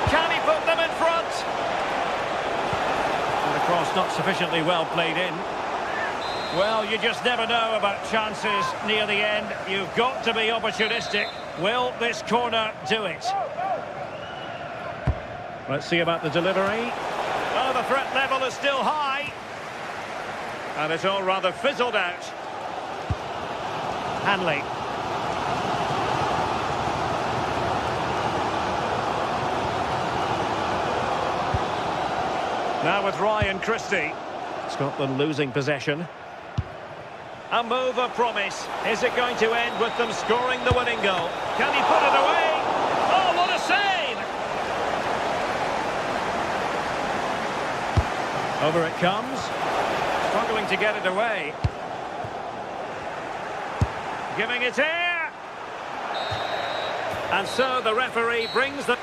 Can he put them in front? And the cross not sufficiently well played in. Well, you just never know about chances near the end. You've got to be opportunistic. Will this corner do it? Let's see about the delivery. Oh, the threat level is still high. And it's all rather fizzled out. Hanley. Now with Ryan Christie. Scotland losing possession. A move of promise. Is it going to end with them scoring the winning goal? Can he put it away? Oh, what a save! Over it comes. Struggling to get it away. Giving it air. And so the referee brings the...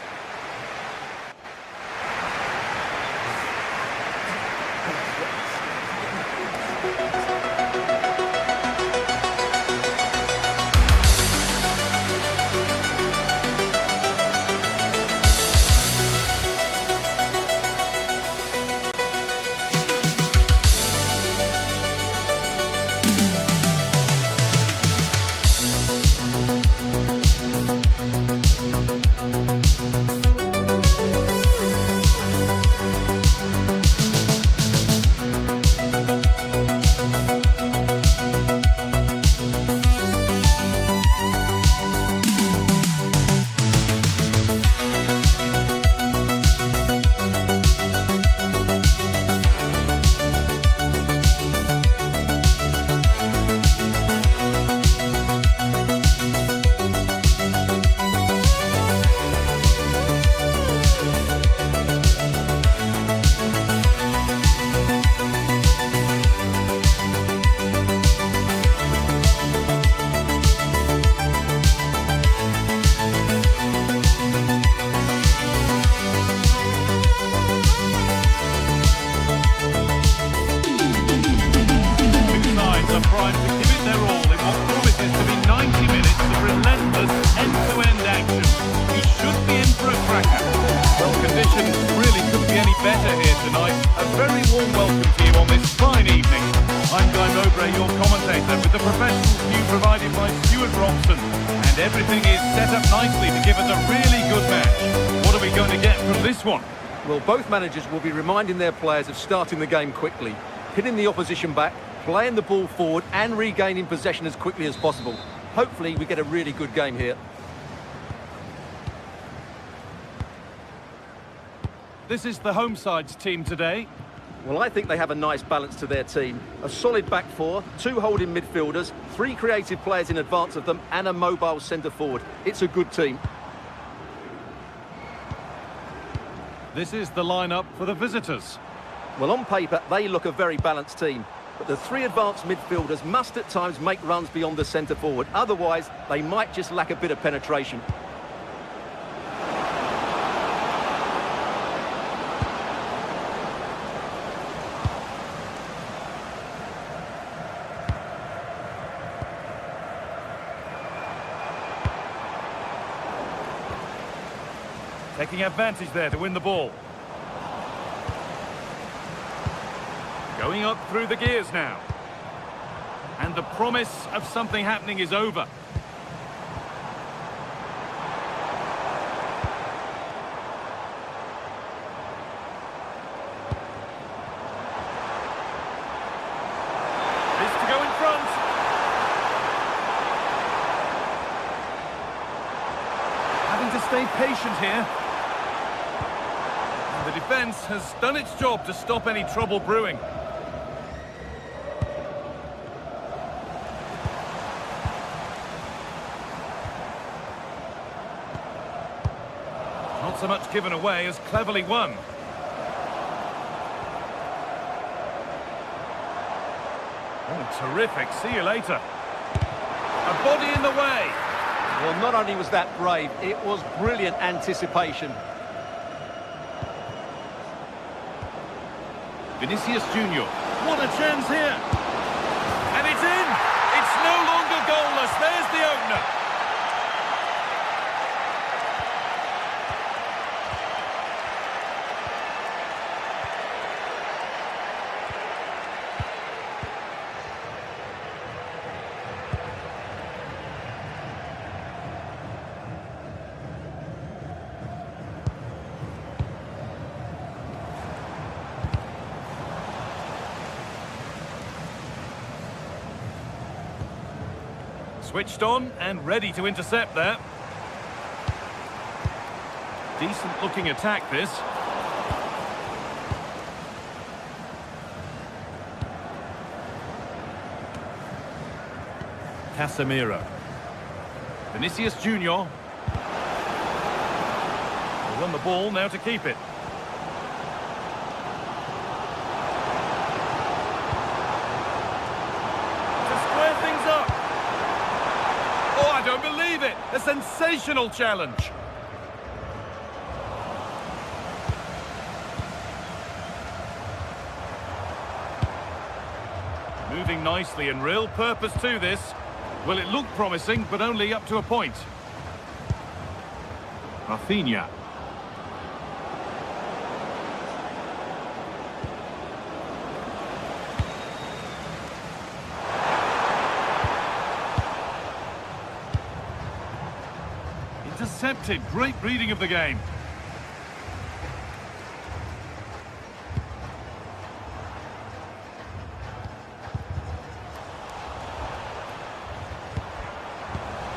Everything is set up nicely to give us a really good match. What are we going to get from this one? Well, both managers will be reminding their players of starting the game quickly, pinning the opposition back, playing the ball forward and regaining possession as quickly as possible. Hopefully we get a really good game here. This is the home side's team today. Well, I think they have a nice balance to their team. A solid back four, 2 holding midfielders, 3 creative players in advance of them, and a mobile centre-forward. It's a good team. This is the lineup for the visitors. Well, on paper, they look a very balanced team. But the 3 advanced midfielders must at times make runs beyond the centre-forward. Otherwise, they might just lack a bit of penetration. Taking advantage there to win the ball. Going up through the gears now. And the promise of something happening is over. This to go in front. Having to stay patient here. And the defence has done its job to stop any trouble brewing. Not so much given away as cleverly won. Oh, terrific. See you later. A body in the way. Well, not only was that brave, it was brilliant anticipation. Vinicius Junior. What a chance here. And it's in. It's no longer goalless. There's the opener. Switched on and ready to intercept there. Decent looking attack this. Casemiro. Vinicius Junior. Will run the ball now to keep it. I don't believe it! A sensational challenge! Moving nicely and real purpose to this. Well, it looked promising, but only up to a point. Rafinha. Intercepted. Great reading of the game.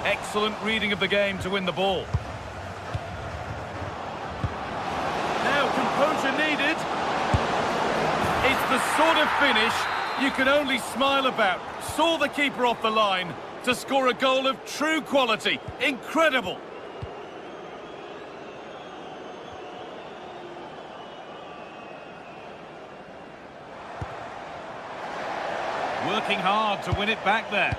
Excellent reading of the game to win the ball. Now composure needed. It's the sort of finish you can only smile about. Saw the keeper off the line to score a goal of true quality. Incredible. Working hard to win it back there.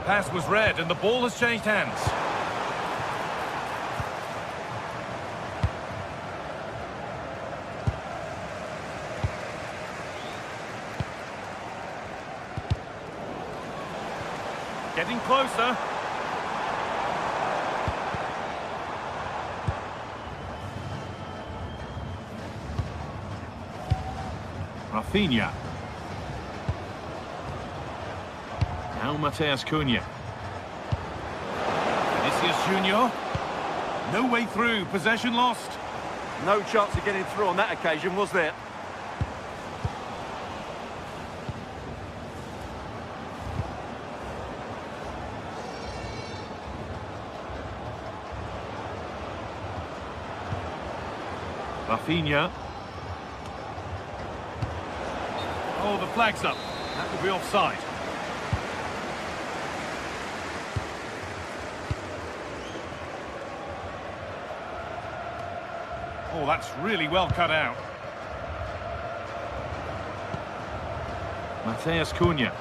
Pass was read and the ball has changed hands. Getting closer. Rafinha. Now Mateus Cunha. Vinicius Junior. No way through. Possession lost. No chance of getting through on that occasion, was there? Rafinha. Oh, the flag's up. That will be offside. Oh, that's really well cut out. Mateus Cunha.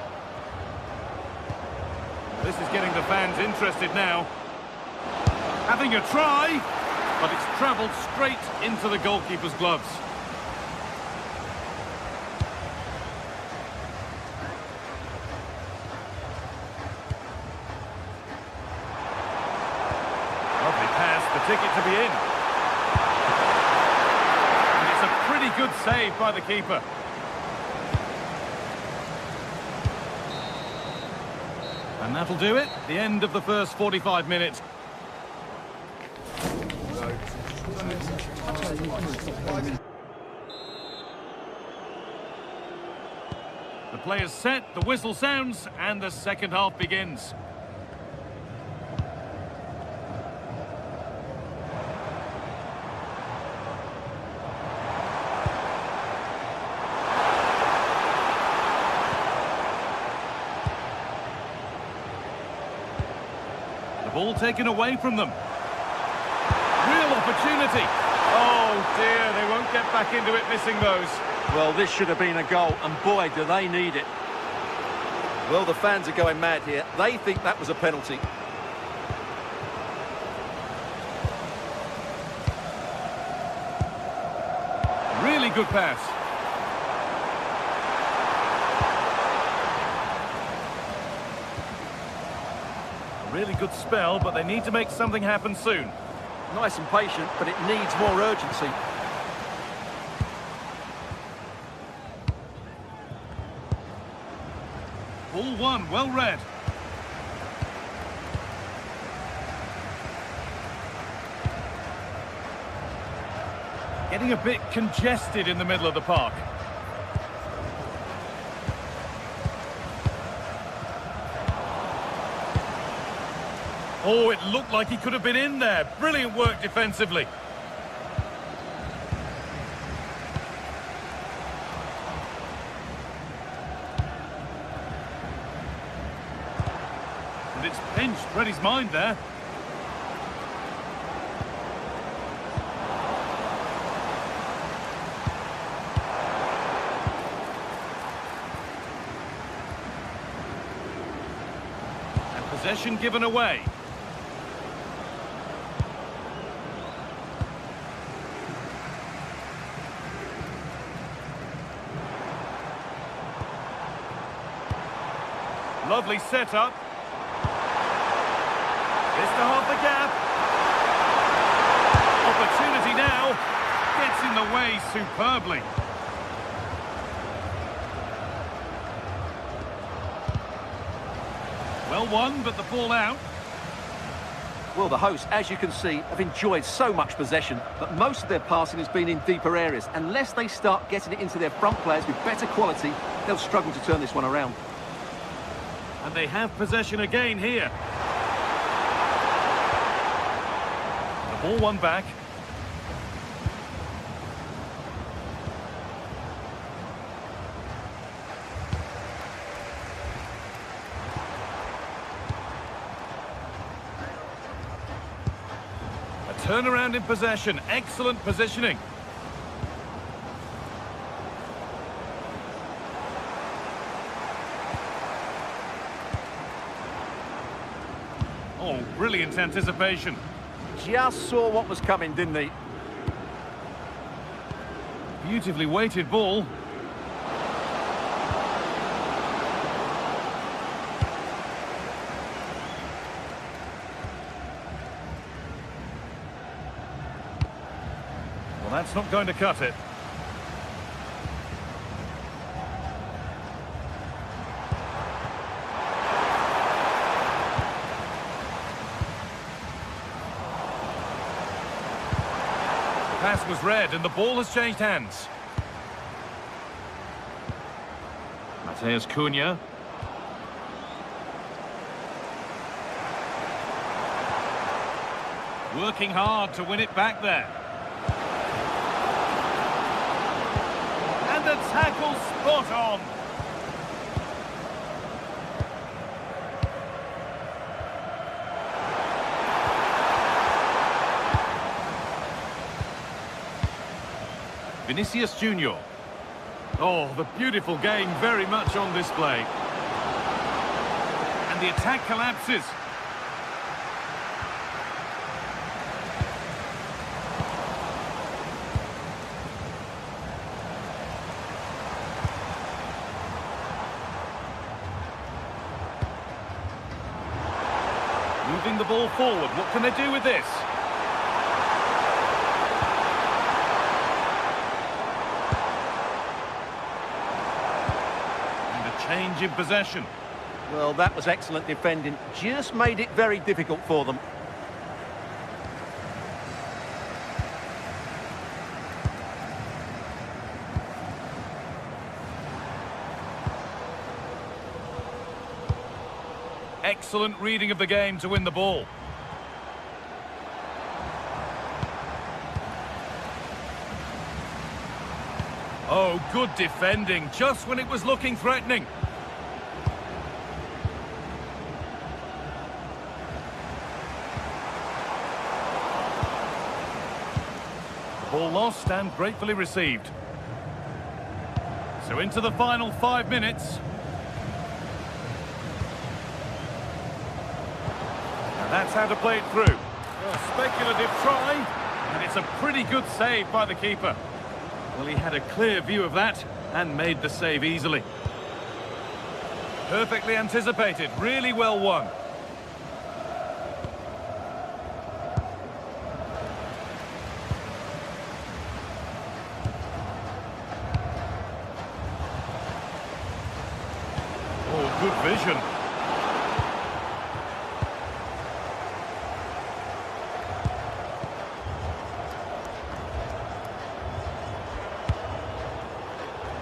This is getting the fans interested now. Having a try, but it's travelled straight into the goalkeeper's gloves. Lovely pass, the ticket to be in. And it's a pretty good save by the keeper. And that'll do it. The end of the first 45 minutes. The players set, the whistle sounds, and the second half begins. Ball taken away from them. Real opportunity. Oh dear, they won't get back into it missing those. Well, this should have been a goal, and boy, do they need it. Well, the fans are going mad here. They think that was a penalty. Really good pass. Really good spell, but they need to make something happen soon. Nice and patient, but it needs more urgency. Ball one, well read. Getting a bit congested in the middle of the park. Oh, it looked like he could have been in there. Brilliant work defensively. And it's pinched Freddie's mind there. And possession given away. Lovely setup. It's to half the gap. Opportunity now. Gets in the way superbly. Well won, but the ball out. Well, the hosts, as you can see, have enjoyed so much possession, but most of their passing has been in deeper areas. Unless they start getting it into their front players with better quality, they'll struggle to turn this one around. And they have possession again here. The ball won back. A turnaround in possession. Excellent positioning. Oh, brilliant anticipation. Just saw what was coming, didn't he? Beautifully weighted ball. Well, that's not going to cut it. Pass was read and the ball has changed hands. Mateus Cunha. Working hard to win it back there. the tackle spot on. Vinicius Junior. Oh, the beautiful game very much on display. And the attack collapses. Moving the ball forward. What can they do with this? Change in possession. Well, that was excellent defending. Just made it very difficult for them. Excellent reading of the game to win the ball. Oh, good defending, just when it was looking threatening. Ball lost and gratefully received. So into the final 5 minutes. And that's how to play it through. A speculative try, and it's a pretty good save by the keeper. Well, he had a clear view of that and made the save easily. Perfectly anticipated, really well won. Oh, good vision.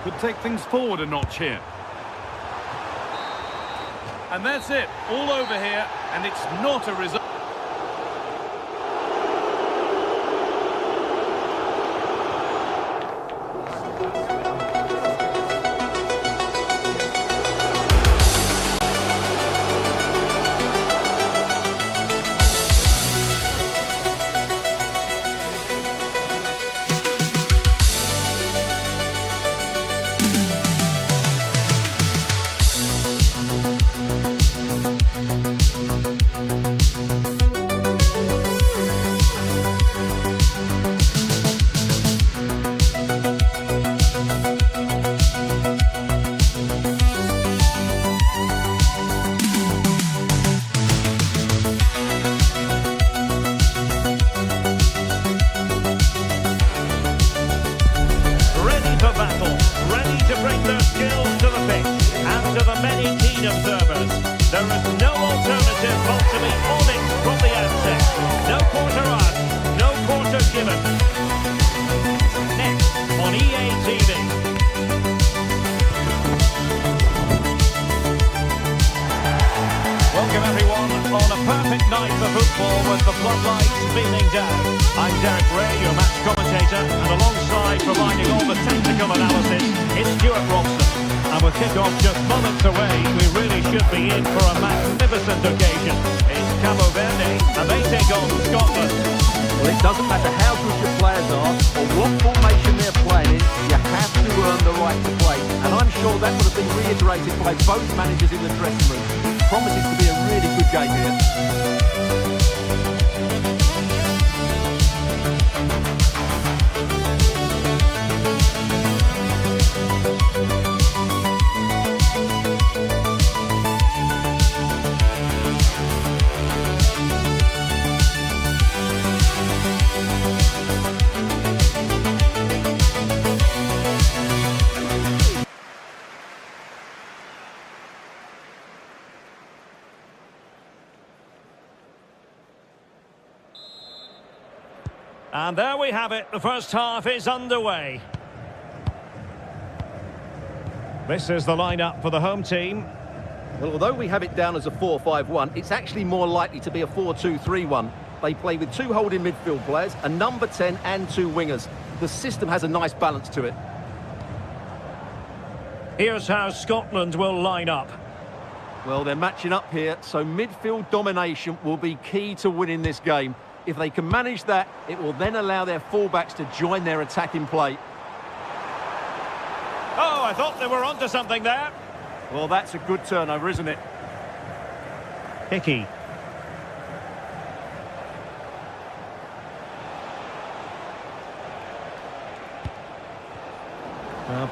Could take things forward a notch here. And that's it, all over here, and it's not a result. Observers. There is no alternative but to be on it from the outset. No quarter asked, no quarter given. Next on EA TV. Welcome everyone on a perfect night for football with the floodlights beaming down. I'm Derek Ray, your match commentator, and alongside providing all the technical analysis is Stuart Robson. And with kick-off just moments away, we really should be in for a magnificent occasion. It's Cabo Verde, and they take on Scotland. Well, it doesn't matter how good your players are or what formation they're playing in, you have to earn the right to play. And I'm sure that would have been reiterated by both managers in the dressing room. It promises to be a really good game here. And there we have it, the first half is underway. This is the lineup for the home team. Well, although we have it down as a 4-5-1, it's actually more likely to be a 4-2-3-1. They play with two holding midfield players, a number 10 and two wingers. The system has a nice balance to it. Here's how Scotland will line up. Well, they're matching up here, so midfield domination will be key to winning this game. If they can manage that, it will then allow their fullbacks to join their attacking play. Oh, I thought they were onto something there. Well, that's a good turnover, isn't it? Hickey.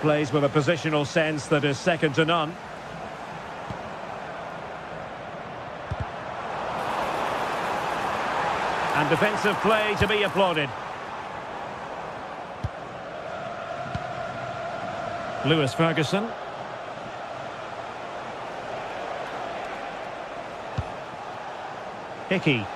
Plays with a positional sense that is second to none. And defensive play to be applauded. Lewis Ferguson. Hickey.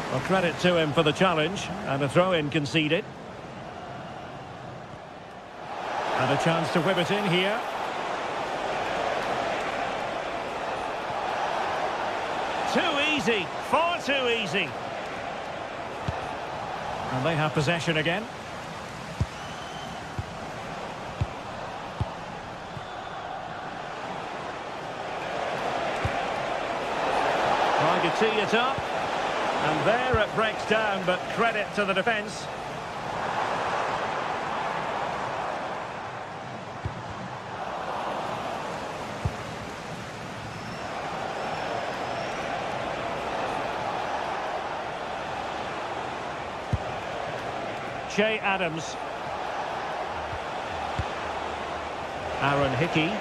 Well, credit to him for the challenge, and a throw-in conceded. And a chance to whip it in here. Too easy, far too easy. And they have possession again. Trying to tee it up. And there it breaks down, but credit to the defence. Che Adams. Aaron Hickey.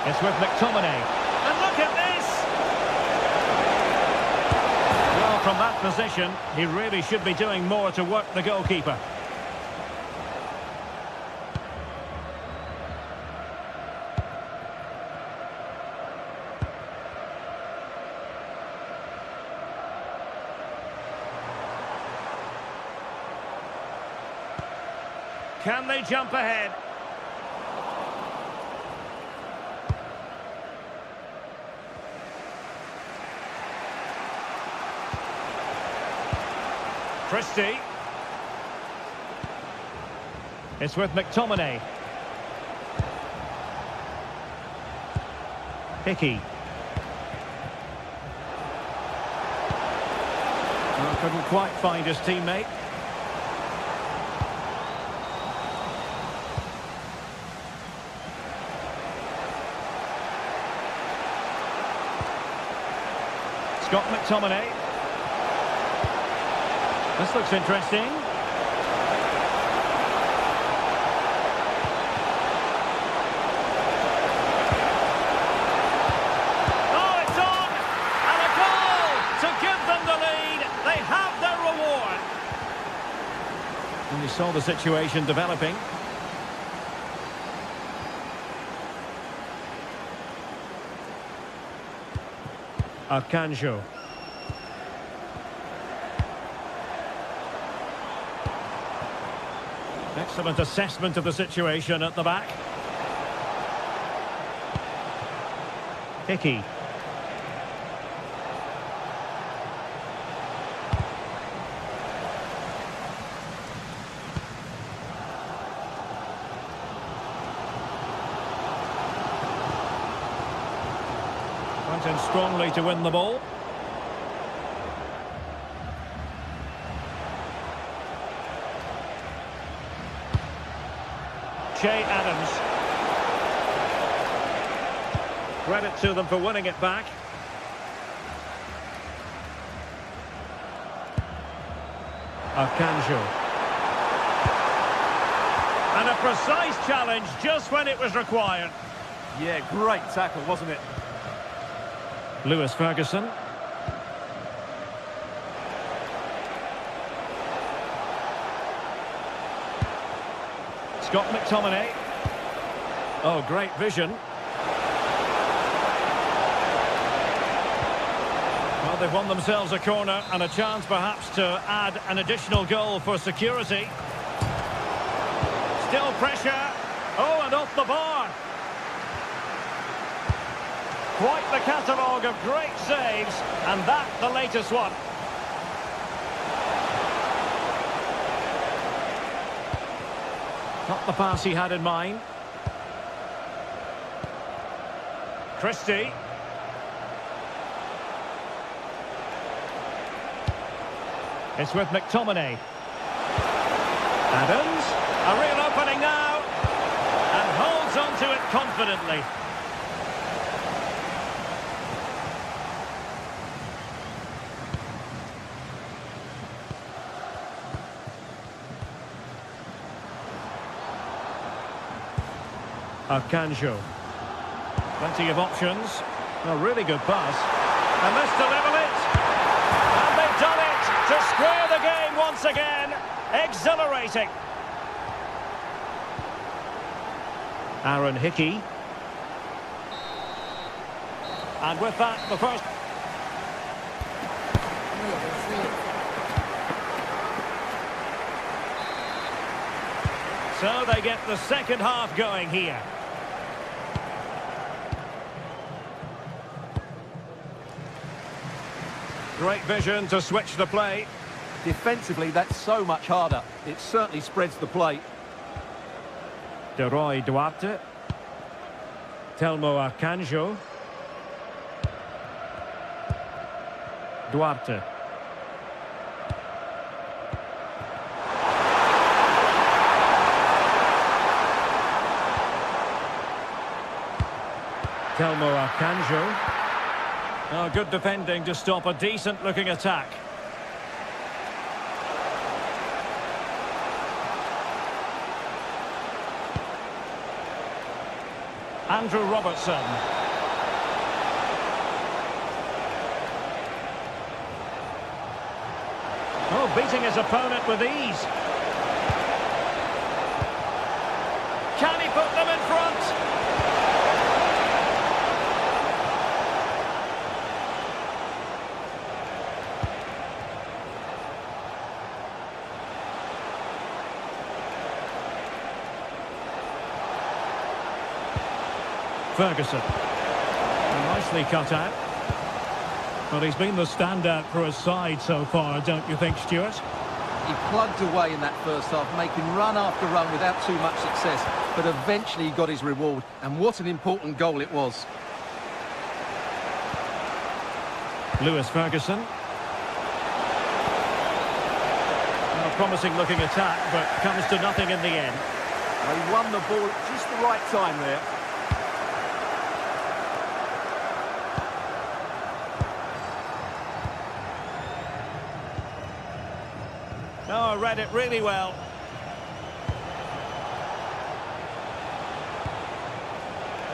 It's with McTominay. And look at this! Well, from that position, he really should be doing more to work the goalkeeper. Can they jump ahead? Christie. It's with McTominay. Hickey. Well, couldn't quite find his teammate. Scott McTominay. This looks interesting. Oh, it's on! And a goal to give them the lead. They have their reward. And we saw the situation developing. Arcanjo. Excellent assessment of the situation at the back. Hickey. Went in strongly to win the ball. Che Adams. Credit to them for winning it back. Arcanjo. And a precise challenge just when it was required. Yeah, great tackle, wasn't it? Lewis Ferguson. Scott McTominay. Oh, great vision. Well, they've won themselves a corner and a chance perhaps to add an additional goal for security. Still pressure. Oh, and off the bar. Quite the catalogue of great saves, and that the latest one. Not the pass he had in mind. Christie. It's with McTominay. Adams, a real opening now, and holds on to it confidently. Arcanjo. Plenty of options. A really good pass. And this to level it. And they've done it to square the game once again. Exhilarating. Aaron Hickey. And with that, the first... So they get the second half going here. Great vision to switch the play. Defensively, that's so much harder. It certainly spreads the play. De Roy Duarte. Telmo Arcanjo. Duarte. Telmo Arcanjo. Oh, good defending to stop a decent-looking attack. Andrew Robertson. Oh, beating his opponent with ease. Can he put them in front? Ferguson. Nicely cut out. Well, he's been the standout for his side so far, don't you think, Stuart? He plugged away in that first half, making run after run without too much success, but eventually he got his reward, and what an important goal it was. Lewis Ferguson. A promising looking attack, but comes to nothing in the end. He won the ball at just the right time there. Oh, read it really well.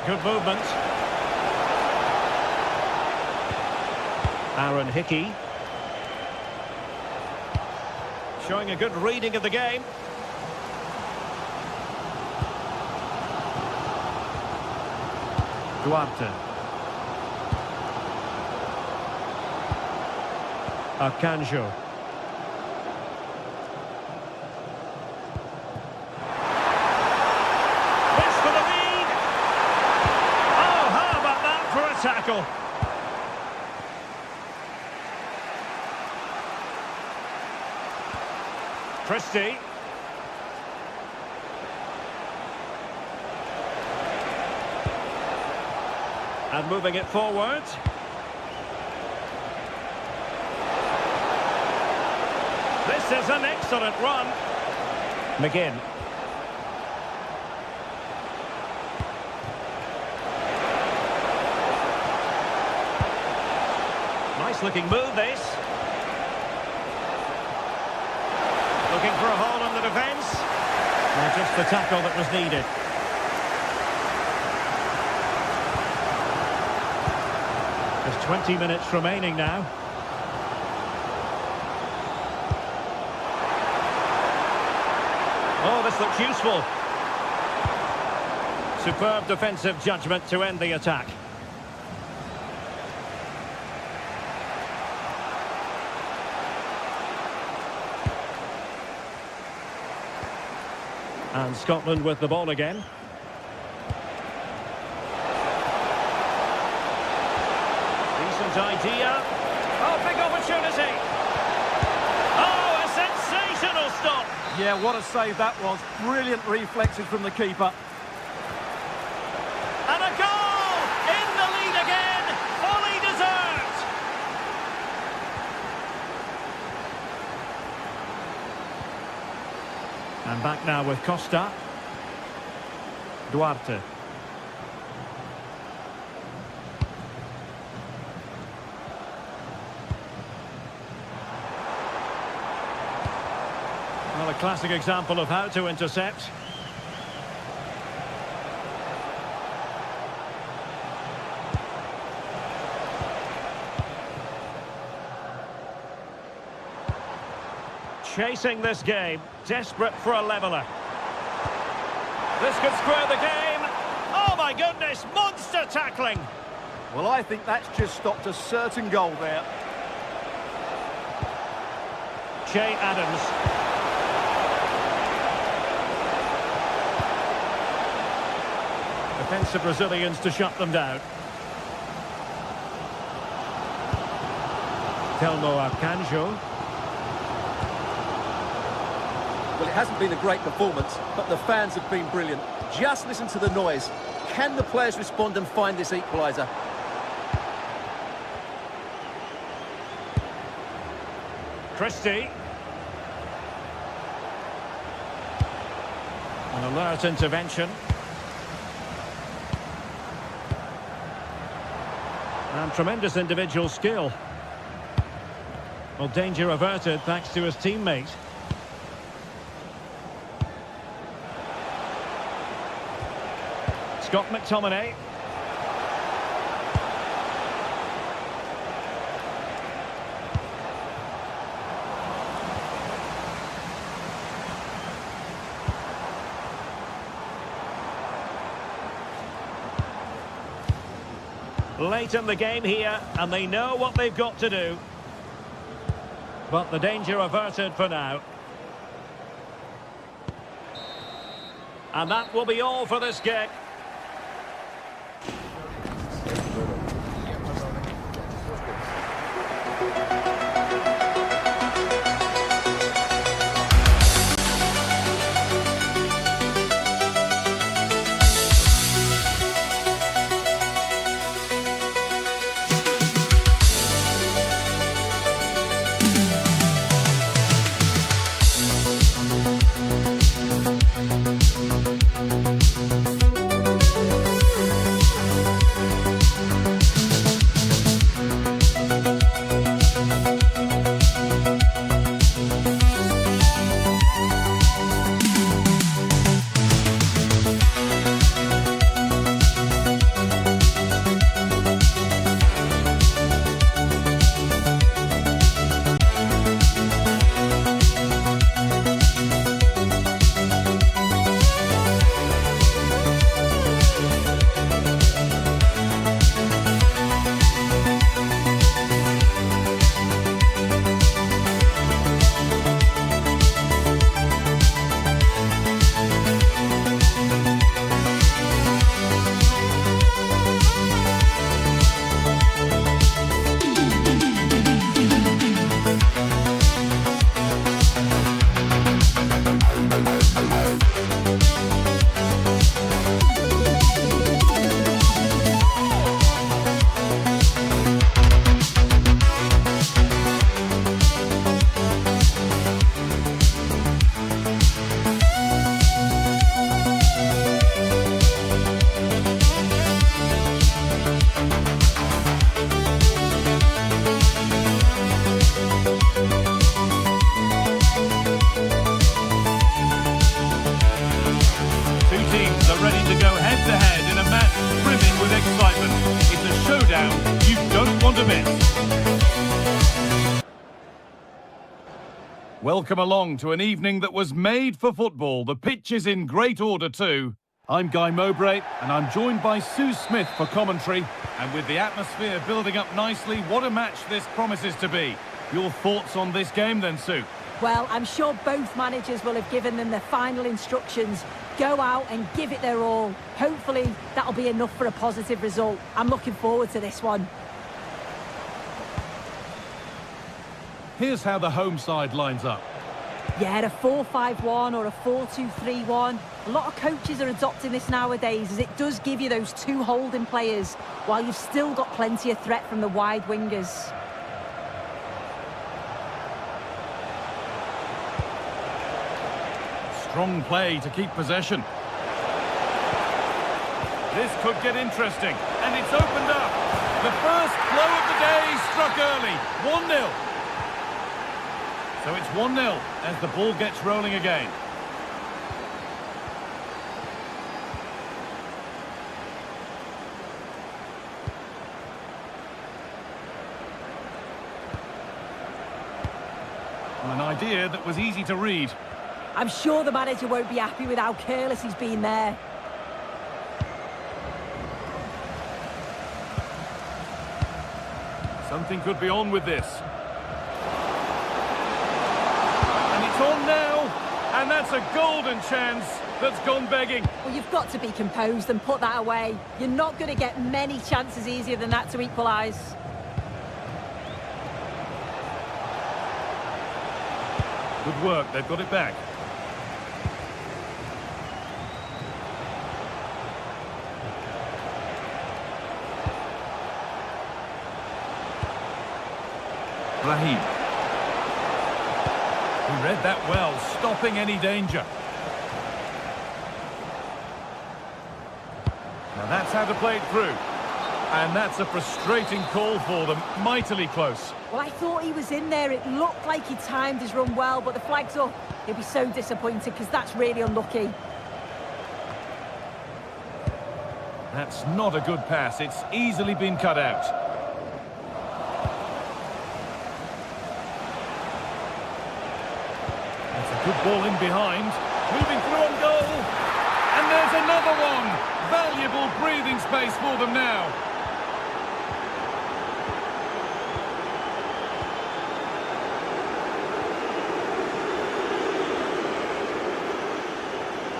Good movement. Aaron Hickey. Showing a good reading of the game. Duarte. Arcanjo. Tackle. Christie. And moving it forward. This is an excellent run. McGinn. Nice looking move, this. Looking for a hole on the defence. And just the tackle that was needed. There's 20 minutes remaining now. Oh, this looks useful. Superb defensive judgment to end the attack. And Scotland with the ball again. Good idea. Oh, big opportunity. Oh, a sensational stop. Yeah, what a save that was. Brilliant reflexes from the keeper. And a goal! In the lead again, fully deserved. And back now with Costa. Duarte. Well, a classic example of how to intercept. Chasing this game, desperate for a leveller. This could square the game. Oh my goodness, monster tackling. Well, I think that's just stopped a certain goal there. Che Adams. Defensive Brazilians to shut them down. Telmo Arcanjo. Well, it hasn't been a great performance, but the fans have been brilliant. Just listen to the noise. Can the players respond and find this equaliser? Christie. An alert intervention. And tremendous individual skill. Well, danger averted thanks to his teammate. Scott McTominay. Late in the game here, and they know what they've got to do. But the danger averted for now. And that will be all for this game. Welcome along to an evening that was made for football. The pitch is in great order too. I'm Guy Mowbray and I'm joined by Sue Smith for commentary. And with the atmosphere building up nicely, what a match this promises to be. Your thoughts on this game then, Sue? Well, I'm sure both managers will have given them their final instructions. Go out and give it their all. Hopefully that'll be enough for a positive result. I'm looking forward to this one. Here's how the home side lines up. Yeah, a 4-5-1 or a 4-2-3-1. A lot of coaches are adopting this nowadays, as it does give you those two holding players, while you've still got plenty of threat from the wide wingers. Strong play to keep possession. This could get interesting, and it's opened up. The first blow of the day struck early, 1-0. So it's 1-0 as the ball gets rolling again. An idea that was easy to read. I'm sure the manager won't be happy with how careless he's been there. Something could be on with this. And it's on now. And that's a golden chance that's gone begging. Well, you've got to be composed and put that away. You're not going to get many chances easier than that to equalise. Good work, they've got it back. Raheem. He read that well, stopping any danger. Now that's how to play it through. And that's a frustrating call for them, mightily close. Well, I thought he was in there. It looked like he timed his run well, but the flag's up. He'll be so disappointed because that's really unlucky. That's not a good pass. It's easily been cut out. Good ball in behind, moving through on goal, and there's another one. Valuable breathing space for them now.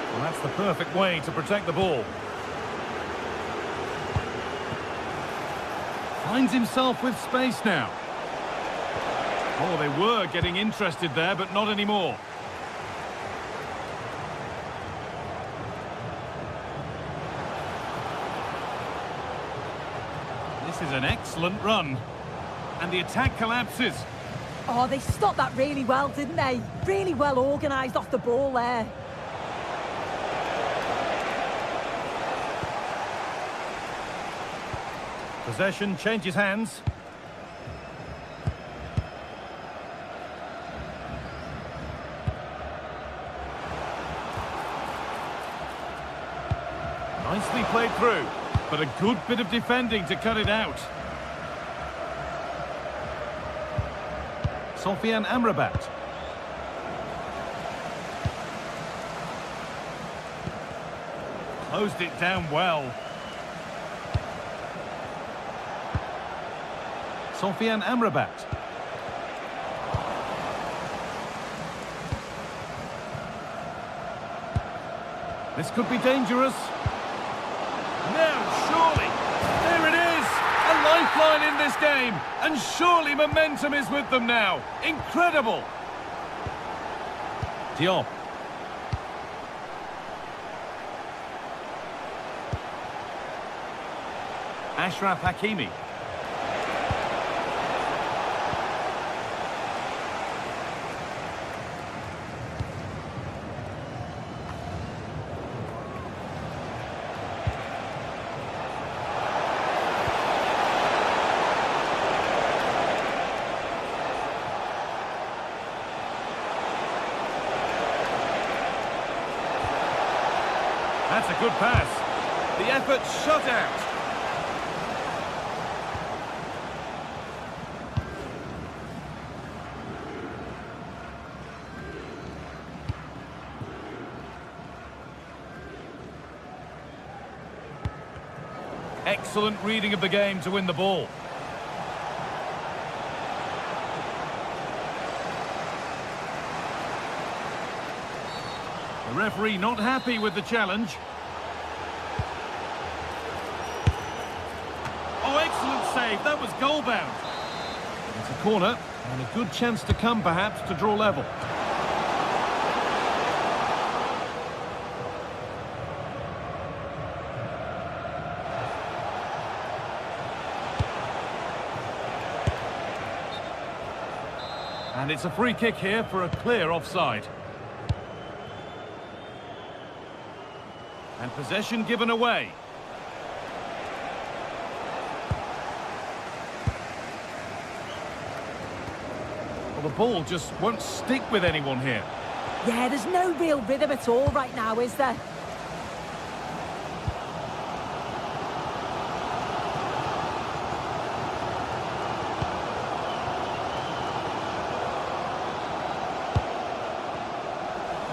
Well, that's the perfect way to protect the ball. Finds himself with space now. Oh, they were getting interested there, but not anymore. This is an excellent run. And the attack collapses. Oh, they stopped that really well, didn't they? Really well organised off the ball there. Possession changes hands. Nicely played through. But a good bit of defending to cut it out. Sofian Amrabat. Closed it down well. Sofian Amrabat. This could be dangerous. Now, surely, there it is, a lifeline in this game, and surely momentum is with them now. Incredible. Diop. Ashraf Hakimi. That's a good pass. The effort shut out. Excellent reading of the game to win the ball. The referee not happy with the challenge. Oh, excellent save. That was goal bound. It's a corner. And a good chance to come, perhaps, to draw level. And it's a free kick here for a clear offside. And possession given away. Well, the ball just won't stick with anyone here. Yeah, there's no real rhythm at all right now, is there?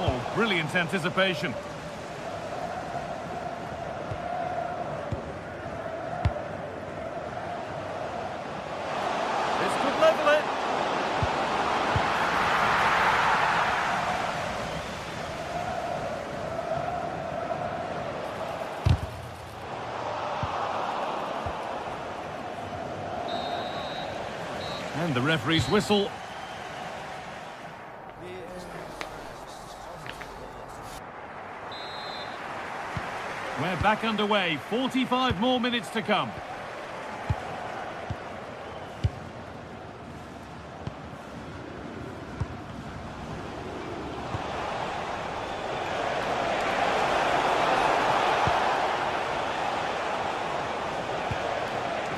Oh, brilliant anticipation. This could level it. And the referee's whistle. We're back underway. 45 more minutes to come.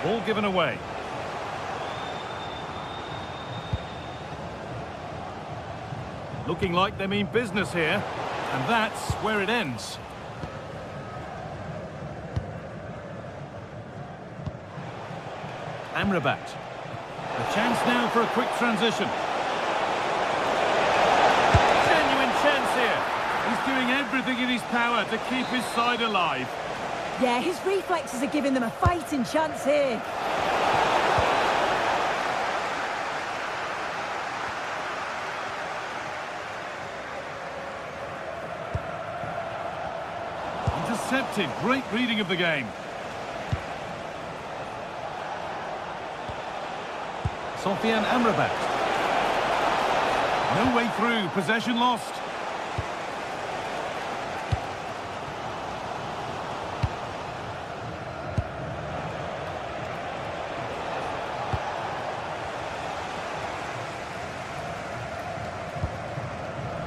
Ball given away. Looking like they mean business here, and that's where it ends. Amrabat. A chance now for a quick transition. Genuine chance here. He's doing everything in his power to keep his side alive. Yeah, his reflexes are giving them a fighting chance here. Intercepted. Great reading of the game. Sofian Amrabat. No way through. Possession lost.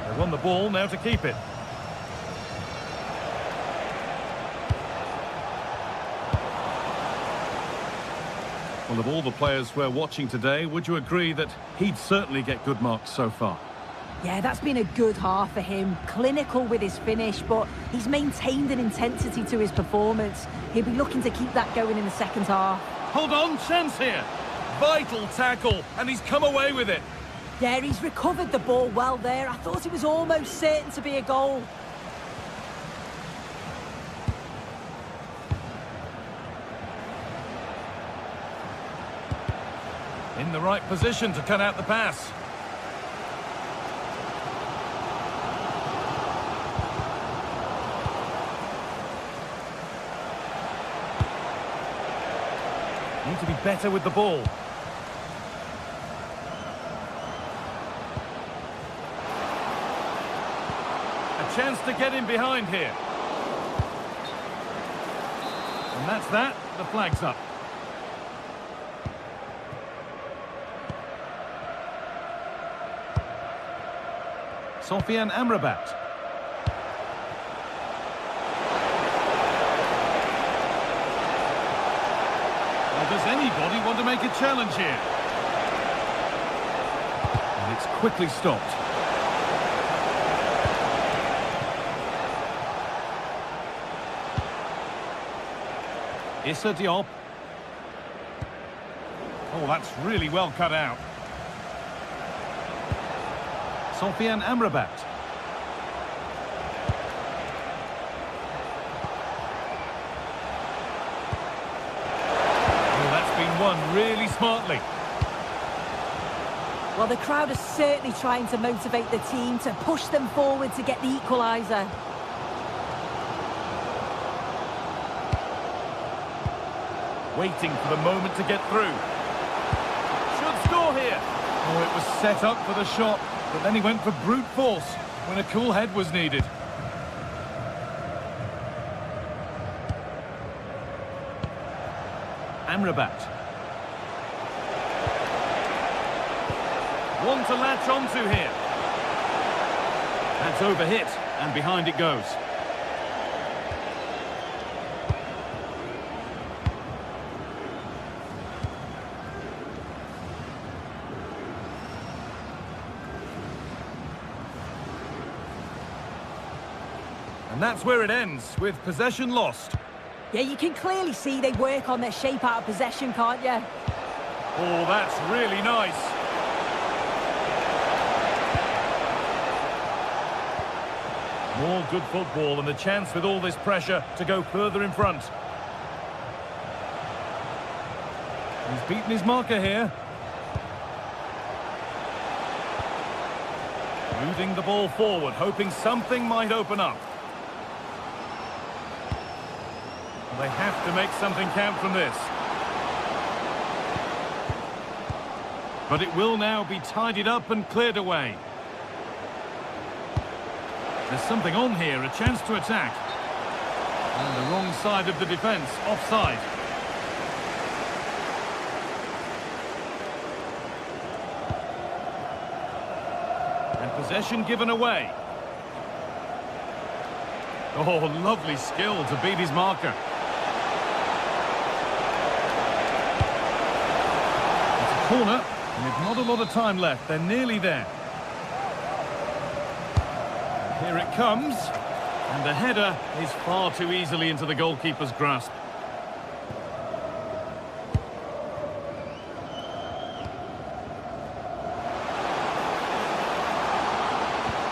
They won the ball, now to keep it. Well, of all the players we're watching today, would you agree that he'd certainly get good marks so far? Yeah, that's been a good half for him. Clinical with his finish, but he's maintained an intensity to his performance. He'll be looking to keep that going in the second half. Hold on, chance here. Vital tackle, and he's come away with it. Yeah, he's recovered the ball well there. I thought it was almost certain to be a goal. In the right position to cut out the pass. Need to be better with the ball. A chance to get in behind here. And that's that. The flag's up. Sofian Amrabat. Well, does anybody want to make a challenge here? And it's quickly stopped. Issa Diop. Oh, that's really well cut out. Sofian Amrabat. Oh, that's been won really smartly. Well, the crowd are certainly trying to motivate the team to push them forward to get the equaliser. Waiting for the moment to get through. Should score here. Oh, it was set up for the shot, but then he went for brute force when a cool head was needed. Amrabat. One to latch onto here. That's overhit, and behind it goes. And that's where it ends, with possession lost. Yeah, you can clearly see they work on their shape out of possession, can't you? Oh, that's really nice. More good football and the chance with all this pressure to go further in front. He's beaten his marker here. Moving the ball forward, hoping something might open up. They have to make something count from this. But it will now be tidied up and cleared away. There's something on here, a chance to attack. And the wrong side of the defence, offside. And possession given away. Oh, lovely skill to beat his marker. Corner, and with not a lot of time left, they're nearly there. Here it comes, and the header is far too easily into the goalkeeper's grasp.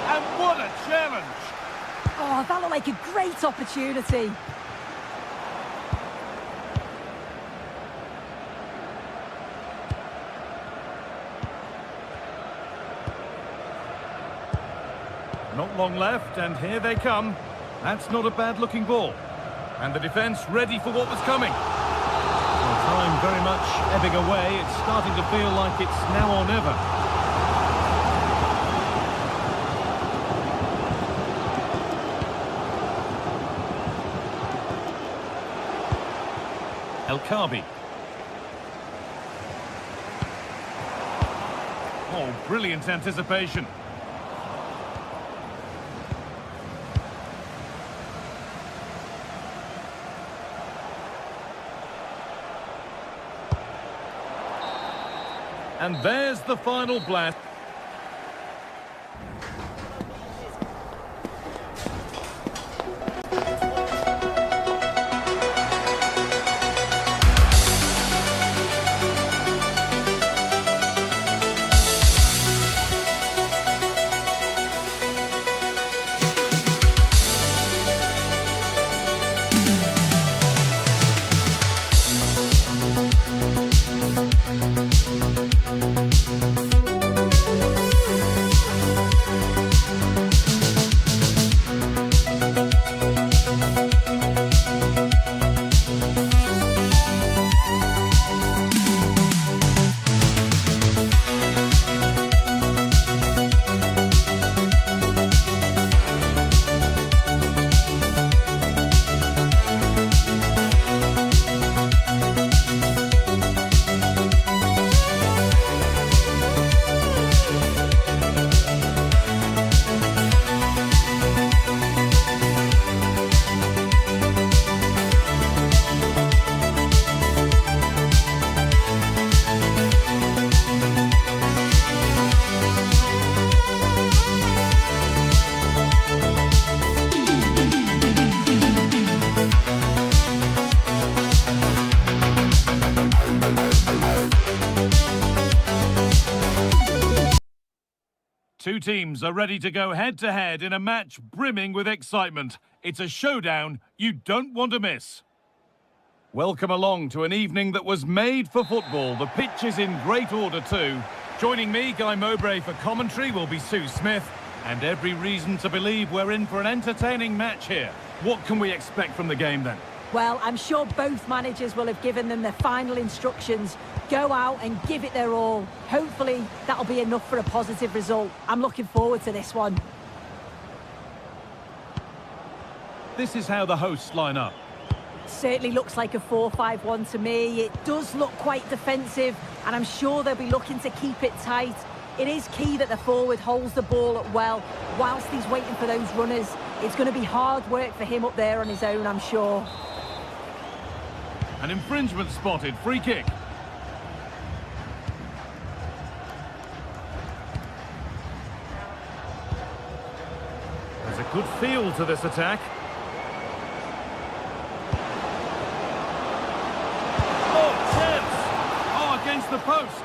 And what a challenge! Oh, that looked like a great opportunity. Not long left, and here they come. That's not a bad-looking ball. And the defence ready for what was coming. Well, time very much ebbing away. It's starting to feel like it's now or never. El Khabi. Oh, brilliant anticipation. And there's the final blast. Two teams are ready to go head-to-head in a match brimming with excitement. It's a showdown you don't want to miss. Welcome along to an evening that was made for football. The pitch is in great order too. Joining me, Guy Mowbray, for commentary will be Sue Smith. And every reason to believe we're in for an entertaining match here. What can we expect from the game then? Well, I'm sure both managers will have given them their final instructions. Go out and give it their all. Hopefully, that'll be enough for a positive result. I'm looking forward to this one. This is how the hosts line up. Certainly looks like a 4-5-1 to me. It does look quite defensive, and I'm sure they'll be looking to keep it tight. It is key that the forward holds the ball up well whilst he's waiting for those runners. It's going to be hard work for him up there on his own, I'm sure. An infringement spotted. Free kick. There's a good feel to this attack. Oh, chance! Oh, against the post.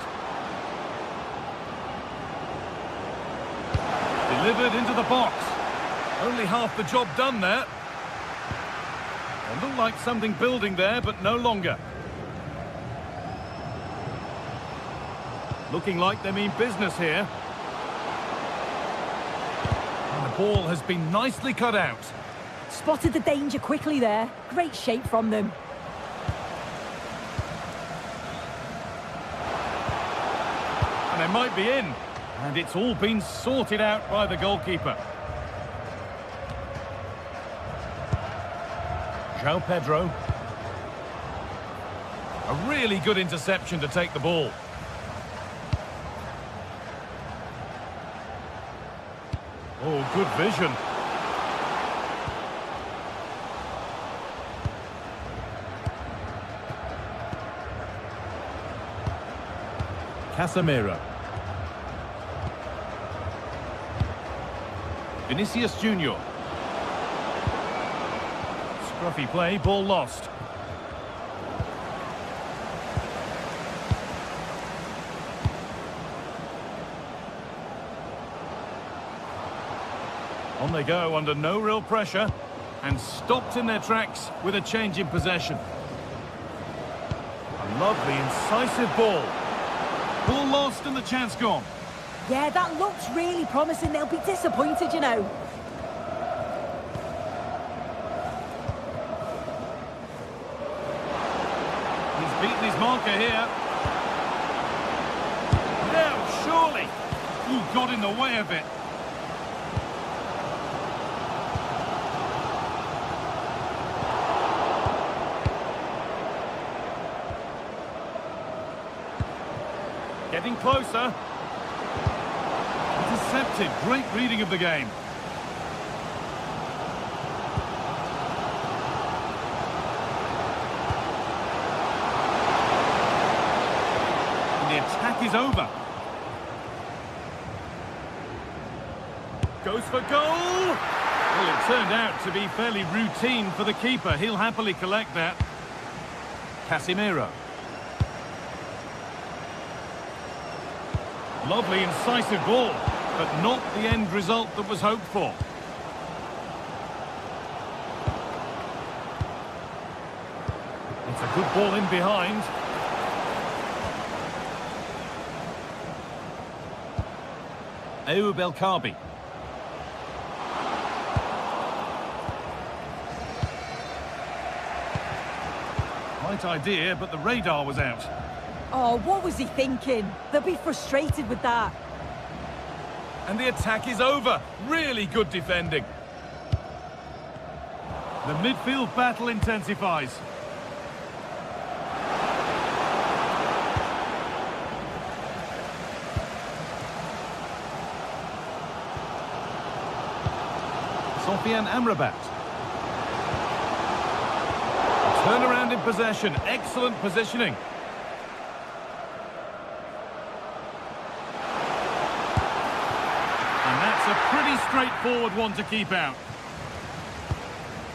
Delivered into the box. Only half the job done there. It looked like something building there, but no longer. Looking like they mean business here. And the ball has been nicely cut out. Spotted the danger quickly there. Great shape from them. And they might be in. And it's all been sorted out by the goalkeeper. João Pedro. A really good interception to take the ball. Oh, good vision. Casemiro. Vinicius Junior. Scruffy play, ball lost. On they go under no real pressure and stopped in their tracks with a change in possession. A lovely, incisive ball. Ball lost and the chance gone. Yeah, that looks really promising. They'll be disappointed, you know. He's beaten his marker here. Now, surely. Ooh, got in the way of it. Getting closer. Intercepted. Great reading of the game. And the attack is over. Goes for goal. Well, it turned out to be fairly routine for the keeper. He'll happily collect that. Casemiro. Lovely, incisive ball, but not the end result that was hoped for. It's a good ball in behind. Ayoub El Kaabi. Right idea, but the radar was out. Oh, what was he thinking? They'll be frustrated with that. And the attack is over. Really good defending. The midfield battle intensifies. Sofiane Amrabat. Turnaround in possession. Excellent positioning. A pretty straightforward one to keep out.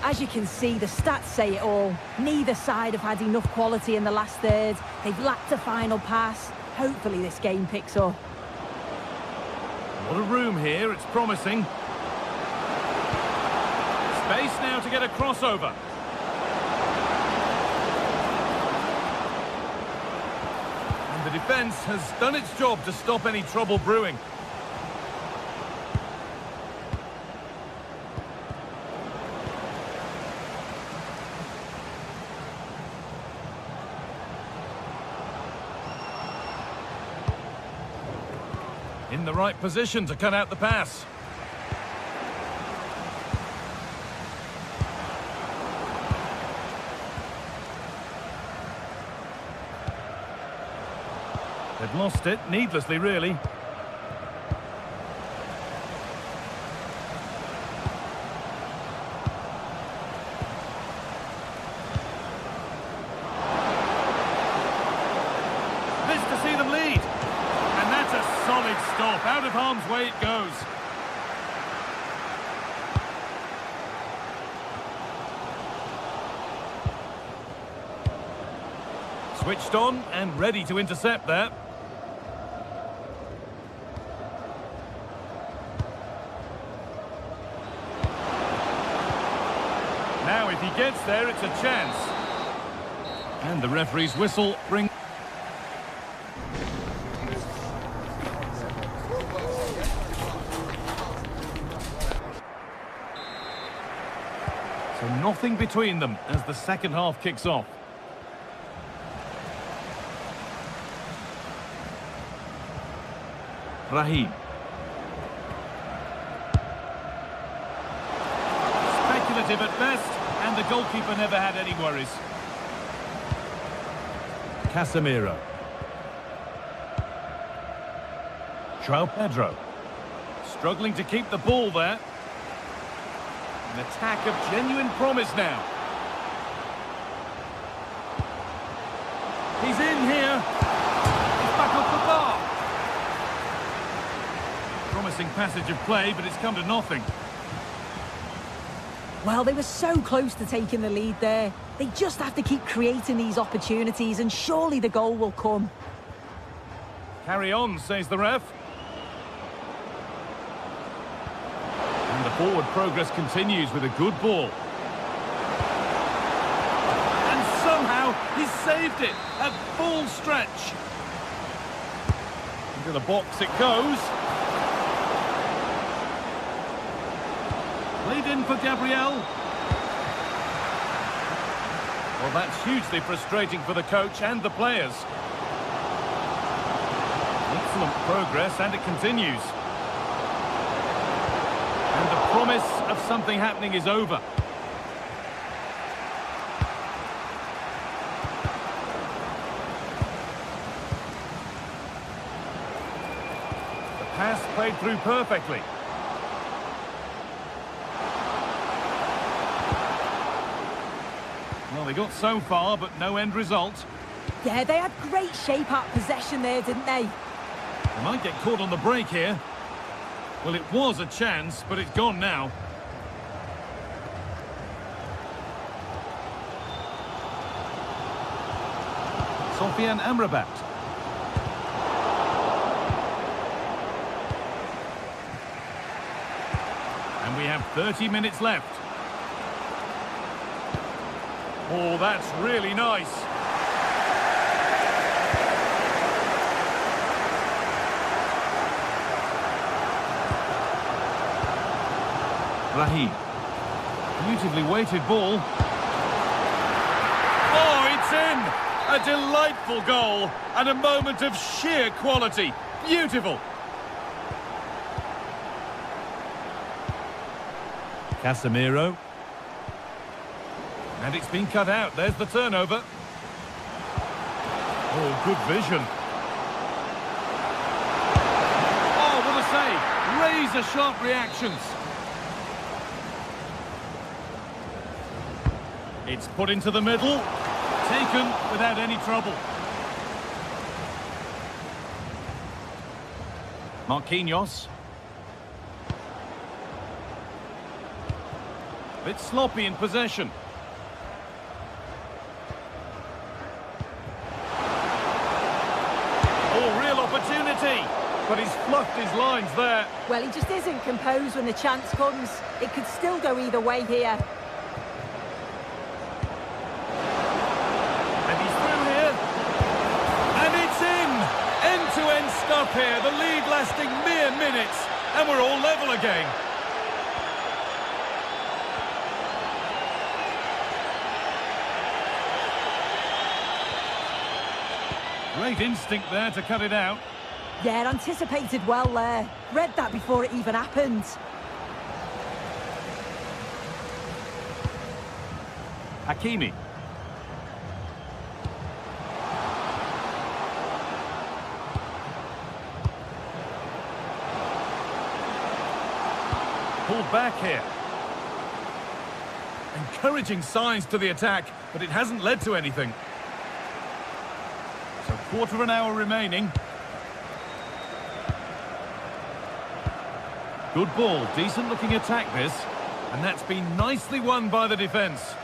As you can see, the stats say it all. Neither side have had enough quality in the last third. They've lacked a final pass. Hopefully this game picks up. What a room here, it's promising. Space now to get a crossover. And the defence has done its job to stop any trouble brewing. In the right position to cut out the pass. They've lost it, needlessly really. Missed to see them lead. And that's a solid stop. Out of harm's way it goes. Switched on and ready to intercept there. Now if he gets there, it's a chance. And the referee's whistle brings... So nothing between them as the second half kicks off. Raheem. Speculative at best, and the goalkeeper never had any worries. Casemiro. João Pedro. Struggling to keep the ball there. An attack of genuine promise now. He's in here. He's back off the bar. Promising passage of play, but it's come to nothing. Well, they were so close to taking the lead there. They just have to keep creating these opportunities and surely the goal will come. Carry on, says the ref. And the forward progress continues with a good ball. And somehow he's saved it at full stretch. Into the box it goes. Played in for Gabriel. Well, that's hugely frustrating for the coach and the players. Excellent progress, and it continues. And the promise of something happening is over. The pass played through perfectly. Well, they got so far, but no end result. Yeah, they had great shape at possession there, didn't they? They might get caught on the break here. Well, it was a chance, but it's gone now. Sofian Amrabat. And we have 30 minutes left. Oh, that's really nice. Raheem. Beautifully weighted ball. Oh, it's in! A delightful goal and a moment of sheer quality. Beautiful. Casemiro. And it's been cut out. There's the turnover. Oh, good vision. Oh, what a save. Razor-sharp reactions. It's put into the middle. Taken without any trouble. Marquinhos. Bit sloppy in possession. Oh, real opportunity. But he's fluffed his lines there. Well, he just isn't composed when the chance comes. It could still go either way here. And he's through here. And it's in! End-to-end stuff here. The lead lasting mere minutes. And we're all level again. Great instinct there to cut it out. Yeah, anticipated well there. Read that before it even happened. Hakimi. Pulled back here. Encouraging signs to the attack, but it hasn't led to anything. So quarter of an hour remaining. Good ball, decent looking attack this. And that's been nicely won by the defence.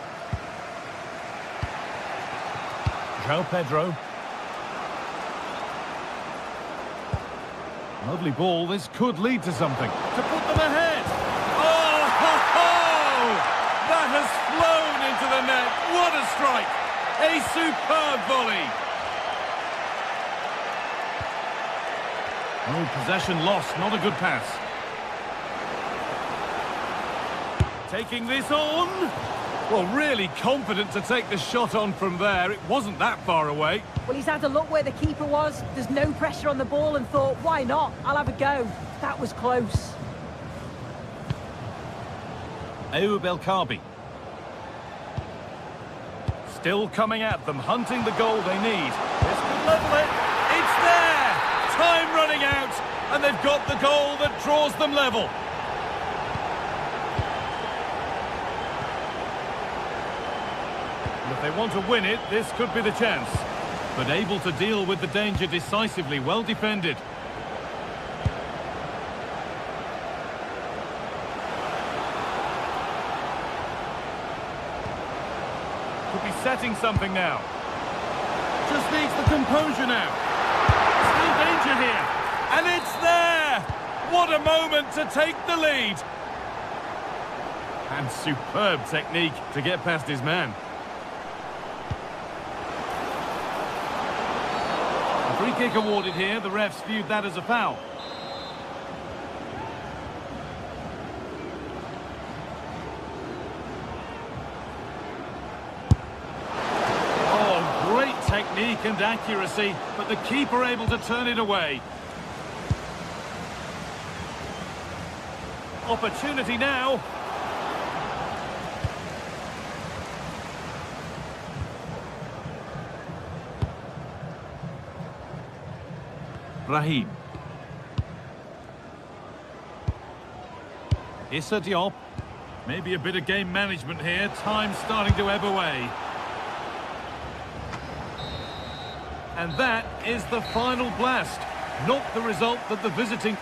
João Pedro. Lovely ball, this could lead to something. To put them ahead! Oh, ho, ho! That has flown into the net. What a strike! A superb volley. Oh, possession lost, not a good pass. Taking this on. Well, really confident to take the shot on from there. It wasn't that far away. Well, he's had a look where the keeper was. There's no pressure on the ball and thought, why not? I'll have a go. That was close. Ayoub El Kaabi. Still coming at them, hunting the goal they need. This could level it. It's there! Time running out, and they've got the goal that draws them level. If they want to win it, this could be the chance. But able to deal with the danger decisively, well defended. Could be setting something now. Just needs the composure now. Still danger here. And it's there! What a moment to take the lead. And superb technique to get past his man. Free kick awarded here. The refs viewed that as a foul. Oh, great technique and accuracy, but the keeper able to turn it away. Opportunity now. Raheem. Issa Diop. Maybe a bit of game management here. Time starting to ebb away. And that is the final blast. Not the result that the visiting...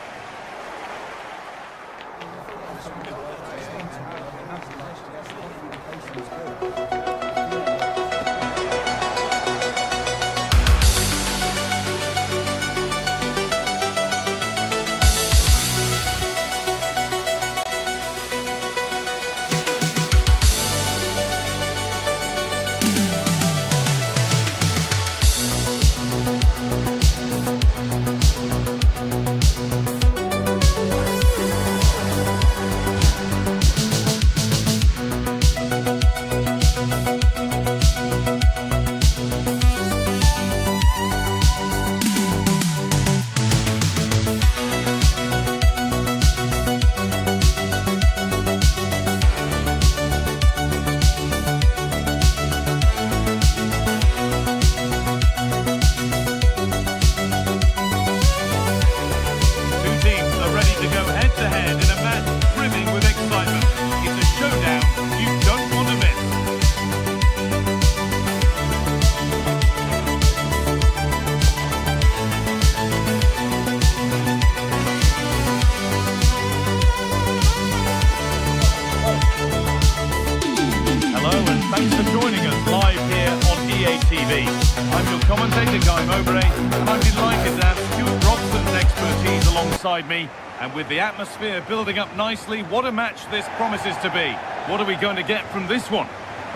I'm your commentator, Guy Mowbray, and I'm delighted to have Stuart Robson's expertise alongside me. And with the atmosphere building up nicely, what a match this promises to be. What are we going to get from this one?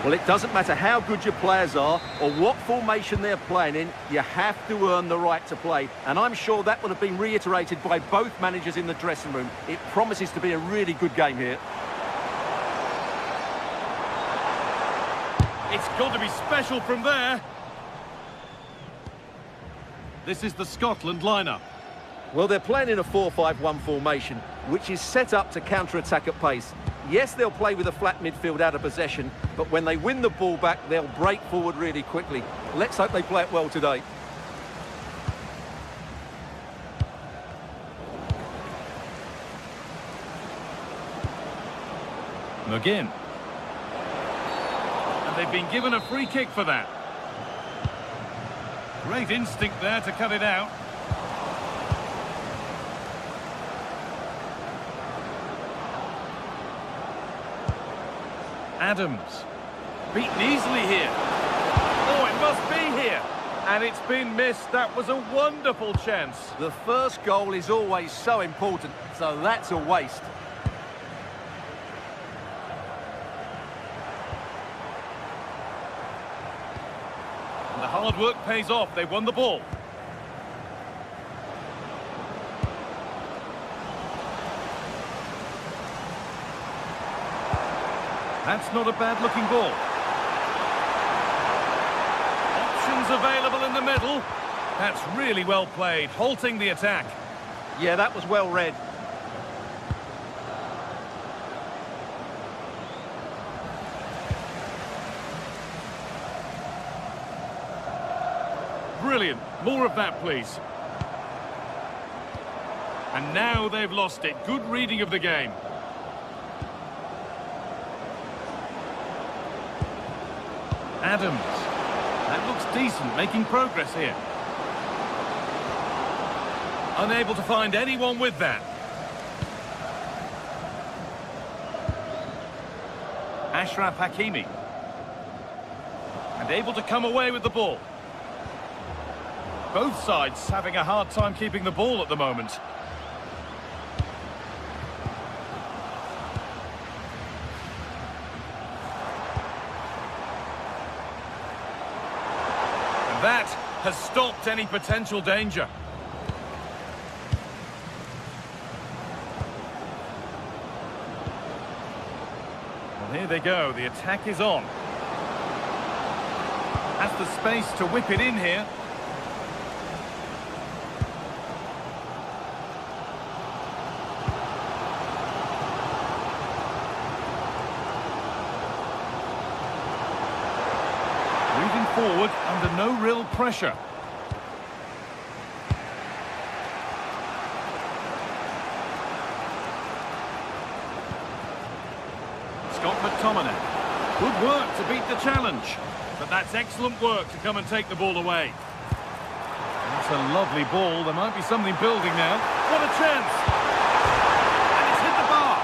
Well, it doesn't matter how good your players are or what formation they're playing in, you have to earn the right to play. And I'm sure that would have been reiterated by both managers in the dressing room. It promises to be a really good game here. It's got to be special from there. This is the Scotland lineup. Well, they're playing in a 4-5-1 formation, which is set up to counter-attack at pace. Yes, they'll play with a flat midfield out of possession, but when they win the ball back, they'll break forward really quickly. Let's hope they play it well today. McGinn. And they've been given a free kick for that. Great instinct there to cut it out. Adams. Beaten easily here. Oh, it must be here. And it's been missed. That was a wonderful chance. The first goal is always so important, so that's a waste. And the hard work pays off. They've won the ball. That's not a bad-looking ball. Options available in the middle. That's really well played, halting the attack. Yeah, that was well read. Brilliant. More of that, please. And now they've lost it. Good reading of the game. Adams. That looks decent, making progress here. Unable to find anyone with that. Ashraf Hakimi. And able to come away with the ball. Both sides having a hard time keeping the ball at the moment. That has stopped any potential danger. Well, here they go. The attack is on. Has the space to whip it in here. Forward under no real pressure. Scott McTominay. Good work to beat the challenge. But that's excellent work to come and take the ball away. That's a lovely ball. There might be something building now. What a chance! And it's hit the bar.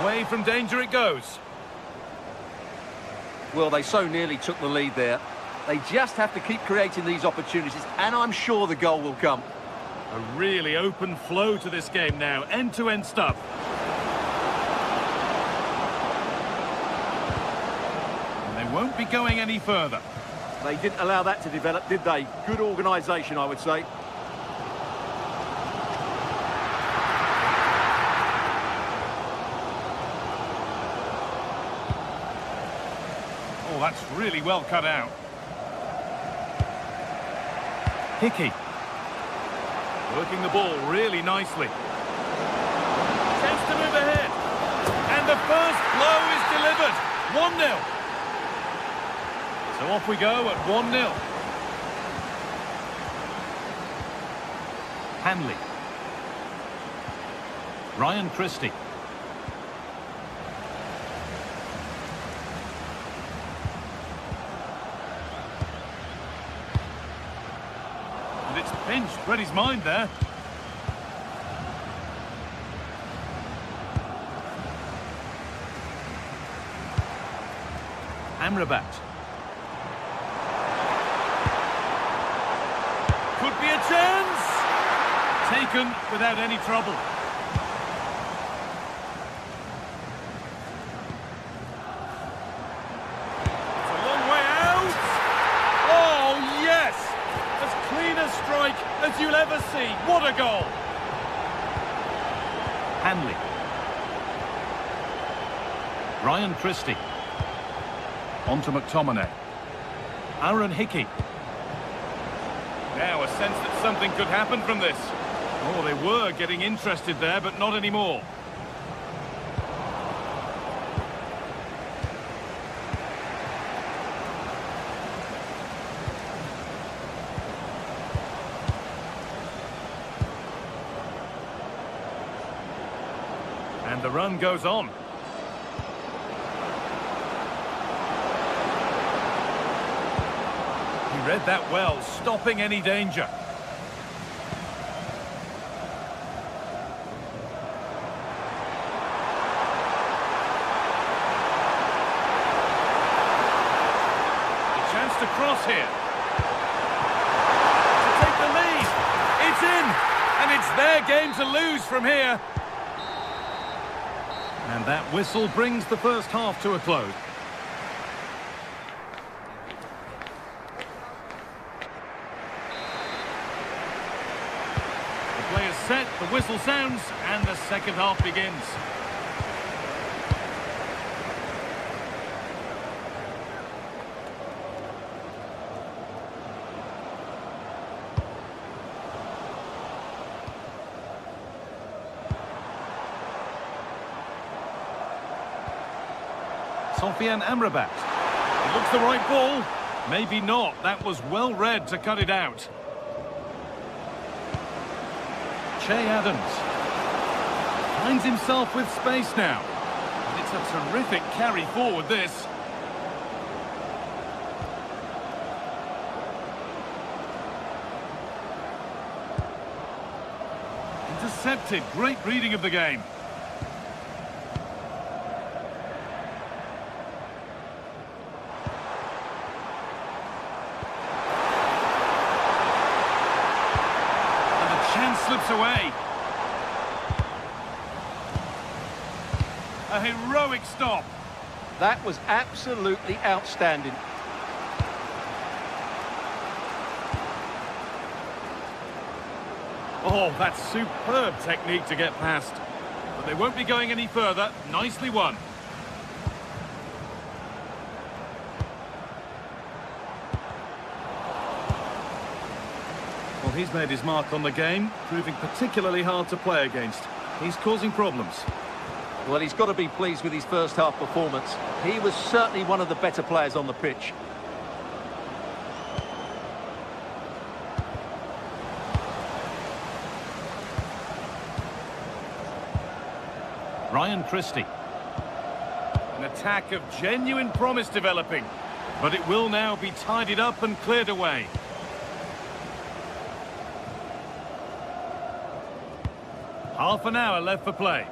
Away from danger it goes. Well, they so nearly took the lead there. They just have to keep creating these opportunities, and I'm sure the goal will come. A really open flow to this game now. End-to-end stuff. And they won't be going any further. They didn't allow that to develop, did they? Good organisation, I would say. Oh, that's really well cut out. Hickey. Working the ball really nicely. Chance to move ahead. And the first blow is delivered. 1-0. So off we go at 1-0. Hanley. Ryan Christie. And it's pinched, read his mind there. Amrabat. Could be a chance! Taken without any trouble. It's a long way out! Oh, yes! As clean a strike as you'll ever see. What a goal! Ryan Christie. On to McTominay. Aaron Hickey. Now a sense that something could happen from this. Oh, they were getting interested there, but not anymore. And the run goes on. He read that well, stopping any danger. A chance to cross here. To take the lead. It's in. And it's their game to lose from here. And that whistle brings the first half to a close. The players set, the whistle sounds, and the second half begins. Sofian Amrabat. It looks the right ball. Maybe not. That was well read to cut it out. Che Adams. Finds himself with space now. And it's a terrific carry forward, this. Intercepted. Great reading of the game. Slips away. A heroic stop. That was absolutely outstanding. Oh, that's superb technique to get past. But they won't be going any further. Nicely won. Well, he's made his mark on the game, proving particularly hard to play against. He's causing problems. Well, he's got to be pleased with his first half performance. He was certainly one of the better players on the pitch. Ryan Christie. An attack of genuine promise developing, but it will now be tidied up and cleared away. Half an hour left for play.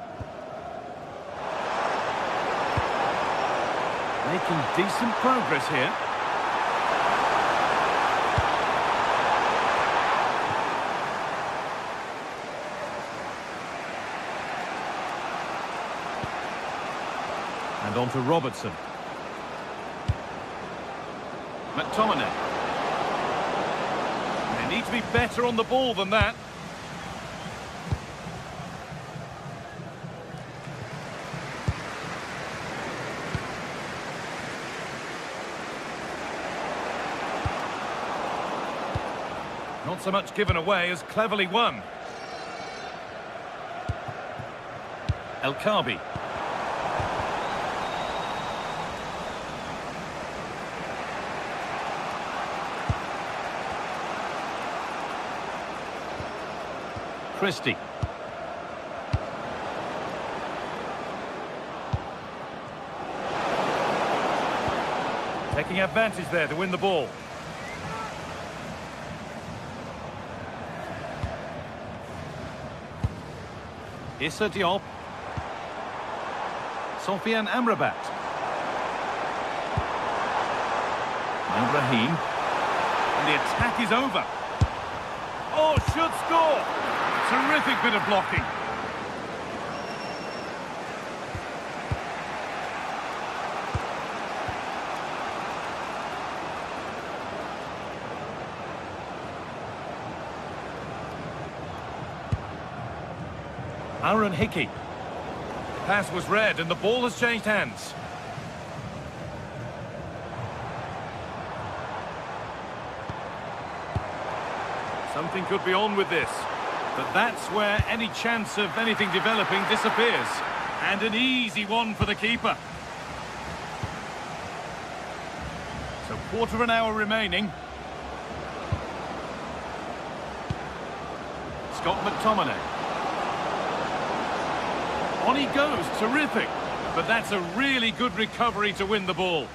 Making decent progress here. And on to Robertson. McTominay. They need to be better on the ball than that. Not so much given away as cleverly won. El Khabi. Christie. Taking advantage there to win the ball. Issa Diop. Sofian Amrabat. Ibrahim. And the attack is over. Oh, should score. Terrific bit of blocking. Aaron Hickey. pass was read and the ball has changed hands. Something could be on with this. But that's where any chance of anything developing disappears. And an easy one for the keeper. So quarter of an hour remaining. Scott McTominay. On he goes, terrific. But that's a really good recovery to win the ball.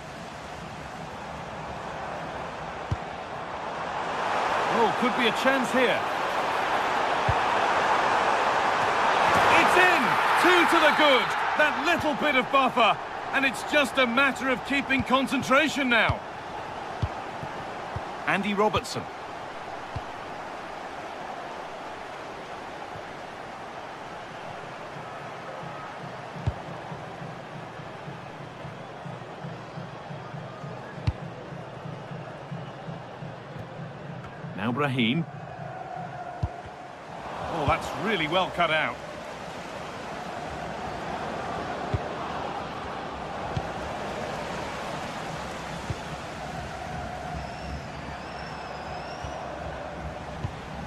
Oh, could be a chance here. It's in! 2 to the good. That little bit of buffer. And it's just a matter of keeping concentration now. Andy Robertson. Now Brahim. Oh, that's really well cut out.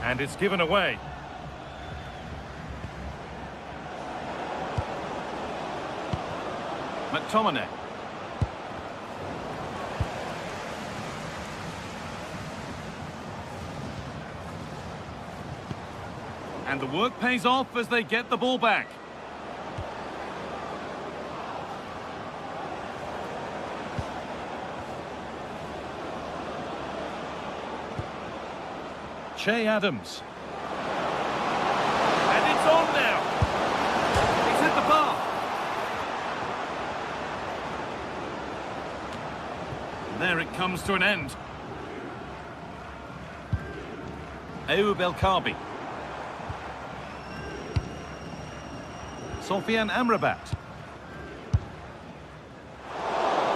And it's given away. McTominay. And the work pays off as they get the ball back. Che Adams. And it's on now. It's hit the bar. And there it comes to an end. Ayoub El Kaabi. Sofiane Amrabat.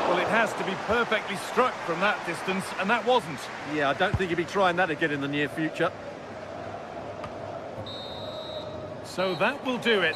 Well, it has to be perfectly struck from that distance, and that wasn't. Yeah, I don't think he'll be trying that again in the near future. So that will do it.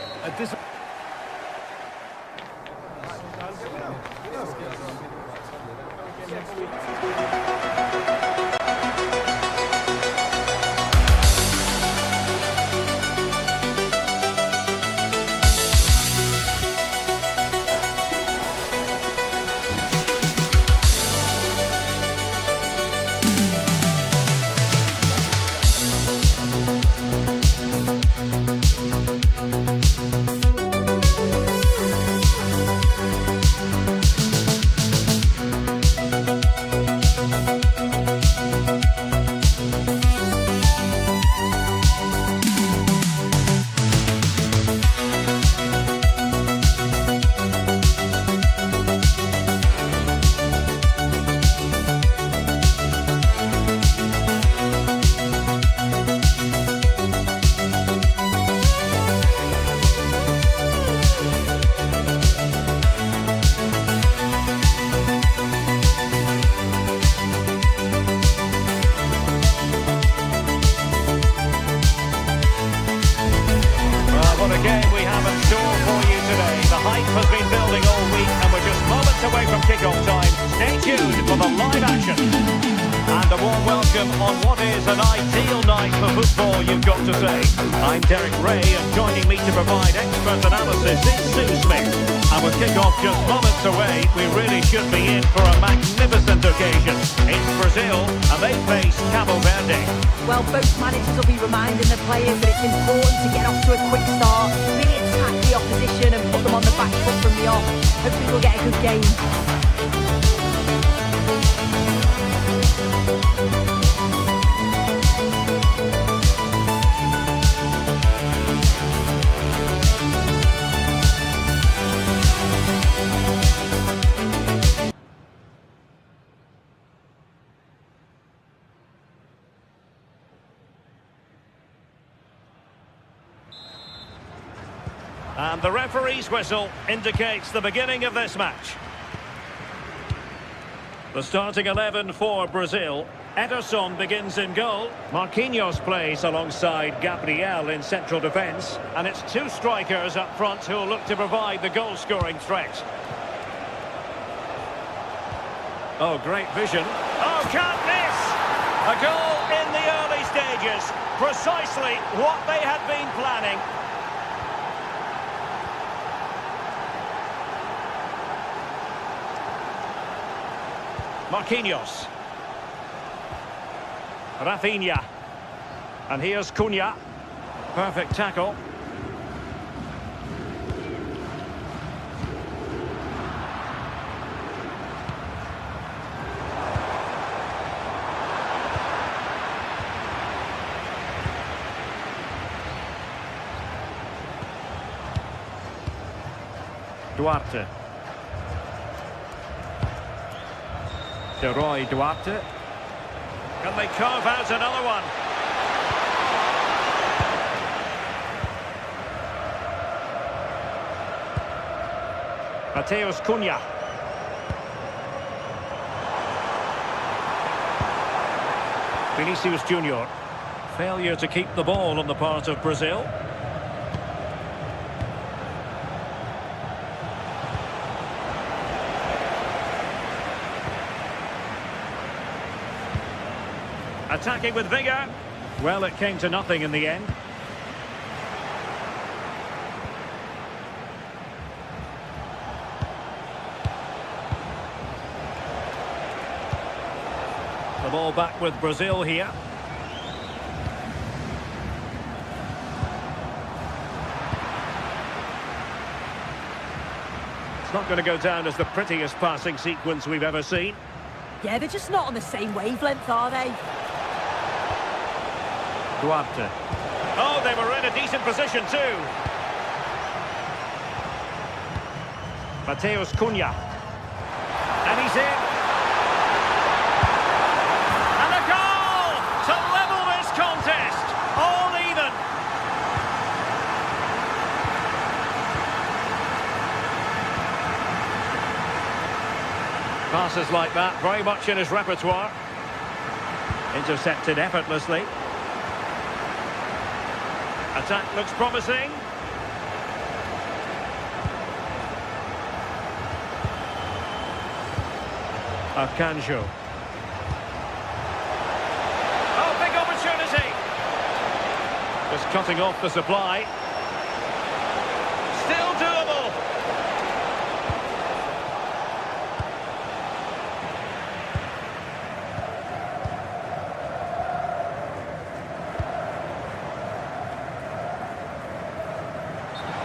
Has been building all week and we're just moments away from kick-off time. Stay tuned for the live action. And a warm welcome on what is an ideal night for football, you've got to say. I'm Derek Ray, and joining me to provide expert analysis is Sue Smith. And with kick-off just moments away, we really should be in for a magnificent occasion. It's Brazil, and they face Cabo Verde. Well, both managers will be reminding the players that it's important to get off to a quick start, really attack the opposition and put them on the back foot from the off. Hopefully we'll get a good game. And the referee's whistle indicates the beginning of this match. The starting 11 for Brazil. Ederson begins in goal. Marquinhos plays alongside Gabriel in central defence. And it's two strikers up front who will look to provide the goal-scoring threat. Oh, great vision. Oh, can't miss! A goal in the early stages. Precisely what they had been planning. Marquinhos. Rafinha. And here's Cunha. Perfect tackle. Duarte. Duarte. Can they carve out another one? Mateus Cunha. Vinicius Junior. Failure to keep the ball on the part of Brazil. Attacking with vigour. Well, it came to nothing in the end. The ball back with Brazil here. It's not going to go down as the prettiest passing sequence we've ever seen. Yeah, they're just not on the same wavelength, are they? Duarte. Oh, they were in a decent position too. Mateus Cunha. And he's in. And a goal to level this contest. All even. Passes like that, very much in his repertoire. Intercepted effortlessly. Attack looks promising. Arcanjo. Oh, big opportunity. Just cutting off the supply. Still doable.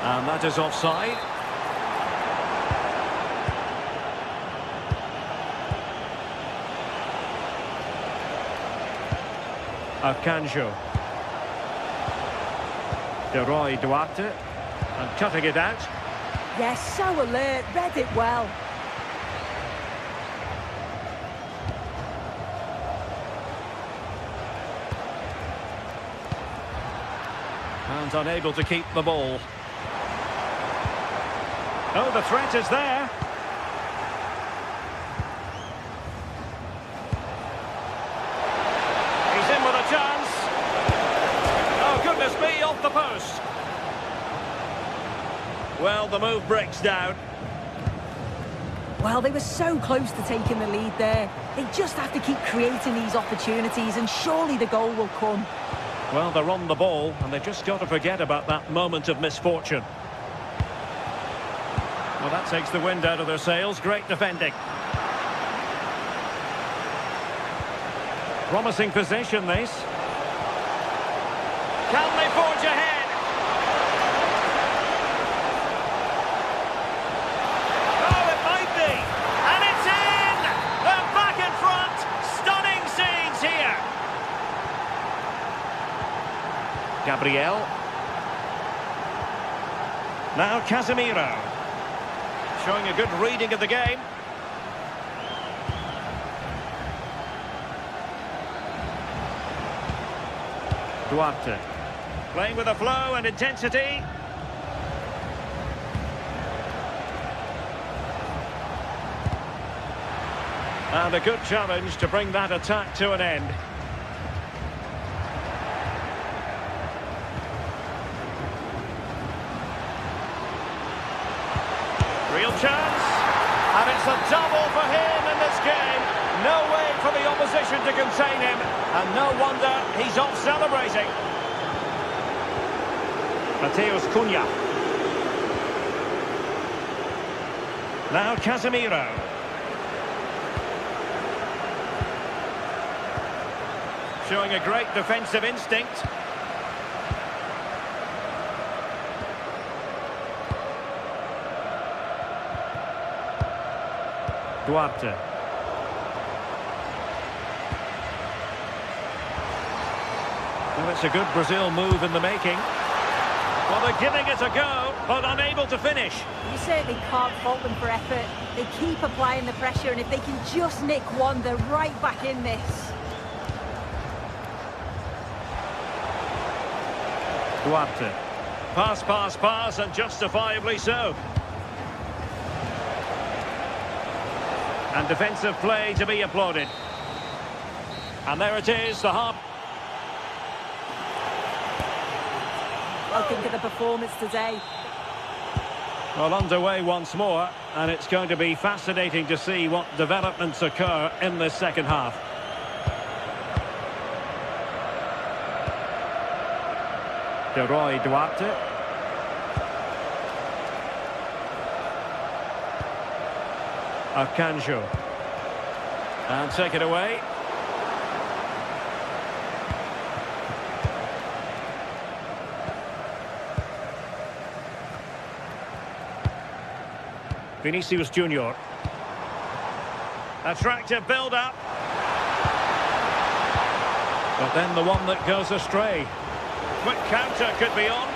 And that is offside. Arcanjo. Duarte. And cutting it out. Yes, so alert, read it well. And unable to keep the ball. Oh, the threat is there. He's in with a chance. Oh, goodness me, off the post. Well, the move breaks down. Well, they were so close to taking the lead there. They just have to keep creating these opportunities and surely the goal will come. Well, they're on the ball and they've just got to forget about that moment of misfortune. Well, that takes the wind out of their sails. Great defending. Promising possession, this. Can they forge ahead? Oh, it might be. And it's in! They're back in front. Stunning scenes here. Gabriel. Now Casemiro. Showing a good reading of the game. Duarte. Playing with a flow and intensity. And a good challenge to bring that attack to an end. Real chance. And it's a double for him in this game. No way for the opposition to contain him. And no wonder he's off celebrating. Mateus Cunha. Now Casemiro. Showing a great defensive instinct. Duarte. Well, it's a good Brazil move in the making. Well, they're giving it a go, but unable to finish. You certainly can't fault them for effort. They keep applying the pressure, and if they can just nick one, they're right back in this. Duarte. Pass, pass, pass, and justifiably so. And defensive play to be applauded. And there it is, the half. Well, think of the performance today. Well, underway once more, and it's going to be fascinating to see what developments occur in this second half. De Roy Duarte. Akanjo. And take it away. Vinicius Junior. Attractive build-up. But then the one that goes astray. Quick counter could be on.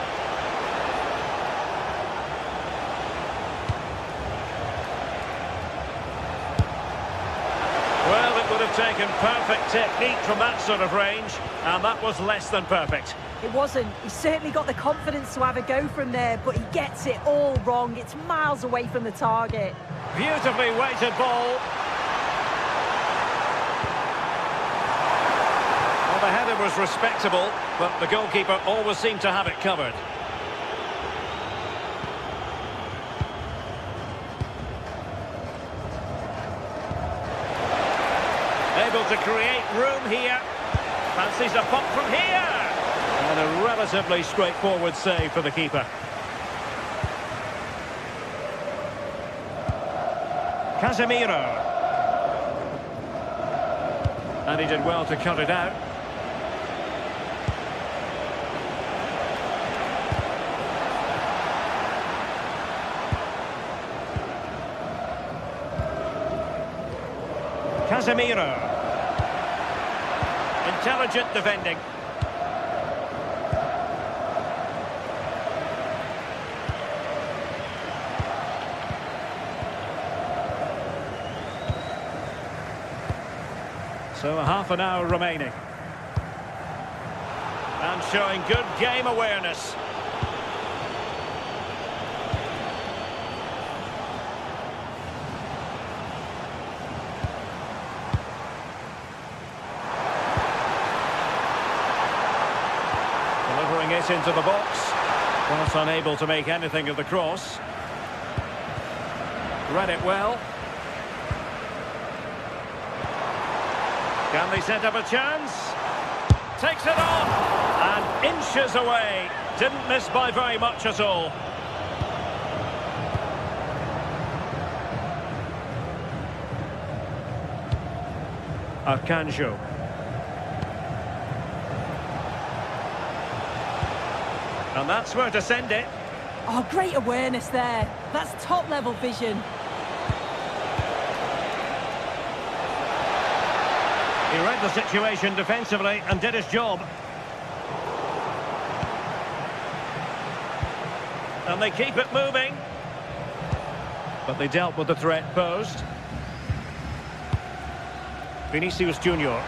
Well, it would have taken perfect technique from that sort of range, and that was less than perfect. It wasn't. He's certainly got the confidence to have a go from there, but he gets it all wrong. It's miles away from the target. Beautifully weighted ball. Well, the header was respectable, but the goalkeeper always seemed to have it covered. Able to create room here. Fancies a pop from here. And a relatively straightforward save for the keeper. Casemiro. And he did well to cut it out. Casemiro. Intelligent defending. So a half an hour remaining. And showing good game awareness. Delivering it into the box. Was unable to make anything of the cross. Read it well. Can they set up a chance? Takes it on! And inches away. Didn't miss by very much at all. Akanjo. And that's where to send it. Oh, great awareness there. That's top-level vision. He read the situation defensively and did his job. And they keep it moving. But they dealt with the threat posed. Vinicius Junior.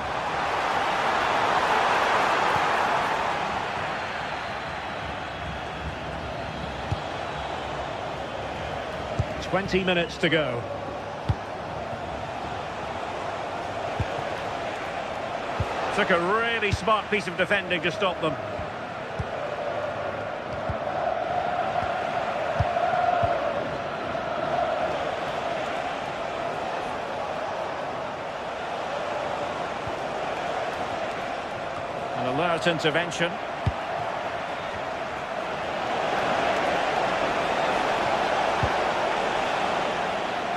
20 minutes to go. Took a really smart piece of defending to stop them. An alert intervention.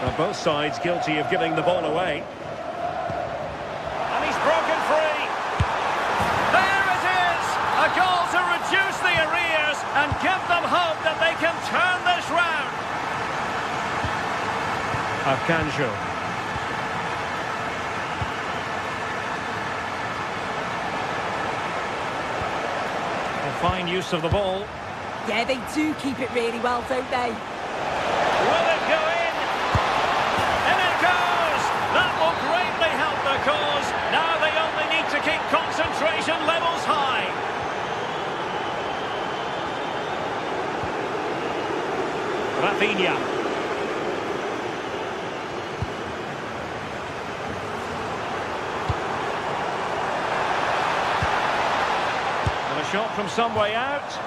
Well, both sides guilty of giving the ball away. And he's broken free. There it is! A goal to reduce the arrears and give them hope that they can turn this round. Akanjo. Fine use of the ball. Yeah, they do keep it really well, don't they? Will it go in? In it goes! That will greatly help the cause. Now they only need to keep concentration levels high. Rafinha. Shot from some way out,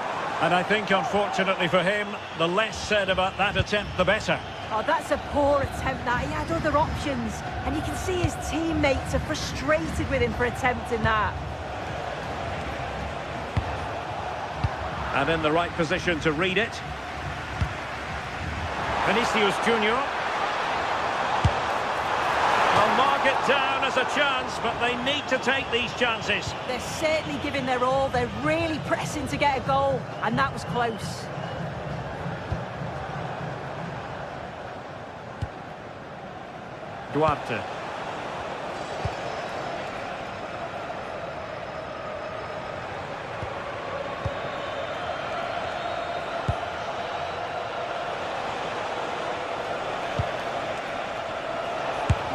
and I think unfortunately for him, the less said about that attempt the better. Oh, that's a poor attempt, that. He had other options, and you can see his teammates are frustrated with him for attempting that. And in the right position to read it. Vinicius Junior. They'll mark it down as a chance, but they need to take these chances. They're certainly giving their all. They're really pressing to get a goal, and that was close. Duarte.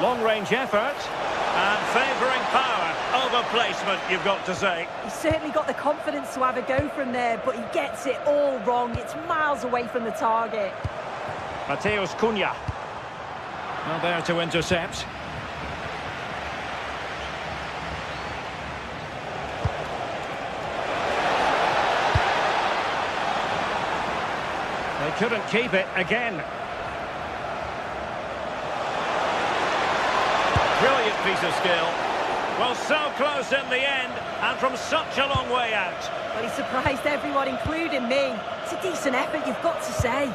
Long-range effort, and favouring power over placement, you've got to say. He's certainly got the confidence to have a go from there, but he gets it all wrong. It's miles away from the target. Mateus Cunha. Well, there to intercept. They couldn't keep it again. Brilliant piece of skill. Well, so close in the end, and from such a long way out. Well, he surprised everyone, including me. It's a decent effort, you've got to say.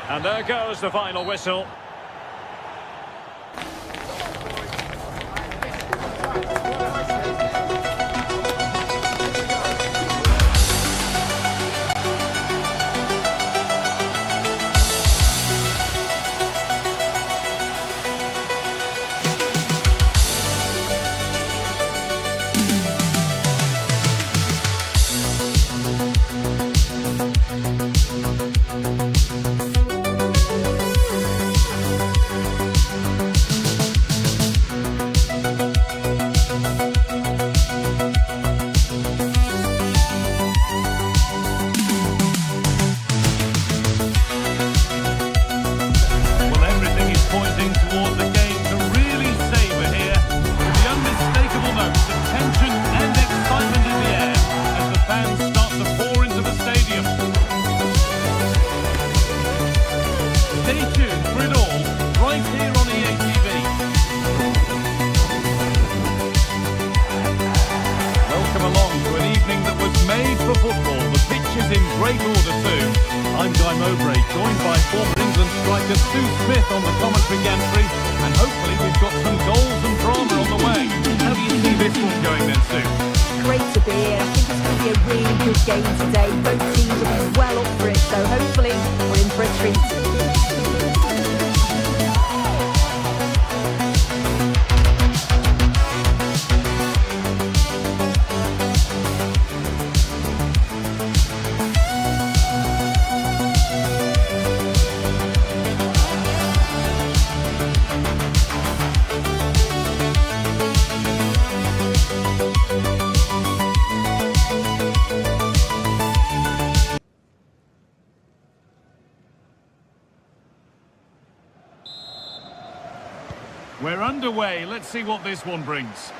And there goes the final whistle. On the commentary gantry, and hopefully we've got some goals and drama on the way. How do you see this one going then, Sue? Great to be here. I think it's going to be a really good game today. Both teams will be well up for it, so hopefully we're in for a treat. We're underway. Let's see what this one brings.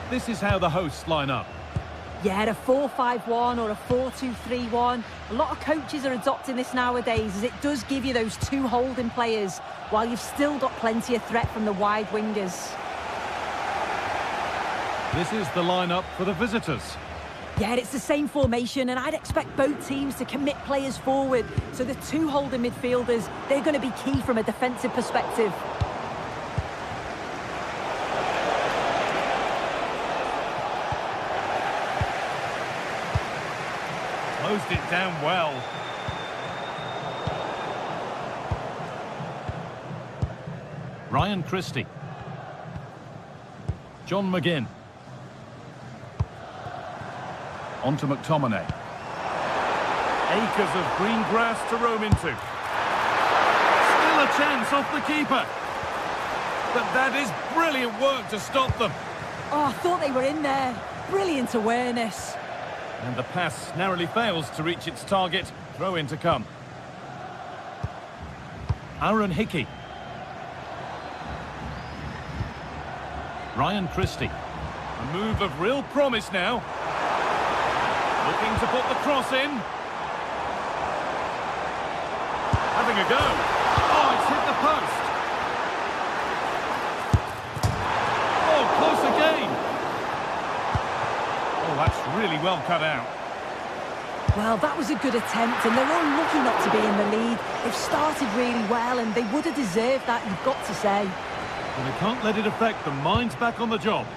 This is how the hosts line up. Yeah, a 4-5-1 or a 4-2-3-1. A lot of coaches are adopting this nowadays, as it does give you those two holding players, while you've still got plenty of threat from the wide wingers. This is the lineup for the visitors. Yeah, it's the same formation, and I'd expect both teams to commit players forward. So the two holding midfielders, they're going to be key from a defensive perspective. Closed it down well. Ryan Christie. John McGinn. On to McTominay. Acres of green grass to roam into. Still a chance off the keeper. But that is brilliant work to stop them. Oh, I thought they were in there. Brilliant awareness. And the pass narrowly fails to reach its target. Throw in to come. Aaron Hickey. Ryan Christie. A move of real promise now. Looking to put the cross in. Having a go. Oh, it's hit the post. Oh, close again. Oh, that's really well cut out. Well, that was a good attempt, and they're unlucky not to be in the lead. They've started really well, and they would have deserved that, you've got to say. Well, they can't let it affect them. Mind's back on the job.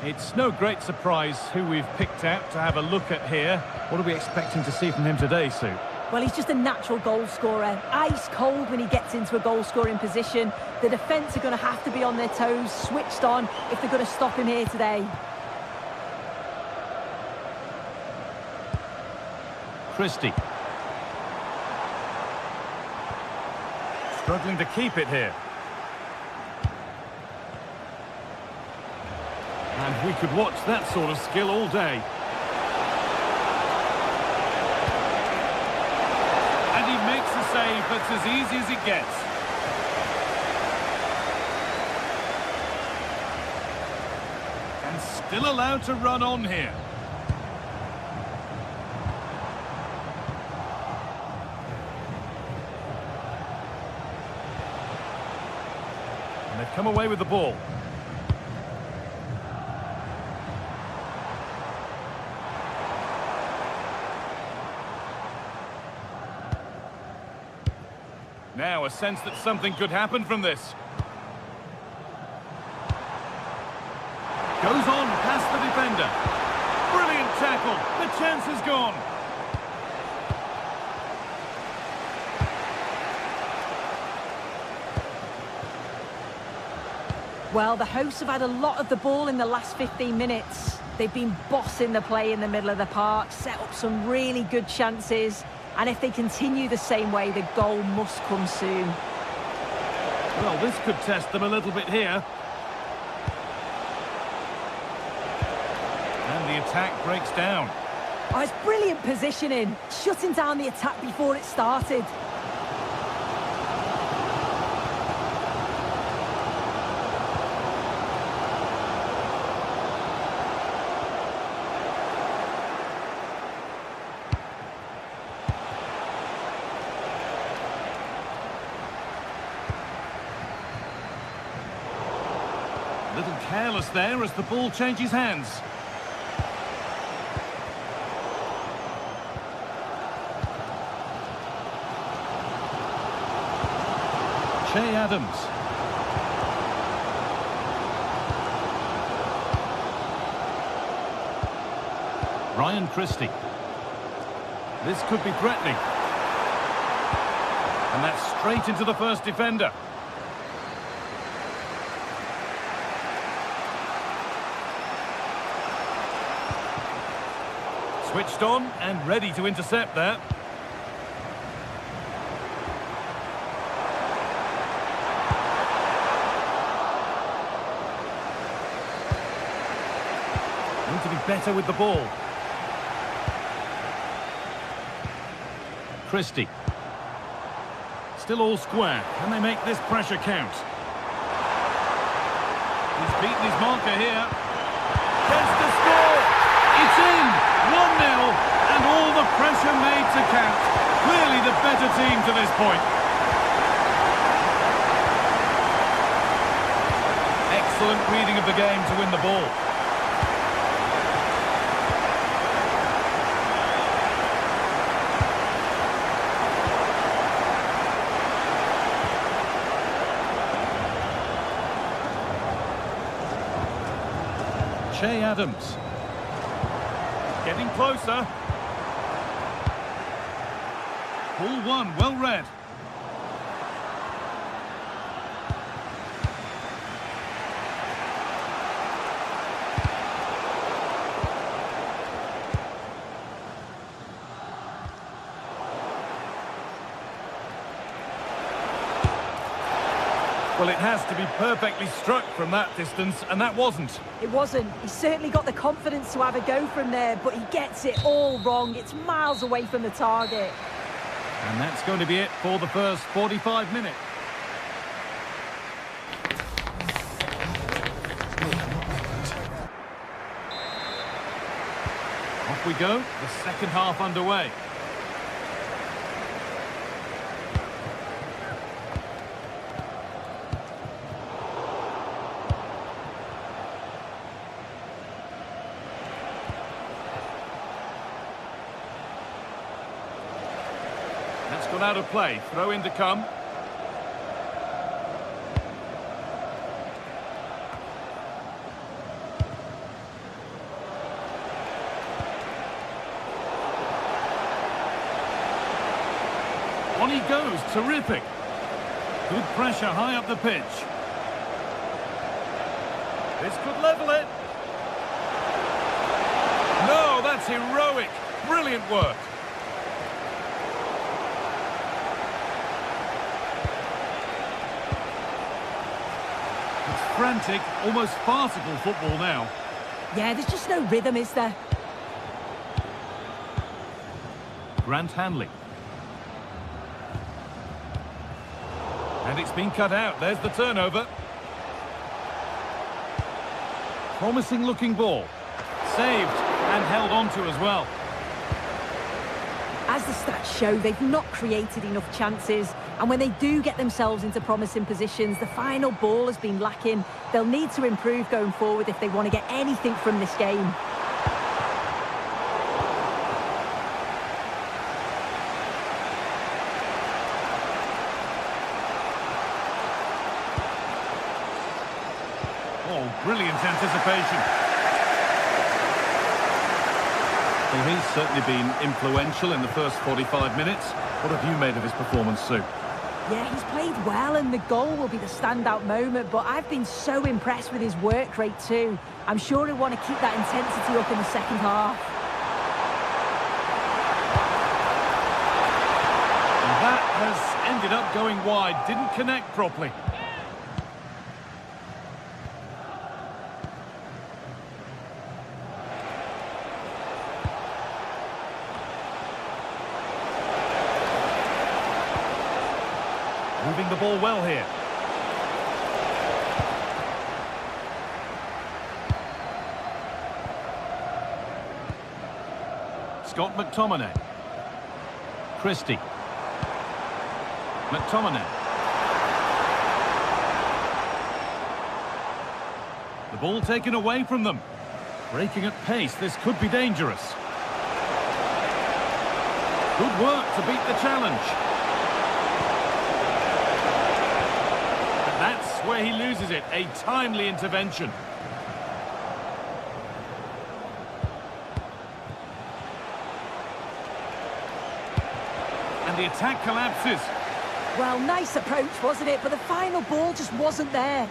It's no great surprise who we've picked out to have a look at here. What are we expecting to see from him today, Sue? Well, he's just a natural goal scorer. Ice cold when he gets into a goal-scoring position. The defence are going to have to be on their toes, switched on, if they're going to stop him here today. Christie. Struggling to keep it here. And we could watch that sort of skill all day. And he makes a save that's as easy as it gets. And still allowed to run on here. And they've come away with the ball. Now a sense that something could happen from this. Goes on past the defender. Brilliant tackle. The chance is gone. Well, the hosts have had a lot of the ball in the last 15 minutes. They've been bossing the play in the middle of the park, set up some really good chances. And if they continue the same way, the goal must come soon. Well, this could test them a little bit here. And the attack breaks down. Oh, it's brilliant positioning, shutting down the attack before it started. A little careless there as the ball changes hands. Che Adams. Ryan Christie. This could be threatening. And that's straight into the first defender. Switched on and ready to intercept that. Need to be better with the ball. Christie. Still all square. Can they make this pressure count? He's beaten his marker here. Gets the score! It's in! 1-0, and all the pressure made to count. Clearly the better team to this point. Excellent reading of the game to win the ball. Adams. Getting closer. Ball one, well read. Well, it has to be perfectly struck from that distance, and that wasn't. It wasn't. He certainly got the confidence to have a go from there, but he gets it all wrong. It's miles away from the target. And that's going to be it for the first 45 minutes. Off we go, the second half underway. That's gone out of play. Throw in to come. On he goes. Terrific. Good pressure high up the pitch. This could level it. No, that's heroic. Brilliant work. Frantic, almost farcical football now. Yeah, there's just no rhythm, is there? Grant Hanley. And it's been cut out. There's the turnover. Promising looking ball. Saved and held on to as well. As the stats show, they've not created enough chances. And when they do get themselves into promising positions, the final ball has been lacking. They'll need to improve going forward if they want to get anything from this game. Oh, brilliant anticipation. Well, he's certainly been influential in the first 45 minutes. What have you made of his performance, Sue? Yeah, he's played well, and the goal will be the standout moment, but I've been so impressed with his work rate too. I'm sure he'll want to keep that intensity up in the second half. And that has ended up going wide, didn't connect properly. Moving the ball well here. Scott McTominay. Christie. McTominay. The ball taken away from them. Breaking at pace, this could be dangerous. Good work to beat the challenge. That's where he loses it, a timely intervention. And the attack collapses. Well, nice approach, wasn't it? But the final ball just wasn't there.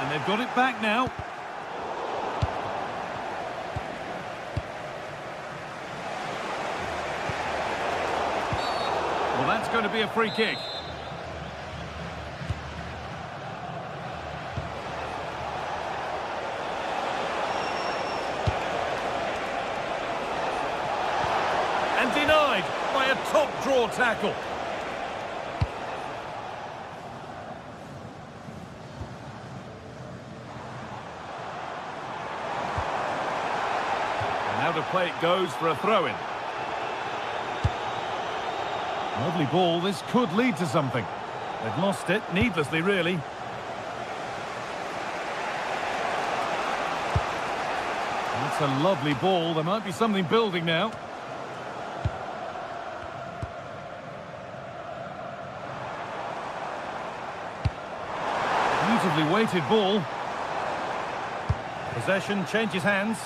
And they've got it back now. Well, that's going to be a free kick. top draw tackle. And now to play it goes for a throw-in. Lovely ball, this could lead to something. They've lost it, needlessly really. That's a lovely ball, there might be something building now. Beautifully weighted ball. Possession changes hands.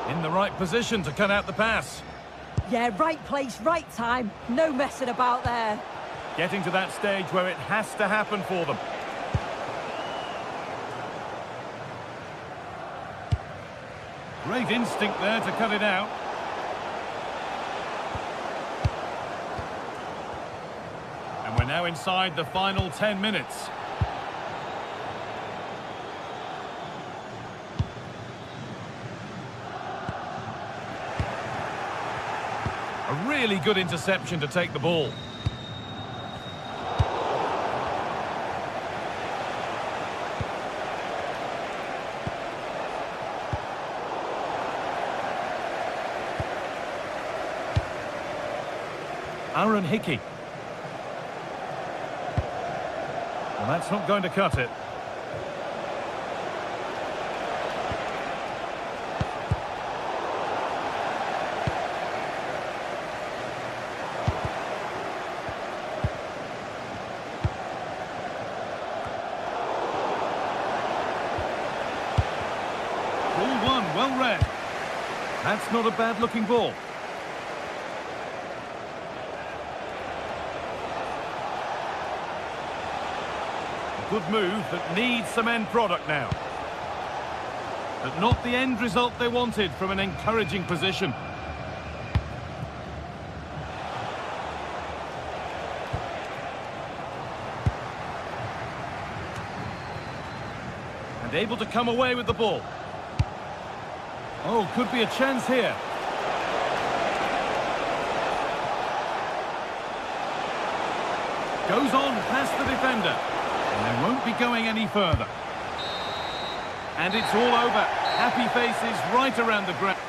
In the right position to cut out the pass. Yeah, right place, right time. No messing about there. Getting to that stage where it has to happen for them. Great instinct there to cut it out. And we're now inside the final 10 minutes. A really good interception to take the ball. Aaron Hickey. Well, that's not going to cut it. Ball one, well read. That's not a bad-looking ball. Good move that needs some end product now. But not the end result they wanted from an encouraging position. And able to come away with the ball. Oh, could be a chance here. Goes on past the defender. And they won't be going any further. And it's all over. Happy faces right around the ground.